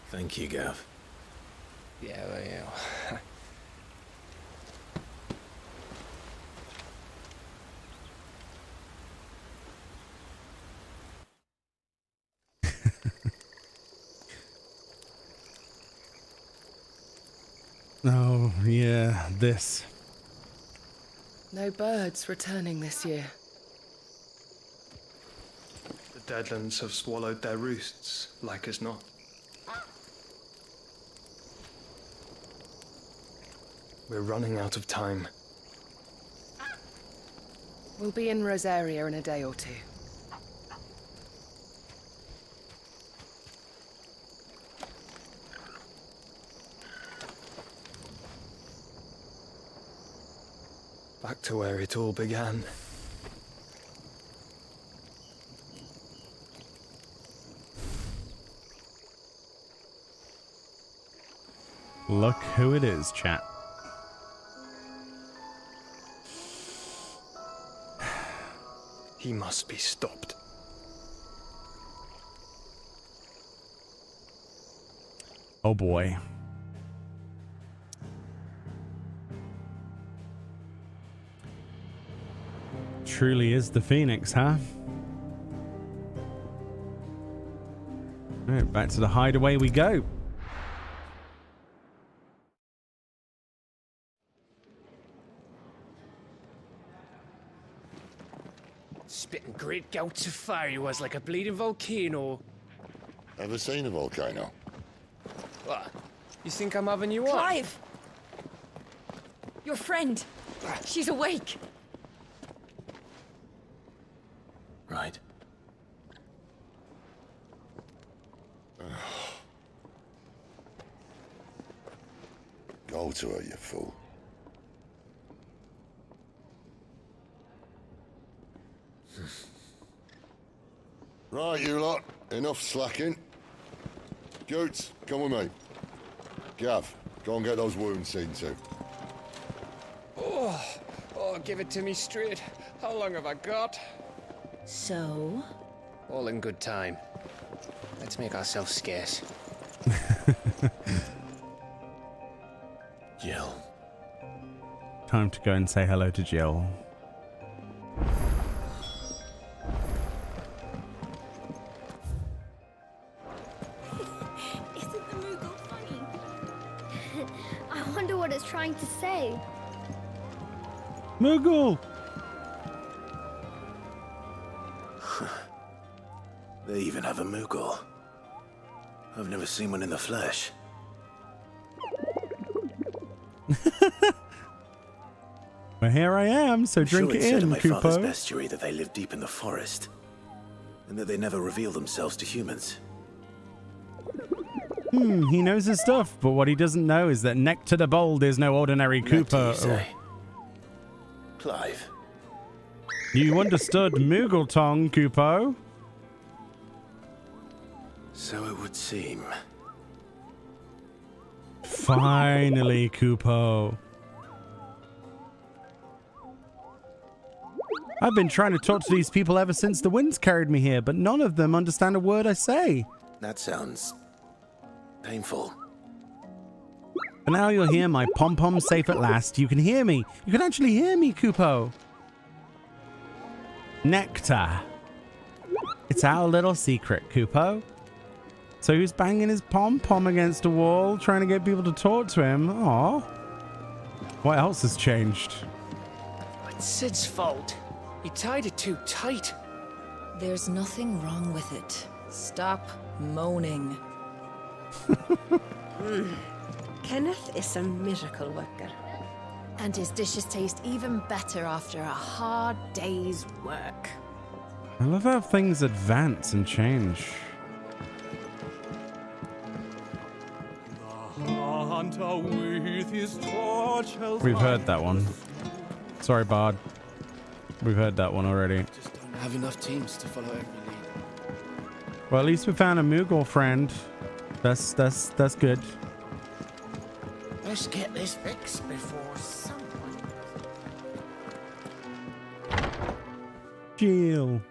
Thank you, Gav. Yeah, well, yeah. Oh, yeah, this. No birds returning this year. The deadlands have swallowed their roosts, like as not. We're running out of time. We'll be in Rosaria in a day or two. Back to where it all began. Look who it is, chat. He must be stopped. Oh boy. Truly is the Phoenix, huh? Alright, back to the hideaway we go. Spitting great gouts of fire he was, like a bleeding volcano. Ever seen a volcano? What? You think I'm having you on? Clive! Your friend. She's awake. Right. Go to her, you fool. Right, you lot. Enough slacking. Goots, come with me. Gav, go and get those wounds seen to. Oh, give it to me straight. How long have I got? So? All in good time. Let's make ourselves scarce. Jill. Time to go and say hello to Jill. Isn't the Moogle funny? I wonder what it's trying to say. Moogle! They even have a Moogle. I've never seen one in the flesh. Well, here I am, so drink Sure, it said in, my father's Kupo. bestiary that they live deep in the forest, and that they never reveal themselves to humans. He knows his stuff, but what he doesn't know is that Nectar the Bold is no ordinary Cooper. You say? Clive. You understood Moogle tongue, Kupo. So it would seem. Finally, Kupo. I've been trying to talk to these people ever since the winds carried me here, but none of them understand a word I say. That sounds painful. But now you're here, my pom-pom safe at last. You can hear me. You can actually hear me, Kupo. Nectar. It's our little secret, Kupo. So who's banging his pom-pom against a wall, trying to get people to talk to him? Aw. What else has changed? It's Sid's fault. He tied it too tight. There's nothing wrong with it. Stop moaning. Kenneth is a miracle worker. And his dishes taste even better after a hard day's work. I love how things advance and change. Hunter with his torch held We've heard that one. Sorry, Bard. We've heard that one already. Just don't have enough teams to follow every lead. Well, at least we found a Moogle friend. That's good. Let's get this fixed before someone... Jill.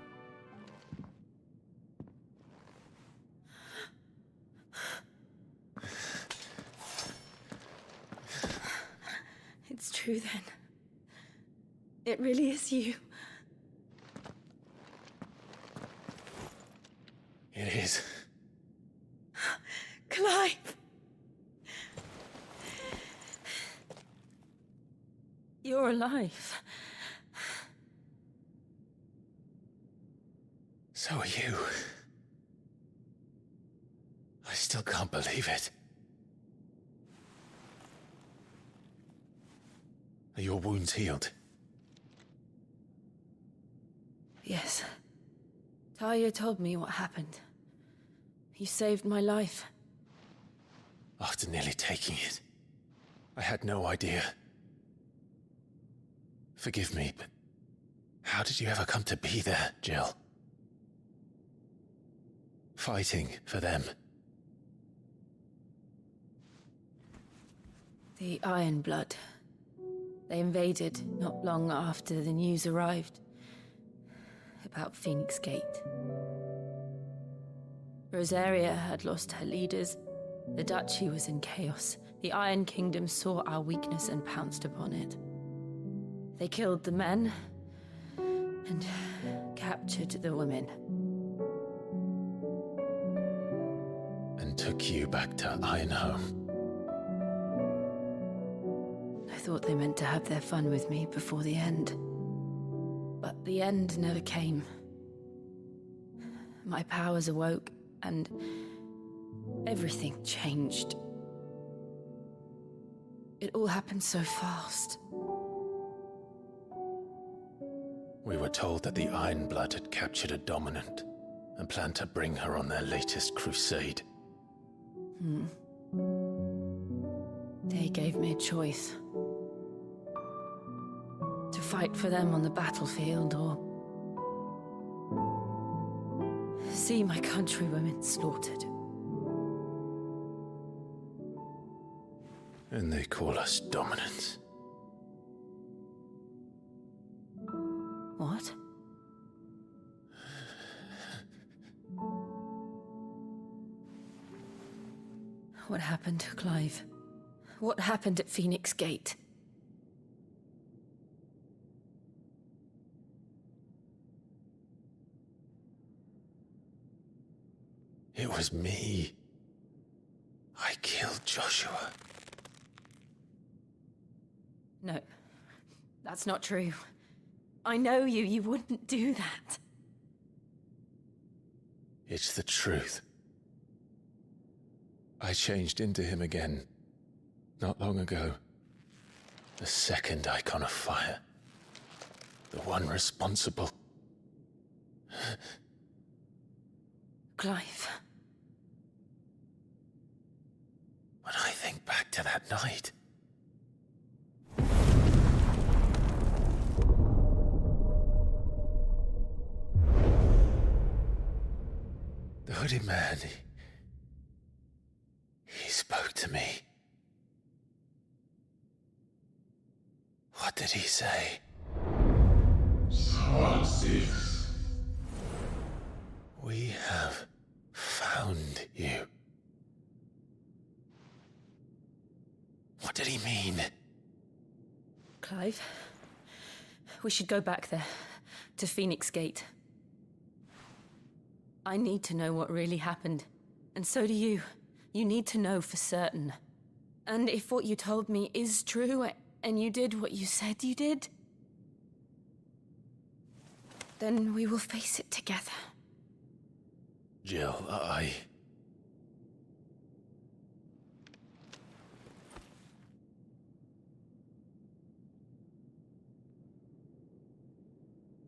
It's true then. It really is you. It is. Clive! You're alive. So are you. I still can't believe it. Are your wounds healed? Yes. Talia told me what happened. You saved my life. After nearly taking it, I had no idea. Forgive me, but how did you ever come to be there, Jill? Fighting for them. The Iron Blood. They invaded not long after the news arrived about Phoenix Gate. Rosaria had lost her leaders. The Duchy was in chaos. The Iron Kingdom saw our weakness and pounced upon it. They killed the men and captured the women. And took you back to Ironhome. I thought they meant to have their fun with me before the end. But the end never came. My powers awoke, and everything changed. It all happened so fast. We were told that the Iron Blood had captured a dominant and planned to bring her on their latest crusade. They gave me a choice. To fight for them on the battlefield, or see my countrywomen slaughtered. And they call us dominants. What? What happened, Clive? What happened at Phoenix Gate? It was me. I killed Joshua. No, that's not true. I know you. You wouldn't do that. It's the truth. I changed into him again, not long ago. The second icon of fire. The one responsible. Clive. When I think back to that night... The hooded man, he spoke to me. What did he say? Squad 6. We have found you. What did he mean? Clive, we should go back there, to Phoenix Gate. I need to know what really happened. And so do you. You need to know for certain. And if what you told me is true, and you did what you said you did, then we will face it together. Jill,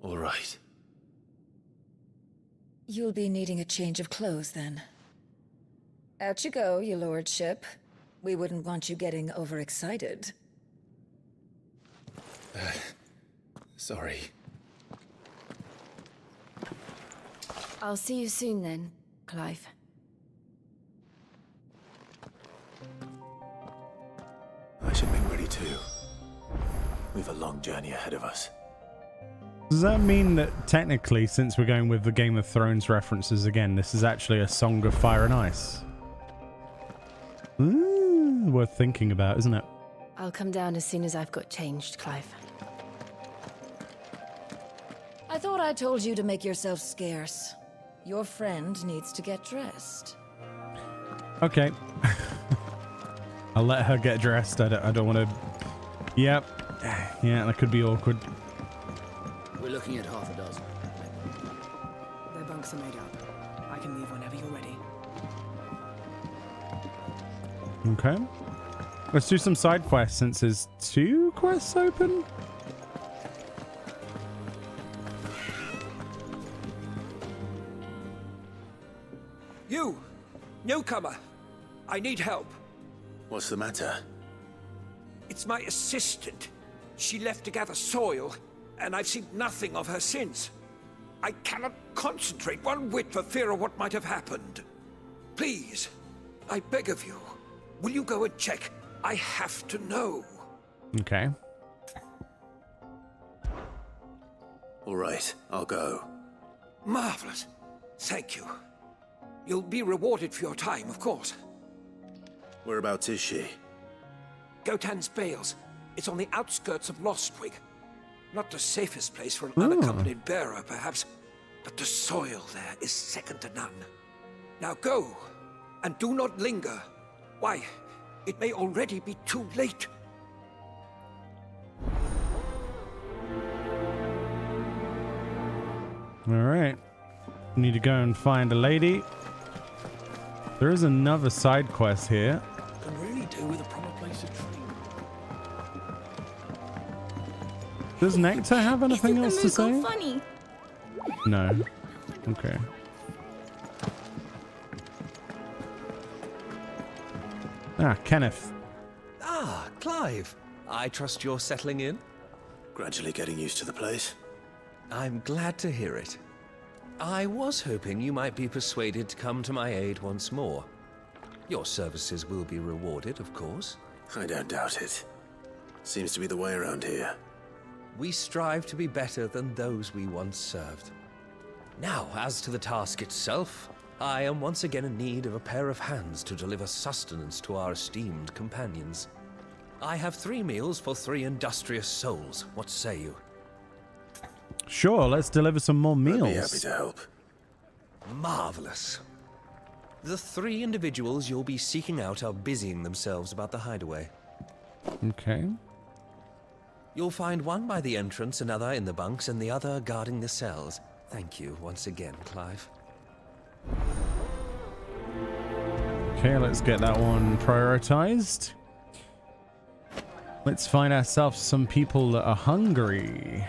All right. You'll be needing a change of clothes, then. Out you go, your lordship. We wouldn't want you getting overexcited. Sorry. I'll see you soon then, Clive. I should make ready too. We've a long journey ahead of us. Does that mean that technically, since we're going with the Game of Thrones references again, this is actually a Song of Fire and Ice? Worth thinking about, isn't it? I'll come down as soon as I've got changed, Clive. I thought I told you to make yourself scarce. Your friend needs to get dressed. Okay. I'll let her get dressed. I don't want to... Yep. Yeah, that could be awkward. We're looking at half a dozen. Their bunks are made up. I can leave whenever you're ready. Okay. Let's do some side quests since there's 2 quests open. You! Newcomer! I need help. What's the matter? It's my assistant. She left to gather soil, and I've seen nothing of her since. I cannot concentrate one whit for fear of what might have happened. Please, I beg of you, will you go and check? I have to know. Okay. All right, I'll go. Marvelous. Thank you. You'll be rewarded for your time, of course. Whereabouts is she? Gotan's Bales. It's on the outskirts of Lostwig. Not the safest place for an unaccompanied bearer, perhaps, but the soil there is second to none. Now go, and do not linger. Why, it may already be too late. Alright. Need to go and find a lady. There is another side quest here. Can really do with a proper place to train. Does Nectar have anything else to say? Funny? No. Okay. Ah, Kenneth. Ah, Clive. I trust you're settling in? Gradually getting used to the place. I'm glad to hear it. I was hoping you might be persuaded to come to my aid once more. Your services will be rewarded, of course. I don't doubt it. Seems to be the way around here. We strive to be better than those we once served. Now, as to the task itself, I am once again in need of a pair of hands to deliver sustenance to our esteemed companions. I have 3 meals for 3 industrious souls. What say you? Sure, let's deliver some more meals. I'd be happy to help. Marvelous. The 3 individuals you'll be seeking out are busying themselves about the hideaway. Okay. You'll find one by the entrance, another in the bunks, and the other guarding the cells. Thank you once again, Clive. Okay, let's get that one prioritized. Let's find ourselves some people that are hungry.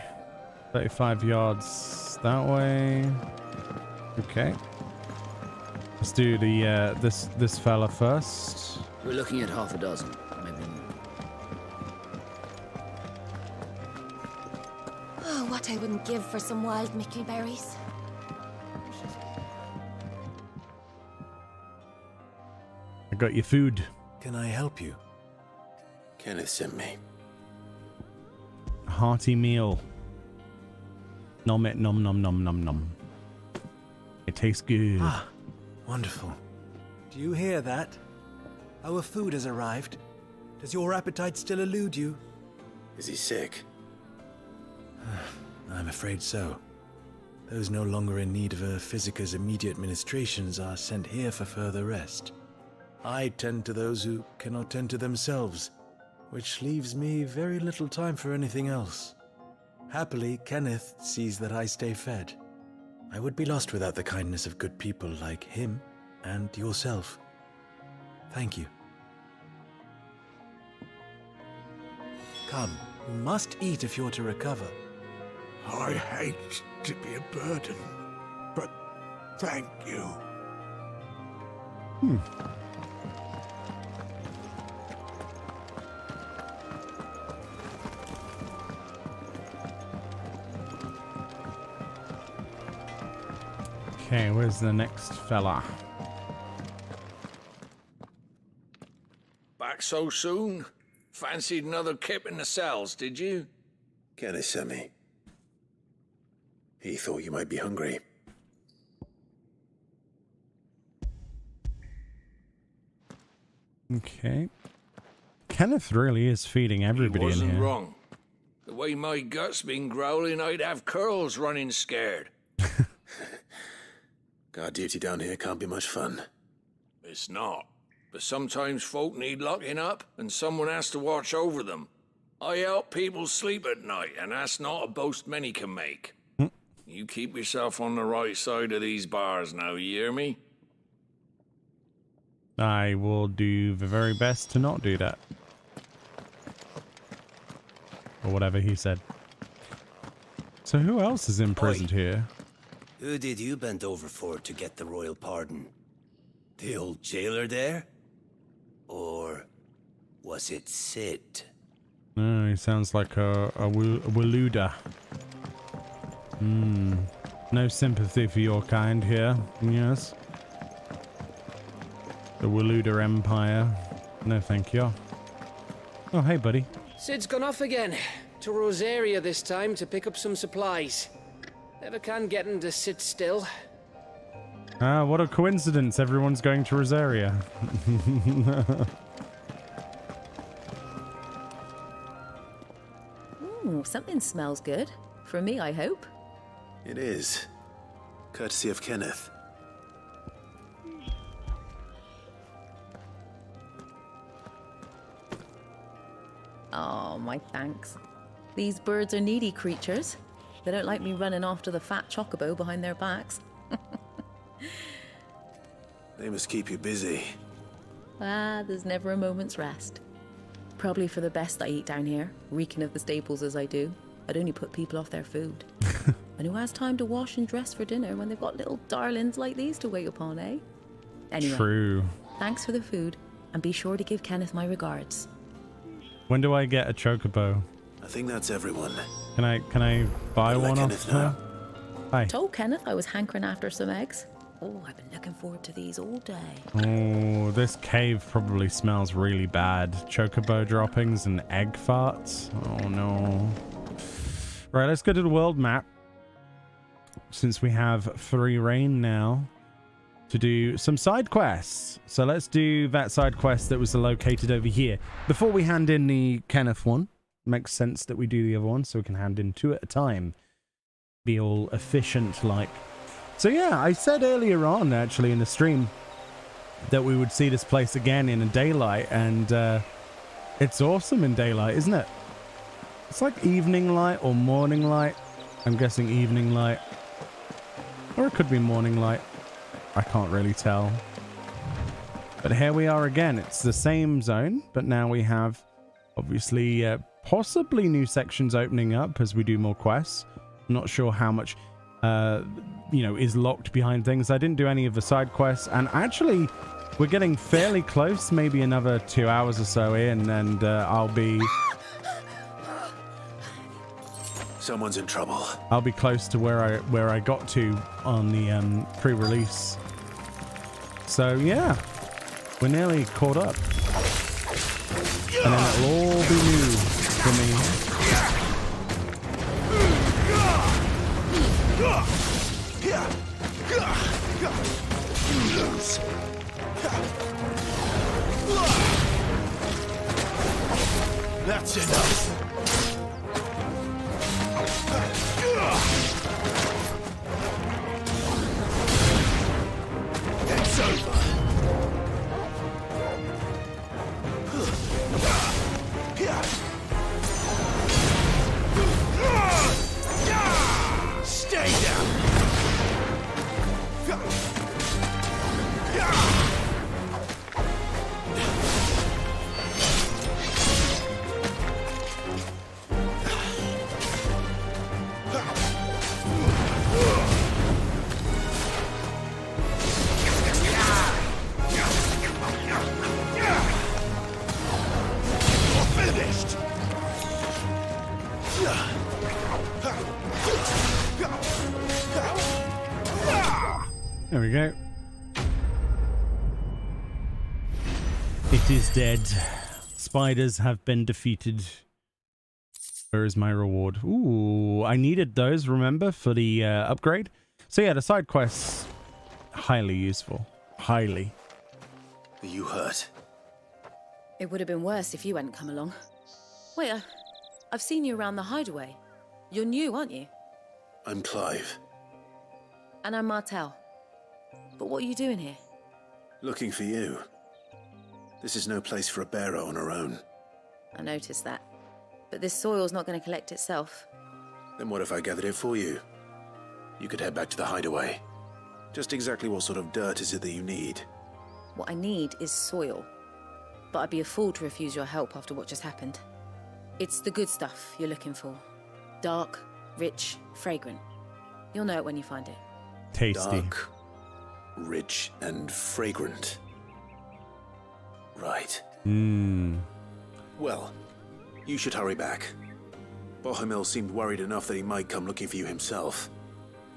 35 yards that way. Okay. Let's do the this fella first. We're looking at half a dozen, maybe more. Oh, what I wouldn't give for some wild mickleberries. I got your food. Can I help you? Kenneth sent me. A hearty meal. Nom it, nom nom nom nom nom. It tastes good. Ah, wonderful. Do you hear that? Our food has arrived. Does your appetite still elude you? Is he sick? I'm afraid so. Those no longer in need of a Physica's immediate ministrations are sent here for further rest. I tend to those who cannot tend to themselves, which leaves me very little time for anything else. Happily, Kenneth sees that I stay fed. I would be lost without the kindness of good people like him and yourself. Thank you. Come, you must eat if you're to recover. I hate to be a burden, but thank you. Okay, where's the next fella? Back so soon? Fancied another kip in the cells, did you? Kenneth sent me. He thought you might be hungry. Okay. Kenneth really is feeding everybody in Wasn't here. wrong. The way my gut's been growling, I'd have curls running scared. Guard duty down here can't be much fun. It's not. But sometimes folk need locking up, and someone has to watch over them. I help people sleep at night, and that's not a boast many can make. You keep yourself on the right side of these bars now, you hear me? I will do the very best to not do that. Or whatever he said. So who else is imprisoned here? Who did you bend over for to get the royal pardon? The old jailer there? Or was it Sid? Oh, he sounds like a Waluda. No sympathy for your kind here. Yes. The Waluda Empire. No, thank you. Oh, hey, buddy. Sid's gone off again. To Rosaria this time to pick up some supplies. Never can get him to sit still. Ah, what a coincidence. Everyone's going to Rosaria. Ooh, something smells good. For me, I hope. It is. Courtesy of Kenneth. Oh, my thanks. These birds are needy creatures. They don't like me running off to the fat chocobo behind their backs. They must keep you busy. Ah, there's never a moment's rest. Probably for the best I eat down here, reeking of the staples as I do. I'd only put people off their food. And who has time to wash and dress for dinner when they've got little darlings like these to wait upon, eh? Anyway, True. Thanks for the food, and be sure to give Kenneth my regards. When do I get a chocobo? I think that's everyone. Can I buy one off her? Hi. Told Kenneth I was hankering after some eggs. Oh, I've been looking forward to these all day. Oh, this cave probably smells really bad. Chocobo droppings and egg farts. Oh no. Right, let's go to the world map. Since we have free reign now to do some side quests. So let's do that side quest that was located over here. Before we hand in the Kenneth one, makes sense that we do the other one so we can hand in two at a time. Be all efficient like. So yeah, I said earlier on actually in the stream that we would see this place again in daylight, and it's awesome in daylight, isn't it? It's like evening light or morning light. I'm guessing evening light. Or it could be morning light. I can't really tell. But here we are again. It's the same zone, but now we have obviously possibly new sections opening up as we do more quests. I'm not sure how much is locked behind things. I didn't do any of the side quests, and actually we're getting fairly close, maybe another 2 hours or so in, and I'll be Someone's in trouble. I'll be close to where I got to on the pre-release. So yeah, we're nearly caught up, and then it'll all be new for me. That's enough. It's over. Stay down. There we go. It is dead. Spiders have been defeated. Where is my reward? Ooh, I needed those, remember, for the upgrade. So yeah, the side quests, highly useful. Highly. Are you hurt? It would have been worse if you hadn't come along. Wait, I've seen you around the Hideaway. You're new, aren't you? I'm Clive. And I'm Martel. But what are you doing here? Looking for you. This is no place for a bearer on her own. I noticed that. But this soil's not going to collect itself. Then what if I gathered it for you? You could head back to the Hideaway. Just exactly what sort of dirt is it that you need? What I need is soil. But I'd be a fool to refuse your help after what just happened. It's the good stuff you're looking for. Dark, rich, fragrant. You'll know it when you find it. Tasty. Dark, rich, and fragrant. Right. Well, you should hurry back. Bohemil seemed worried enough that he might come looking for you himself.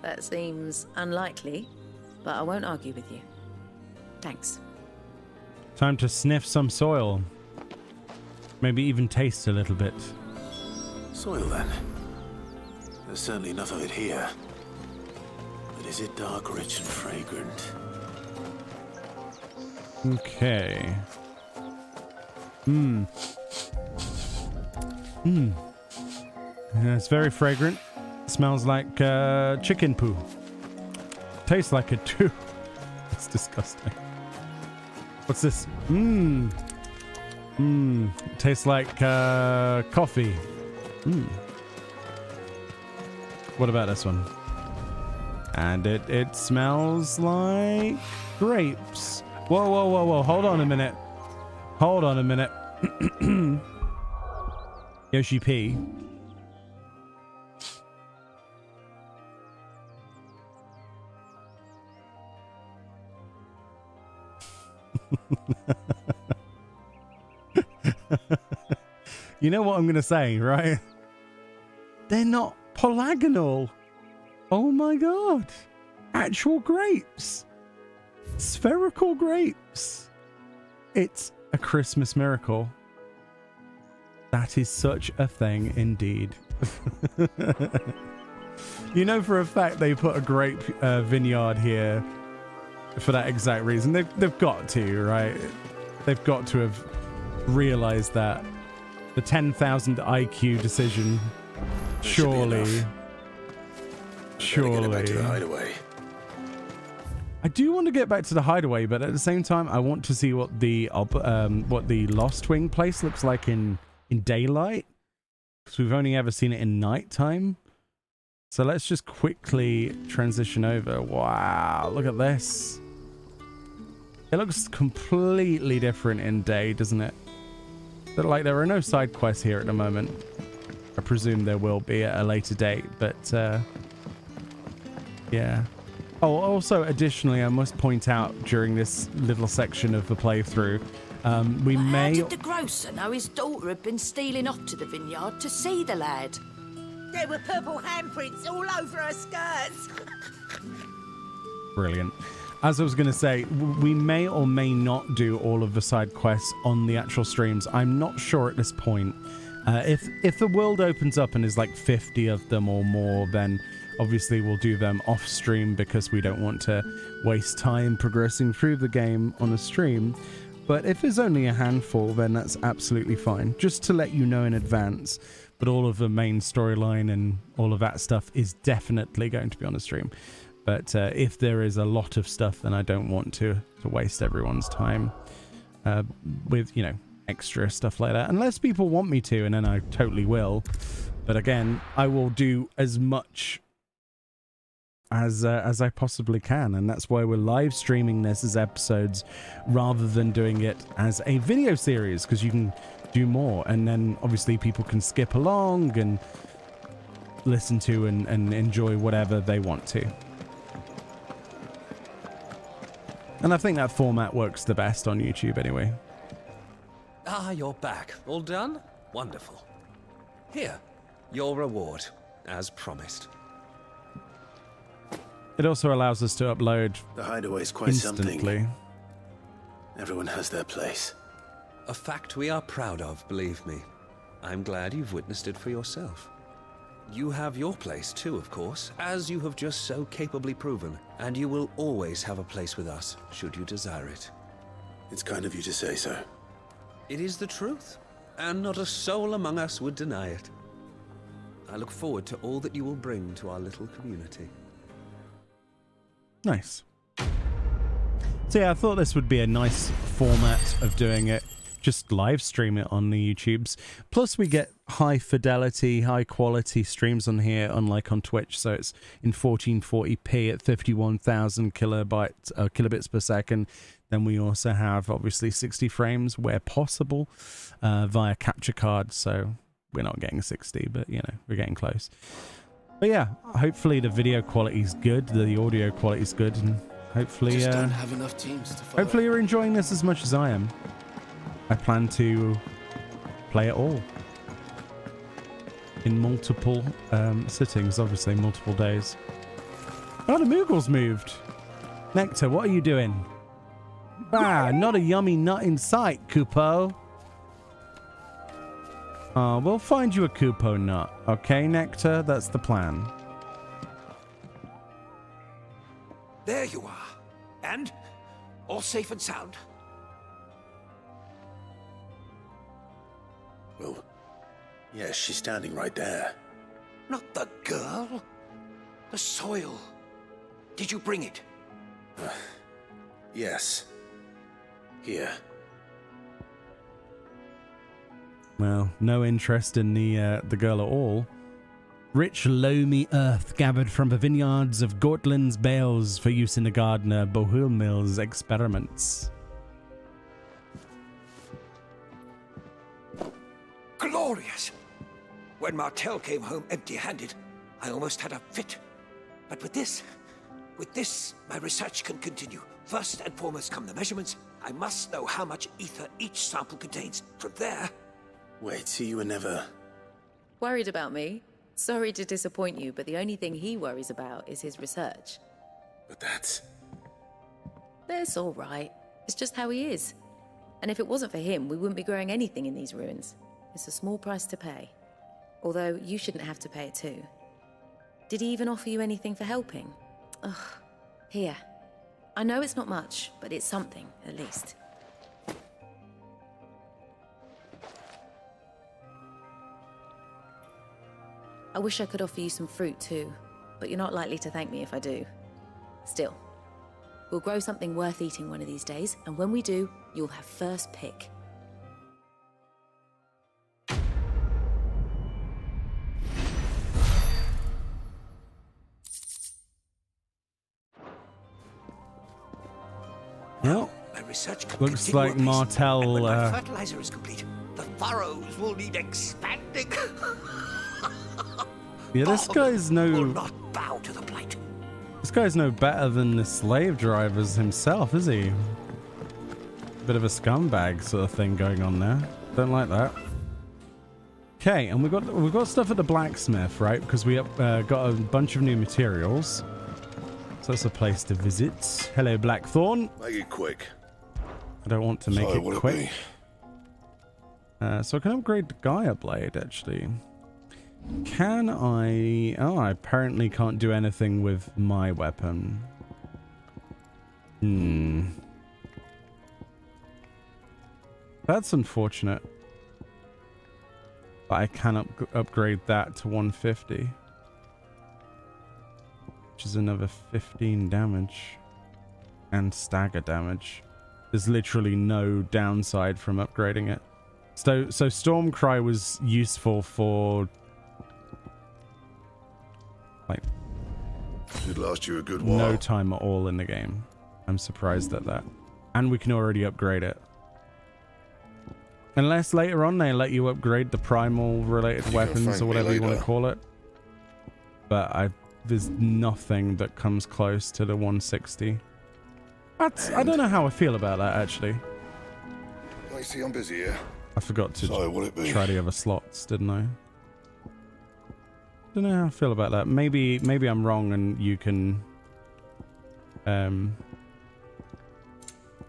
That seems unlikely, but I won't argue with you. Thanks. Time to sniff some soil. Maybe even taste a little bit. Soil, then. There's certainly enough of it here. But is it dark, rich, and fragrant? Okay. Yeah, it's very fragrant. Smells like chicken poo. Tastes like it too. It's disgusting. What's this? Tastes like coffee. What about this one? And it smells like grapes. Whoa, whoa, whoa, whoa. Hold on a minute. Hold on a minute. Yoshi P. You know what I'm going to say, right? They're not polygonal. Oh my god. Actual grapes. Spherical grapes. It's a Christmas miracle. That is such a thing indeed. You know for a fact they put a grape vineyard here for that exact reason. They've got to, right? They've got to have realized that. The 10,000 IQ decision. Surely. Surely. Get back to the hideaway. I do want to get back to the hideaway, but at the same time, I want to see what the Lost Wing place looks like in daylight, because we've only ever seen it in nighttime. So let's just quickly transition over. Wow, look at this. It looks completely different in day, doesn't it? But like there are no side quests here at the moment. I presume there will be at a later date, but yeah. Oh, also additionally, I must point out during this little section of the playthrough, we may... How did the grocer know his daughter had been stealing off to the vineyard to see the lad? There were purple handprints all over her skirts. Brilliant. As I was going to say, we may or may not do all of the side quests on the actual streams. I'm not sure at this point. If the world opens up and is like 50 of them or more, then obviously we'll do them off stream because we don't want to waste time progressing through the game on a stream. But if there's only a handful, then that's absolutely fine. Just to let you know in advance. But all of the main storyline and all of that stuff is definitely going to be on the stream. But if there is a lot of stuff, then I don't want to waste everyone's time with, you know, extra stuff like that. Unless people want me to, and then I totally will. But again, I will do as much as I possibly can. And that's why we're live streaming this as episodes rather than doing it as a video series, because you can do more. And then obviously people can skip along and listen to and enjoy whatever they want to. And I think that format works the best on YouTube anyway. Ah, you're back. All done? Wonderful. Here, your reward, as promised. It also allows us to upload The hideaway's quite instantly. something. Everyone has their place. A fact we are proud of, believe me. I'm glad you've witnessed it for yourself. You have your place too, of course, as you have just so capably proven, and you will always have a place with us, should you desire it. It's kind of you to say so. It is the truth, and not a soul among us would deny it. I look forward to all that you will bring to our little community. Nice. So yeah, I thought this would be a nice format of doing it. Just live stream it on the YouTubes. Plus we get high fidelity, high quality streams on here, unlike on Twitch. So it's in 1440p at 51,000 kilobits per second. Then we also have obviously 60 frames where possible via capture card. So we're not getting 60, but you know, we're getting close. But yeah, hopefully the video quality is good, the audio quality is good, and hopefully, Just don't have enough teams to follow. hopefully you're enjoying this as much as I am. I plan to play it all in multiple sittings, obviously multiple days. Oh, the Moogle's moved. Nectar, what are you doing? Ah, not a yummy nut in sight, Kupo. We'll find you a Kupo nut. Okay, Nectar? That's the plan. There you are. And? All safe and sound? Well, yes, she's standing right there. Not the girl. The soil. Did you bring it? Yes. Here. Well, no interest in the girl at all. Rich, loamy earth gathered from the vineyards of Gortland's bales for use in the gardener Bohulmil's experiments. Glorious! When Martel came home empty-handed, I almost had a fit. But with this, my research can continue. First and foremost come the measurements. I must know how much ether each sample contains. From there... Wait, so you were never... Worried about me? Sorry to disappoint you, but the only thing he worries about is his research. But that's... That's all right. It's just how he is. And if it wasn't for him, we wouldn't be growing anything in these ruins. It's a small price to pay. Although, you shouldn't have to pay it too. Did he even offer you anything for helping? Ugh. Here. I know it's not much, but it's something, at least. I wish I could offer you some fruit too, but you're not likely to thank me if I do. Still, we'll grow something worth eating one of these days, and when we do, you'll have first pick. Well, my research can looks continue like apace. Martel... And when my fertilizer is complete, the furrows will need expanding. Yeah, this guy's no... will not bow to the blight. This guy's no better than the slave drivers himself, is he? Bit of a scumbag sort of thing going on there. Don't like that. Okay, and we've got stuff at the blacksmith, right? Because we got a bunch of new materials. So that's a place to visit. Hello, Blackthorn. Make it quick. I don't want to make Sorry, it will it quick. So I can upgrade the Gaia blade, actually. Can I... Oh, I apparently can't do anything with my weapon. That's unfortunate. But I can upgrade that to 150. Which is another 15 damage. And stagger damage. There's literally no downside from upgrading it. So Stormcry was useful for... like... Should last you a good while. No time at all in the game. I'm surprised at that. And we can already upgrade it. Unless later on they let you upgrade the primal related weapons or whatever you want to call it. But there's nothing that comes close to the 160. I don't know how I feel about that, actually. I see I'm busy here. I forgot to will it be? try the other slots, didn't I? Don't know how I feel about that. Maybe I'm wrong and you can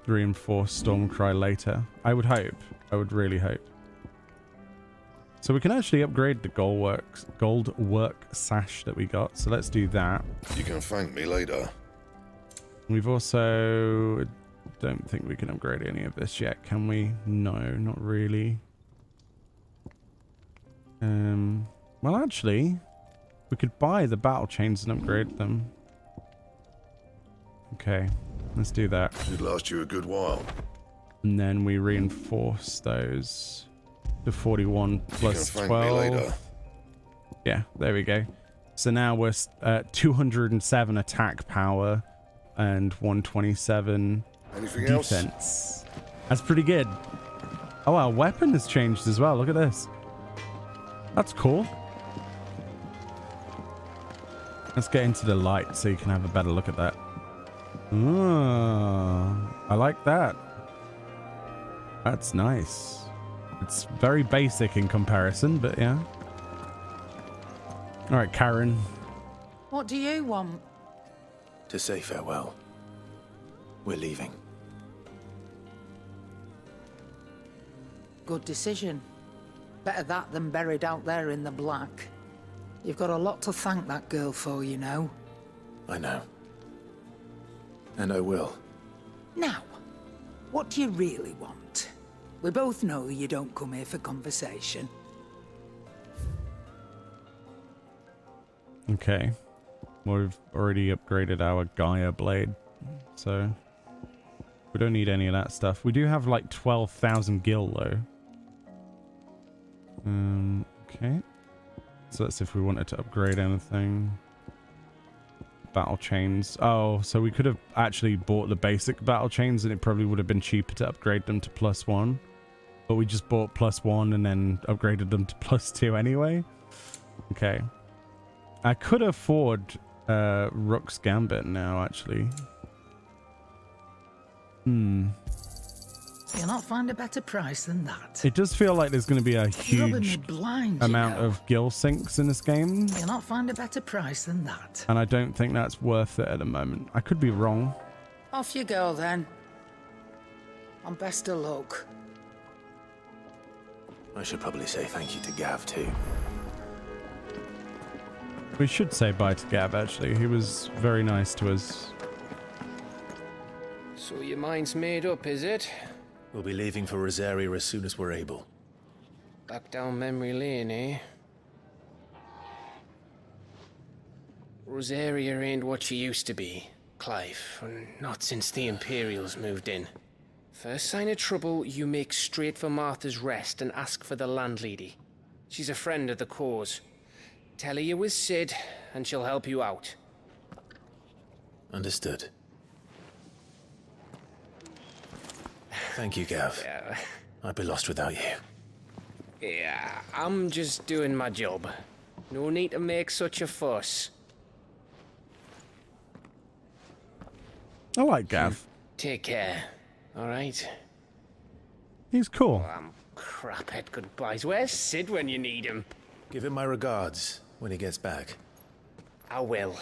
reinforce Stormcry later. I would hope. I would really hope. So we can actually upgrade the gold work sash that we got. So let's do that. You can thank me later. We've also... don't think we can upgrade any of this yet, can we? No, not really. Well, actually, we could buy the battle chains and upgrade them. Okay, let's do that. Should last you a good while. And then we reinforce those to 41 plus you can thank 12. Me later. Yeah, there we go. So now we're at 207 attack power and 127 Anything else? Defense. That's pretty good. Oh, our weapon has changed as well. Look at this. That's cool. Let's get into the light so you can have a better look at that. Oh, I like that. That's nice. It's very basic in comparison, but yeah. All right, Karen. What do you want? To say farewell. We're leaving. Good decision. Better that than buried out there in the black. You've got a lot to thank that girl for, you know. I know. And I will. Now, what do you really want? We both know you don't come here for conversation. Okay. We've already upgraded our Gaia blade, so we don't need any of that stuff. We do have like 12,000 gil though. Okay. So that's if we wanted to upgrade anything. Battle chains. Oh, so we could have actually bought the basic battle chains and it probably would have been cheaper to upgrade them to +1. But we just bought +1 and then upgraded them to +2 anyway. Okay. I could afford Rook's Gambit now, actually. You'll not find a better price than that. It does feel like there's going to be a huge blind, amount of gil sinks in this game. You'll not find a better price than that. And I don't think that's worth it at the moment. I could be wrong. Off you go, then. And best of luck. I should probably say thank you to Gav, too. We should say bye to Gav, actually. He was very nice to us. So your mind's made up, is it? We'll be leaving for Rosaria as soon as we're able. Back down memory lane, eh? Rosaria ain't what she used to be, Clive. Not since the Imperials moved in. First sign of trouble, you make straight for Martha's Rest and ask for the landlady. She's a friend of the cause. Tell her you was Sid, and she'll help you out. Understood. Thank you, Gav. Yeah. I'd be lost without you. Yeah, I'm just doing my job. No need to make such a fuss. I like Gav. Take care, alright? He's cool. Crap at goodbyes. Where's Sid when you need him? Give him my regards when he gets back. I will.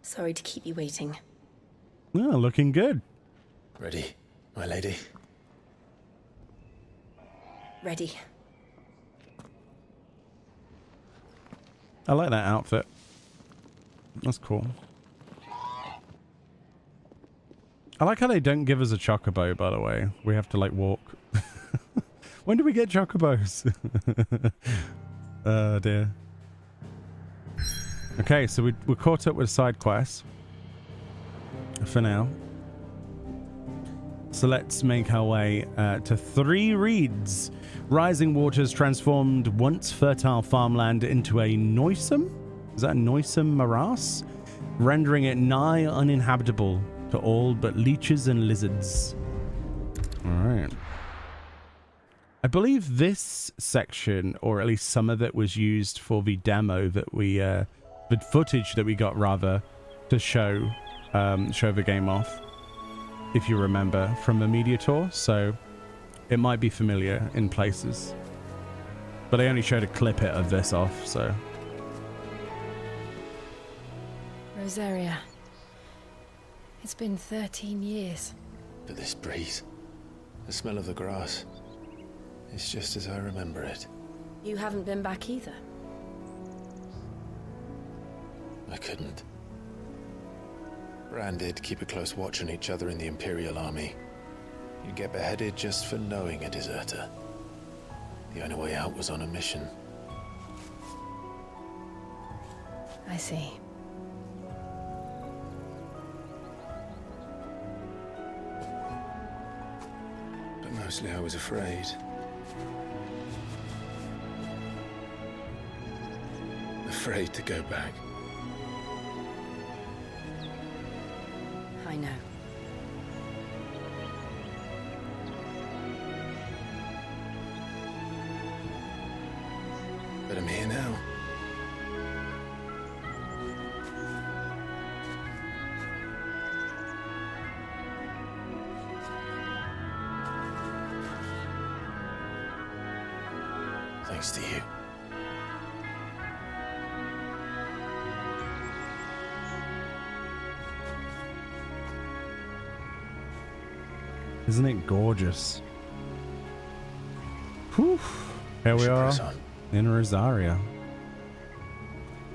Sorry to keep you waiting. Yeah, looking good. Ready, my lady? Ready. I like that outfit. That's cool. I like how they don't give us a chocobo, by the way. We have to, like, walk. When do we get chocobos? Oh, dear. Okay, so we're caught up with side quests. For now. So let's make our way to 3 reeds. Rising waters transformed once fertile farmland into a noisome? Is that a noisome morass? Rendering it nigh uninhabitable to all but leeches and lizards. Alright. I believe this section, or at least some of it, was used for the demo that we, the footage that we got, rather, to show the game off, if you remember, from the media tour, so it might be familiar in places. But I only showed a clip of this off, so... Rosaria. It's been 13 years. But this breeze, the smell of the grass, it's just as I remember it. You haven't been back either. I couldn't. Bran did keep a close watch on each other in the Imperial Army. You'd get beheaded just for knowing a deserter. The only way out was on a mission. I see. But mostly I was afraid. The afraid to go back. I know. But I'm here now. Thanks to you. Isn't it gorgeous? Whew. Here we are in Rosaria.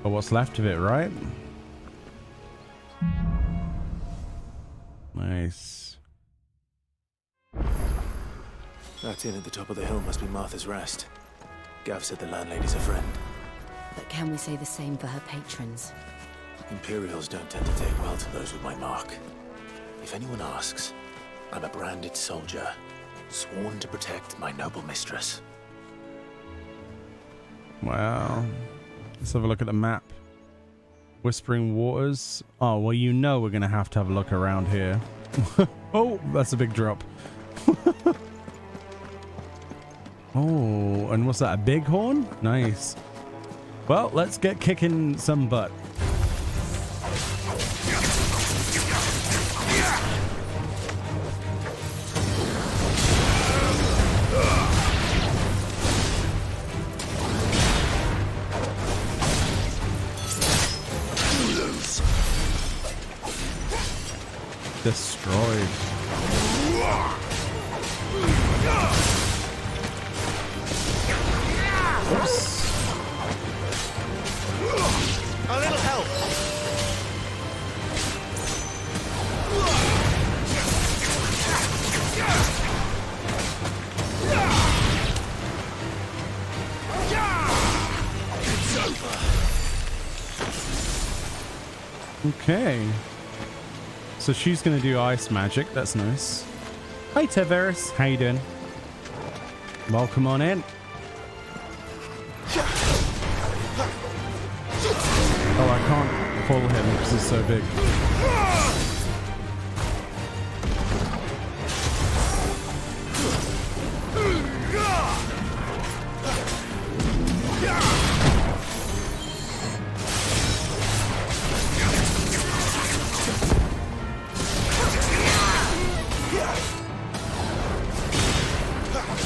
Or what's left of it, right? Nice. That inn at the top of the hill must be Martha's Rest. Gav said the landlady's a friend. But can we say the same for her patrons? Imperials don't tend to take well to those with my mark. If anyone asks, I'm a branded soldier, sworn to protect my noble mistress. Wow. Let's have a look at the map. Whispering Waters. Oh, well, you know we're going to have a look around here. Oh, that's a big drop. Oh, and what's that? A bighorn? Nice. Well, let's get kicking some butt. Destroyed. Oops. A little help. It's over. Okay. So she's gonna do ice magic. That's nice. Hi Teveris, how you doing? Welcome on in. Oh, I can't pull him because he's so big.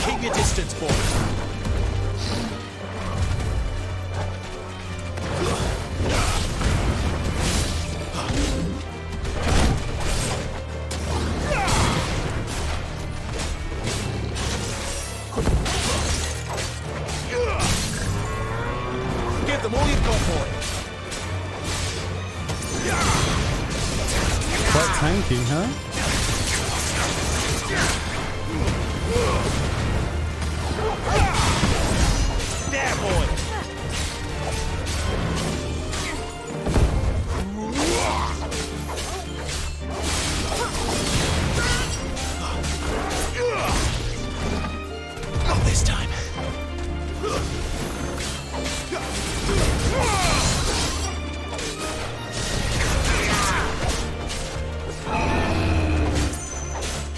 Keep your distance, boy. Give them all you've got, boy. Quite tanky, huh? There, boy. Not this time.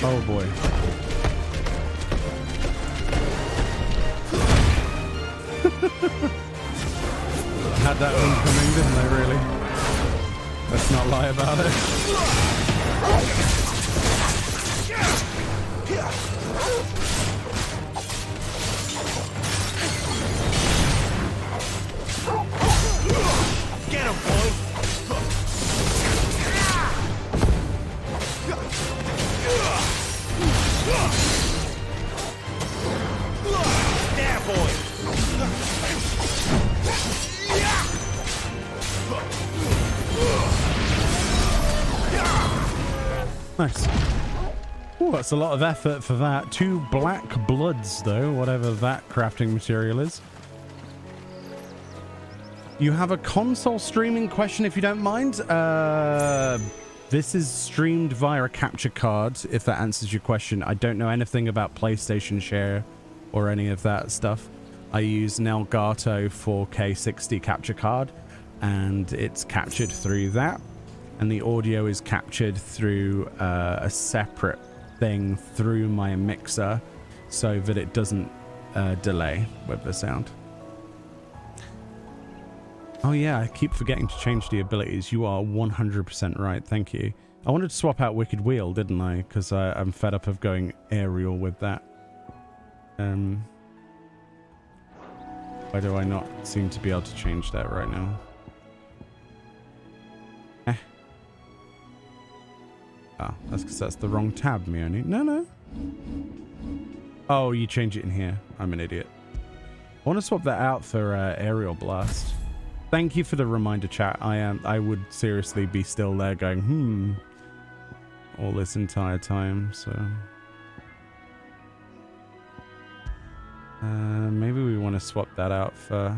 Oh boy. Had that one coming, didn't they, really? Let's not lie about it. Get him, boy. There, boy. Nice. Ooh, that's a lot of effort for that. 2 black bloods, though, whatever that crafting material is. You have a console streaming question, if you don't mind. This is streamed via a capture card, if that answers your question. I don't know anything about PlayStation Share or any of that stuff. I use an Elgato 4K60 capture card, and it's captured through that, and the audio is captured through a separate thing through my mixer so that it doesn't delay with the sound. Oh yeah, I keep forgetting to change the abilities. You are 100% right, thank you. I wanted to swap out Wicked Wheel, didn't I? Because I'm fed up of going aerial with that. Why do I not seem to be able to change that right now? Oh, that's because that's the wrong tab, Meoni. No. Oh, you change it in here. I'm an idiot. I want to swap that out for Aerial Blast. Thank you for the reminder, chat. I would seriously be still there going, all this entire time, so... maybe we want to swap that out for...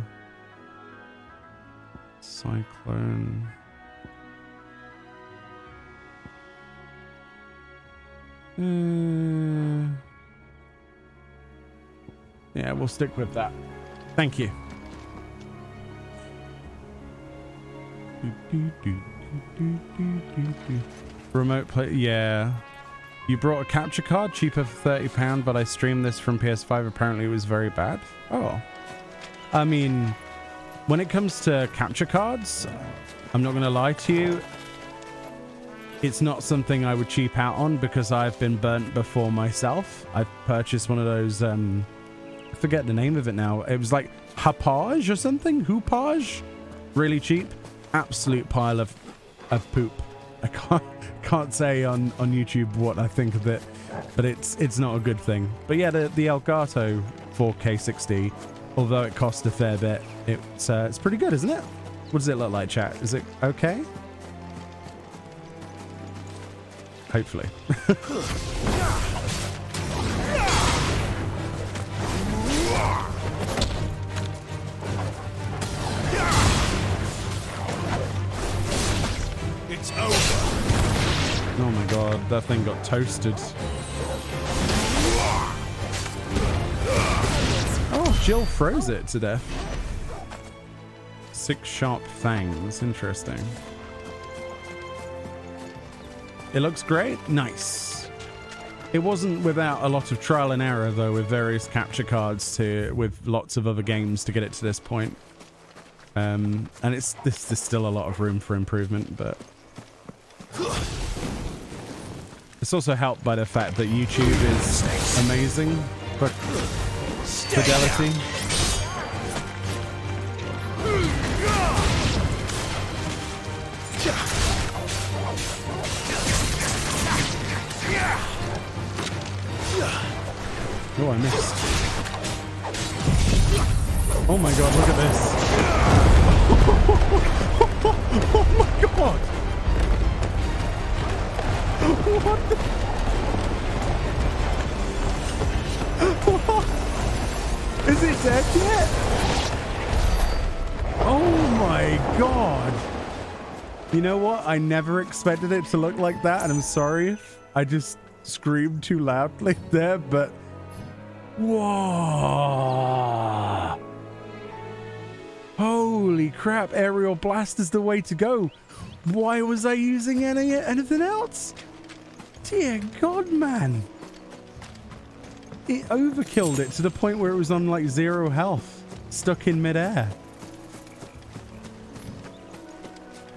Cyclone... Yeah, we'll stick with that. Thank you. Remote play, yeah. You brought a capture card, cheaper for £30, but I streamed this from PS5. Apparently it was very bad. Oh. I mean, when it comes to capture cards, I'm not going to lie to you. It's not something I would cheap out on because I've been burnt before myself. I've purchased one of those, I forget the name of it now. It was like Hapage or something? Hoopage? Really cheap. Absolute pile of poop. I can't say on YouTube what I think of it, but it's not a good thing. But yeah, the Elgato 4K60, although it cost a fair bit, it's pretty good, isn't it? What does it look like, chat? Is it okay? Hopefully. It's over. Oh my god, that thing got toasted. Oh, Jill froze it to death. 6 sharp fangs, interesting. It looks great. Nice. It wasn't without a lot of trial and error, though, with various capture cards with lots of other games to get it to this point. And there's still a lot of room for improvement, but it's also helped by the fact that YouTube is amazing for fidelity. Oh, I missed. Oh my god, look at this. Oh my god. What the... What? Is it dead yet? Oh my god. You know what? I never expected it to look like that, and I'm sorry if I just screamed too loudly there, but... Whoa! Holy crap, Aerial Blast is the way to go. Why was I using anything else? Dear God, man. It overkilled it to the point where it was on like 0 health, stuck in midair.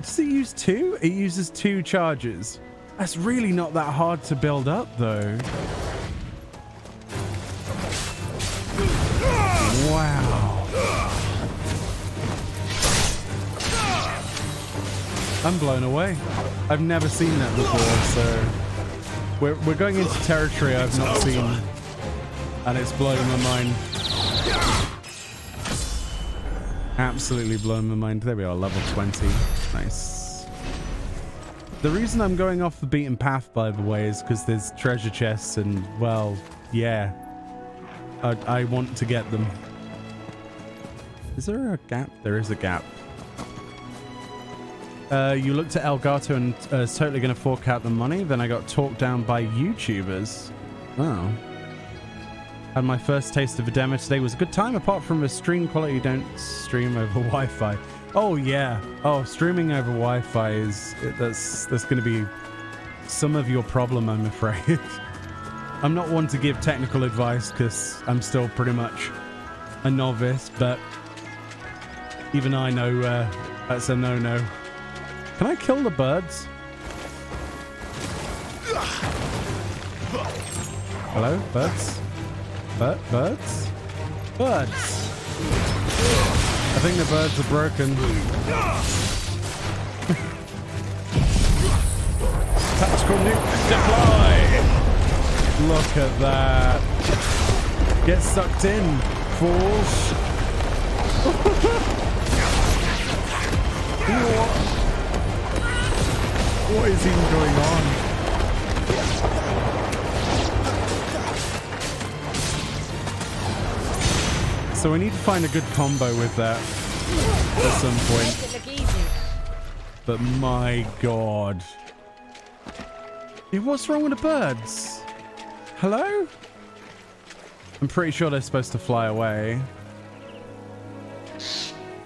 Does it use 2? It uses 2 charges. That's really not that hard to build up, though. Wow. I'm blown away. I've never seen that before, so we're going into territory I've not seen, and it's blowing my mind. Absolutely blowing my mind. There we are, level 20. Nice. The reason I'm going off the beaten path, by the way, is because there's treasure chests and, well, yeah. I want to get them. Is there a gap? There is a gap. You looked at Elgato and is totally going to fork out the money. Then I got talked down by YouTubers. Oh. Had my first taste of a demo today. Was a good time apart from the stream quality. You don't stream over Wi-Fi. Oh yeah. Oh, streaming over Wi-Fi is that's going to be some of your problem, I'm afraid. I'm not one to give technical advice because I'm still pretty much a novice, but even I know that's a no-no. Can I kill the birds? Hello, birds? Birds? Birds! I think the birds are broken. Tactical nuke deploy! Look at that. Get sucked in, fools. What is even going on? So we need to find a good combo with that at some point. But my god. Hey, what's wrong with the birds? Hello? I'm pretty sure they're supposed to fly away.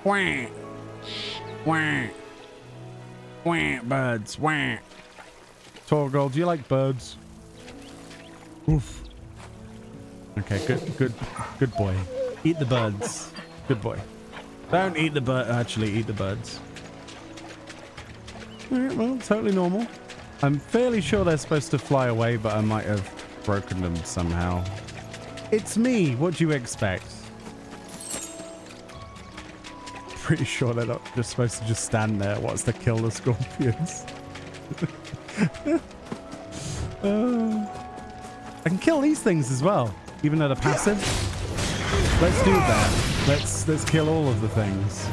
Wah. Wah. Wah, birds. Wah. Torgal, do you like birds? Oof. Okay, good boy. Eat the birds. Good boy. Don't eat the bird. Actually, eat the birds. Alright, well, totally normal. I'm fairly sure they're supposed to fly away, but I might have broken them somehow. It's me. What do you expect? Pretty sure they're not just supposed to just stand there. What's to kill the scorpions? I can kill these things as well, even though they're passive. Let's do that. Let's kill all of the things.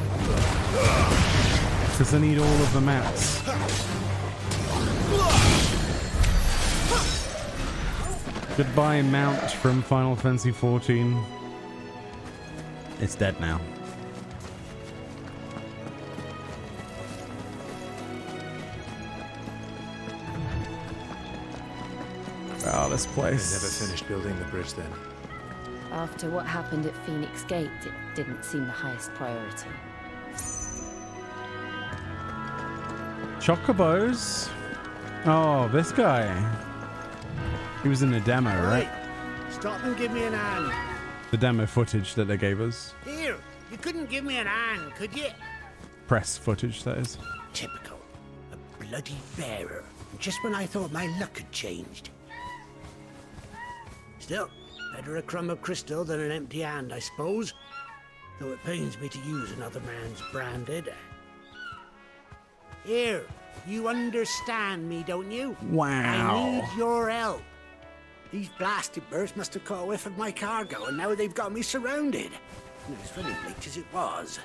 Because I need all of the mats. Goodbye, Mount from Final Fantasy XIV. It's dead now. Oh, this place. They never finished building the bridge then. After what happened at Phoenix Gate, it didn't seem the highest priority. Chocobos. Oh, this guy. He was in the demo, right? Stop and give me an hand. The demo footage that they gave us. Here, you couldn't give me an hand, could you? Press footage, that is. Typical. A bloody bearer. Just when I thought my luck had changed. Still, better a crumb of crystal than an empty hand, I suppose. Though it pains me to use another man's branded. Here, you understand me, don't you? Wow. I need your help. These blasted birds must have caught a whiff of my cargo, and now they've got me surrounded. And it was very late as it was.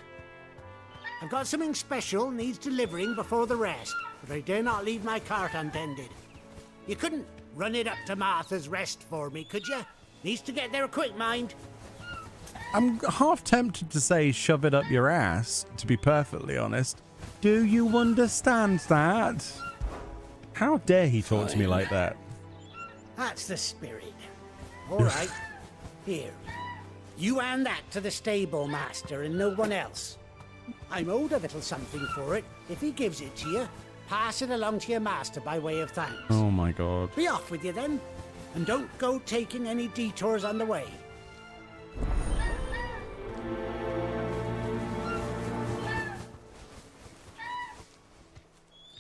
I've got something special needs delivering before the rest, but I dare not leave my cart untended. You couldn't run it up to Martha's Rest for me, could you? Needs to get there quick, mind. I'm half tempted to say shove it up your ass, to be perfectly honest. Do you understand that? How dare he talk to me like that? That's the spirit. All right. Here. You hand that to the stable master and no one else. I'm owed a little something for it. If he gives it to you, pass it along to your master by way of thanks. Oh my god. Be off with you then. And don't go taking any detours on the way.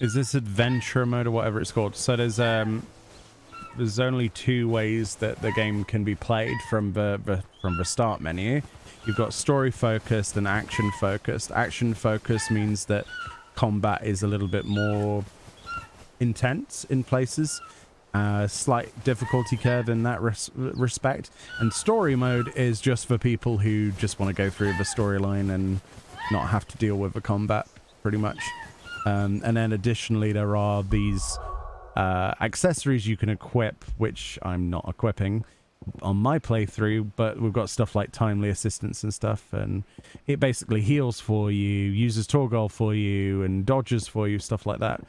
Is this adventure mode or whatever it's called? So there's only two ways that the game can be played from the start menu. You've got story focused and action focused. Action focused means that combat is a little bit more intense in places. Slight difficulty curve in that respect. And story mode is just for people who just want to go through the storyline and not have to deal with the combat, pretty much. And then additionally, there are these accessories you can equip, which I'm not equipping on my playthrough, but we've got stuff like timely assistance and stuff, and it basically heals for you, uses Torgal for you, and dodges for you, stuff like that.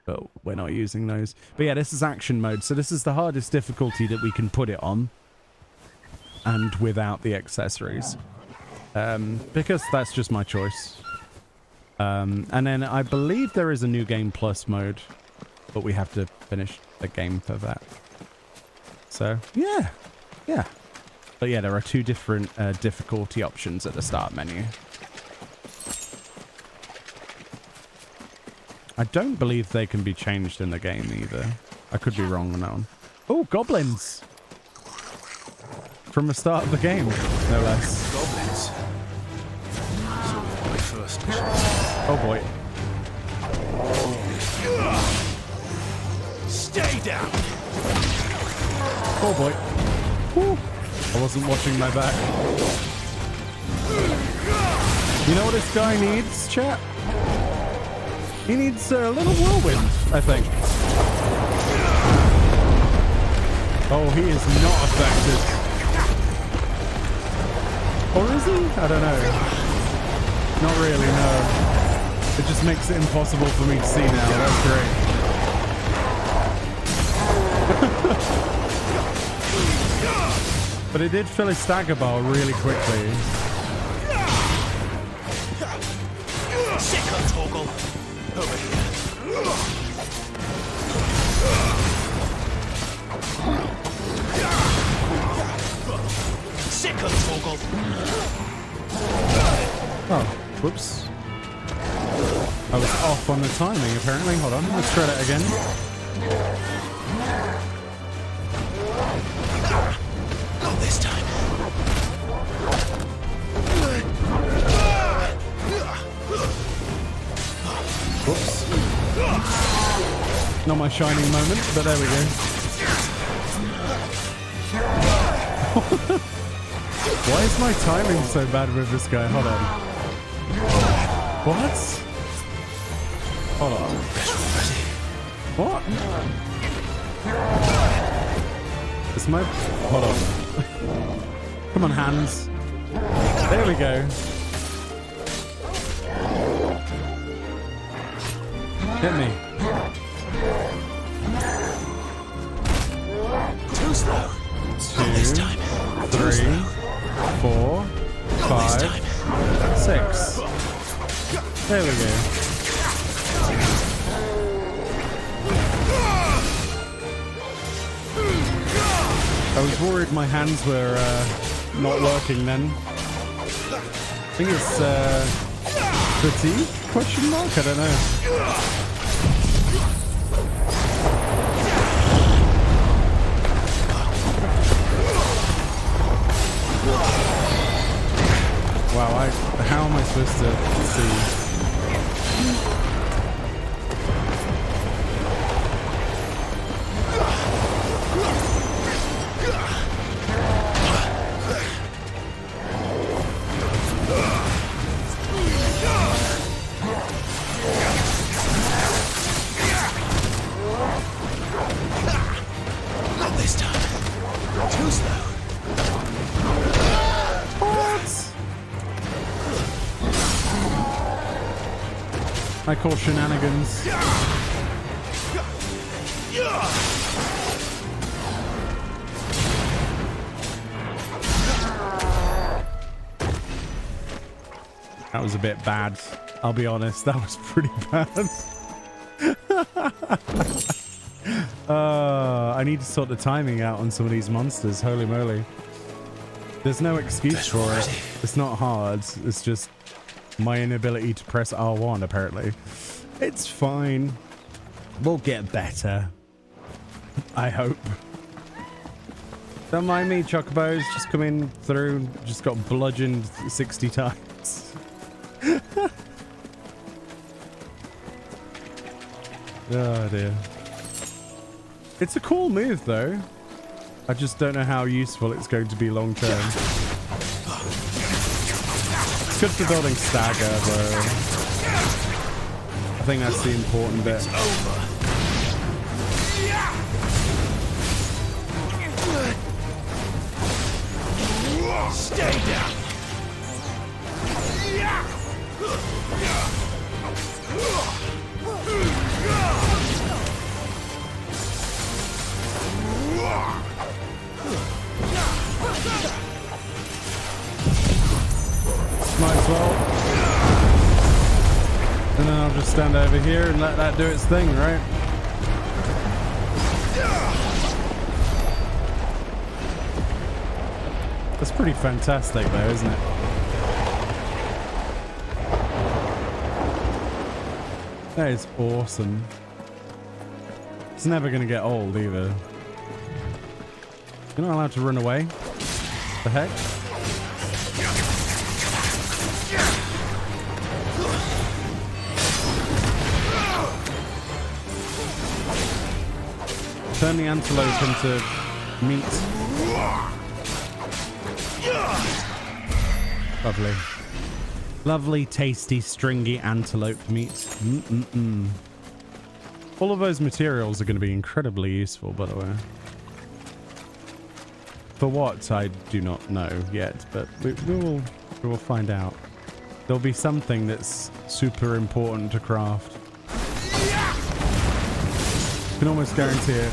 But we're not using those. But yeah, this is action mode, so this is the hardest difficulty that we can put it on. and without the accessories. Because that's just my choice. And then I believe there is a new game plus mode, but we have to finish the game for that. So, yeah. But yeah, there are 2 different difficulty options at the start menu. I don't believe they can be changed in the game either. I could be wrong on that one. Oh, goblins! From the start of the game, no less. Goblins. My first choice. Oh boy. Stay down. Oh boy. Woo. I wasn't watching my back. You know what this guy needs, chat? He needs a little whirlwind, I think. Oh, he is not affected. Or is he? I don't know. Not really, no. It just makes it impossible for me to see now. That's great. But it did fill his stagger bar really quickly. Sick of Toggle. Over here. Sick of Toggle. Oh, whoops. I was off on the timing, apparently. Hold on, let's try that again. Not this time. Whoops. Not my shining moment, but there we go. Why is my timing so bad with this guy? Hold on. What? Hold on. What? Is my... Hold on. Come on, hands. There we go. Hit me. Too slow. 2, 3, 4, 5, 6. There we go. I was worried my hands were not working then. I think it's fatigue? Question mark? I don't know. Wow, how am I supposed to see? Not this time. Too slow. I call shenanigans. That was a bit bad. I'll be honest, that was pretty bad. I need to sort the timing out on some of these monsters. Holy moly. There's no excuse for it. It's not hard. It's just my inability to press R1, apparently. It's fine. We'll get better. I hope. Don't mind me, Chocobos. Just coming through. Just got bludgeoned 60 times. Oh, dear. It's a cool move, though. I just don't know how useful it's going to be long term. It's good for building stagger, though. I think that's the important bit. Stay down. over here and let that do its thing, right? That's pretty fantastic though, isn't it? That is awesome. It's never gonna get old either. You're not allowed to run away. The heck? Turn the antelope into meat. Lovely. Lovely, tasty, stringy antelope meat. Mm-mm-mm. All of those materials are going to be incredibly useful, by the way. For what, I do not know yet, but we will find out. There'll be something that's super important to craft. I can almost guarantee it.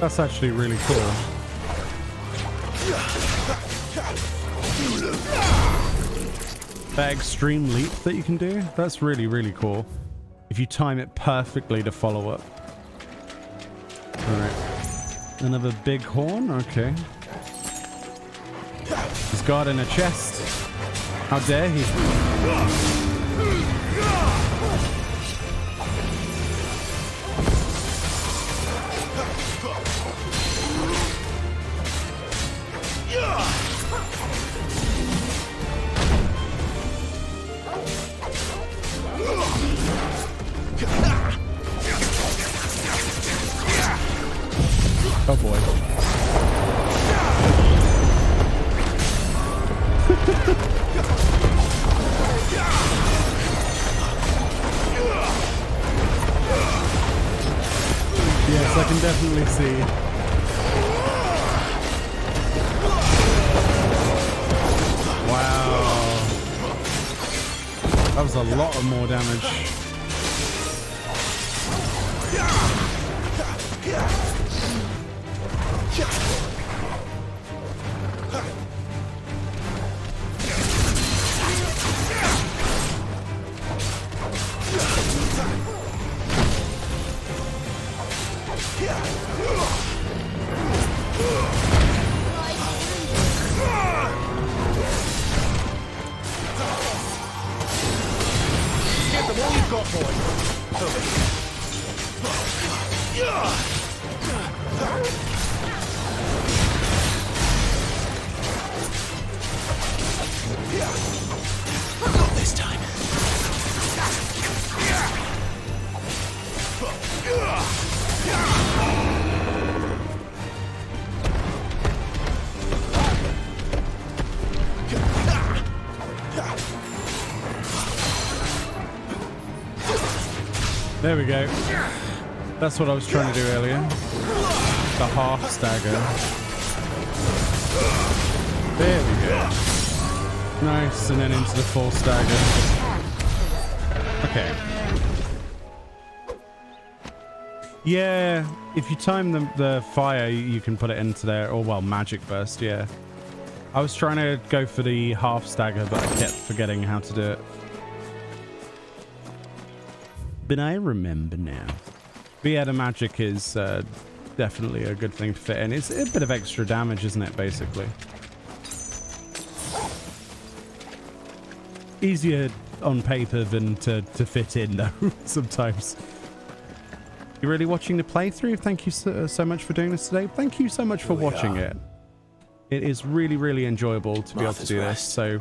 That's actually really cool. That extreme leap that you can do, that's really, really cool. If you time it perfectly to follow up. Alright. Another big horn? Okay. He's guarding a chest. How dare he? Oh boy. Yes, I can definitely see. Wow. That was a lot of more damage. There we go. That's what I was trying to do earlier. The half stagger. There we go. Nice, and then into the full stagger. Okay. Yeah, if you time the fire, you can put it into there. Or, well, magic burst, yeah. I was trying to go for the half stagger, but I kept forgetting how to do it. But I remember now. But yeah, the magic is definitely a good thing to fit in. It's a bit of extra damage, isn't it, basically? Easier on paper than to fit in, though, sometimes. You're really watching the playthrough? Thank you so much for doing this today. Thank you so much for watching it. It is really, really enjoyable to be able to do this. So,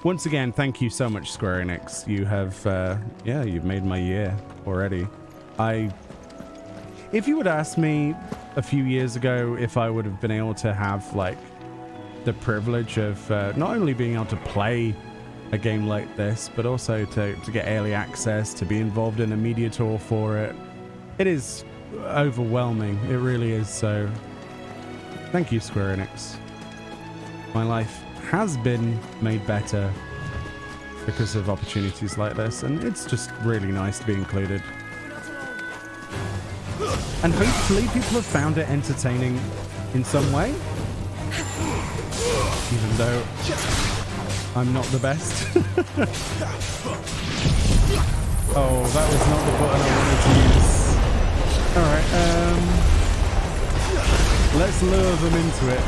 once again, thank you so much, Square Enix. You have, yeah, you've made my year already. If you would ask me a few years ago if I would have been able to have, like, the privilege of not only being able to play a game like this, but also to get early access, to be involved in a media tour for it, it is overwhelming. It really is. So, thank you, Square Enix. My life has been made better because of opportunities like this, and it's just really nice to be included. And hopefully people have found it entertaining in some way, even though I'm not the best. Oh, that was not the button I wanted to use. Alright, let's lure them into it.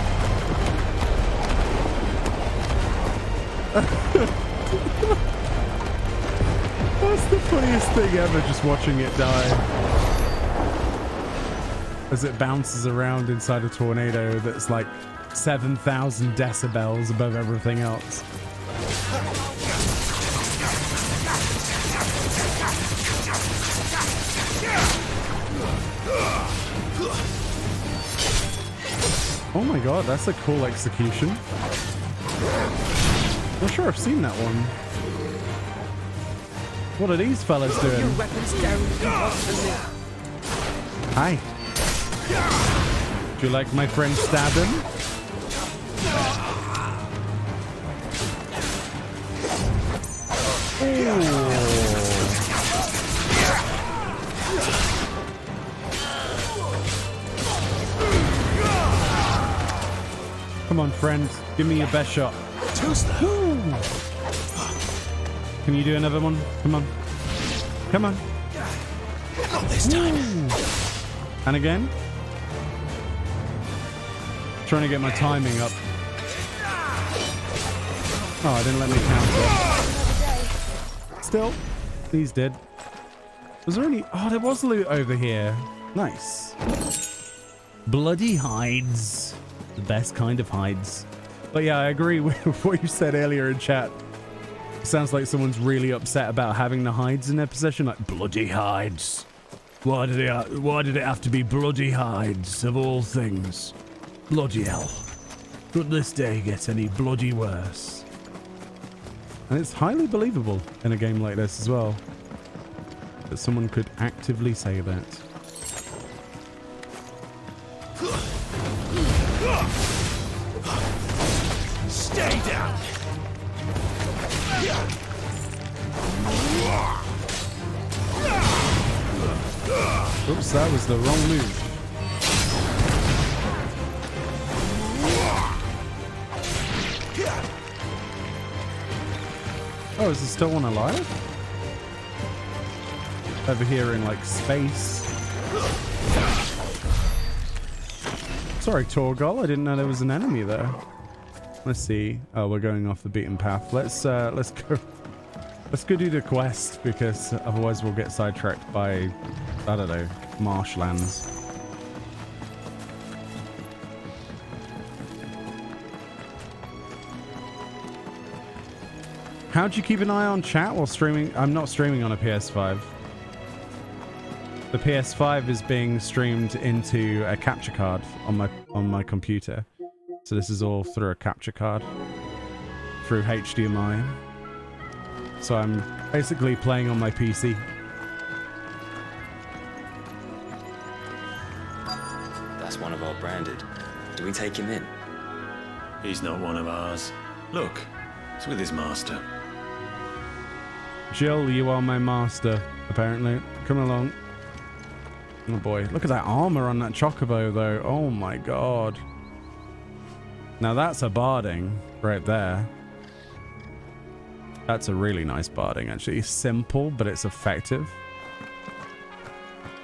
That's the funniest thing ever, just watching it die. As it bounces around inside a tornado that's like 7,000 decibels above everything else. Oh my god, that's a cool execution. Not sure I've seen that one. What are these fellas doing? Your weapons down. Hi. Do you like my friend stabbing? Come on, friend. Give me your best shot. Can you do another one? Come on. Come on. Not this time. And again. Trying to get my timing up. Oh, I didn't let me count it. Still, these did. Was there any... Oh, there was loot over here. Nice. Bloody hides. The best kind of hides. But yeah, I agree with what you said earlier in chat. It sounds like someone's really upset about having the hides in their possession. Like, bloody hides. Why did it have to be bloody hides, of all things? Bloody hell. Could this day get any bloody worse? And it's highly believable in a game like this as well, that someone could actively say that. Stay down. Oops, that was the wrong move. Oh, is there still one alive? Over here in, like, space. Sorry, Torgal, I didn't know there was an enemy there. Let's see. Oh, we're going off the beaten path. Let's go do the quest, because otherwise we'll get sidetracked by, I don't know, marshlands. How'd you keep an eye on chat while streaming? I'm not streaming on a PS5. The PS5 is being streamed into a capture card on my computer. So this is all through a capture card through HDMI. So I'm basically playing on my PC. That's one of our branded. Do we take him in? He's not one of ours. Look, it's with his master. Jill, you are my master, apparently. Come along. Oh boy, look at that armor on that chocobo though. Oh my god. Now that's a barding right there. That's a really nice barding actually. Simple, but it's effective.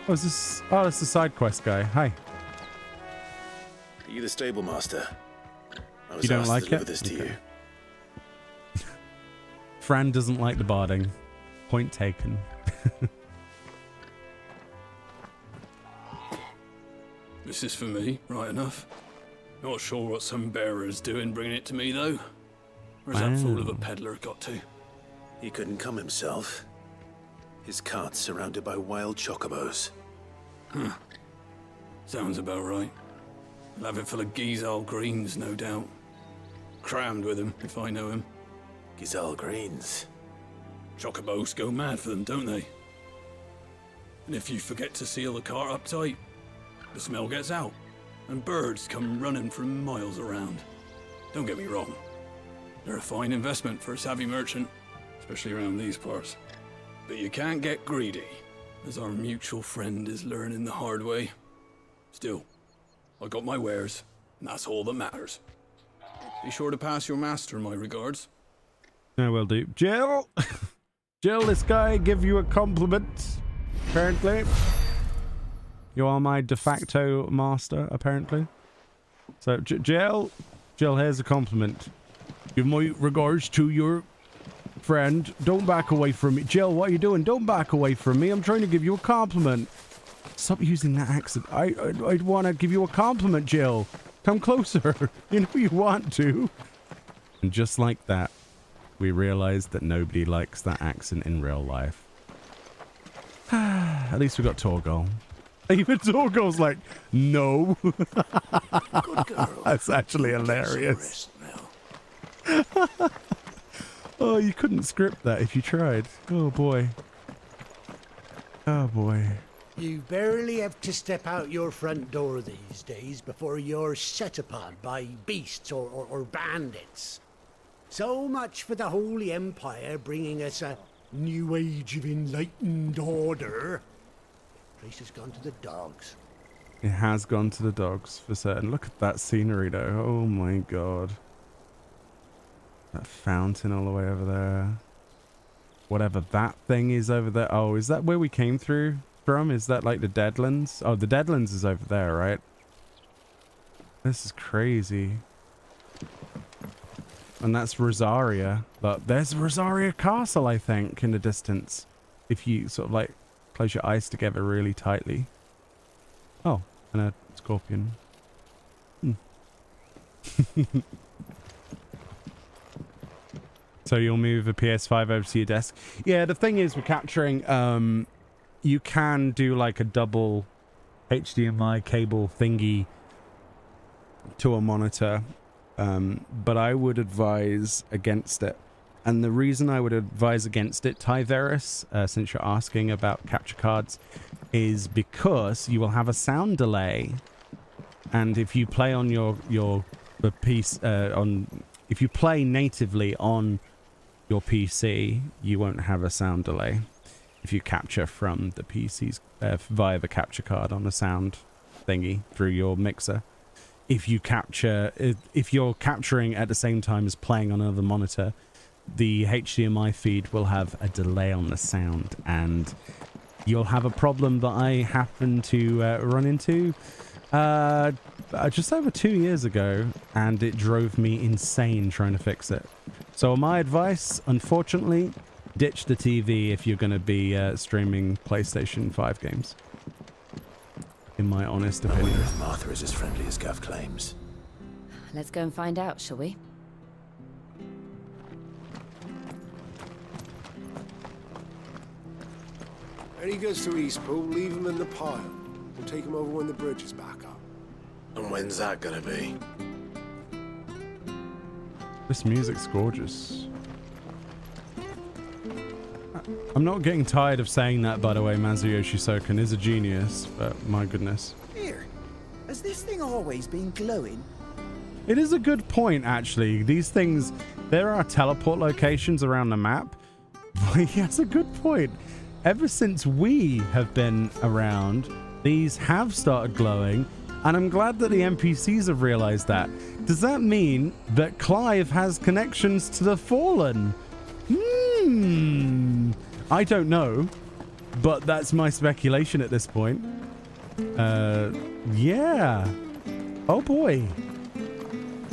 Oh, is this... Oh, it's the side quest guy. Hi. Are you the stable master? I was You don't asked like to deliver it? this to Okay. you. Fran doesn't like the barding. Point taken. This is for me, right enough. Not sure what some bearer's doing bringing it to me, though. Where's that fool of a peddler got to? He couldn't come himself. His cart's surrounded by wild chocobos. Huh. Sounds about right. He'll have it full of Gizal greens, no doubt. Crammed with him, if I know him. Gizal greens? Chocobos go mad for them, don't they? And if you forget to seal the cart up tight, the smell gets out, and birds come running from miles around. Don't get me wrong. They're a fine investment for a savvy merchant, especially around these parts. But you can't get greedy, as our mutual friend is learning the hard way. Still, I got my wares, and that's all that matters. Be sure to pass your master my regards. I will do. Jill! Jill, this guy give you a compliment, apparently. You are my de facto master, apparently. So, Jill, here's a compliment. Give my regards to your friend. Don't back away from me. Jill, what are you doing? Don't back away from me. I'm trying to give you a compliment. Stop using that accent. I want to give you a compliment, Jill. Come closer. You know you want to. And just like that, we realized that nobody likes that accent in real life. At least we got Torgal. Even Torgal's like, no. Good girl. That's actually hilarious. Oh, you couldn't script that if you tried. Oh boy. Oh boy. You barely have to step out your front door these days before you're set upon by beasts or bandits. So much for the Holy Empire bringing us a new age of enlightened order. The place has gone to the dogs. It has gone to the dogs for certain. Look at that scenery though. Oh my god. That fountain all the way over there. Whatever that thing is over there. Oh, is that where we came through from? Is that like the Deadlands? Oh, the Deadlands is over there, right? This is crazy. And that's Rosaria. But there's Rosaria Castle, I think, in the distance. If you sort of like close your eyes together really tightly. Oh, and a scorpion. So you'll move a PS5 over to your desk. Yeah, the thing is with capturing, you can do like a double HDMI cable thingy to a monitor. But I would advise against it. And the reason I would advise against it, Tyveris, since you're asking about capture cards, is because you will have a sound delay. And if you play on the piece, if you play natively on your PC, you won't have a sound delay. If you capture from the PCs via the capture card on the sound thingy through your mixer. If you're capturing at the same time as playing on another monitor, the HDMI feed will have a delay on the sound, and you'll have a problem that I happened to run into just over 2 years ago, and it drove me insane trying to fix it. So my advice, unfortunately, ditch the TV if you're going to be streaming PlayStation 5 games. In my honest opinion. I wonder if Martha is as friendly as Gav claims. Let's go and find out, shall we? When he goes to Eastpool, leave him in the pile. We'll take him over when the bridge is back up. And when's that gonna be? This music's gorgeous. I'm not getting tired of saying that, by the way. Masayoshi Soken is a genius, but my goodness. Here, has this thing always been glowing? It is a good point, actually. These things, there are teleport locations around the map. He has a good point. Ever since we have been around, these have started glowing, and I'm glad that the NPCs have realized that. Does that mean that Clive has connections to the Fallen? I don't know, but that's my speculation at this point. Yeah. Oh boy.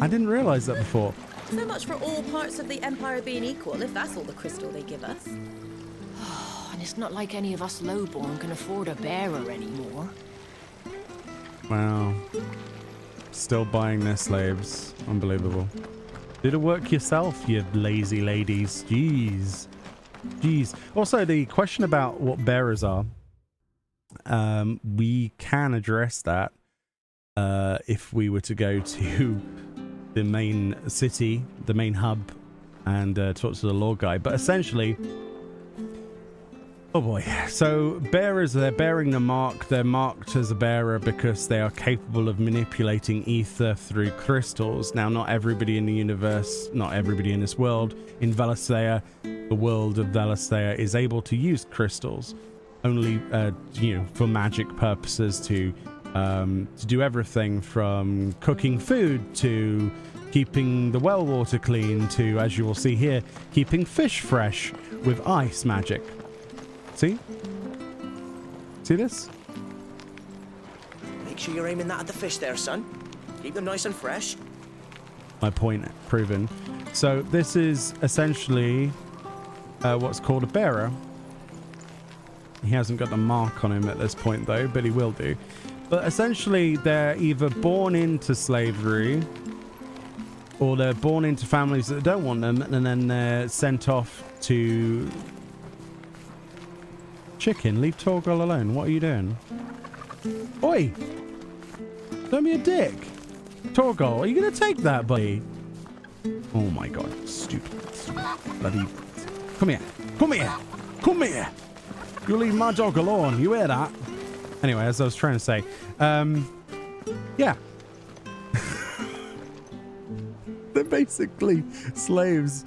I didn't realize that before. So much for all parts of the Empire being equal, if that's all the crystal they give us. And it's not like any of us lowborn can afford a bearer anymore. Wow. Still buying their slaves. Unbelievable. Do the work yourself, you lazy ladies. Jeez. Jeez. Also, the question about what bearers are, we can address that if we were to go to the main city, the main hub, and talk to the lore guy. But essentially, Oh boy. So bearers, they're bearing the mark. They're marked as a bearer because they are capable of manipulating ether through crystals. Now, not everybody in the universe, not everybody in this world, in Valisthea, the world of Valisthea, is able to use crystals. Only, you know, for magic purposes, to do everything from cooking food to keeping the well water clean to, as you will see here, keeping fish fresh with ice magic. See? See this? Make sure you're aiming that at the fish there, son. Keep them nice and fresh. My point proven. So this is essentially what's called a bearer. He hasn't got the mark on him at this point though, but he will do. But essentially they're either born into slavery or they're born into families that don't want them, and then they're sent off to... Chicken, leave Torgal alone. What are you doing? Oi! Don't be a dick. Torgal, are you going to take that, buddy? Oh my god, stupid. Bloody... Come here. Come here. Come here. You leave my dog alone. You hear that? Anyway, as I was trying to say, yeah. They're basically slaves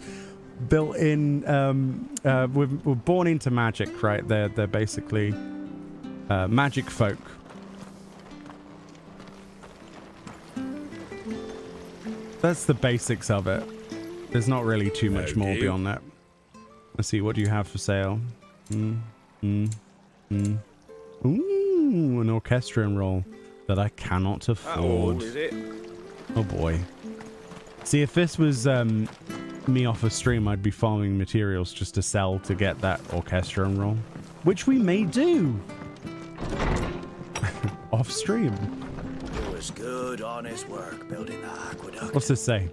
built in, we're born into magic, right? They're basically magic folk. That's the basics of it. There's not really too much more beyond that. Let's see, what do you have for sale? Ooh, an orchestrion roll that I cannot afford. How old is it? Oh boy. See, if this was me off a stream, I'd be farming materials just to sell to get that orchestrion roll, which we may do off stream. It was good, honest work building the aqueduct. What's this say?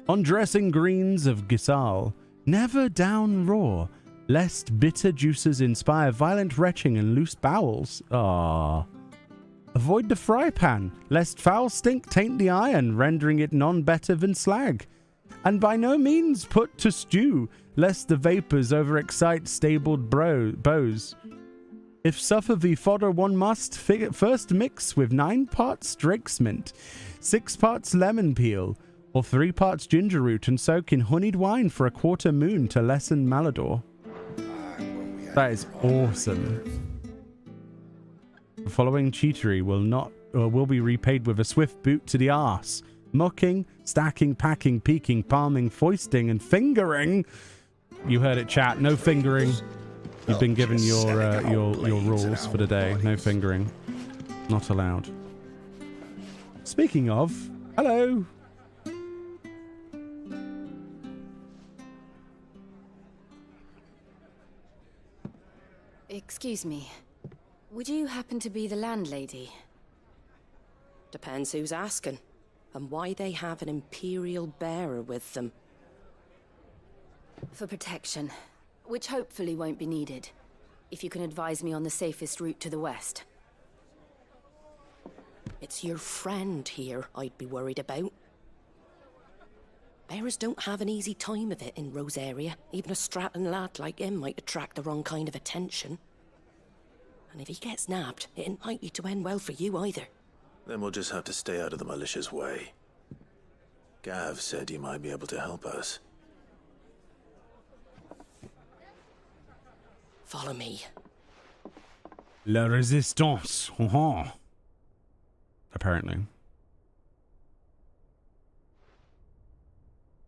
On dressing greens of Gisal, never down raw, lest bitter juices inspire violent retching and loose bowels. Ah. Avoid the fry pan, lest foul stink taint the iron, rendering it none better than slag. And by no means put to stew, lest the vapours overexcite stabled bows. If suffer the fodder one must, first mix with 9 parts Drake's mint, 6 parts lemon peel, or 3 parts ginger root, and soak in honeyed wine for a quarter moon to lessen malodor. That is awesome. The following cheatery will be repaid with a swift boot to the arse. Mucking, stacking, packing, peeking, palming, foisting, and fingering. You heard it, chat. No fingering. You've been given your rules for the day. No fingering. Not allowed. Speaking of, hello. Excuse me. Would you happen to be the landlady? Depends who's asking, and why they have an Imperial bearer with them. For protection, which hopefully won't be needed. If you can advise me on the safest route to the west. It's your friend here I'd be worried about. Bearers don't have an easy time of it in Rose area. Even a Stratton lad like him might attract the wrong kind of attention. And if he gets nabbed, it ain't likely to end well for you either. Then we'll just have to stay out of the malicious way. Gav said you might be able to help us. Follow me. La résistance. Apparently.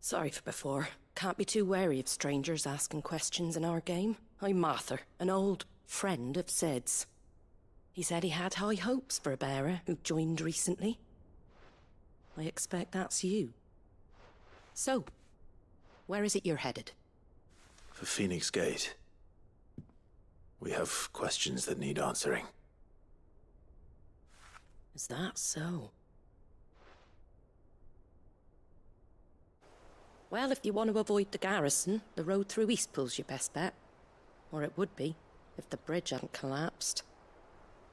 Sorry for before. Can't be too wary of strangers asking questions in our game. I'm Martha, an old friend of Sid's. He said he had high hopes for a bearer who joined recently. I expect that's you. So, where is it you're headed? For Phoenix Gate. We have questions that need answering. Is that so? Well, if you want to avoid the garrison, the road through Eastpool's your best bet. Or it would be, if the bridge hadn't collapsed.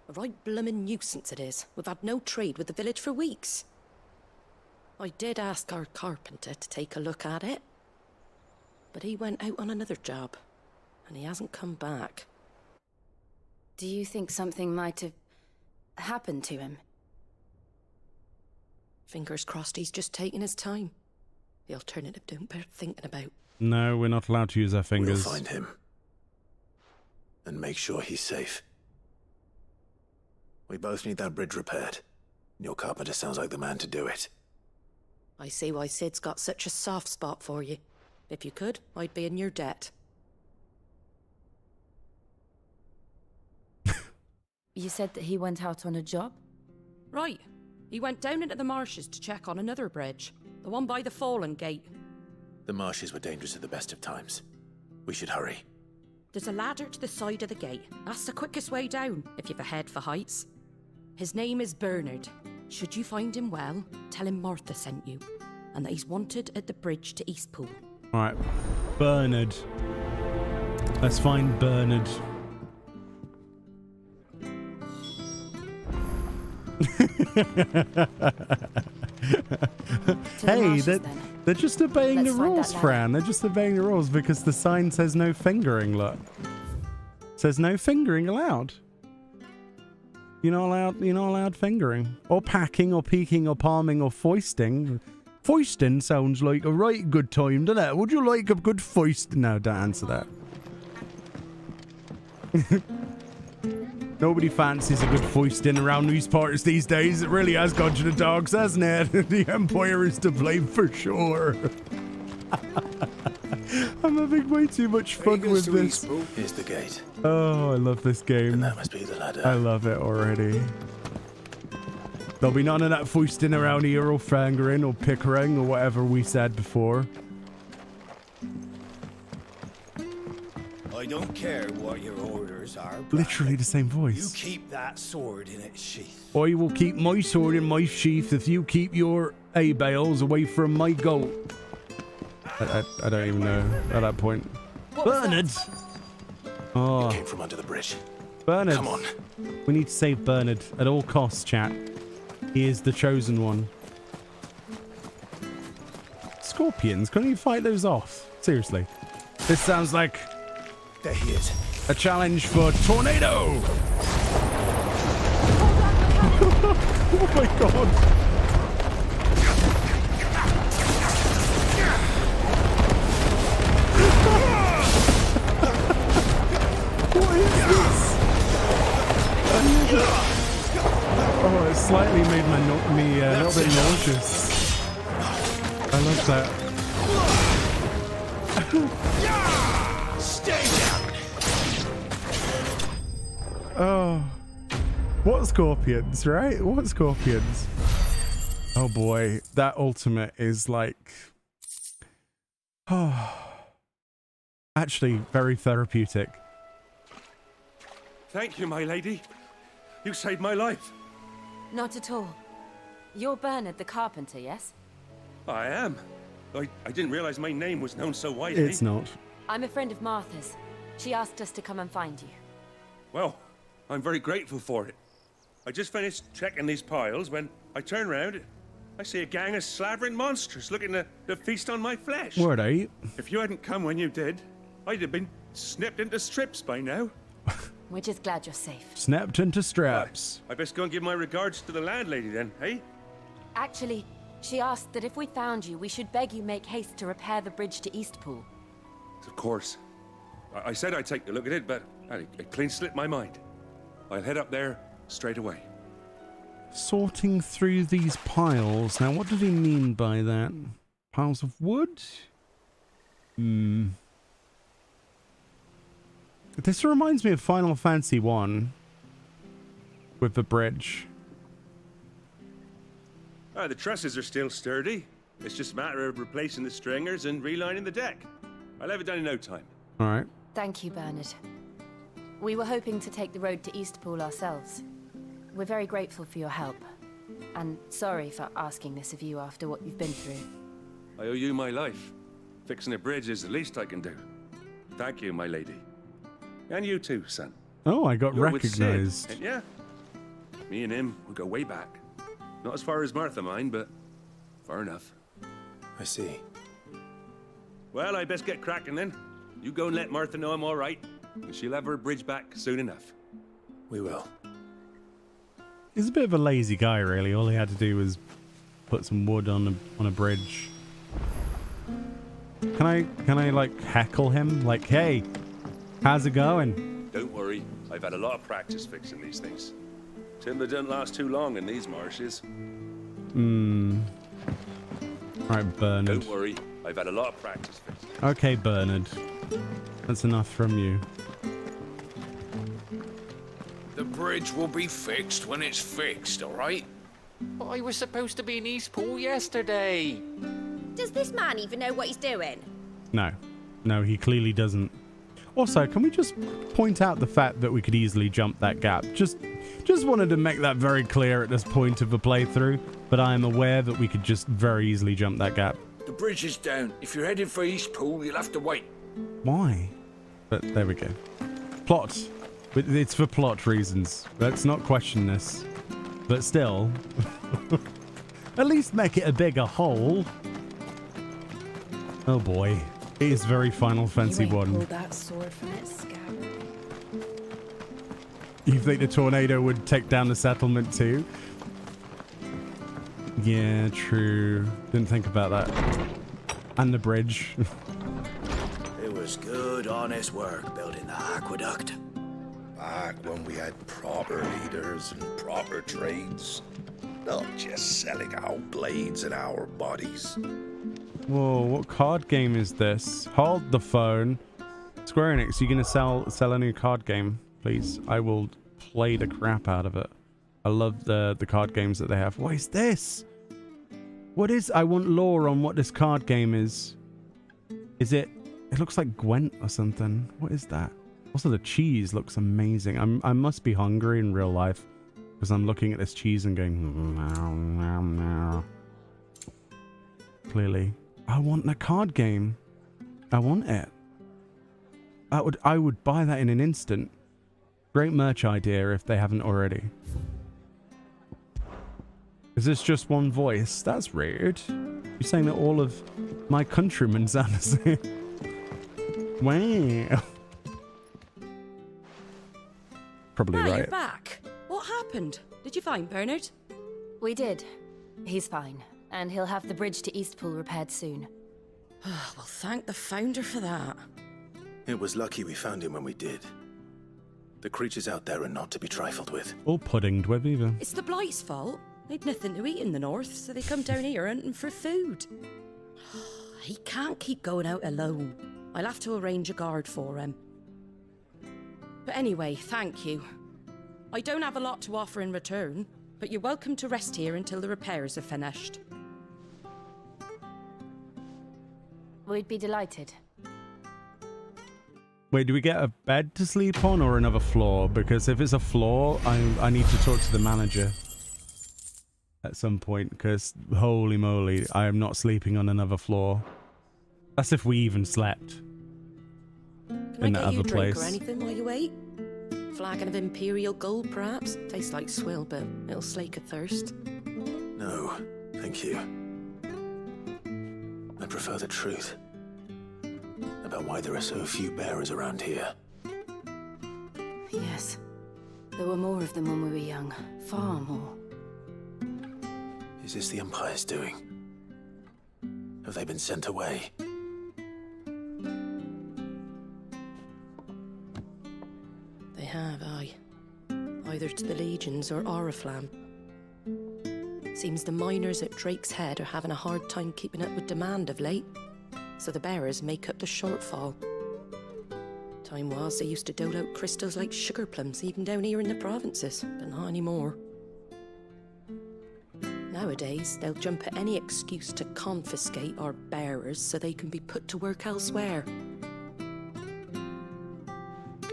A right bloomin' nuisance it is. We've had no trade with the village for weeks. I did ask our carpenter to take a look at it. But he went out on another job. and he hasn't come back. Do you think something might have happened to him? Fingers crossed he's just taking his time. The alternative don't bear thinking about. No, we're not allowed to use our fingers. We'll find him. And make sure he's safe. We both need that bridge repaired. Your carpenter sounds like the man to do it. I see why Sid's got such a soft spot for you. If you could, I'd be in your debt. You said that he went out on a job? Right. He went down into the marshes to check on another bridge. The one by the Fallen Gate. The marshes were dangerous at the best of times. We should hurry. There's a ladder to the side of the gate. That's the quickest way down, if you've a head for heights. His name is Bernard. Should you find him well, tell him Martha sent you. And that he's wanted at the bridge to Eastpool. Alright. Bernard. Let's find Bernard. Hey, they're just obeying the rules, Fran. They're just obeying the rules because the sign says no fingering, look. It says no fingering allowed. You're not allowed fingering. Or packing, or peeking, or palming, or foisting. Foisting sounds like a right good time, doesn't it? Would you like a good foist? No, don't answer that. Nobody fancies a good foisting around these parts these days. It really has gone to the dogs, hasn't it? The Empire is to blame for sure. I'm having way too much fun with this. Here's the gate. Oh, I love this game. And that must be the ladder. I love it already. There'll be none of that foisting around here or fingering or pickering or whatever we said before. I don't care what your orders are. Literally the same voice. You keep that sword in its sheath. I will keep my sword in my sheath if you keep your hay-bales away from my goat. I don't even know at that point. Bernard! Oh. It came from under the bridge. Bernard. Come on. We need to save Bernard at all costs, chat. He is the chosen one. Scorpions, can't you fight those off? Seriously. This sounds like... There he is. A challenge for Tornado! Oh my god! What is this? Oh, it slightly made me a little bit nauseous. I love that. Stay down. Oh, what scorpions, right? What scorpions? Oh boy, that ultimate is like, oh, actually very therapeutic. Thank you, my lady. You saved my life. Not at all. You're Bernard the carpenter, yes? I am. I didn't realize my name was known so widely. It's not. I'm a friend of Martha's. She asked us to come and find you. Well, I'm very grateful for it. I just finished checking these piles when I turn around. I see a gang of slavering monsters looking to feast on my flesh. Were they? If you hadn't come when you did, I'd have been snipped into strips by now. We're just glad you're safe. Snapped into straps. I best go and give my regards to the landlady then, eh? Actually, she asked that if we found you, we should beg you make haste to repair the bridge to Eastpool. Of course. I said I'd take a look at it, but it clean slipped my mind. I'll head up there straight away. Sorting through these piles. Now, what did he mean by that? Piles of wood? This reminds me of Final Fantasy I with the bridge. The trusses are still sturdy. It's just a matter of replacing the stringers and relining the deck. I'll have it done in no time. All right. Thank you, Bernard. We were hoping to take the road to Eastpool ourselves. We're very grateful for your help. And sorry for asking this of you after what you've been through. I owe you my life. Fixing a bridge is the least I can do. Thank you, my lady. And you too, son. Oh, I got You're with Sid, recognized. ain't ya? Me and him, we go way back. Not as far as Martha mine, but far enough. I see. Well, I best get cracking then. You go and let Martha know I'm all right, and she'll have her bridge back soon enough. We will. He's a bit of a lazy guy, really. All he had to do was put some wood on a bridge. Can I like heckle him? Like, hey, how's it going? Don't worry, I've had a lot of practice fixing these things. Timber doesn't last too long in these marshes. Alright, Bernard. Don't worry, I've had a lot of practice fixing. Okay, Bernard. That's enough from you. The bridge will be fixed when it's fixed, all right? But I was supposed to be in Eastpool yesterday. Does this man even know what he's doing? No, he clearly doesn't. Also, can we just point out the fact that we could easily jump that gap? Just wanted to make that very clear at this point of the playthrough, but I am aware that we could just very easily jump that gap. The bridge is down. If you're heading for Eastpool, you'll have to wait. Why? But there we go. Plot. It's for plot reasons. Let's not question this. But still, at least make it a bigger hole. Oh boy. It is very Final Fantasy You ain't 1. pulled that sword from its scabbard. You think the tornado would take down the settlement too? Yeah, true. Didn't think about that. And the bridge. It was good, honest work building the aqueduct. Back when we had proper leaders and proper trades. Not just selling our blades and our bodies. Whoa, what card game is this? Hold the phone. Square Enix, you gonna sell a new card game, please? I will play the crap out of it. I love the card games that they have. What is this? What is... I want lore on what this card game is. Is it... It looks like Gwent or something. What is that? Also, the cheese looks amazing. I must be hungry in real life because I'm looking at this cheese and going... Clearly. I want the card game. I want it. I would buy that in an instant. Great merch idea if they haven't already. Is this just one voice? That's rude. You're saying that all of my countrymen sound the same. Wow. Probably You're right. back. What happened? Did you find Bernard? We did. He's fine, and he'll have the bridge to Eastpool repaired soon. Well, thank the Founder for that. It was lucky we found him when we did. The creatures out there are not to be trifled with. Or puddinged with either. It's the Blight's fault. They'd nothing to eat in the north, so they come down here hunting for food. He can't keep going out alone. I'll have to arrange a guard for him. But anyway, thank you. I don't have a lot to offer in return, but you're welcome to rest here until the repairs are finished. We'd be delighted. Wait, do we get a bed to sleep on or another floor? Because if it's a floor, I need to talk to the manager at some point, because holy moly, I am not sleeping on another floor. That's if we even slept in that other place. Drink or anything while you wait? Flagon of Imperial Gold, perhaps? Tastes like swill, but it'll slake a thirst. No, thank you. I prefer the truth about why there are so few bearers around here. Yes. There were more of them when we were young. Far more. Is this the Empire's doing? Have they been sent away? They have, aye. Either to the Legions or Oriflamme. Seems the miners at Drake's Head are having a hard time keeping up with demand of late, so the bearers make up the shortfall. Time was they used to dole out crystals like sugar plums even down here in the provinces, but not anymore. Nowadays, they'll jump at any excuse to confiscate our bearers so they can be put to work elsewhere.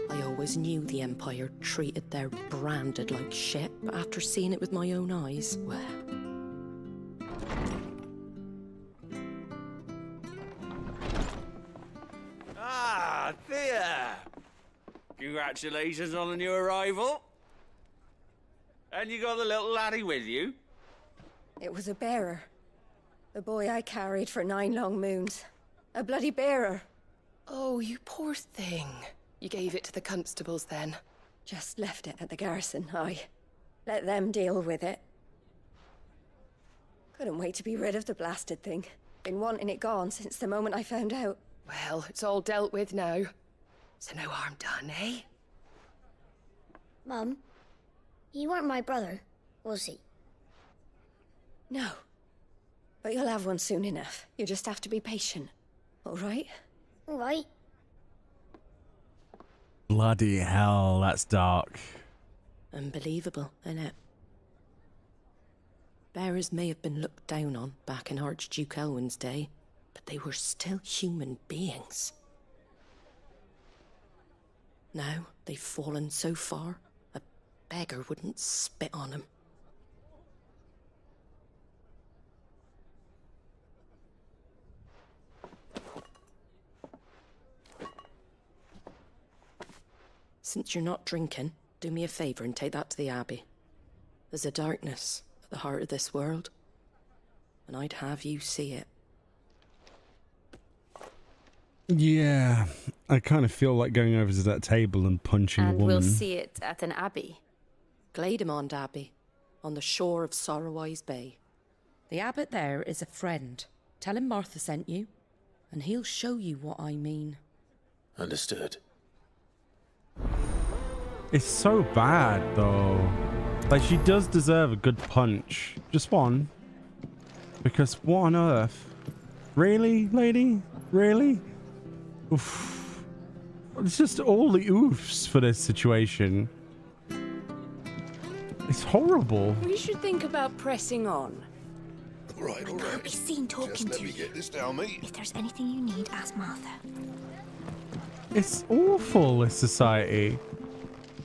I always knew the Empire treated their branded like shit, but after seeing it with my own eyes, well... Ah, Thea! Congratulations on the new arrival. And you got the little laddie with you? It was a bearer. The boy I carried for 9 long moons. A bloody bearer. Oh, you poor thing. You gave it to the constables then? Just left it at the garrison, aye. Let them deal with it. Couldn't wait to be rid of the blasted thing. Been wanting it gone since the moment I found out. Well, it's all dealt with now. So no harm done, eh? Mum, you weren't my brother, was he? No. But you'll have one soon enough. You just have to be patient. All right? All right. Bloody hell, that's dark. Unbelievable, innit? Bearers may have been looked down on back in Archduke Elwin's day, but they were still human beings. Now they've fallen so far, a beggar wouldn't spit on them. Since you're not drinking, do me a favour and take that to the Abbey. There's a darkness at the heart of this world, and I'd have you see it. Yeah, I kind of feel like going over to that table and punching a And woman. we'll see it at an abbey. Glademond Abbey, on the shore of Sorrowise Bay. The abbot there is a friend. Tell him Martha sent you, and he'll show you what I mean. Understood. It's so bad, though. Like, she does deserve a good punch. Just one. Because what on earth? Really, lady? Really? Oof. It's just all the oofs for this situation. It's horrible. We should think about pressing on. All right. Can't be seen talking Just let to me you. get this down, mate. If there's anything you need, ask Martha. It's awful, this society.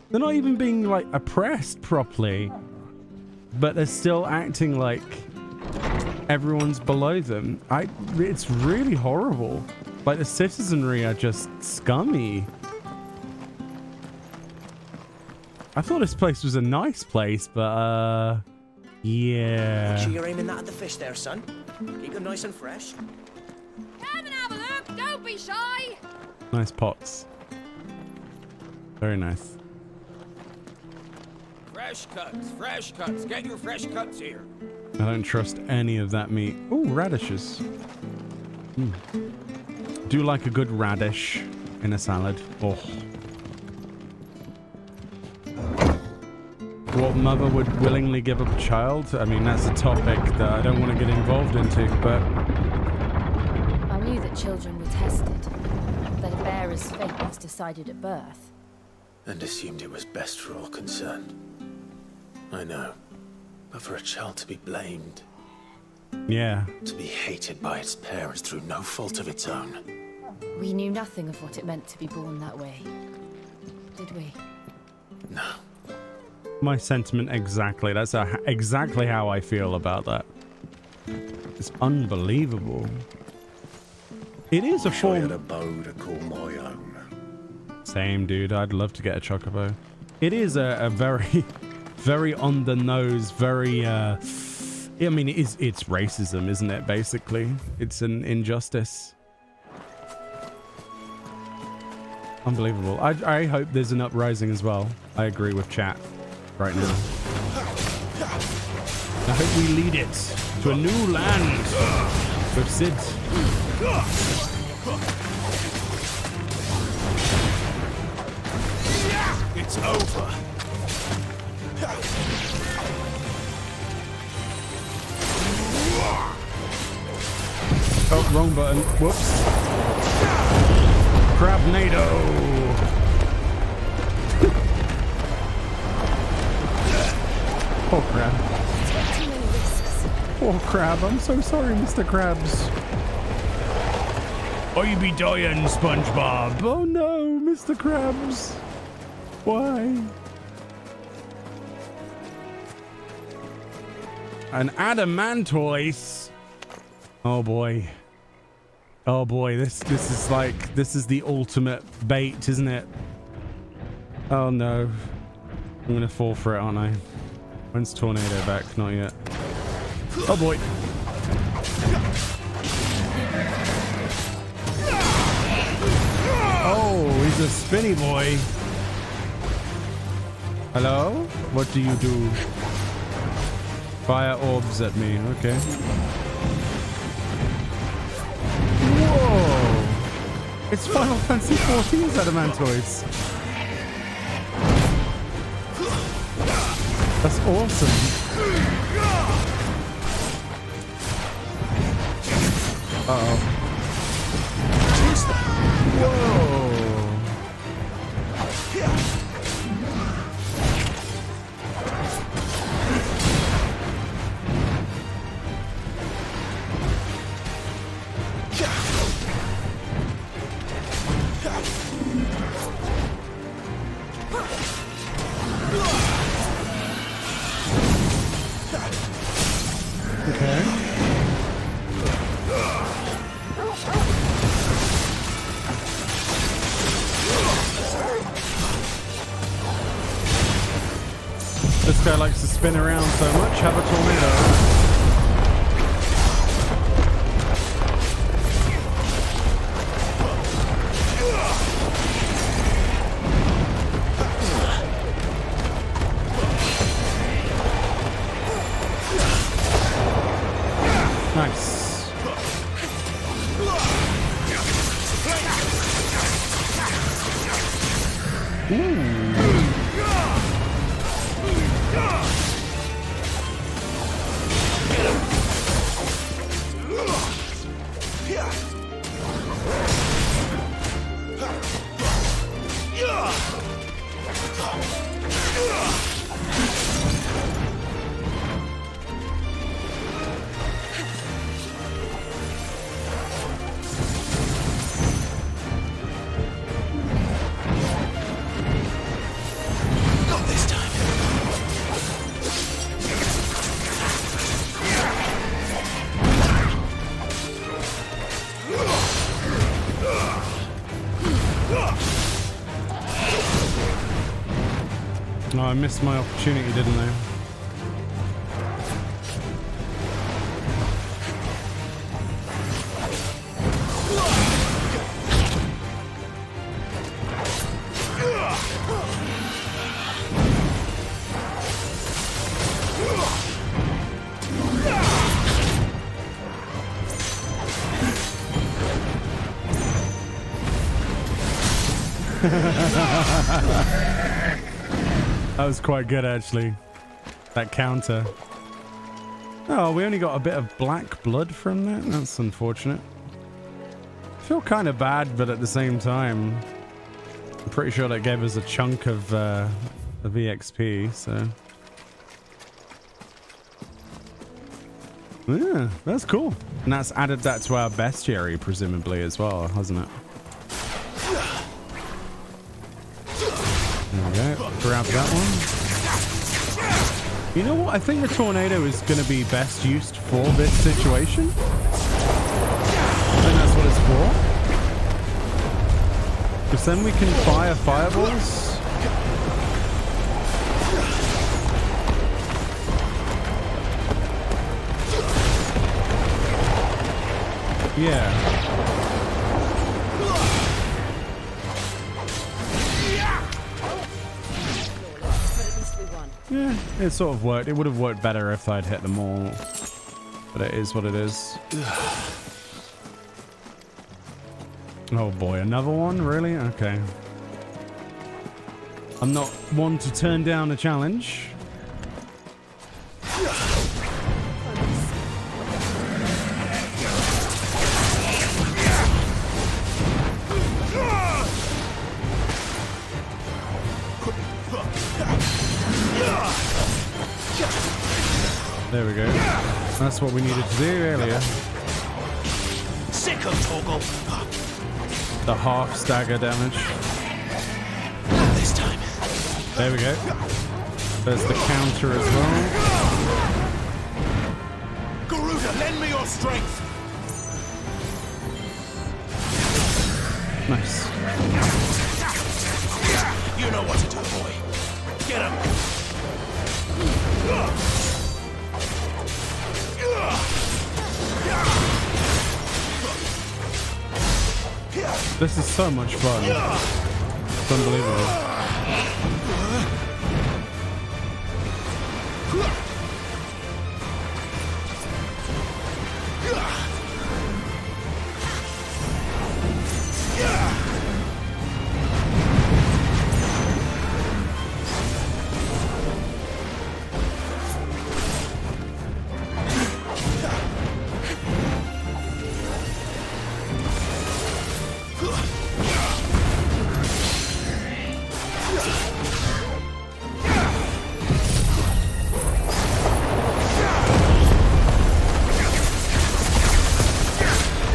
They're not even being, like, oppressed properly. But they're still acting like everyone's below them. It's really horrible. Like, the citizenry are just scummy. I thought this place was a nice place, but, yeah. Make sure you're aiming that at the fish there, son. Keep them nice and fresh. Come and have a look, don't be shy. Nice pots. Very nice. Fresh cuts. Get your fresh cuts here. I don't trust any of that meat. Ooh, radishes. Do like a good radish in a salad. Oh. What mother would willingly give up a child? I mean, that's a topic that I don't want to get involved into, but... I knew that children were tested, that a bearer's fate was decided at birth. And assumed it was best for all concerned. I know. But for a child to be blamed... Yeah. To be hated by its parents through no fault of its own. We knew nothing of what it meant to be born that way, did we? No. My sentiment exactly. That's exactly how I feel about that. It's unbelievable. It is a form... I had a bow to call my own. Same, dude. I'd love to get a chocobo. It is a very, very on the nose, very... I mean, it's racism, isn't it, basically? It's an injustice. Unbelievable. I hope there's an uprising as well. I agree with chat right now. I hope we lead it to a new land with Sid. It's over. Oh, wrong button. Whoops. Crabnado. Poor crab. Poor crab. I'm so sorry, Mr. Krabs. Oh, you be dying, SpongeBob. Oh no, Mr. Krabs. Why? An adamantoise. Oh boy. Oh boy, this is like, this is the ultimate bait, isn't it? Oh no. I'm gonna fall for it, aren't I? When's Tornado back? Not yet. Oh boy. He's a spinny boy. Hello? What do you do? Fire orbs at me. Okay. Whoa! It's Final Fantasy XIV's Adamantoids. That's awesome. Uh-oh. Whoa! This guy likes to spin around so much. Have a tornado. Nice. Ooh. Oh, I missed my opportunity, didn't I? That was quite good, actually. That counter. Oh, we only got a bit of black blood from that? That's unfortunate. I feel kind of bad, but at the same time, I'm pretty sure that gave us a chunk of EXP, so... Yeah, that's cool. And that's added that to our bestiary, presumably, as well, hasn't it? There we go. Grab that one. You know what? I think the tornado is going to be best used for this situation. I think that's what it's for. Because then we can fire fireballs. Yeah. Yeah, it sort of worked. It would have worked better if I'd hit them all. But it is what it is. Oh boy, another one? Really? Okay. I'm not one to turn down a challenge. There we go. That's what we needed to do earlier. Sick of Toggle. The half stagger damage. This time. There we go. There's the counter as well. Garuda, lend me your strength. Nice. You know what to do, boy. Get him. This is so much fun. It's unbelievable.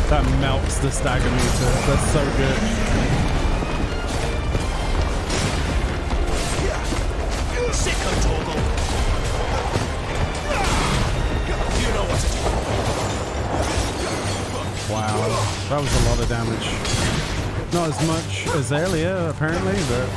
That melts the stagger meter. That's so good. Sicko toggle. You know what to do. Wow, that was a lot of damage. Not as much as earlier, apparently, but...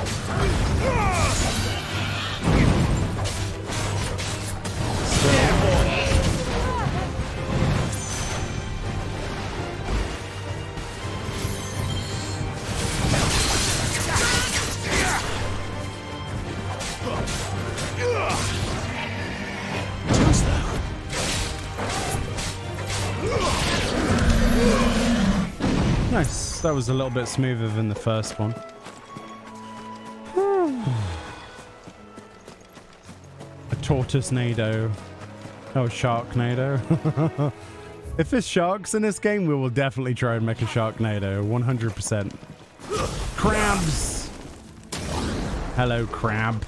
Nice. That was a little bit smoother than the first one. A tortoise-nado. Oh, sharknado. If there's sharks in this game, we will definitely try and make a sharknado. 100%. Crabs! Hello, crab.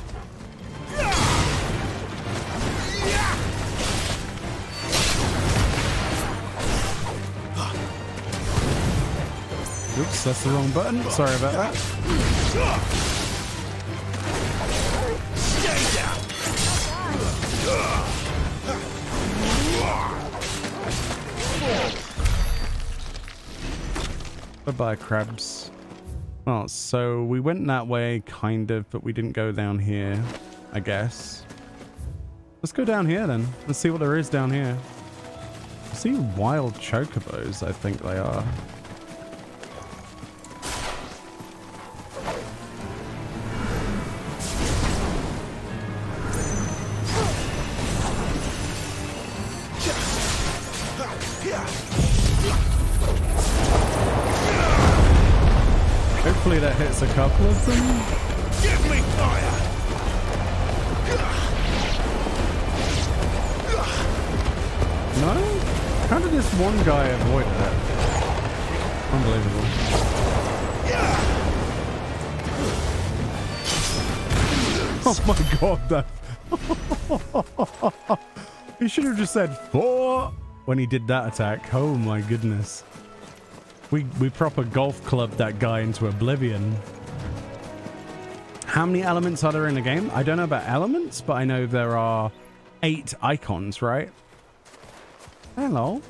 Oops, that's the wrong button. Sorry about that. Stay down. Bye-bye, crabs. Well, so we went that way, kind of, but we didn't go down here, I guess. Let's go down here, then. Let's see what there is down here. I see wild chocobos, I think they are. Hopefully that hits a couple of them. Give me fire. No? How did this one guy avoid that? Unbelievable. Oh my god, that... He should have just said 4 when he did that attack. Oh my goodness. We proper golf clubbed that guy into oblivion. How many elements are there in the game? I don't know about elements, but I know there are 8 icons, right? Hello.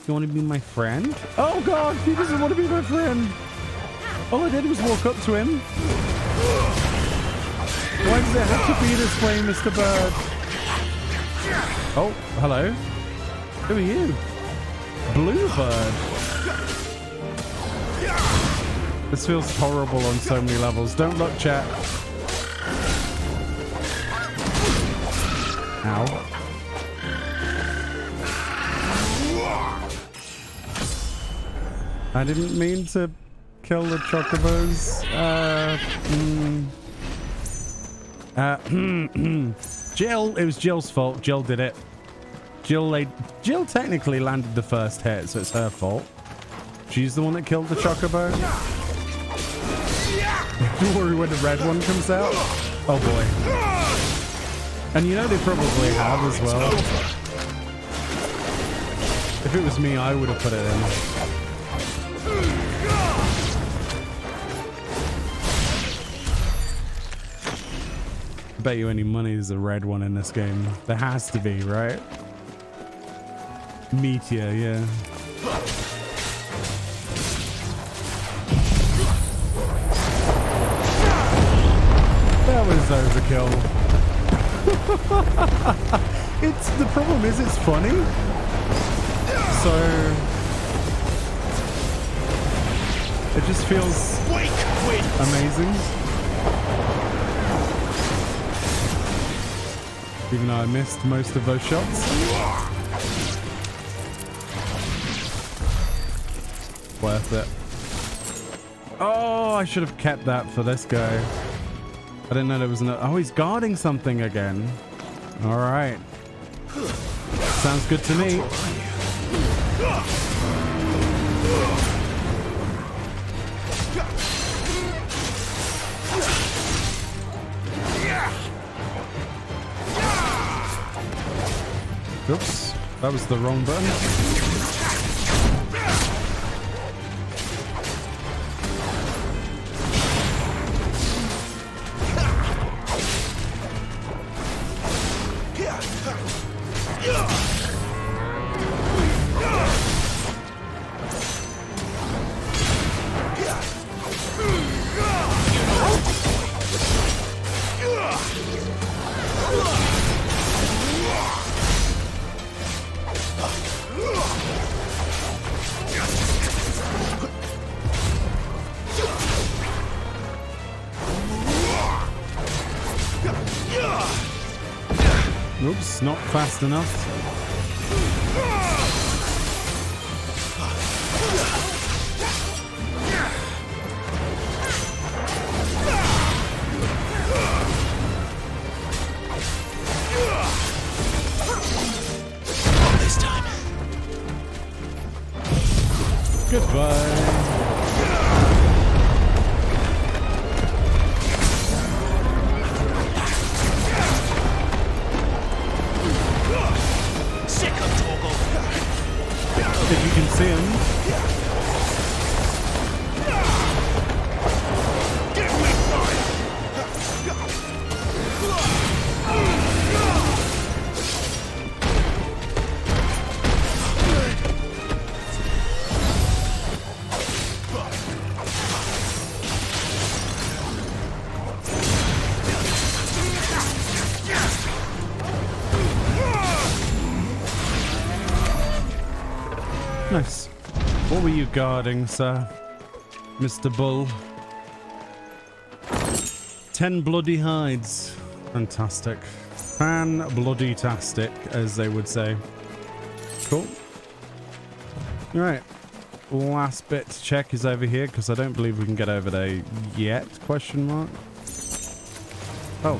You want to be my friend? Oh god, he doesn't want to be my friend. All I did was walk up to him. Why does it have to be this way, Mr. Bird? Oh, hello. Who are you? Bluebird. This feels horrible on so many levels. Don't look, chat. Ow. I didn't mean to kill the chocobos. Jill, it was Jill's fault. Jill did it. Jill technically landed the first hit, so it's her fault. She's the one that killed the chocobo. Don't worry when the red one comes out. Oh boy. And you know they probably have as well. If it was me, I would have put it in. I bet you any money there's a red one in this game. There has to be, right? Meteor, yeah. That was overkill. The problem is it's funny. So It just feels amazing. Even though I missed most of those shots. Worth it. Oh, I should have kept that for this guy. I didn't know there was no... Oh, he's guarding something again. All right. Sounds good to me. Oops, that was the wrong button. Oops, not fast enough. Not this time. Goodbye. If you can see him. Nice. What were you guarding, sir? Mr. Bull? 10 bloody hides. Fantastic. Fan-bloody-tastic, as they would say. Cool. Alright. Last bit to check is over here, because I don't believe we can get over there yet, question mark. Oh.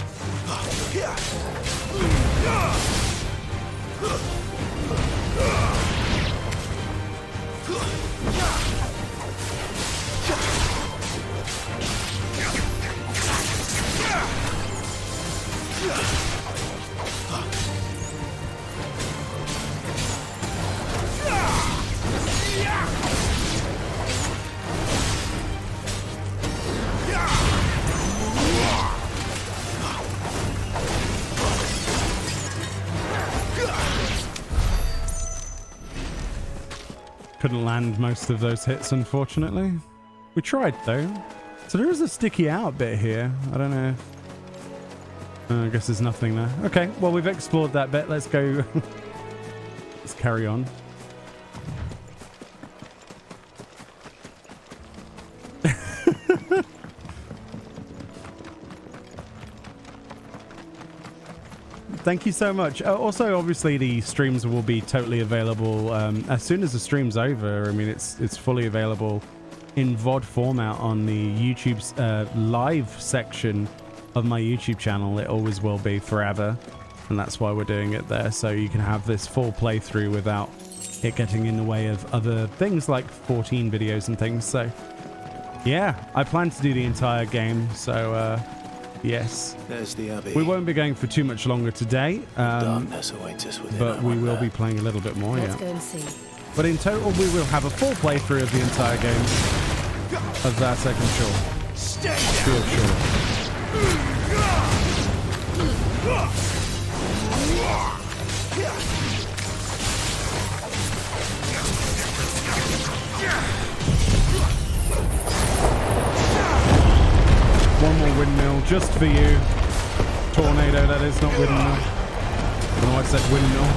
Couldn't land most of those hits, unfortunately. We tried, though. So there is a sticky out bit here. I don't know. I guess there's nothing there. Okay, well, we've explored that bit. Let's go. Let's carry on. Thank you so much. Also, obviously, the streams will be totally available as soon as the stream's over. I mean, it's fully available in VOD format on the YouTube's live section of my YouTube channel. It always will be forever, and that's why we're doing it there, so you can have this full playthrough without it getting in the way of other things like 14 videos and things. So, yeah, I plan to do the entire game, so... yes. There's the Abbey. We won't be going for too much longer today, Darkness awaits us within but our we will wonder. be playing a little bit more. Let's go and see. But in total, we will have a full playthrough of the entire game. Of that, I can sure. Feel sure. One more windmill just for you. Tornado, that is, not windmill. I don't know why I said windmill.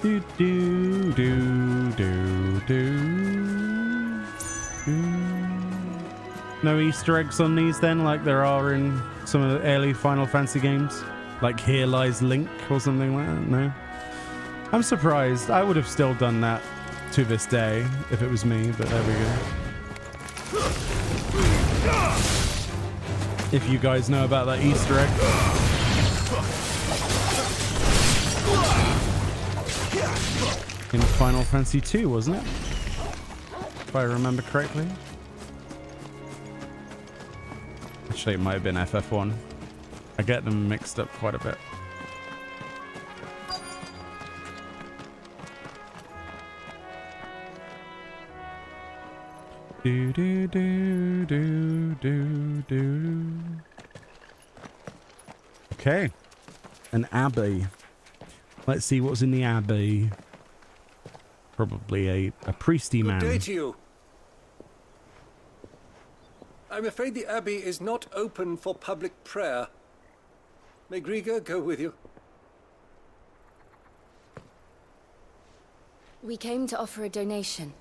Do do do do do. No Easter eggs on these then, like there are in some of the early Final Fantasy games? Like Here Lies Link or something like that? No? I'm surprised. I would have still done that to this day if it was me, but there we go. If you guys know about that Easter egg. In Final Fantasy II, wasn't it? If I remember correctly. Actually, it might have been FF1. I get them mixed up quite a bit. Do do do do do do. Okay, an abbey. Let's see what's in the abbey. Probably a priesty man. Good day to you. I'm afraid the abbey is not open for public prayer. May Griga go with you? We came to offer a donation.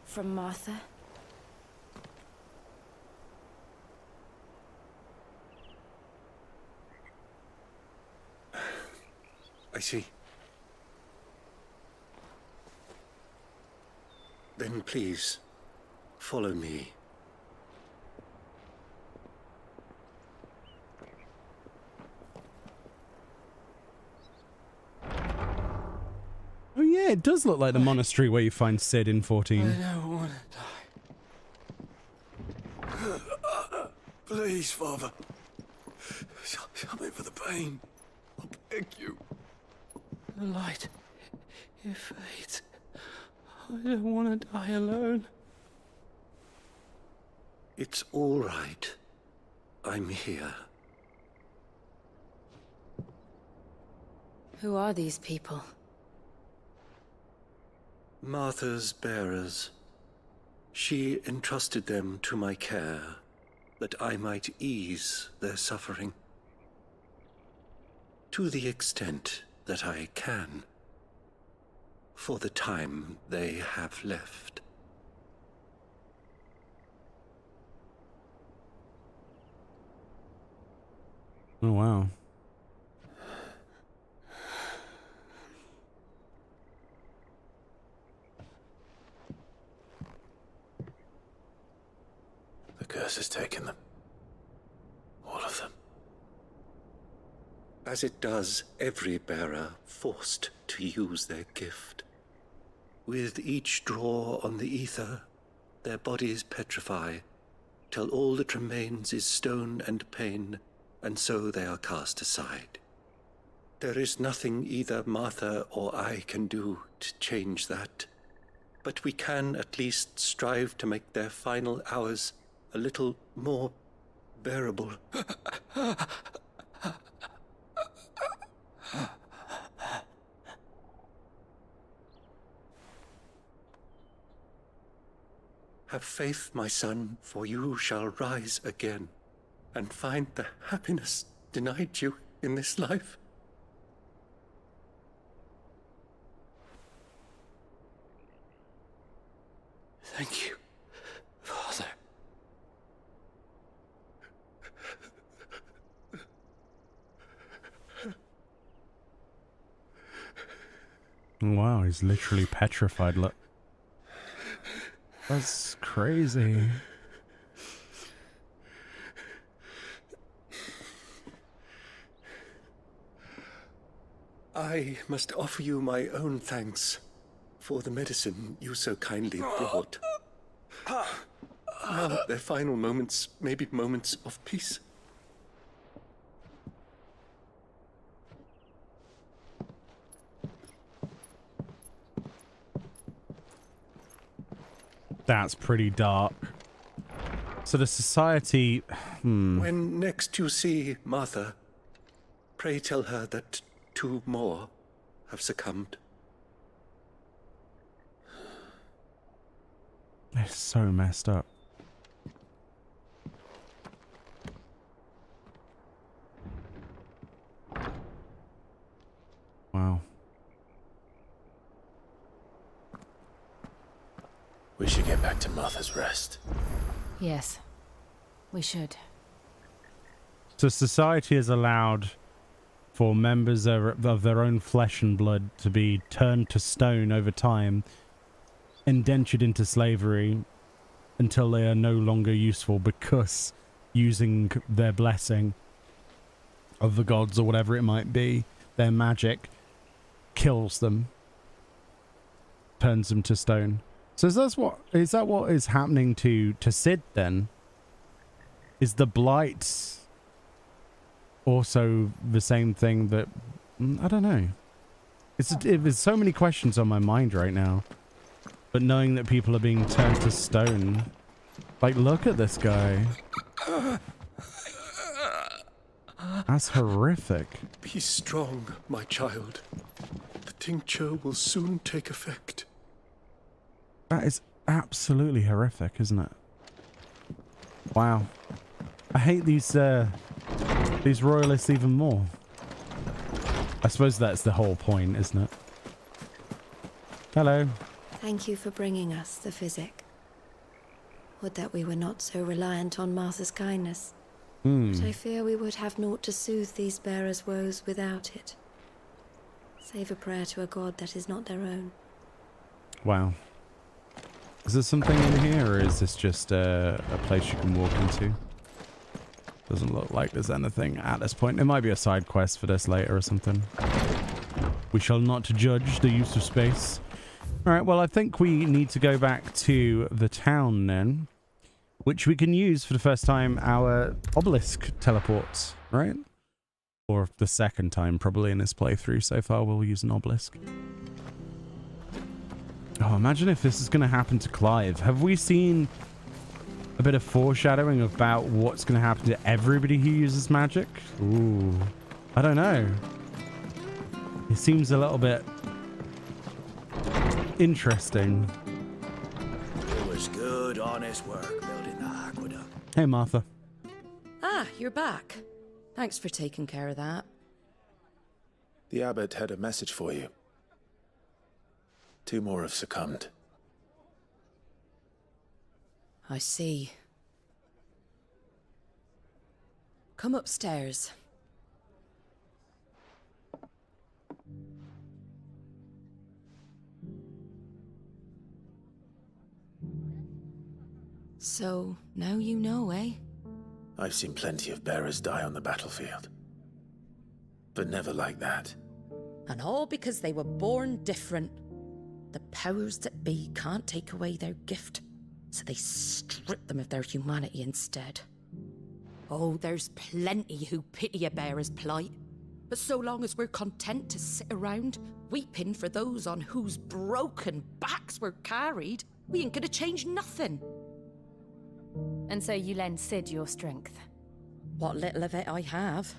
From Martha. I see. Then please, follow me. Oh yeah, it does look like the monastery where you find Sid in 14. I don't want to die. Please, Father. Help me for the pain. I'll beg you. The light, it fades. I don't want to die alone. It's all right. I'm here. Who are these people? Martha's bearers. She entrusted them to my care, that I might ease their suffering. To the extent that I can. For the time they have left. Oh, wow. The curse has taken them. All of them. As it does every bearer forced to use their gift. With each draw on the ether, their bodies petrify, till all that remains is stone and pain, and so they are cast aside. There is nothing either Martha or I can do to change that, but we can at least strive to make their final hours a little more bearable. Have faith, my son, for you shall rise again, and find the happiness denied you in this life. Thank you, Father. Wow, he's literally petrified. Look. That's crazy. I must offer you my own thanks for the medicine you so kindly brought. Now their final moments may be moments of peace. That's pretty dark. So the society... When next you see Martha, pray tell her that 2 more have succumbed. It's so messed up. Wow. We should get back to Martha's Rest. Yes, we should. So society has allowed for members of their own flesh and blood to be turned to stone over time, indentured into slavery until they are no longer useful because using their blessing of the gods or whatever it might be, their magic kills them, turns them to stone. So is that what is happening to Sid then? Is the blight also the same thing that I don't know. There's so many questions on my mind right now. But knowing that people are being turned to stone, like look at this guy. That's horrific. Be strong, my child. The tincture will soon take effect. That is absolutely horrific, isn't it? Wow. I hate these royalists even more. I suppose that's the whole point, isn't it? Hello. Thank you for bringing us the physic. Would that we were not so reliant on Martha's kindness. But I fear we would have naught to soothe these bearers' woes without it. Save a prayer to a god that is not their own. Wow. Is there something in here, or is this just a place you can walk into? Doesn't look like there's anything at this point. It might be a side quest for this later or something. We shall not judge the use of space. Alright, well I think we need to go back to the town then, which we can use for the first time our obelisk teleports, right? Or the second time probably in this playthrough so far we'll use an obelisk. Oh, imagine if this is going to happen to Clive. Have we seen a bit of foreshadowing about what's going to happen to everybody who uses magic? Ooh, I don't know. It seems a little bit interesting. It was good, honest work building the aqueduct. Hey, Martha. Ah, you're back. Thanks for taking care of that. The abbot had a message for you. 2 more have succumbed. I see. Come upstairs. So, now you know, eh? I've seen plenty of bearers die on the battlefield. But never like that. And all because they were born different. The powers that be can't take away their gift, so they strip them of their humanity instead. Oh, there's plenty who pity a bearer's plight. But so long as we're content to sit around, weeping for those on whose broken backs we're carried, we ain't gonna change nothing. And so you lend Sid your strength? What little of it I have.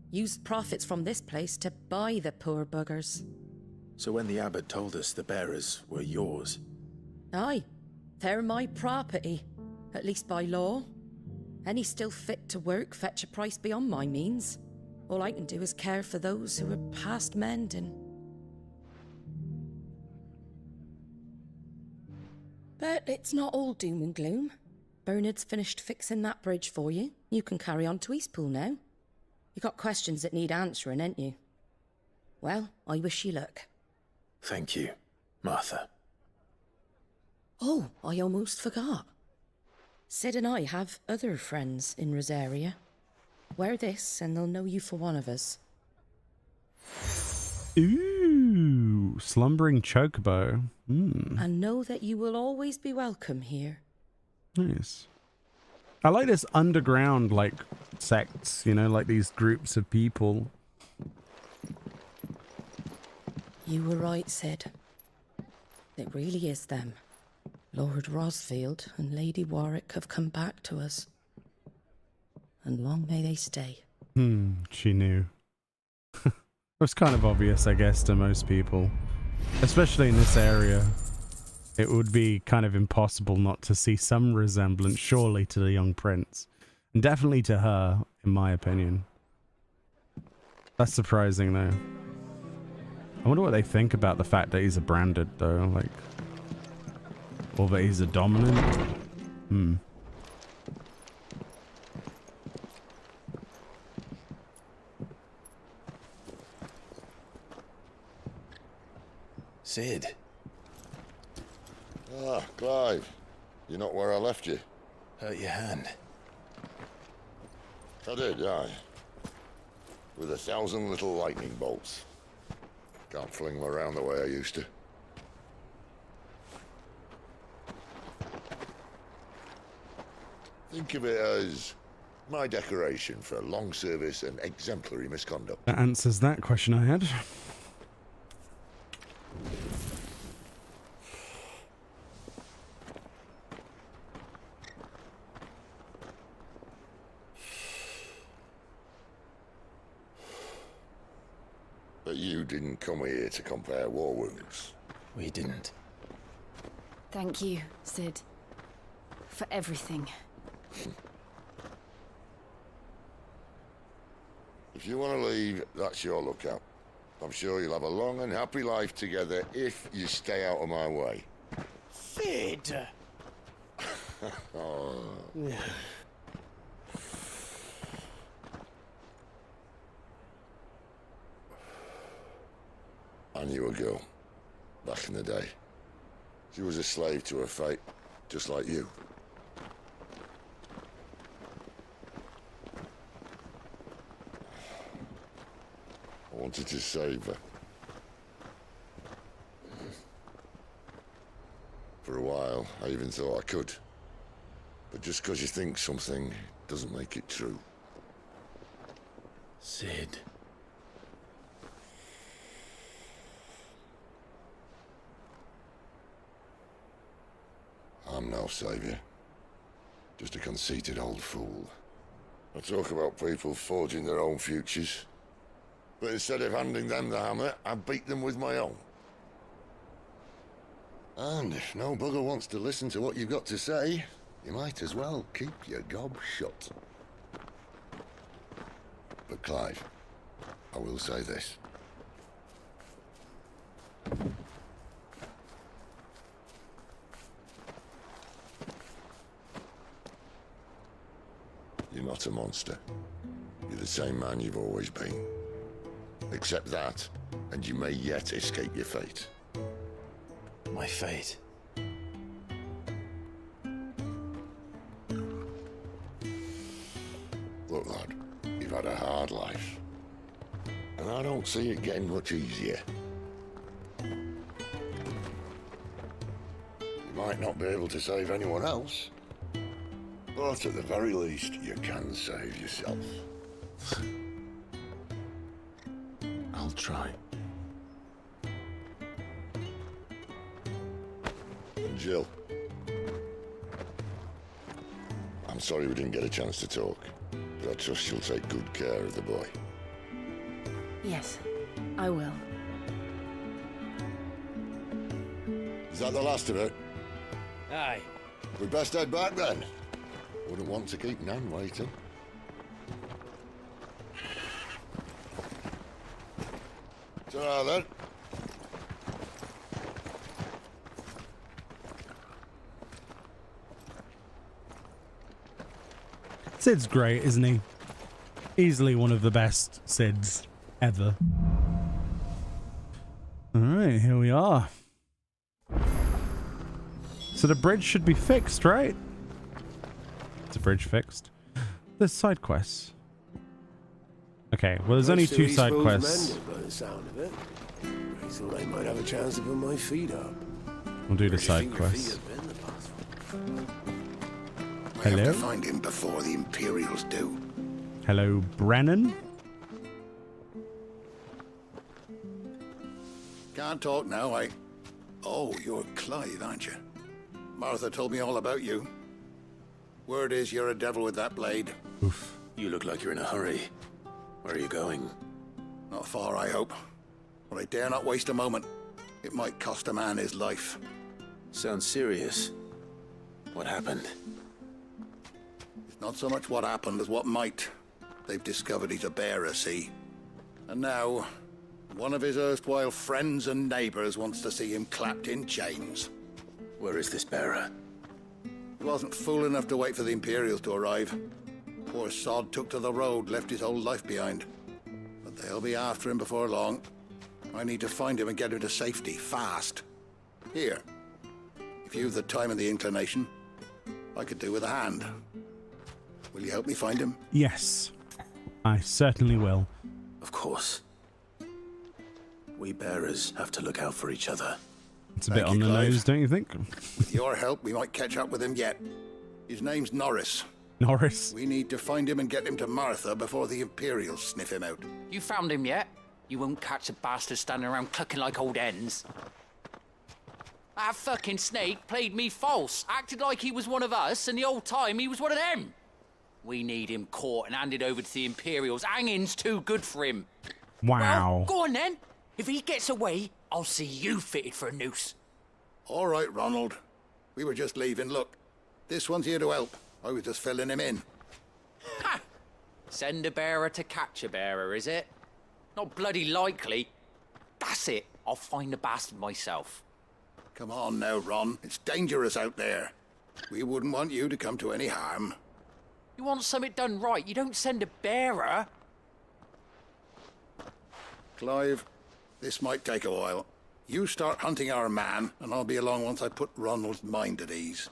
Used profits from this place to buy the poor buggers. So when the abbot told us the bearers were yours... Aye, they're my property, at least by law. Any still fit to work fetch a price beyond my means. All I can do is care for those who are past mending. But it's not all doom and gloom. Bernard's finished fixing that bridge for you. You can carry on to Eastpool now. You got questions that need answering, ain't you? Well, I wish you luck. Thank you, Martha. Oh, I almost forgot. Sid and I have other friends in Rosaria. Wear this and they'll know you for one of us. Ooh, slumbering chocobo. And know that you will always be welcome here. Nice. I like this underground, like, sects, you know, like these groups of people. You were right, Sid. It really is them. Lord Rosfield and Lady Warwick have come back to us. And long may they stay. She knew. It was kind of obvious, I guess, to most people. Especially in this area. It would be kind of impossible not to see some resemblance, surely, to the young prince. And definitely to her, in my opinion. That's surprising, though. I wonder what they think about the fact that he's a branded, though. Like, Or that he's a dominant? Hmm. Sid. Ah, Clive. You're not where I left you. Hurt your hand. I did, aye. With 1,000 little lightning bolts. Can't fling them around the way I used to. Think of it as my decoration for long service and exemplary misconduct. That answers that question I had. But you didn't come here to compare war wounds. We didn't. Thank you, Sid. For everything. If you want to leave, that's your lookout. I'm sure you'll have a long and happy life together if you stay out of my way. Sid! Oh. I knew a girl, back in the day. She was a slave to her fate, just like you. I wanted to save her. For a while, I even thought I could. But just because you think something doesn't make it true. Sid. I'm no savior. Just a conceited old fool. I talk about people forging their own futures. But instead of handing them the hammer, I beat them with my own. And if no bugger wants to listen to what you've got to say, you might as well keep your gob shut. But Clive, I will say this. You're not a monster. You're the same man you've always been. Accept that, and you may yet escape your fate. My fate? Look, lad, you've had a hard life. And I don't see it getting much easier. You might not be able to save anyone else, but at the very least, you can save yourself. I'll try. And Jill, I'm sorry we didn't get a chance to talk, but I trust you'll take good care of the boy. Yes, I will. Is that the last of it? Aye. We'd best head back then. Wouldn't want to keep Nan waiting. Ta-ra then. Sid's great, isn't he? Easily one of the best Sids ever. Alright, here we are. So the bridge should be fixed, right? Is the bridge fixed? There's side quests. Okay, well there's only 2 side quests. By the sound of it. I thought I might have a chance to put my feet up. We'll do the side quests. I have Hello? to find him before the Imperials do. Hello, Brennan? Can't talk now, Oh, you're Clive, aren't you? Martha told me all about you. Word is you're a devil with that blade. Oof. You look like you're in a hurry. Where are you going? Not far, I hope. But I dare not waste a moment. It might cost a man his life. Sounds serious. What happened? It's not so much what happened as what might. They've discovered he's a bearer, see? And now, one of his erstwhile friends and neighbors wants to see him clapped in chains. Where is this bearer? He wasn't fool enough to wait for the Imperials to arrive. Poor sod took to the road, left his whole life behind. But they'll be after him before long. I need to find him and get him to safety, fast. Here, if you've the time and the inclination, I could do with a hand. Will you help me find him? Yes, I certainly will. Of course. We bearers have to look out for each other. It's a bit on the nose, don't you think? With your help, we might catch up with him yet. His name's Norris. Norris? We need to find him and get him to Martha before the Imperials sniff him out. You found him yet? You won't catch a bastard standing around clucking like old hens. That fucking snake played me false, acted like he was one of us, and the old time he was one of them. We need him caught and handed over to the Imperials. Hanging's too good for him. Wow. Well, go on then. If he gets away, I'll see you fitted for a noose. All right, Ronald. We were just leaving. Look, this one's here to help. I was just filling him in. Ha! Send a bearer to catch a bearer, is it? Not bloody likely. That's it. I'll find the bastard myself. Come on now, Ron. It's dangerous out there. We wouldn't want you to come to any harm. You want something done right, you don't send a bearer. Clive, this might take a while. You start hunting our man, and I'll be along once I put Ronald's mind at ease.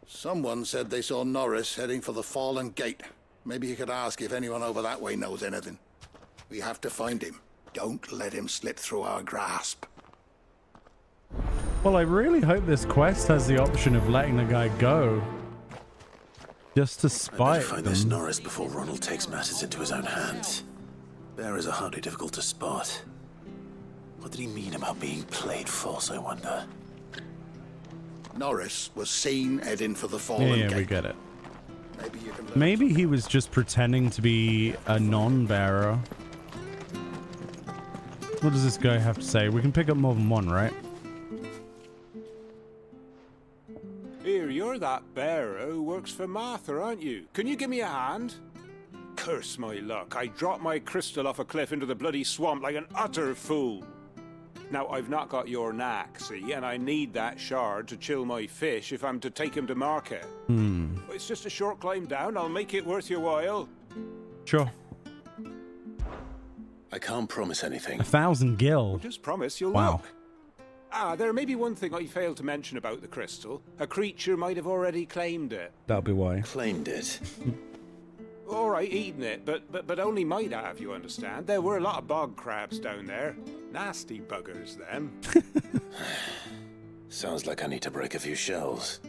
Someone said they saw Norris heading for the Fallen Gate. Maybe you could ask if anyone over that way knows anything. We have to find him. Don't let him slip through our grasp. Well, I really hope this quest has the option of letting the guy go. Just to spite find this Norris before Ronald takes matters into his own hands. Bearers are hardly difficult to spot. What did he mean about being played false, I wonder? Norris was seen heading for the Fallen Gate. Yeah, we get it. Maybe you can Maybe he was just pretending to be a non-bearer. What does this guy have to say? We can pick up more than one, right? Here, you're that bearer who works for Martha, aren't you? Can you give me a hand? Curse my luck. I dropped my crystal off a cliff into the bloody swamp like an utter fool. Now, I've not got your knack, see, and I need that shard to chill my fish if I'm to take him to market. It's just a short climb down. I'll make it worth your while. Sure. I can't promise anything. 1,000 gil. Just promise you'll Wow. look. There may be one thing I failed to mention about the crystal. A creature might have already claimed it. That'll be why. Claimed it? All right, eaten it, but only might have, you understand. There were a lot of bog crabs down there. Nasty buggers, them. Sounds like I need to break a few shells.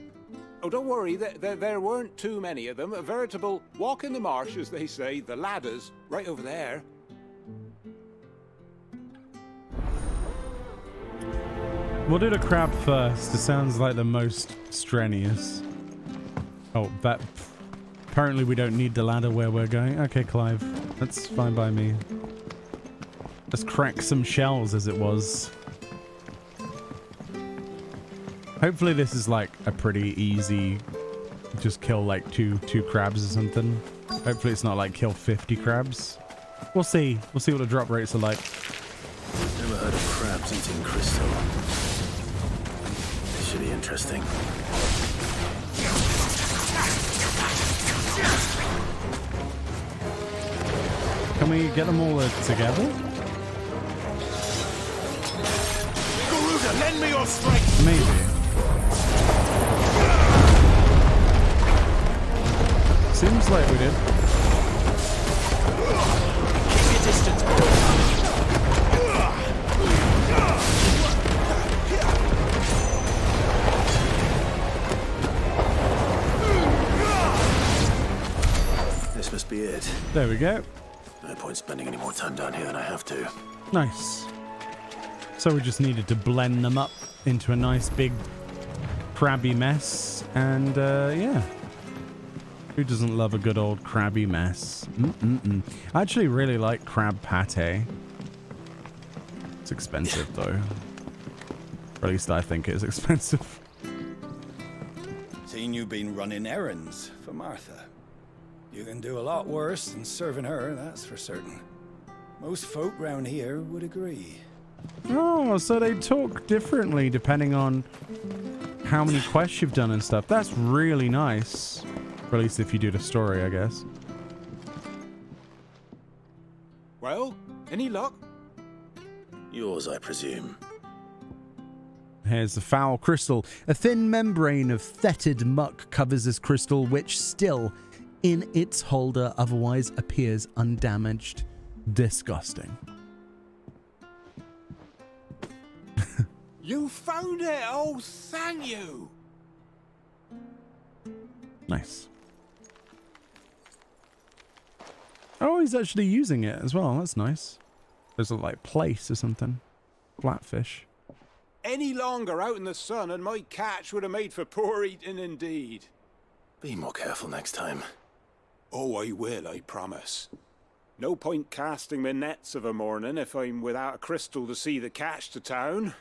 Oh, don't worry, there weren't too many of them. A veritable walk in the marsh, as they say. The ladders, right over there. We'll do the crab first. It sounds like the most strenuous. Oh, that... Apparently we don't need the ladder where we're going. Okay, Clive. That's fine by me. Let's crack some shells, as it was. Hopefully this is like a pretty easy... Just kill like two crabs or something. Hopefully it's not like kill 50 crabs. We'll see. We'll see what the drop rates are like. Never heard of crabs eating crystal. This should be interesting. Can we get them all together? Garuda, lend me your strength! Maybe. Seems like we did. Keep your distance, This must be it. There we go. No point spending any more time down here than I have to. Nice. So we just needed to blend them up into a nice big crabby mess. And yeah. Who doesn't love a good old crabby mess? I actually really like crab pate. It's expensive though. Or at least I think it is expensive. Seen you've been running errands for Martha. You can do a lot worse than serving her, that's for certain. Most folk round here would agree. Oh, so they talk differently depending on how many quests you've done and stuff. That's really nice. Or at least if you do the story, I guess. Well, any luck? Yours, I presume. Here's the foul crystal. A thin membrane of fetid muck covers this crystal, which still, in its holder, otherwise appears undamaged. Disgusting. You found it! Oh, thank you! Nice. Oh, he's actually using it as well. That's nice. There's a, like, place or something. Flatfish. Any longer out in the sun and my catch would have made for poor eating indeed. Be more careful next time. Oh, I will, I promise. No point casting my nets of a morning if I'm without a crystal to see the catch to town.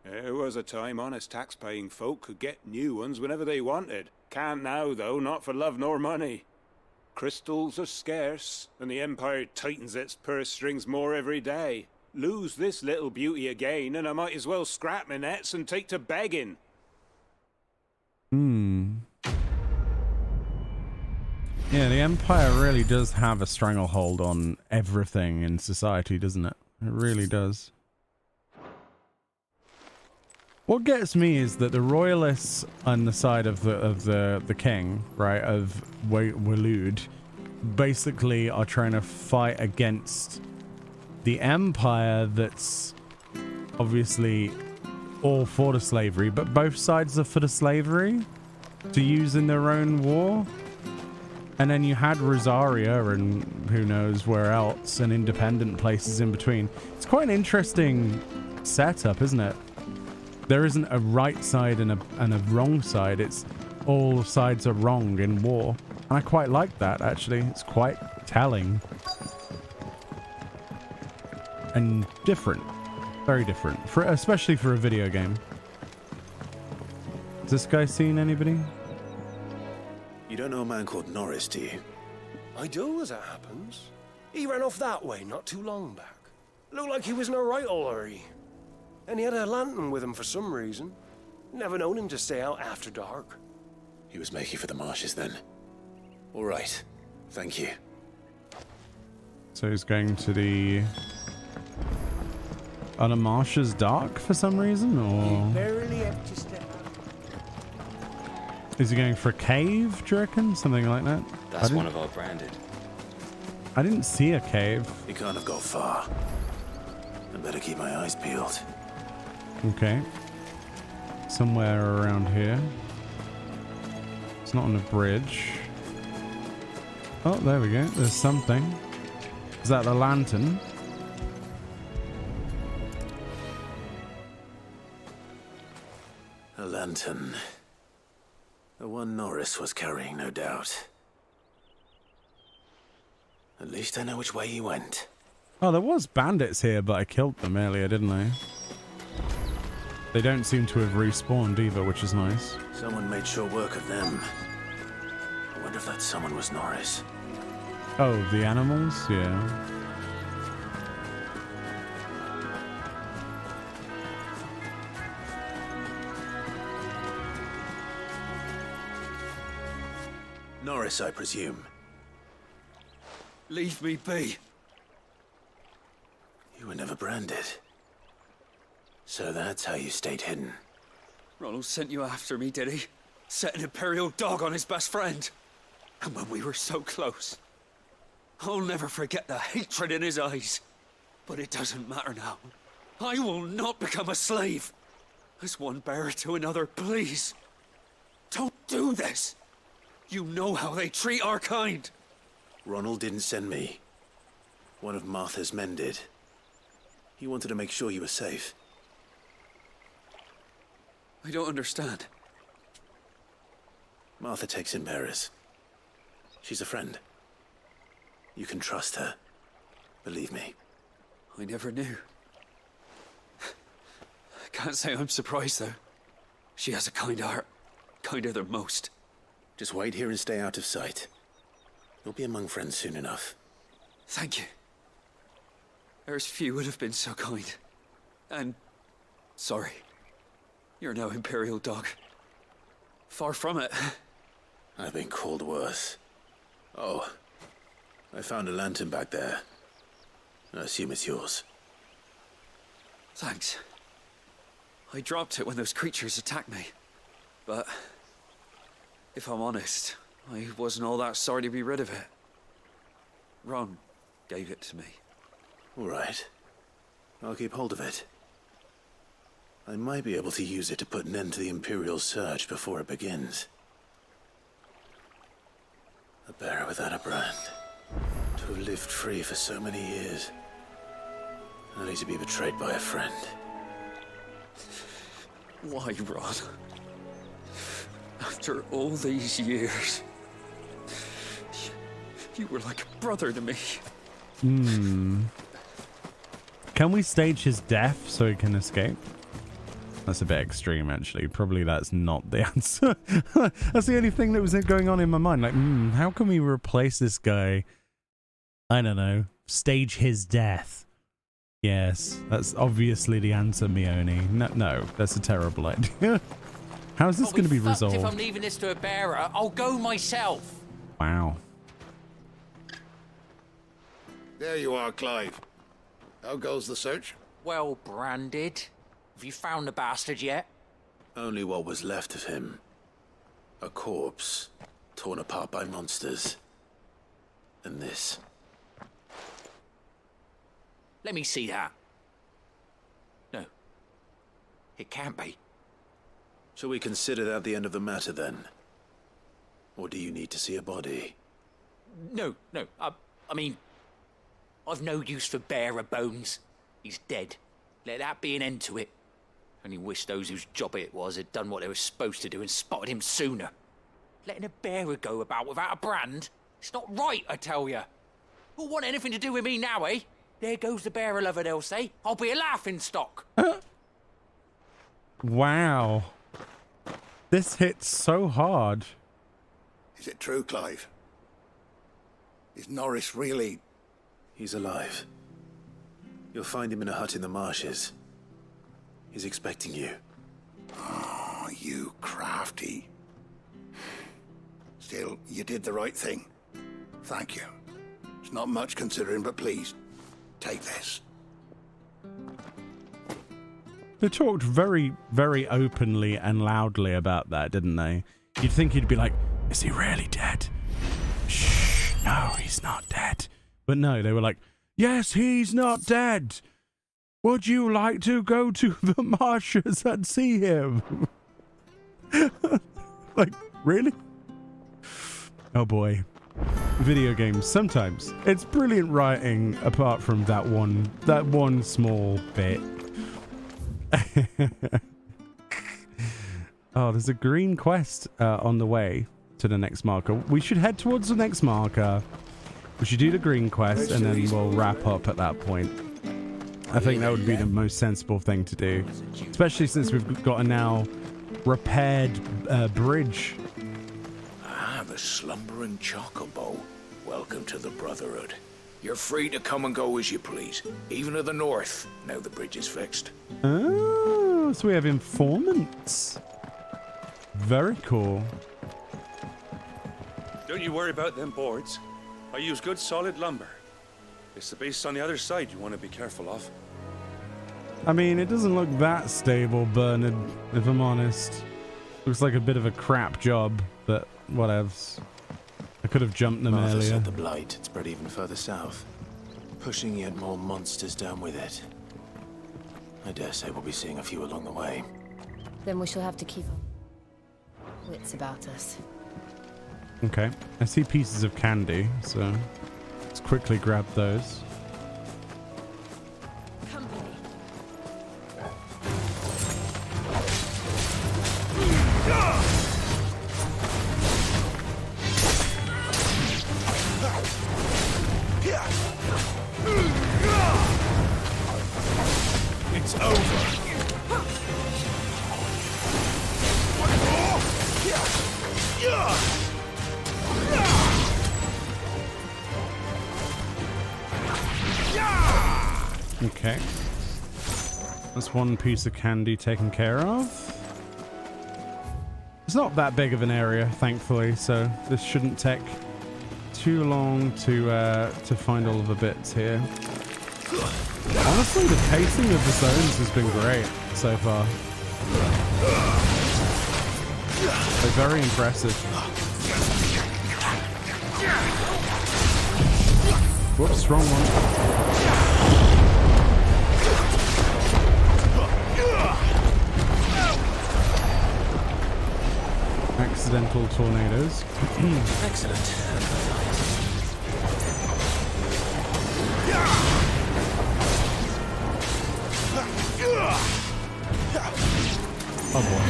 There was a time honest tax-paying folk could get new ones whenever they wanted. Can't now, though, not for love nor money. Crystals are scarce, and the Empire tightens its purse strings more every day. Lose this little beauty again, and I might as well scrap my nets and take to begging. Yeah, the Empire really does have a stranglehold on everything in society, doesn't it? It really does. What gets me is that the royalists on the side of the king, right, of Waloed, basically are trying to fight against the Empire that's obviously all for the slavery, but both sides are for the slavery to use in their own war. And then you had Rosaria and who knows where else, and independent places in between. It's quite an interesting setup, isn't it? There isn't a right side and a wrong side. It's all sides are wrong in war. And I quite like that, actually. It's quite telling. And different. Very different. Especially for a video game. Has this guy seen anybody? You don't know a man called Norris, do you? I do, as it happens. He ran off that way not too long back. Looked like he was in a right old hurry. And he had a lantern with him for some reason. Never known him to stay out after dark. He was making for the marshes then. All right. Thank you. So he's going to the... Are the marshes dark for some reason, or... Barely have to step out. Is he going for a cave, do you reckon? Something like that? That's one of our branded. I didn't see a cave. He can't have gone far. I better keep my eyes peeled. Okay. Somewhere around here. It's not on a bridge. Oh, there we go. There's something. Is that the lantern? A lantern. The one Norris was carrying, no doubt. At least I know which way he went. Oh, there was bandits here, but I killed them earlier, didn't I? They don't seem to have respawned either, which is nice. Someone made short work of them. I wonder if that someone was Norris. Oh, the animals? Yeah. Norris, I presume. Leave me be. You were never branded. So that's how you stayed hidden. Ronald sent you after me, did he? Set an Imperial dog on his best friend. And when we were so close. I'll never forget the hatred in his eyes. But it doesn't matter now. I will not become a slave. As one bearer to another, please. Don't do this. You know how they treat our kind. Ronald didn't send me. One of Martha's men did. He wanted to make sure you were safe. I don't understand. Martha takes in bearers. She's a friend. You can trust her. Believe me. I never knew. I can't say I'm surprised, though. She has a kind heart. Kinder than most. Just wait here and stay out of sight. You'll be among friends soon enough. Thank you. There's few would have been so kind. And sorry. You're no Imperial dog. Far from it. I've been called worse. Oh, I found a lantern back there. I assume it's yours. Thanks. I dropped it when those creatures attacked me. But if I'm honest, I wasn't all that sorry to be rid of it. Ron gave it to me. All right. I'll keep hold of it. I might be able to use it to put an end to the Imperial Surge before it begins. A bearer without a brand. To have lived free for so many years. Only to be betrayed by a friend. Why, Ron? After all these years, you were like a brother to me. Can we stage his death so he can escape? That's a bit extreme, actually. Probably that's not the answer. That's the only thing that was going on in my mind. Like, how can we replace this guy? I don't know. Stage his death. Yes, that's obviously the answer, Meoni. No, that's a terrible idea. How's this going to be resolved? If I'm leaving this to a bearer, I'll go myself. Wow. There you are, Clive. How goes the search? Well branded. Have you found the bastard yet? Only what was left of him. A corpse, torn apart by monsters. And this. Let me see that. No. It can't be. Shall we consider that the end of the matter, then? Or do you need to see a body? No. I mean, I've no use for bearer bones. He's dead. Let that be an end to it. Only wish those whose job it was had done what they were supposed to do and spotted him sooner. Letting a bearer go about without a brand? It's not right, I tell you. Who'll want anything to do with me now, eh? There goes the bearer lover, they'll say. I'll be a laughingstock. Wow. This hits so hard. Is it true, Clive? Is Norris really... He's alive. You'll find him in a hut in the marshes. He's expecting you. Oh, you crafty. Still, you did the right thing. Thank you. It's not much considering, but please, take this. They talked very, very openly and loudly about that, didn't they? You'd think he'd be like, is he really dead? Shh, no, he's not dead. But no, they were like, yes, he's not dead. Would you like to go to the marshes and see him? Like, really? Oh boy. Video games, sometimes it's brilliant writing apart from that one small bit. Oh, there's a green quest on the way to the next marker. We should head towards the next marker. We should do the green quest and then we'll wrap up at that point. I think that would be the most sensible thing to do, especially since we've got a now repaired bridge. Ah, the slumbering chocobo. Welcome to the Brotherhood. You're free to come and go as you please, even to the north, now the bridge is fixed. Oh, so we have informants. Very cool. Don't you worry about them boards. I use good solid lumber. It's the base on the other side you want to be careful of. I mean, it doesn't look that stable, Bernard, if I'm honest. Looks like a bit of a crap job, but whatevs. I could have jumped them Martha earlier. said the blight had spread even further south, pushing yet more monsters down with it. I dare say we'll be seeing a few along the way. Then we shall have to keep wits about us. Okay, I see pieces of candy, so let's quickly grab those. It's over. Okay. That's one piece of candy taken care of. It's not that big of an area, thankfully, so this shouldn't take too long to find all of the bits here. Honestly, the pacing of the zones has been great so far. They're very impressive. Whoops, wrong one. Accidental tornadoes. Excellent. Oh boy.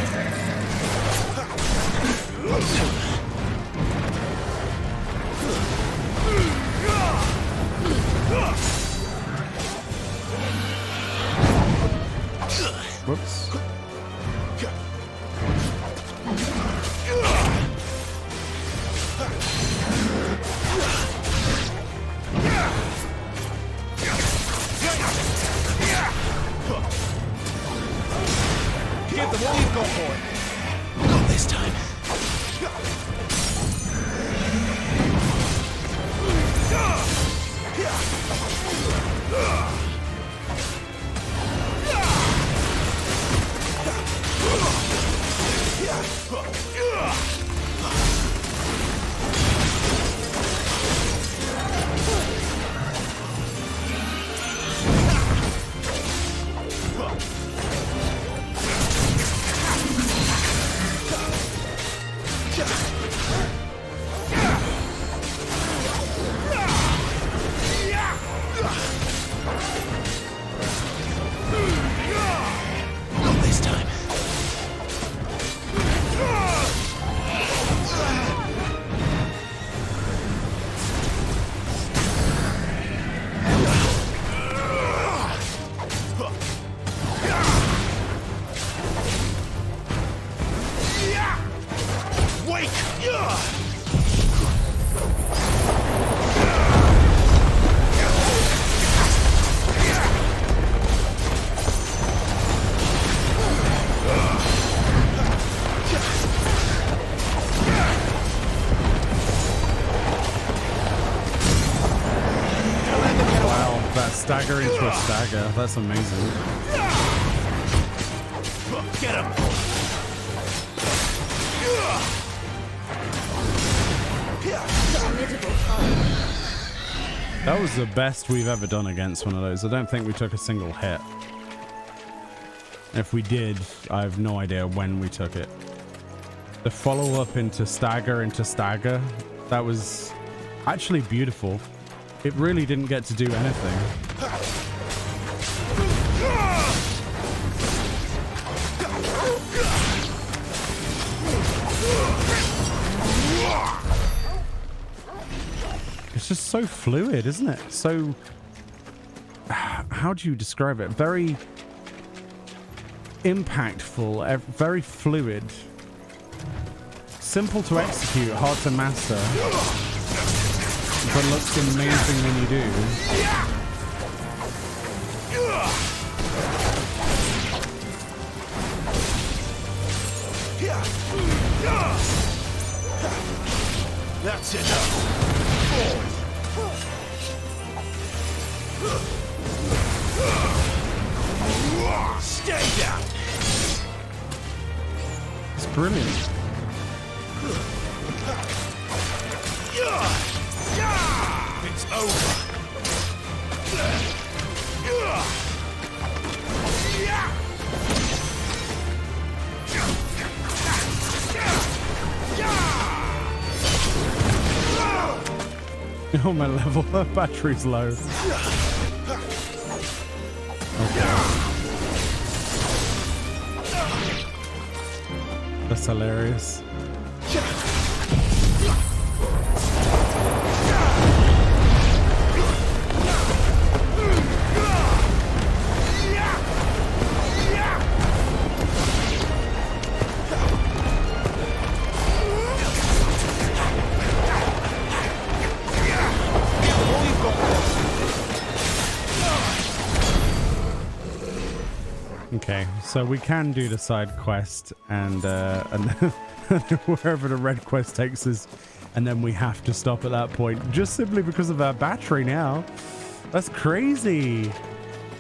Whoops. Get the one you go for it. Not this time. Stagger into a stagger. That's amazing. Get him. That was the best we've ever done against one of those. I don't think we took a single hit. If we did, I have no idea when we took it. The follow-up into stagger, that was actually beautiful. It really didn't get to do anything. It's just so fluid, isn't it? So, how do you describe it? Very impactful, very fluid. Simple to execute, hard to master. But looks amazing when you do. That's it. Stay down. It's brilliant. It's over. Oh, my level of battery's low. Okay. That's hilarious. Okay, so we can do the side quest and wherever the red quest takes us, and then we have to stop at that point just simply because of our battery now. That's crazy.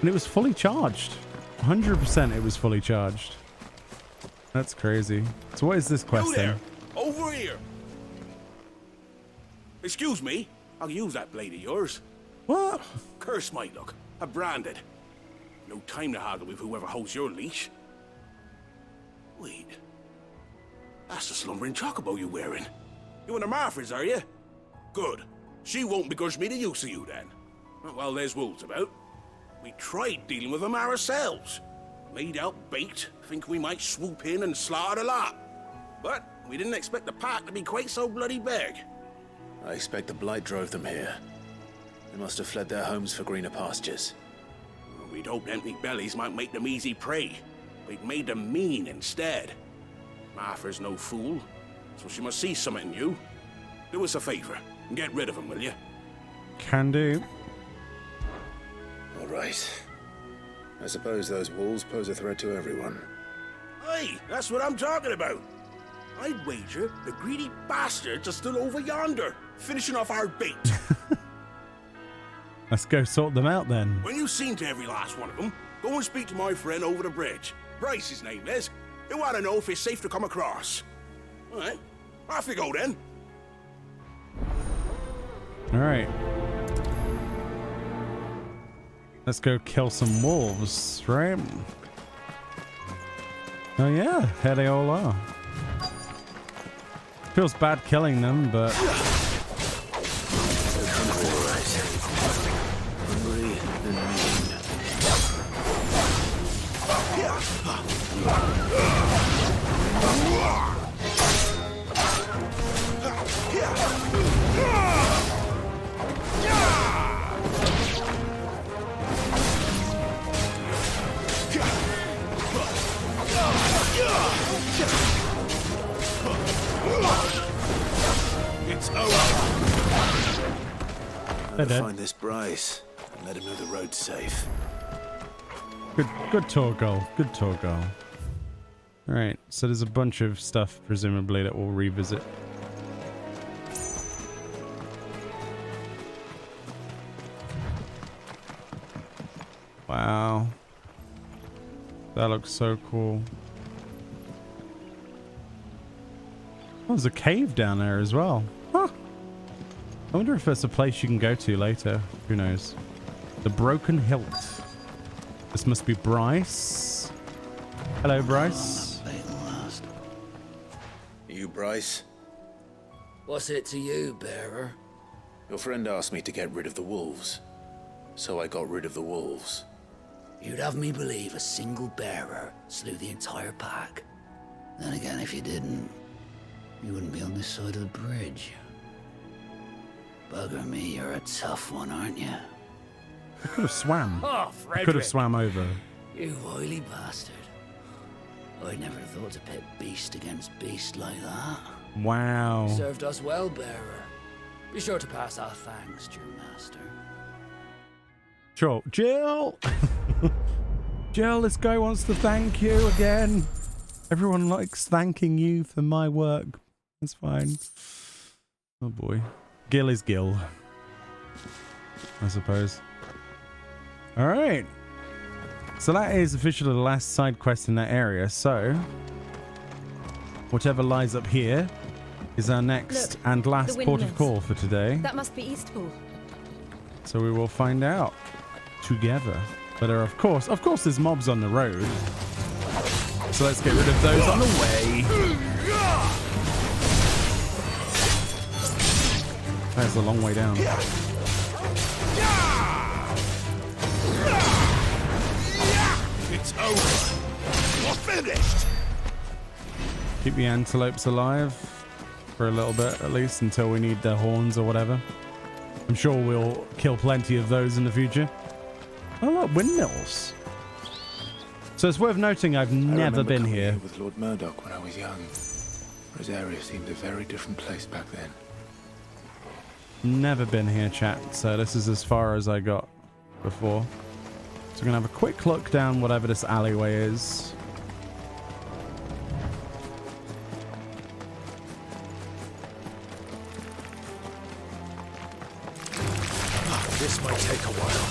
And it was fully charged. 100% it was fully charged. That's crazy. So what is this quest then? Over here. Excuse me. I'll use that blade of yours. What? Curse my luck. I'm branded. No time to haggle with whoever holds your leash. Wait. That's the slumbering chocobo you're wearing. You one of Martha's, are you? Good. She won't begrudge me the use of you then. Well, there's wolves about. We tried dealing with them ourselves. Made out bait, think we might swoop in and slaughter the lot. But we didn't expect the pack to be quite so bloody big. I expect the blight drove them here. They must have fled their homes for greener pastures. We'd hoped empty bellies might make them easy prey. We'd made them mean instead. Martha's no fool, so she must see something in you. Do us a favor and get rid of them, will you? Can do. All right. I suppose those wolves pose a threat to everyone. Hey, that's what I'm talking about. I'd wager the greedy bastards are still over yonder, finishing off our bait. Let's go sort them out then. When you've seen to every last one of them, go and speak to my friend over the bridge. Bryce, his name is. They want to know if it's safe to come across. All right, off you go then. All right. Let's go kill some wolves, right? Oh yeah, here they all are. Feels bad killing them, but... It's over. I'll find this Bryce and let him know the road's safe. Good tour goal. Good tour goal. All right, so there's a bunch of stuff presumably that we'll revisit. Wow. That looks so cool. Oh, there's a cave down there as well. Huh. I wonder if there's a place you can go to later. Who knows? The Broken Hilt. This must be Bryce. Hello, Bryce. You, Bryce? What's it to you, bearer? Your friend asked me to get rid of the wolves, so I got rid of the wolves. You'd have me believe a single bearer slew the entire pack. Then again, if you didn't, you wouldn't be on this side of the bridge. Bugger me, you're a tough one, aren't you? I could have swam. Oh, I could have swam over. You wily bastard. I'd never thought to pit beast against beast like that. Wow. Served us well, bearer. Be sure to pass our thanks, true master. Sure. Jill! Jill, this guy wants to thank you again. Everyone likes thanking you for my work. That's fine. Oh boy. Gil is Gil, I suppose. Alright. So that is officially the last side quest in that area. So, whatever lies up here is our next and last port of call for today. That must be Eastpool. So we will find out together. But there are, of course, there's mobs on the road. So let's get rid of those on the way. That's a long way down. It's over. We're finished. Keep the antelopes alive for a little bit, at least, until we need their horns or whatever. I'm sure we'll kill plenty of those in the future. Oh, look, windmills. So it's worth noting I've never been here. With Lord Murdoch when I was young. Rosaria seemed a very different place back then. Never been here, chat. So this is as far as I got before. So we're going to have a quick look down whatever this alleyway is. This might take a while.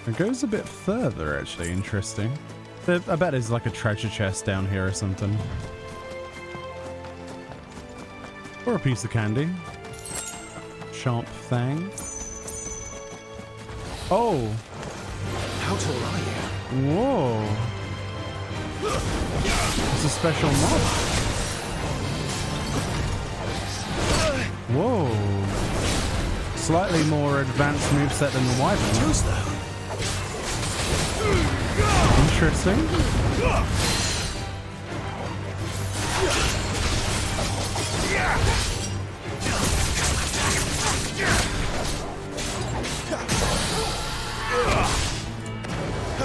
It goes a bit further, actually. Interesting. I bet there's like a treasure chest down here or something. Or a piece of candy. Sharp thing. Oh! How tall are you? Whoa! It's a special mob. Whoa! Slightly more advanced moveset than the Wyvern. Who's that? Interesting.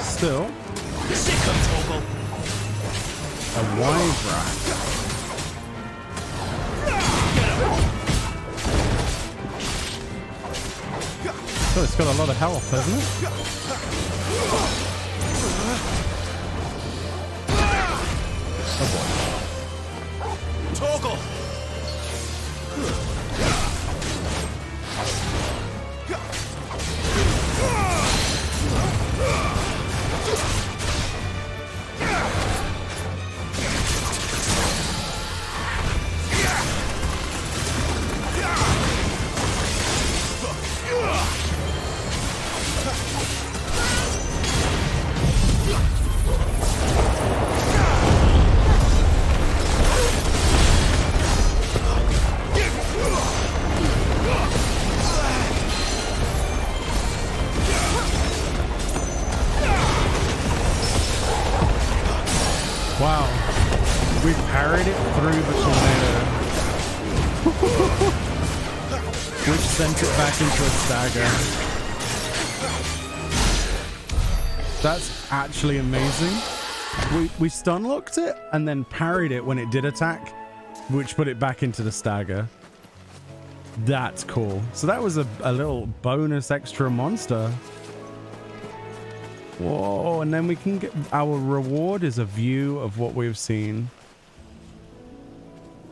Still. A Wyvern. So it's got a lot of health, hasn't it? Toggle! Wow, we parried it through the tornado, which sent it back into a stagger. That's actually amazing. We stun locked it and then parried it when it did attack, which put it back into the stagger. That's cool. So that was a little bonus extra monster. Whoa, and then we can get our reward is a view of what we've seen.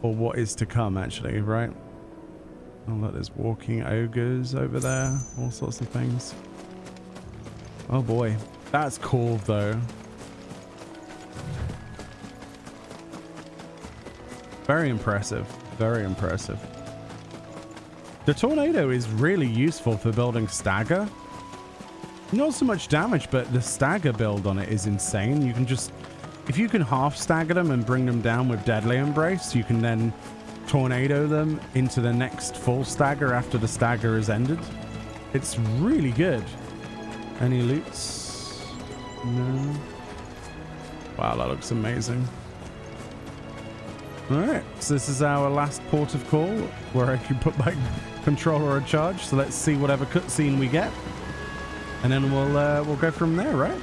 Or what is to come, actually, right? Oh, look, there's walking ogres over there. All sorts of things. Oh boy. That's cool, though. Very impressive. Very impressive. The tornado is really useful for building stagger. Not so much damage, but the stagger build on it is insane. You can just, if you can half stagger them and bring them down with Deadly Embrace, you can then tornado them into the next full stagger after the stagger is ended. It's really good. Any loots? No. Wow, that looks amazing. Alright, so this is our last port of call where I can put my controller on charge. So let's see whatever cutscene we get. And then we'll go from there, right?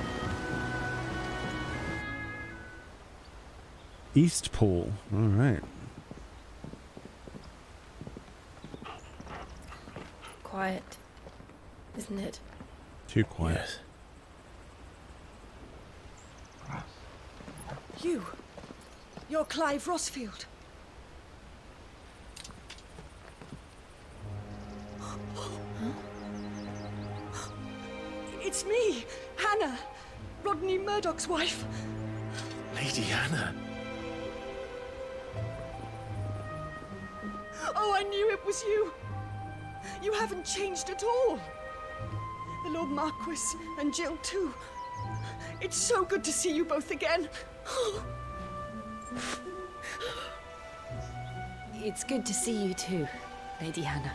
Eastpool. All right. Quiet, isn't it? Too quiet. Yes. You're Clive Rossfield. It's me, Hannah, Rodney Murdoch's wife. Lady Hannah. Oh, I knew it was you. You haven't changed at all. The Lord Marquis and Jill too. It's so good to see you both again. It's good to see you too, Lady Hannah.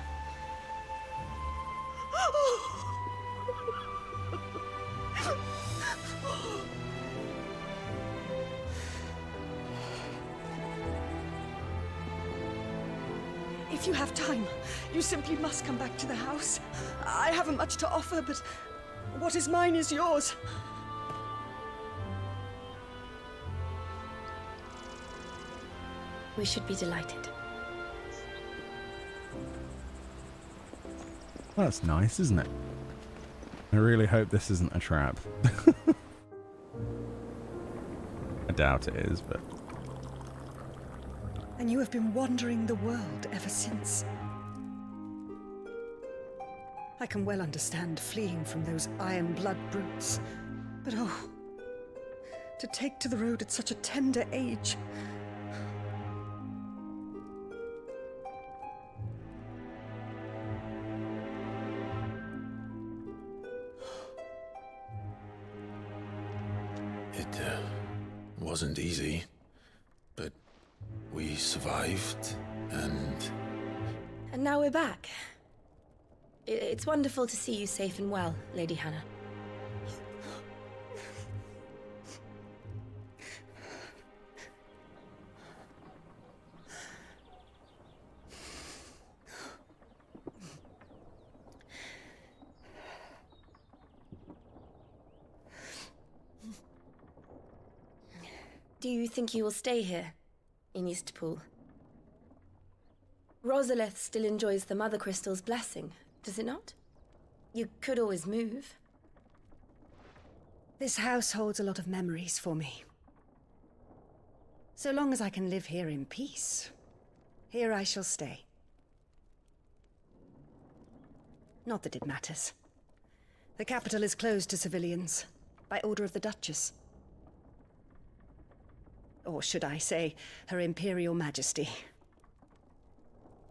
If you have time, you simply must come back to the house. I haven't much to offer, but what is mine is yours. We should be delighted. That's nice, isn't it? I really hope this isn't a trap. I doubt it is, but... And you have been wandering the world ever since. I can well understand fleeing from those iron blood brutes. But oh, to take to the road at such a tender age. It wasn't easy, but we survived, and... And now we're back. It's wonderful to see you safe and well, Lady Hannah. Do you think you will stay here, in Eastpool? Rosalith still enjoys the Mother Crystal's blessing, does it not? You could always move. This house holds a lot of memories for me. So long as I can live here in peace, here I shall stay. Not that it matters. The capital is closed to civilians, by order of the Duchess. Or should I say, Her Imperial Majesty.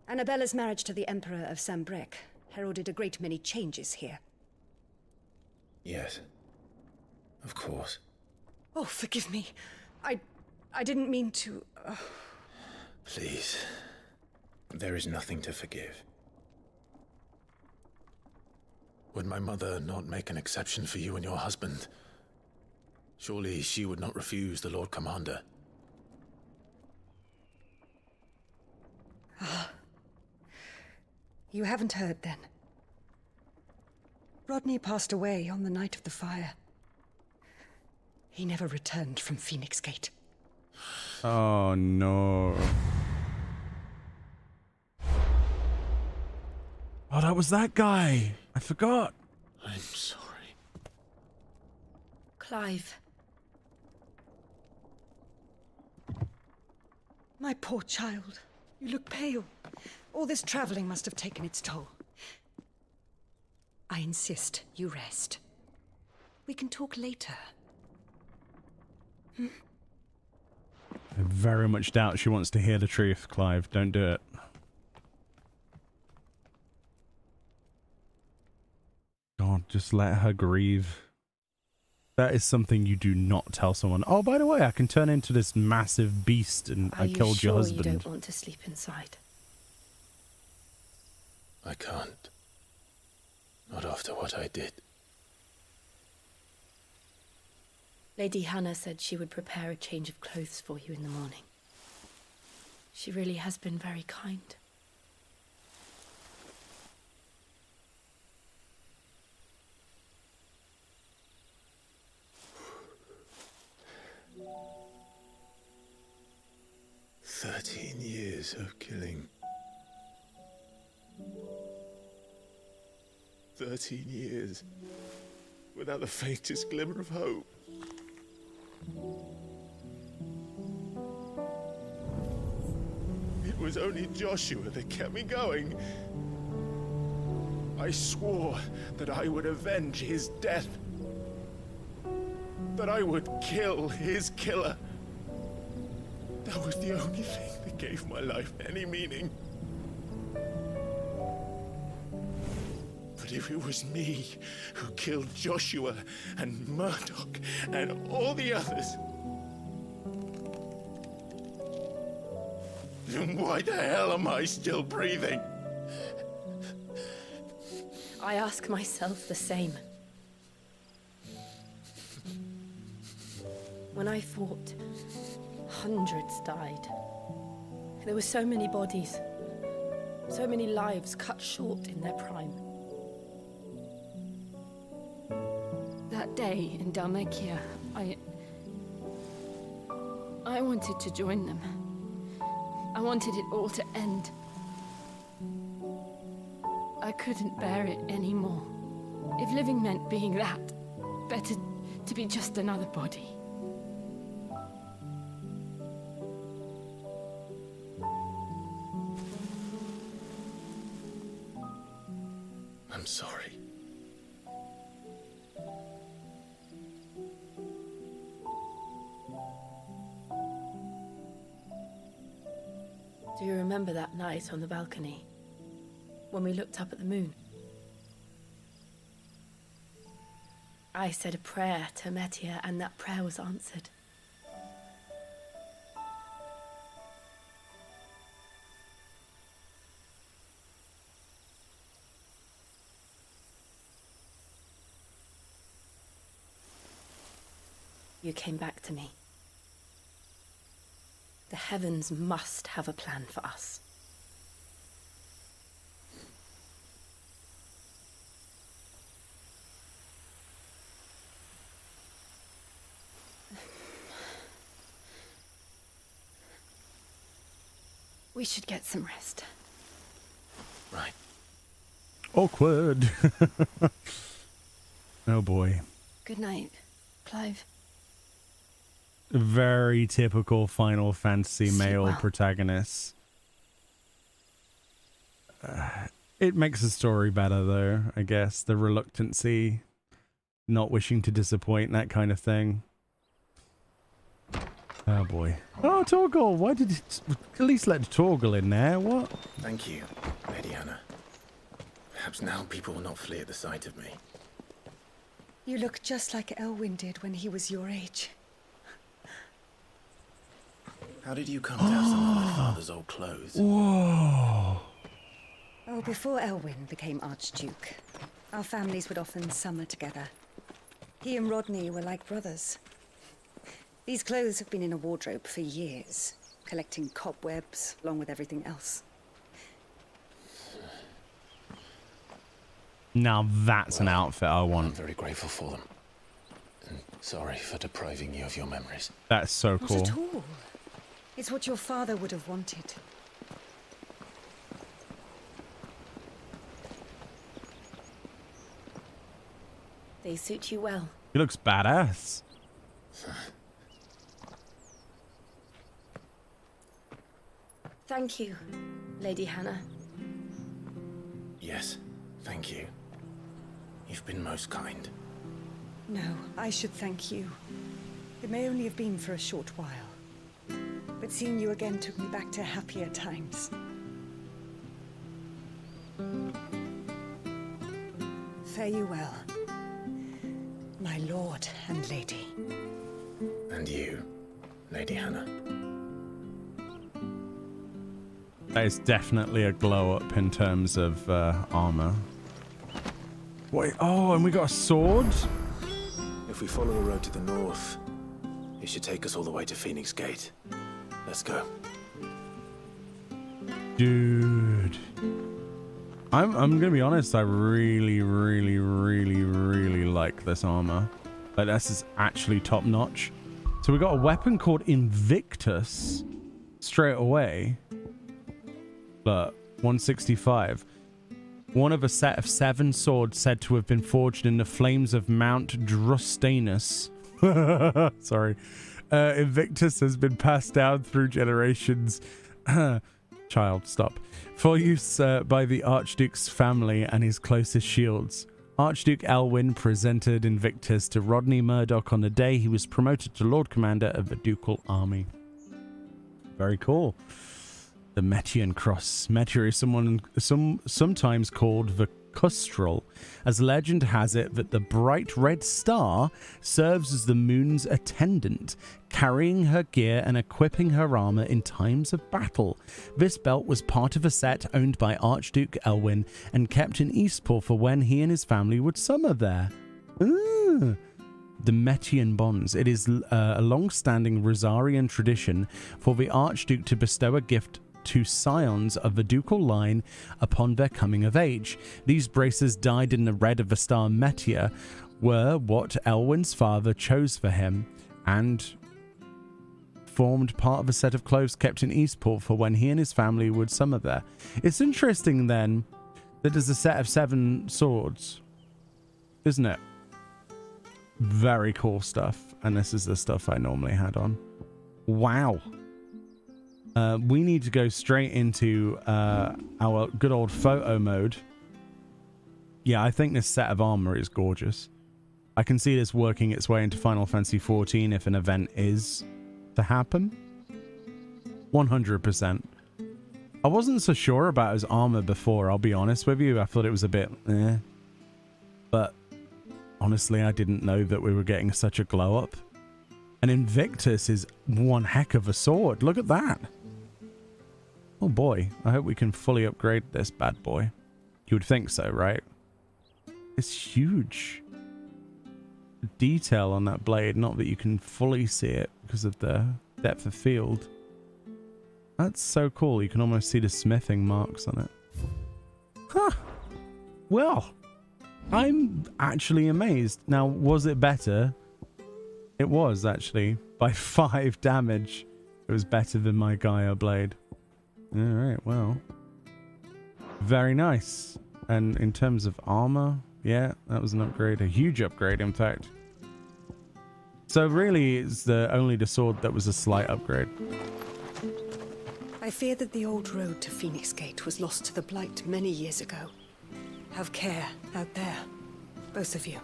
Annabella's marriage to the Emperor of Sambrec heralded a great many changes here. Yes. Of course. Oh, forgive me. I didn't mean to... Please. There is nothing to forgive. Would my mother not make an exception for you and your husband? Surely she would not refuse the Lord Commander. You haven't heard, then. Rodney passed away on the night of the fire. He never returned from Phoenix Gate. Oh, no. Oh, that was that guy. I forgot. I'm sorry. Clive. My poor child. You look pale. All this traveling must have taken its toll. I insist you rest. We can talk later. I very much doubt she wants to hear the truth, Clive. Don't do it. God, just let her grieve. That is something you do not tell someone. Oh, by the way, I can turn into this massive beast and I killed your husband. You don't want to sleep inside? I can't. Not after what I did. Lady Hannah said she would prepare a change of clothes for you in the morning. She really has been very kind. "13 years of killing. 13 years without the faintest glimmer of hope. It was only Joshua that kept me going. I swore that I would avenge his death. That I would kill his killer. That was the only thing that gave my life any meaning. But if it was me who killed Joshua and Murdoch and all the others, then why the hell am I still breathing? I ask myself the same. When I fought, hundreds died. There were so many bodies. So many lives cut short in their prime. That day in Dalmekia, I wanted to join them. I wanted it all to end. I couldn't bear it anymore. If living meant being that, better to be just another body. I'm sorry. Do you remember that night on the balcony? When we looked up at the moon? I said a prayer to Metia, and that prayer was answered. You came back to me. The heavens must have a plan for us. We should get some rest. Right. Awkward. Oh boy. Good night, Clive. Very typical Final Fantasy male well. protagonist. It makes the story better though, I guess. The reluctancy, not wishing to disappoint, that kind of thing. Oh boy. Oh, Torgal, why did it at least let Torgal in there? What? Thank you, Lady Hannah. Perhaps now people will not flee at the sight of me. You look just like Elwyn did when he was your age. How did you come to have some of my father's old clothes? Whoa. Oh, before Elwyn became Archduke, our families would often summer together. He and Rodney were like brothers. These clothes have been in a wardrobe for years, collecting cobwebs along with everything else. Now that's an outfit I want. I'm very grateful for them. And sorry for depriving you of your memories. That's so cool. Not at all. It's what your father would have wanted. They suit you well. He looks badass. Thank you, Lady Hannah. Yes, thank you. You've been most kind. No, I should thank you. It may only have been for a short while. But seeing you again took me back to happier times. Fare you well, my lord and lady. And you, Lady Hannah. That is definitely a glow up in terms of armor. Wait, oh, and we got a sword? If we follow the road to the north, it should take us all the way to Phoenix Gate. Let's go. Dude. I'm gonna be honest, I really like this armor. Like, this is actually top notch. So we got a weapon called Invictus straight away. But 165. One of a set of 7 swords said to have been forged in the flames of Mount Drustanus. Sorry. Invictus has been passed down through generations. Child, stop. For use by the Archduke's family and his closest shields. Archduke Elwyn presented Invictus to Rodney Murdoch on the day he was promoted to Lord Commander of the Ducal Army. Very cool. The Metian Cross. Metia is sometimes called the Custral, as legend has it that the bright red star serves as the moon's attendant, carrying her gear and equipping her armor in times of battle. This belt was part of a set owned by Archduke Elwyn and kept in Eastpool for when he and his family would summer there. The Metian bonds. It is a long-standing Rosarian tradition for the Archduke to bestow a gift two scions of the ducal line upon their coming of age. These braces, dyed in the red of the star Meteor, were what Elwyn's father chose for him, and formed part of a set of clothes kept in Eastpool for when he and his family would summer there. It's interesting then that there's a set of 7 swords, isn't it? Very cool stuff. And this is the stuff I normally had on. Wow. We need to go straight into our good old photo mode. Yeah, I think this set of armor is gorgeous. I can see this working its way into Final Fantasy XIV if an event is to happen. 100%. I wasn't so sure about his armor before, I'll be honest with you. I thought it was a bit eh. But honestly, I didn't know that we were getting such a glow up. And Invictus is one heck of a sword. Look at that. Oh boy, I hope we can fully upgrade this bad boy. You would think so, right? It's huge. The detail on that blade, not that you can fully see it because of the depth of field. That's so cool. You can almost see the smithing marks on it. Huh. Well, I'm actually amazed. Now, was it better? It was, actually. By 5 damage. It was better than my Gaia blade. Alright, well. Very nice. And in terms of armor, yeah, that was an upgrade. A huge upgrade, in fact. So really, it's only the sword that was a slight upgrade. I fear that the old road to Phoenix Gate was lost to the Blight many years ago. Have care out there, both of you.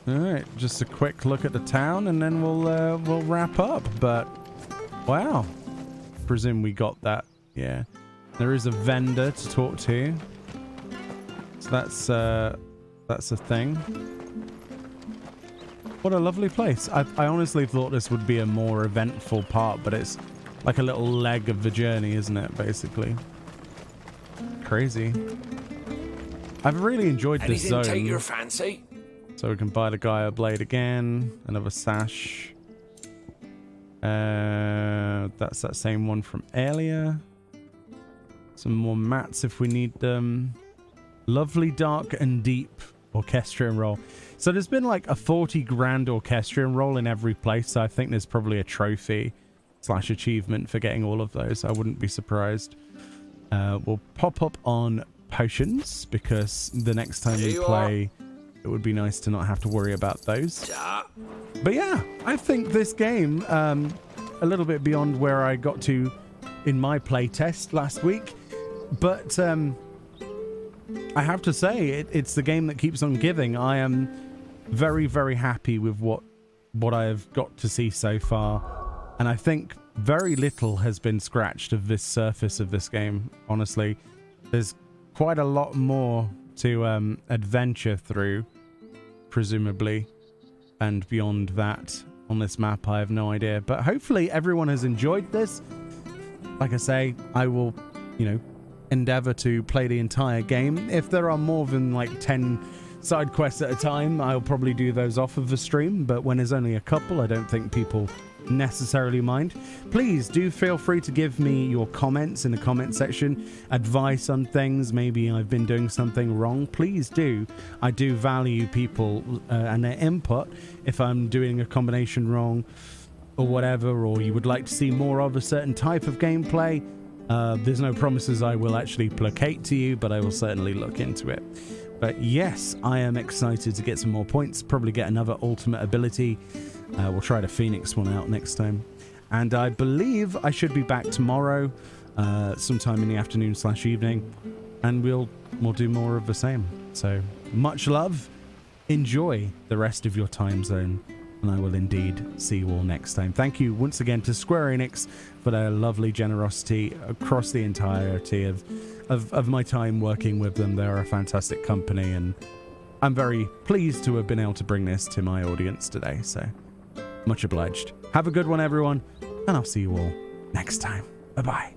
Alright, just a quick look at the town and then we'll wrap up. But wow. Presume we got that. Yeah. There is a vendor to talk to. So that's a thing. What a lovely place. I honestly thought this would be a more eventful part, but it's like a little leg of the journey, isn't it, basically? Crazy. I've really enjoyed this zone. Anything take your fancy? So we can buy the Gaia blade again. Another sash. That's that same one from earlier. Some more mats if we need them. Lovely dark and deep orchestrion roll. So there's been like a 40 grand orchestrion roll in every place. So I think there's probably a trophy / achievement for getting all of those. I wouldn't be surprised. We'll pop up on potions because the next time we play, it would be nice to not have to worry about those. But yeah, I think this game, a little bit beyond where I got to in my playtest last week. But I have to say, it's the game that keeps on giving. I am very, very happy with what I have got to see so far. And I think very little has been scratched of this surface of this game, honestly. There's quite a lot more to adventure through, presumably. And beyond that, on this map, I have no idea. But hopefully everyone has enjoyed this. Like I say, I will, endeavor to play the entire game. If there are more than like 10 side quests at a time, I'll probably do those off of the stream. But when there's only a couple, I don't think people necessarily mind. Please do feel free to give me your comments in the comment section, advice on things. Maybe I've been doing something wrong. Please do. I do value people and their input. If I'm doing a combination wrong or whatever, or you would like to see more of a certain type of gameplay, there's no promises I will actually placate to you, but I will certainly look into it. But yes, I am excited to get some more points, probably get another ultimate ability. We'll try the Phoenix one out next time. And I believe I should be back tomorrow, sometime in the afternoon / evening, and we'll do more of the same. So much love. Enjoy the rest of your time zone, and I will indeed see you all next time. Thank you once again to Square Enix for their lovely generosity across the entirety of my time working with them. They're a fantastic company, and I'm very pleased to have been able to bring this to my audience today. So much obliged. Have a good one, everyone, and I'll see you all next time. Bye-bye.